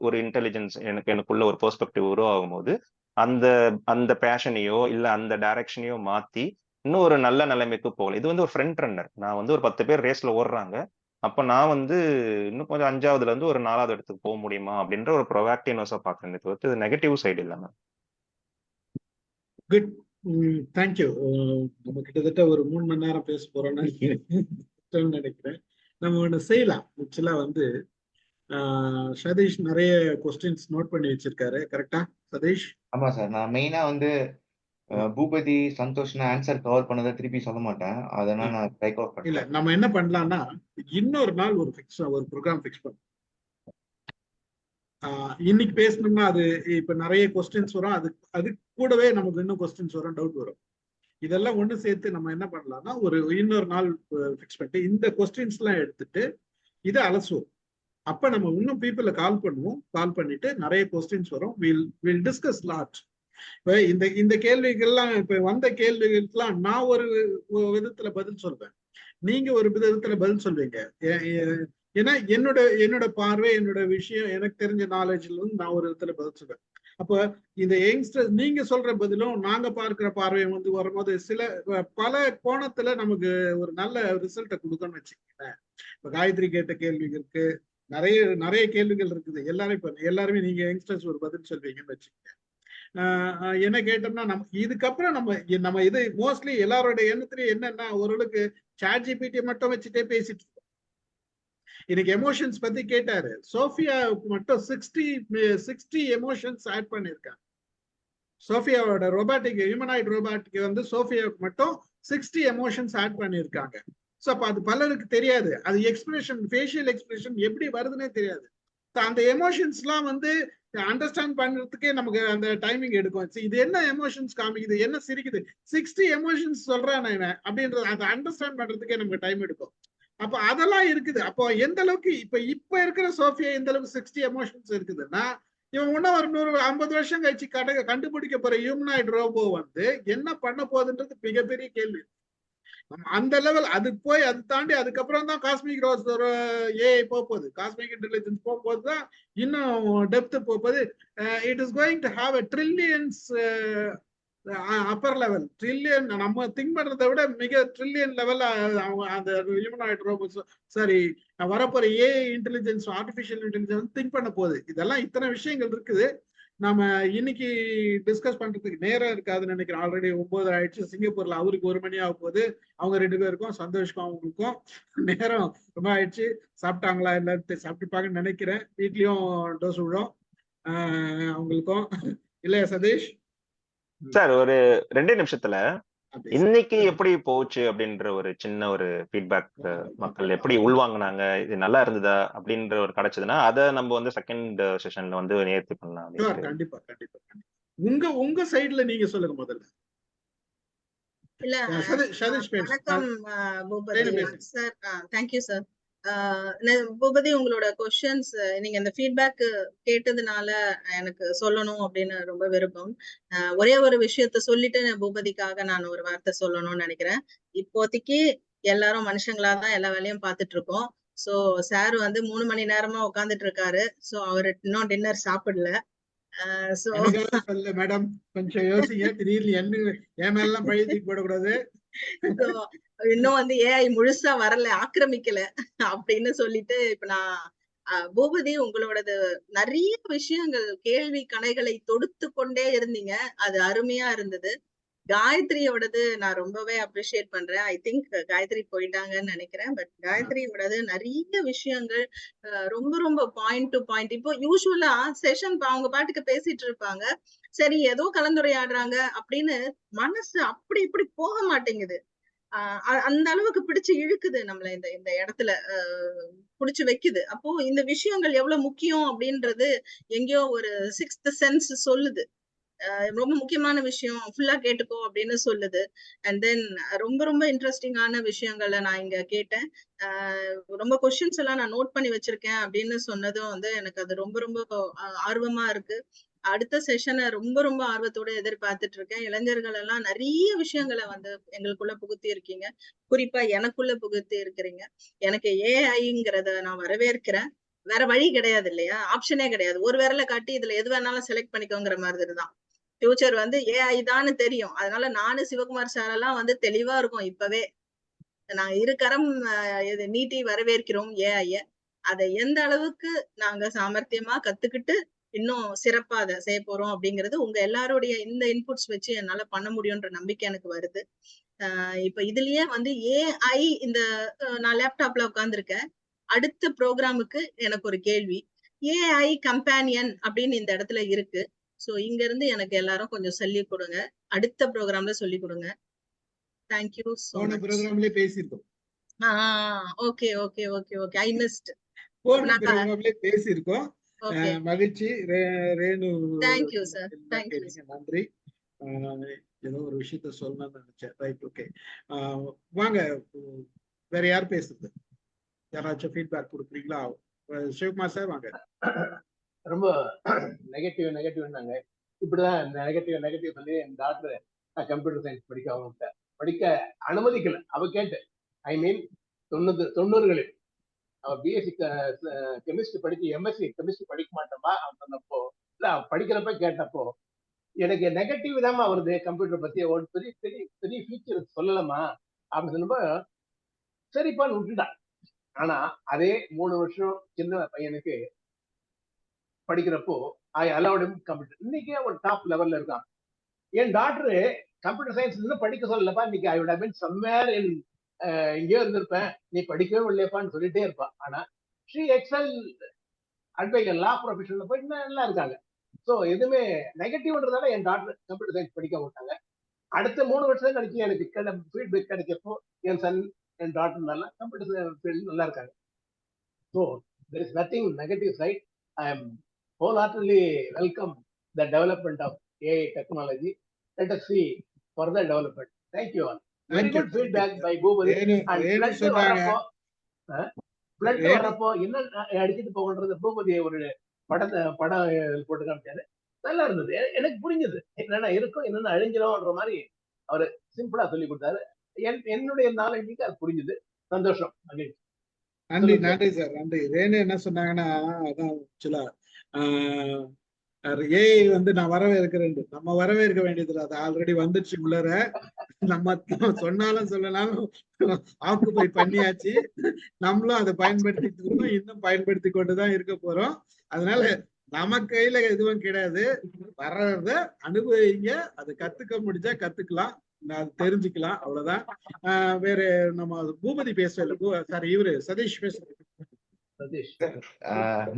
ஒரு இன்டெலிஜென்ஸ் எனக்குள்ள ஒரு பெர்ஸ்பெக்டிவ் உருவாகும் போது, அந்த அந்த பேஷனையோ இல்ல அந்த டைரக்ஷனையோ மாத்தி இன்னும் ஒரு நல்ல நிலைமைக்கு போகல. இது வந்து ஒரு ஃப்ரண்ட் ரன்னர். நான் வந்து ஒரு 10 பேர் ரேஸ்ல ஓடுறாங்க. அப்ப நான் வந்து இன்னும் கொஞ்சம் 5வதுல இருந்து ஒரு 4வது இடத்துக்கு போக முடியுமா அப்படின்ற ஒரு ப்ரோஆக்டிவ்னஸா பார்க்கறேன். இது நெகட்டிவ் சைடு இல்லாம. குட். தேங்க்யூ. நம்ம கிட்டத்தட்ட ஒரு 3 மணி நேரம் பேச போறோம்னு நினைக்கிறேன். நம்ம ஒண்ணு செய்யலாம். ஆக்சுவலா வந்து சதீஷ் நிறைய கொஸ்டின்ஸ் நோட் பண்ணி வச்சிருக்காரு. கரெக்டா சதீஷ்? ஆமா சார். நான் மெயினா வந்து பூபதி, சந்தோஷ்னா ஆன்சர் கவர் பண்ணதை திருப்பி சொல்ல மாட்டேன். அதனால நான் டேக் ஆஃப் இல்ல பண்றேன். நம்ம என்ன பண்ணலாம்னா இன்னொரு நாள் ஒரு ப்ரோக்ராம் ஃபிக்ஸ் பண்ணலாம். இன்னைக்கு பேசணும்னா அது இப்ப நிறைய கொஸ்டின்ஸ் வரும். அது கூடவே நமக்கு இன்னும் கொஸ்டின்ஸ் வரும், டவுட் வரும். இதெல்லாம் ஒண்ணு சேர்த்து நம்ம என்ன பண்ணலாம்னா இன்னொரு நாள் ஃபிக்ஸ் பண்ணிட்டு இந்த கொஸ்டின்ஸ் எல்லாம் எடுத்துட்டு இதை அலசுவோம். அப்ப நம்ம இன்னும் பீப்புளை கால் பண்ணுவோம். கால் பண்ணிட்டு நிறைய கொஸ்டின்ஸ் வரும். Will discuss lot. இப்ப இந்த கேள்விகள்லாம் இப்ப வந்த கேள்விகளுக்கெல்லாம் நான் ஒரு விதத்துல பதில் சொல்வேன், நீங்க ஒரு விதத்துல பதில் சொல்வீங்க. ஏன்னா என்னோட பார்வை, என்னோட விஷயம், எனக்கு தெரிஞ்ச நாலேஜ்ல இருந்து நான் ஒரு விதத்துல பதில் சொல்வேன். அப்ப இந்த யங்ஸ்டர்ஸ் நீங்க சொல்ற பதிலும் நாங்க பார்க்கிற பார்வையும் வந்து வரும்போது பல கோணத்துல நமக்கு ஒரு நல்ல ரிசல்ட்டை கொடுக்கணும்னு வச்சுக்கோங்களேன். இப்ப காயத்ரி கேட்ட கேள்விகளுக்கு நிறைய கேள்விகள் இருக்குது. எல்லாருமே நீங்க யங்ஸ்டர்ஸ் ஒரு பதில் சொல்வீங்கன்னு வச்சுக்கோங்க. என்ன கேட்டோம்னா இதுக்கப்புறம் நம்ம இது மோஸ்ட்லி எல்லாரோட எண்ணத்துலயும் என்னன்னா ஓரளவுக்கு ChatGPT மட்டும் வச்சுட்டே பேசிட்டு இருக்கோம். இன்னைக்கு எமோஷன்ஸ் பத்தி கேட்டாரு. சோஃபியாவுக்கு மட்டும் 60 எமோஷன்ஸ் ஆட் பண்ணிருக்காங்க. சோஃபியாவோட ஹியூமனாய்டு ரோபாட்டிக் வந்து சோஃபியாவுக்கு மட்டும் 60 எமோஷன்ஸ் ஆட் பண்ணிருக்காங்க. ஸோ அப்ப அது பலருக்கு தெரியாது. அது எக்ஸ்பிரஷன், ஃபேஷியல் எக்ஸ்பிரஷன் எப்படி வருதுன்னே தெரியாது. அந்த எமோஷன்ஸ் எல்லாம் வந்து அண்டர்ஸ்டாண்ட் பண்றதுக்கே நமக்கு அந்த டைமிங் எடுக்கும். இது என்ன எமோஷன்ஸ் காமிக்குது, என்ன சிரிக்குது, 60 எமோஷன்ஸ் சொல்றான் இவன் அப்படின்றது அதை அண்டர்ஸ்டாண்ட் பண்றதுக்கே நமக்கு டைம் எடுக்கும். அப்ப அதெல்லாம் இருக்குது. அப்போ எந்த அளவுக்கு இப்ப இருக்கிற சோஃபியா எந்த அளவுக்கு 60 எமோஷன்ஸ் இருக்குதுன்னா, இவன் இன்னும் ஒரு 150 வருஷம் கழிச்சு கண்டுபிடிக்க போற ஹியூமனாய்டு ரோபோ வந்து என்ன பண்ண போகுதுன்றது மிகப்பெரிய கேள்வி. அந்த லெவல் அது போய் அது தாண்டி அதுக்கப்புறம் தான் காஸ்மிக் ரோஸ் ஏஐ போகுது. காஸ்மிக் இன்டெலிஜென்ஸ் போகும்போது தான் இன்னும் டெப்த் போகுது. It is going to have trillions upper level. Trillion நம்ம திங்க் பண்றதை விட மிக ட்ரில்லியன் லெவல் அந்த ஹியூமனாய்டு ரோபோட்ஸ் வரப்போற AI intelligence, artificial intelligence think பண்ண போகுது. இதெல்லாம் இத்தனை விஷயங்கள் இருக்குது. நம்ம இன்னைக்கு டிஸ்கஸ் பண்றதுக்கு நேரம் இருக்காதுன்னு நினைக்கிறேன். ஆல்ரெடி 9 ஆயிடுச்சு. சிங்கப்பூர்ல அவருக்கு 1 மணி ஆக போகுது. அவங்க 2 பேருக்கும், சந்தோஷ்க்கும் அவங்களுக்கும் நேரம் ரொம்ப ஆயிடுச்சு. சாப்பிட்டாங்களா? எல்லாரும் சாப்பிட்டுப்பாங்கன்னு நினைக்கிறேன். வீட்லயும் டோஸ் விழும் அவங்களுக்கும். இல்லையா சதீஷ்? சார் ஒரு 2 நிமிஷத்துல இன்னைக்கு எப்படி போச்சு அப்படின்ற ஒரு சின்ன ஒரு ஃபீட்பேக் மக்கள் எப்படி உள்வாங்கினாங்க, இது நல்லா இருந்ததா அப்படின்ற ஒரு கிடைச்சதுன்னா அதை நம்ம வந்து செகண்ட் செஷன்ல வந்து நேர்த்தி பண்ணலாம். கண்டிப்பா கண்டிப்பா. உங்க சைடுல நீங்க சொல்லுங்க முதல்ல. இல்ல சதீஷ் வணக்கம் Boopathi sir. Thank you sir. Boopathi, உங்களோட கொஸ்டின்ஸ் நீங்க இந்த ஃபீட்பேக் கேட்டதுனால எனக்கு சொல்லணும் அப்படின்னு ரொம்ப விருப்பம். ஒரே ஒரு விஷயத்த சொல்லிட்டு பூபதிக்காக நான் ஒரு வார்த்தை சொல்லணும்னு நினைக்கிறேன். இப்போதைக்கு எல்லாரும் மனுஷங்களாதான் எல்லா வேலையும் பார்த்துட்டு இருக்கோம். சோ சார் வந்து 3 மணி நேரமா உட்காந்துட்டு இருக்காரு. சோ அவரு இன்னும் டின்னர் சாப்பிடல. மேடம் கொஞ்சம் யோசிங்க. திடீர்னு என் மேலாம் பழி தூக்கி போடக்கூடாது. இன்னும் வந்து ஏஐ முழுசா வரல, ஆக்கிரமிக்கல அப்படின்னு சொல்லிட்டு இப்ப நான் பூபதி உங்களோடது நிறைய விஷயங்கள், கேள்வி கணைகளை தொடுத்து கொண்டே இருந்தீங்க. அது அருமையா இருந்தது. காயத்ரியோடது நான் ரொம்பவே அப்ரிஷியேட் பண்றேன். ஐ திங்க் காயத்ரி போயிட்டாங்கன்னு நினைக்கிறேன். பட் காயத்ரியோடது நிறைய விஷயங்கள் ரொம்ப ரொம்ப பாயிண்ட் டு பாயிண்ட். இப்போ யூஸ்வலா செஷன் அவங்க பாட்டுக்கு பேசிட்டு இருப்பாங்க, சரி ஏதோ கலந்துரையாடுறாங்க அப்படின்னு மனசு அப்படி இப்படி போக மாட்டேங்குது. அந்த அளவுக்கு பிடிச்சு இழுக்குது நம்மள இந்த இடத்துல புடிச்சு வைக்குது. அப்போ இந்த விஷயங்கள் எவ்வளவு முக்கியம் அப்படின்றது எங்கேயோ ஒரு 6th சென்ஸ் சொல்லுது. ரொம்ப முக்கியமான விஷயம், ஃபுல்லா கேட்டுக்கோ அப்படின்னு சொல்லுது. அண்ட் தென் ரொம்ப ரொம்ப இன்ட்ரெஸ்டிங்கான விஷயங்களை நான் இங்க கேட்டேன். ரொம்ப கொஸ்டின்ஸ் எல்லாம் நான் நோட் பண்ணி வச்சிருக்கேன் அப்படின்னு சொன்னதும் வந்து எனக்கு அது ரொம்ப ரொம்ப ஆர்வமா இருக்கு. அடுத்த செஷனை ரொம்ப ரொம்ப ஆர்வத்தோட எதிர்பார்த்துட்டு இருக்கேன். இளைஞர்கள் எல்லாம் நிறைய விஷயங்களை வந்து எங்களுக்குள்ள புகுத்தி இருக்கீங்க. குறிப்பா எனக்குள்ள புகுத்தி இருக்கிறீங்க. எனக்கு ஏஐங்கிறத நான் வரவேற்கிறேன். வேற வழி கிடையாது இல்லையா, ஆப்ஷனே கிடையாது. ஒரு விரலை காட்டி இதுல எது வேணாலும் செலக்ட் பண்ணிக்கோங்கிற மாதிரிதான். ஃபியூச்சர் வந்து ஏஐ தான்னு தெரியும். அதனால நானு சிவகுமார் சார் எல்லாம் வந்து தெளிவா இருக்கும். இப்பவே நாங்க இருக்கரம் நீட்டி வரவேற்கிறோம் ஏஐய. அதை எந்த அளவுக்கு நாங்க சாமர்த்தியமா கத்துக்கிட்டு இன்னும் சிறப்பா அதை செய்ய போறோம் அப்படிங்கிறது உங்க எல்லாருடைய இந்த இன்புட்ஸ் வச்சு என்னால பண்ண முடியும்ன்ற நம்பிக்கை எனக்கு வருது. இப்ப இதுலயே வந்து ஏஐ இந்த நான் லேப்டாப்ல உட்கார்ந்துருக்கேன். அடுத்த ப்ரோக்ராமுக்கு எனக்கு ஒரு கேள்வி. ஏஐ கம்பேனியன் அப்படின்னு இந்த இடத்துல இருக்கு. சோ இங்க இருந்து எனக்கு எல்லாரும் கொஞ்சம் சொல்லி கொடுங்க. அடுத்த ப்ரோக்ராம்ல சொல்லி கொடுங்க. தேங்க்யூ சோ போன மச். ப்ரோக்ராம்லயே பேசியிருக்கோம். Okay okay okay okay I missed. போன ப்ரோக்ராம்லயே பேசியிருக்கோம். ஓகே மகிழ்ச்சி. Renu thank you sir. எல்லாம் தேங்க்யூ கேட்டீங்க. நன்றி. ஏதோ ஒரு விஷயத்த சொல்லணும்னு நினைச்சேன். Right, okay. வாங்க, வேற யார் பேசுறது? யாராச்சும் ஃபீட்பேக் கொடுக்குறீங்களா? சிவகுமார் சார் வாங்க. ரொம்ப நெகட்டிவ்னாங்க. இப்படிதான் நெகட்டிவ் சொல்லி என் டாக்டர் நான் கம்ப்யூட்டர் சயின்ஸ் படிக்க அனுமதிக்கல. அவ கேட்டு ஐ மீன் 90களில் அவ பிஎஸ்சி கெமிஸ்ட்ரி படிச்சு எம்எஸ்சி கெமிஸ்ட்ரி படிக்க மாட்டோமா அவன் சொன்னப்போ, இல்ல அவ படிக்கிறப்ப கேட்டப்போ எனக்கு நெகட்டிவ் தான்மா வருது கம்ப்யூட்டர் பத்தி, ஒரு பெரிய பெரிய பெரிய ஃபீச்சர் சொல்லலாமா அப்படின்னு சொன்னப்போ சரிப்பான்னு விட்டுட்டான். ஆனா அதே 3 வருஷம் சின்ன பையனுக்கு படிக்கிறப்போ ஐ அலௌட் ஹிம் கம்ப்யூட்டர். இன்னைக்கு ஒரு டாப் லெவல்ல இருக்கான். என் டாக்டர் கம்ப்யூட்டர் சயின்ஸ் இன்னும் படிக்க சொல்லலப்பா, இன்னைக்கு I would have been somewhere in எங்கேயோ இருந்திருப்பேன், நீ படிக்கவே இல்லையப்பான்னு சொல்லிட்டே இருப்பா. ஆனா ஷீ எக்ஸல் அட்வைசர் லா ப்ரொஃபஷன்ல போய் நல்லா இருக்காங்க. ஸோ எதுவுமே நெகட்டிவ்ன்றதால என் டாக்டர் கம்ப்யூட்டர் சயின்ஸ் படிக்க விட்டாங்க. அடுத்த 3 வருஷம் கழிச்சு எனக்கு ஃபீட்பேக் கிடைக்கப்போ என் சன் என் டாக்டர் நல்லா கம்ப்யூட்டர் ஃபீல்டு நல்லா இருக்காங்க. So there is nothing negative side. I am wholeheartedly welcome the development of AI technology. Let us see further development. Thank you all. Very good feedback by Bhubadi. And flood வரப்போ என்ன அடிச்சுட்டு போகன்றது பூபதி ஒரு படம் போட்டு காமிச்சாரு. நல்லா இருந்தது. எனக்கு புரிஞ்சது என்னென்ன இருக்கும் என்னென்ன அழிஞ்சிடும்ன்ற மாதிரி அவரு சிம்பிளா சொல்லி கொடுத்தாரு. என்னுடைய நாலேஜுக்கு அது புரிஞ்சது. சந்தோஷம். நன்றி நன்றி சார், நன்றி. ரேணு என்ன சொன்னாங்கன்னா, அதான் ஆக்சுவலா ஏஐ வந்து நான் வரவேற்கிறேன். நம்ம வரவேற்க வேண்டியது, அது ஆல்ரெடி வந்துருச்சு உள்ளர. நம்ம சொன்னாலும் சொல்லனாலும் ஆக்குப்பை பண்ணியாச்சு. நம்மளும் அதை பயன்படுத்திட்டு இருக்கோம், இன்னும் பயன்படுத்தி கொண்டுதான் இருக்க போறோம். அதனால நம்ம கையில எதுவும் கிடையாது. வர்றத அனுபவிங்க, அதை கத்துக்க முடிஞ்சா கத்துக்கலாம், அது தெரிஞ்சுக்கலாம், அவ்வளவுதான். வேற நம்ம பூபதி பேசல, சாரி இவரு சதீஷ் பேச.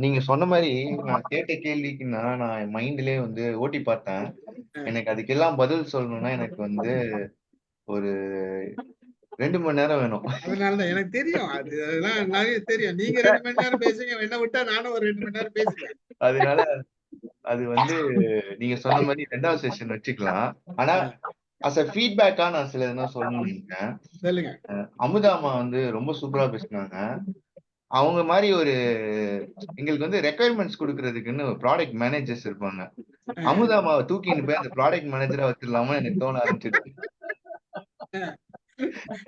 நீங்க சொன்ன மாதிரி நான் கேட்ட கேள்விக்கு நான் என் மைண்ட்லயே வந்து ஓட்டி பார்த்தேன். எனக்கு அதுக்கெல்லாம் பதில் சொல்லணும்னா எனக்கு வந்து ஒரு 2 மணி நேரம் வேணும். அதனாலதான் எனக்கு தெரியும், அதெல்லாம் நிறைய தெரியும். நீங்க 2 மணி நேரம் பேசுங்க, என்ன விட்டா நானும் ஒரு 2 மணி நேரம் பேசுவேன். அதனால அது வந்து நீங்க சொன்ன மாதிரி 2வது செஷன் வச்சுக்கலாம். ஆனா அஸ் அ ஃபீட்பேக்கா நான் சில என்ன சொல்லணும்னு நினைக்கிறேன். அமுதாமா வந்து ரொம்ப சூப்பரா பேசினாங்க. அவங்க மாதிரி ஒரு எங்களுக்கு வந்து ரெக்குயர்மெண்ட்ஸ் கொடுக்கறதுக்குன்னு ப்ராடக்ட் மேனேஜர்ஸ் இருப்பாங்க. அமுதாமாவை தூக்கின்னு போய் அந்த ப்ராடக்ட் மேனேஜரா வச்சிடலாமா எனக்கு தோண ஆரம்பிச்சிருக்கு.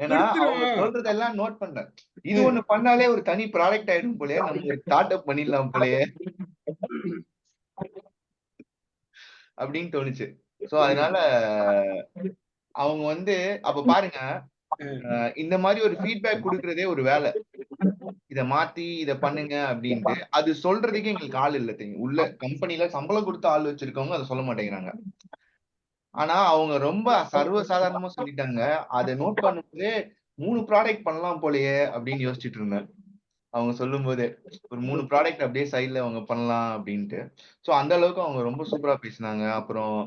ஏன்னா அவங்க சொல்றதெல்லாம் நோட் பண்றேன். இது ஒண்ணு பண்ணாலே ஒரு தனி ப்ராடக்ட் ஆயிடும் போலயே, நம்ம ஒரு ஸ்டார்ட் அப் பண்ணிடலாம் போலயே அப்படின்னு தோணுச்சு. சோ அதனால அவங்க வந்து அப்ப பாருங்க, இந்த மாதிரி ஒரு ஃபீட்பேக் கொடுக்கறதே ஒரு வேலை. இத மாத்தி இத பண்ணுங்க அப்படின்ட்டு அது சொல்றதுக்கு எங்களுக்கு ஆள் இல்ல. உள்ள கம்பெனில சம்பளம் கொடுத்து ஆள் வச்சிருக்கவங்க அதை சொல்ல மாட்டேங்கிறாங்க. ஆனா அவங்க ரொம்ப சர்வ சாதாரணமா சொல்லிட்டாங்க. அதை நோட் பண்ணும்போது 3 ப்ராடக்ட் பண்ணலாம் போலயே அப்படின்னு யோசிச்சுட்டு இருந்தேன். அவங்க சொல்லும் போது ஒரு 3 ப்ராடக்ட் அப்படியே சைட்ல அவங்க பண்ணலாம் அப்படின்ட்டு. சோ அந்த அளவுக்கு அவங்க ரொம்ப சூப்பரா பேசினாங்க. அப்புறம்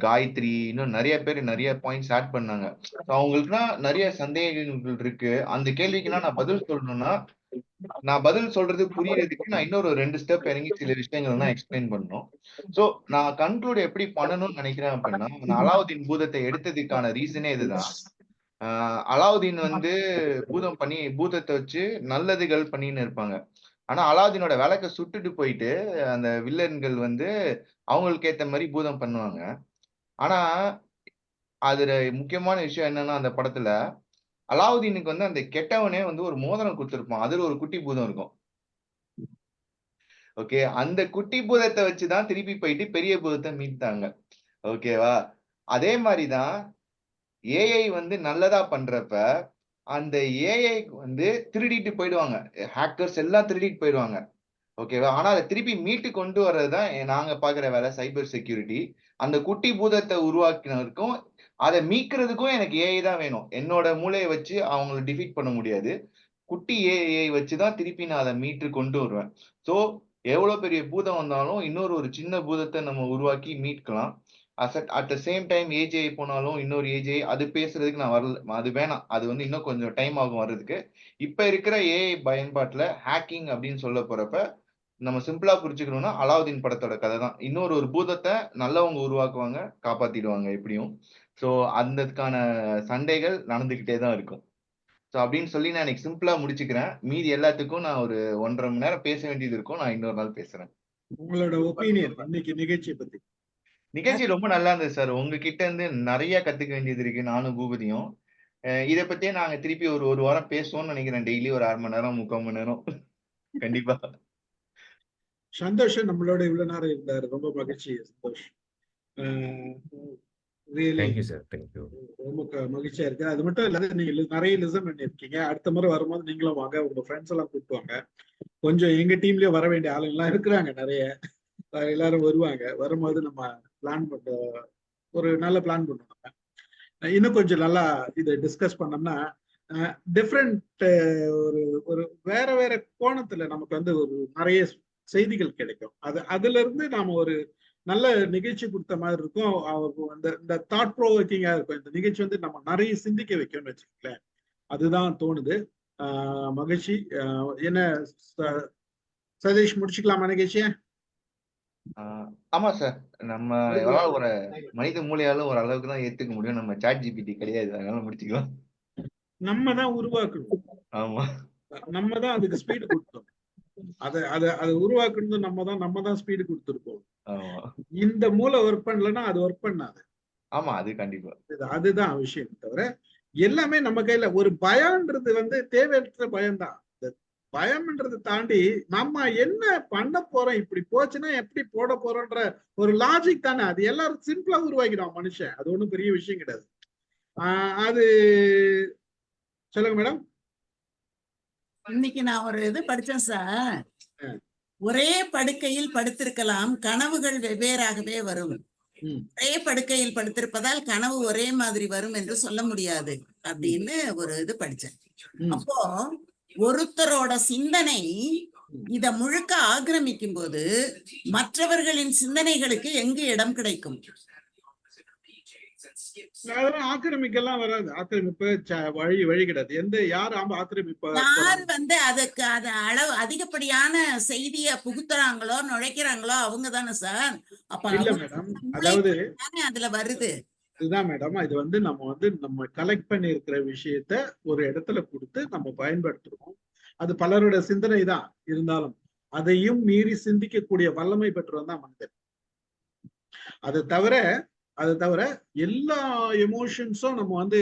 காயத்ரி, இன்னும் நிறைய பேர் நிறைய பாயிண்ட்ஸ் ஆட் பண்ணாங்க. அவங்களுக்குனா நிறைய சந்தேகங்கள் இருக்கு. அந்த கேள்விக்குலாம் நான் பதில் சொல்லணும்னா, நான் பதில் சொல்றது புரியறதுக்கு நான் இன்னொரு 2 ஸ்டெப் இறங்கி சில விஷயங்கள் தான் எக்ஸ்பிளைன் பண்ணணும். சோ நான் கன்க்ளூட் எப்படி பண்ணணும்னு நினைக்கிறேன் அப்படின்னா, நான் அலாவுதீன் பூதத்தை எடுத்ததுக்கான ரீசனே இதுதான். அலாவுதீன் வந்து பூதத்தை வச்சு நல்லதுகள் பண்ணின்னு இருப்பாங்க. ஆனா அலாவுதீனோட விளக்க சுட்டுட்டு போயிட்டு அந்த வில்லன்கள் வந்து அவங்களுக்கு ஏத்த மாதிரி பூதம் பண்ணுவாங்க. ஆனா அதுல முக்கியமான விஷயம் என்னன்னா, அந்த படத்துல அலாவுதீனுக்கு வந்து அந்த கெட்டவனே வந்து ஒரு மோதிரம் கொடுத்திருப்பான். அதுல ஒரு குட்டி பூதம் இருக்கும். ஓகே, அந்த குட்டி பூதத்தை வச்சுதான் திருப்பி போயிட்டு பெரிய பூதத்தை மீட்டாங்க. ஓகேவா? அதே மாதிரிதான் ஏஐ வந்து நல்லதா பண்றப்ப அந்த ஏஐ வந்து திருடிட்டு போயிடுவாங்க. ஹேக்கர்ஸ் எல்லாம் திருடிட்டு போயிடுவாங்க. ஓகேவா? ஆனா அதை திருப்பி மீட்டு கொண்டு வர்றதுதான் நாங்க பாக்குற வேலை சைபர் செக்யூரிட்டி. அந்த குட்டி பூதத்தை உருவாக்கினதுக்கும் அதை மீட்கிறதுக்கும் எனக்கு ஏஐ தான் வேணும். என்னோட மூளையை வச்சு அவங்கள டிஃபீட் பண்ண முடியாது. குட்டி ஏஐ வச்சுதான் திருப்பி நான் அதை மீட்டு கொண்டு வருவேன். சோ எவ்வளவு பெரிய பூதம் வந்தாலும் இன்னொரு ஒரு சின்ன பூதத்தை நம்ம உருவாக்கி மீட்கலாம். At the same time AGI போனாலும் இன்னொரு ஏஜிஐ அது பேசுறதுக்கு நான் வரல, அது வேணாம். அது வந்து இன்னும் கொஞ்சம் டைம் ஆகும் வர்றதுக்கு. இப்ப இருக்கிற ஏஐ பயன்பாட்டுல ஹேக்கிங் அப்படின்னு சொல்ல போறப்ப நம்ம சிம்பிளா புரிஞ்சுக்கணும்னா அலாவுதீன் படத்தோட கதை தான். இன்னொரு ஒரு பூதத்தை நல்லவங்க உருவாக்குவாங்க, காப்பாத்திடுவாங்க எப்படியும். சோ அதுக்கான சண்டைகள் நடந்துகிட்டே தான் இருக்கும். சோ அப்படின்னு சொல்லி நான் இன்னைக்கு சிம்பிளா முடிச்சுக்கிறேன். மீதி எல்லாத்துக்கும் நான் ஒரு 1.5 மணி நேரம் பேச வேண்டியது இருக்கும். நான் இன்னொரு நாள் பேசுறேன். உங்களோட ஒப்பீனியன் இன்னைக்கு நிகழ்ச்சியை பத்தி. நிகழ்ச்சி ரொம்ப நல்லா இருந்தது சார். உங்ககிட்ட இருந்து நிறைய கத்துக்க வேண்டியது இருக்கு, நானும் பூபதியும். இதை பத்தியே நாங்க திருப்பி ஒரு வாரம் பேசுவோம்னு நினைக்கிறேன். டெய்லி ஒரு 1/2 மணி நேரம் 3/4 மணி நேரம் கண்டிப்பா. சந்தோஷம் நம்மளோட இவ்வளவு நேரம் இருந்தாரு. ரொம்ப மகிழ்ச்சி Santhosh. Really thank you sir. Thank you. ரொம்ப மகிழ்ச்சியா இருக்கு. அது மட்டும் இல்லாத நீங்க நிறைய லிசன் பண்ணிருக்கீங்க. அடுத்த முறை வரும்போது நீங்களும் வாங்க, உங்க ஃப்ரெண்ட்ஸ் எல்லாம் கூப்பிட்டு வாங்க. கொஞ்சம் எங்க டீம்லயே வர வேண்டிய ஆளுங்கெல்லாம் இருக்கிறாங்க நிறைய. எல்லாரும் வருவாங்க. வரும்போது நம்ம பிளான் பண்ண ஒரு நல்ல பிளான் பண்ணுவோம். இன்னும் கொஞ்சம் நல்லா இதை டிஸ்கஸ் பண்ணோம்னா டிஃப்ரெண்ட் ஒரு வேற வேற கோணத்துல நமக்கு வந்து ஒரு நிறைய செய்திகள் கிடைக்கும். அதுல இருந்து நாம ஒரு நல்ல நிகழ்ச்சி கொடுத்த மாதிரி இருக்கும். இந்த தாட் ப்ரோவோக்கிங்கா இருக்கும். இந்த நிகழ்ச்சி வந்து நம்ம நிறைய சிந்திக்க வைக்கணும்னு வச்சுக்கல. அதுதான் தோணுது. மகிழ்ச்சி. என்ன சதீஷ், முடிச்சுக்கலாமா நிகழ்ச்சிய? ஆமா சார். நம்ம ஒரு மனித மூளையால ஒரு அளவுக்கு தான் ஏத்துக்க முடியும். நம்ம சாட் ஜிபிடி கிடையாது, அதனால முடிச்சுக்கலாம். நம்ம தான் உருவாக்கணும். ஆமா, நம்ம தான் அதுக்கு ஸ்பீடு கொடுத்தோம். அதை உருவாக்குறது நம்ம தான் ஸ்பீடு கொடுத்துருக்கோம். இந்த மூளை ஒர்க் பண்ணலன்னா அது ஒர்க் பண்ணாது. ஆமா, அது கண்டிப்பா. அதுதான் விஷயம். தவிர எல்லாமே நம்ம கையில. ஒரு பயம்ன்றது வந்து தேவையற்ற பயம்தான். பயம்ன்றதை தாண்டி நம்ம என்ன பண்ண போறோம், இப்படி போச்சுன்னா எப்படி போட போறோம்ன்ற ஒரு லாஜிக் தானே. அது எல்லாரும் சிம்பிளா உருவாக்கிடும் மனுஷன். அது ஒண்ணும் பெரிய விஷயம் கிடையாது. அது சொல்லுங்க மேடம். இன்னைக்கு நான் ஒரு இது படிச்சேன் சார். ஒரே படுக்கையில் படுத்திருக்கலாம், கனவுகள் வெவ்வேறாகவே வரும். ஒரே படுக்கையில் படுத்திருப்பதால் கனவு ஒரே மாதிரி வரும் என்று சொல்ல முடியாது அப்படின்னு ஒரு இது படிச்சேன். அப்போ ஒருத்தரோட சிந்தனை இத முழுக்க ஆக்கிரமிக்கும் போது மற்றவர்களின் சிந்தனைகளுக்கு எங்கு இடம் கிடைக்கும்? ஆக்கிரமிக்கலாம் வராது. ஆக்கிரமிப்பு வழி கிடையாது. யார் ஆக்கிரமிப்பு யார் வந்து அதுக்கு அளவு அதிகப்படியான செய்திய புகுத்துறாங்களோ நுழைக்கிறாங்களோ அவங்க தானே சார். அப்ப இல்ல மேடம், அதாவது அதுல வருது. இதுதான் மேடம். இது வந்து நம்ம கலெக்ட் பண்ணி இருக்கிற விஷயத்த ஒரு இடத்துல கொடுத்து நம்ம பயன்படுத்துறோம். அது பலரோட சிந்தனை தான் இருந்தாலும் அதையும் மீறி சிந்திக்கக்கூடிய வல்லமை பெற்றவன் தான் மனிதன். அதை தவிர எல்லா எமோஷன்ஸும் நம்ம வந்து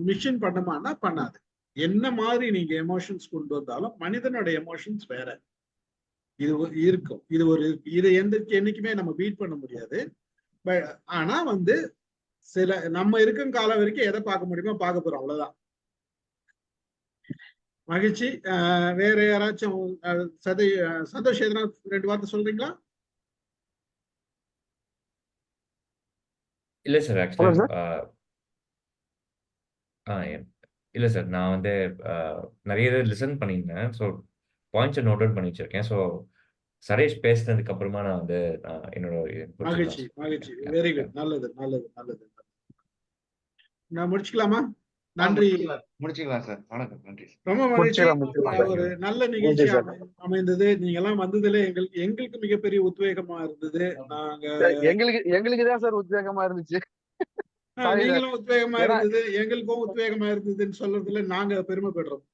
மிஷின் பண்ணுமானா பண்ணாது. என்ன மாதிரி நீங்க எமோஷன்ஸ் கொண்டு வந்தாலும் மனிதனோட எமோஷன்ஸ் வேற. இது இருக்கும். இதை என்னைக்குமே நம்ம பீட் பண்ண முடியாது. ஆனா வந்து சில நம்ம இருக்கும் காலம் வரைக்கும் எதை பார்க்க முடியுமோ பார்க்க போறோம், அவ்வளவுதான். மகிழ்ச்சி. வேற யாராச்சும் சந்தோஷ் எதனா 2 வார்த்தை சொல்றீங்களா? இல்ல சார். ஆக்சுவலா இல்ல சார். நான் வந்து நிறைய லிசன் பண்ணியிருந்தேன். ஸோ பாயிண்ட்ஸை நோட் அவுட் பண்ணி வச்சிருக்கேன். ஸோ சரேஷ் பேசினதுக்கு அப்புறமா நான் வந்து என்னோட மகிழ்ச்சி. Very good. நல்லது. நான் முடிச்சுக்கலாமா? நன்றி. முடிச்சுக்கலாம் சார். வணக்கம். நன்றி. ரொம்ப மகிழ்ச்சி. ஒரு நல்ல நிகழ்ச்சி அமைந்தது. நீங்க எல்லாம் வந்ததுல எங்களுக்கு மிகப்பெரிய உத்வேகமா இருந்தது. எங்களுக்கு தான் சார் உத்வேகமா இருந்துச்சு. நீங்களும் உத்வேகமா இருந்தது, எங்களுக்கும் உத்வேகமா இருந்ததுன்னு சொல்றதுல நாங்க பெருமைப்படுறோம்.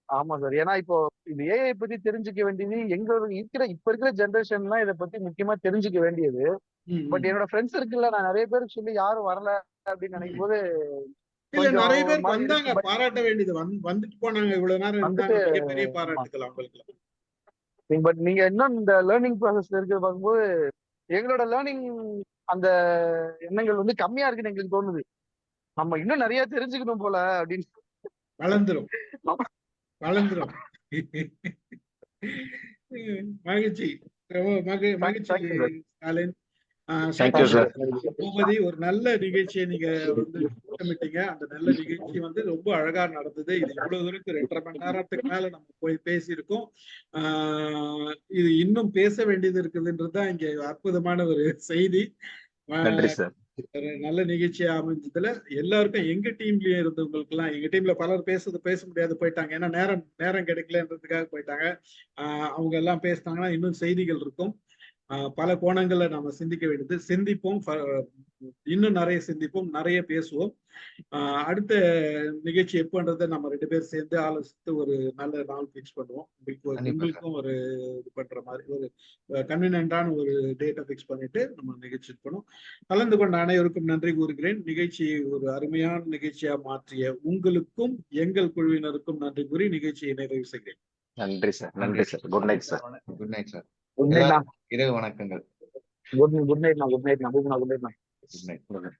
ஆமா சார். ஏன்னா இப்போ இந்த ஏஐ பத்தி தெரிஞ்சுக்க வேண்டியது இப்ப இருக்கிற ஜெனரேஷன்லாம் இதை பத்தி முக்கியமா தெரிஞ்சுக்க வேண்டியது. பட் என்னோட ஃப்ரெண்ட்ஸ் இருக்குல்ல, நான் நிறைய பேருக்கு சொல்லி யாரும் வரல அப்படின்னு நினைக்கும் போது நிறைய பேர் வந்தாங்க, பாராட்ட வேண்டியது. வந்துட்டு போனாங்க, இவ்வளவு நேரம் இருந்தாங்க. மிகப்பெரிய பாராட்டுகள் அவங்களுக்கு. பட் நீங்க இன்னும் இந்த லேர்னிங் ப்ராசஸ்ல இருக்கிறத பார்க்கும்போது எங்களோட லேர்னிங் அந்த எண்ணங்கள் வந்து கம்மியா இருக்குன்னு எங்களுக்கு தோணுது. நம்ம இன்னும் நிறைய தெரிஞ்சுக்கணும் போல அப்படின்னு. வளர்ந்துரும். மகிழ்ச்சி, மகிழ்ச்சி ஸ்டாலின். Thank you sir. பூபதி, ஒரு நல்ல நிகழ்ச்சியை நீங்க வந்து திட்டமிட்டீங்க. அந்த நல்ல நிகழ்ச்சி வந்து ரொம்ப அழகா நடந்தது. இது இவ்வளவு தூரத்துக்கு 2.5 மணி நேரத்துக்கு மேல நம்ம போய் பேசியிருக்கோம். இது இன்னும் பேச வேண்டியது இருக்குதுன்றதுதான் இங்க அற்புதமான ஒரு செய்தி. நன்றி சார். ஒரு நல்ல நிகழ்ச்சியா அமைஞ்சதுல எல்லாருக்கும், எங்க டீம்லயே இருந்தவங்களுக்கு எல்லாம், எங்க டீம்ல பலர் பேச முடியாது போயிட்டாங்க. ஏன்னா நேரம் கிடைக்கலன்றதுக்காக போயிட்டாங்க. அவங்க எல்லாம் பேசினாங்கன்னா இன்னும் செய்திகள் இருக்கும். பல கோணங்களை நாம சிந்திக்க வேண்டியது. சிந்திப்போம், இன்னும் நிறைய சிந்திப்போம், நிறைய பேசுவோம். அடுத்த நிகழ்ச்சி எப்போன்றதை நம்ம 2 பேர் சேர்ந்து ஆலோசித்து ஒரு நல்ல நாள் ஃபிக்ஸ் பண்ணுவோம். உங்களுக்கும் ஒரு இது பண்ற மாதிரி ஒரு கன்வீனியன்டான ஒரு டேட்டை ஃபிக்ஸ் பண்ணிட்டு நம்ம நிகழ்ச்சி இருக்கணும். கலந்து கொண்ட அனைவருக்கும் நன்றி கூறுகிறேன். நிகழ்ச்சியை ஒரு அருமையான நிகழ்ச்சியா மாற்றிய உங்களுக்கும் எங்கள் குழுவினருக்கும் நன்றி கூறி நிகழ்ச்சியை நிறைவு செய்கிறேன். நன்றி சார். நன்றி sir. Good night sir. Good night sir. Good night. இரவு வணக்கங்கள். Good night. Good night. Good night.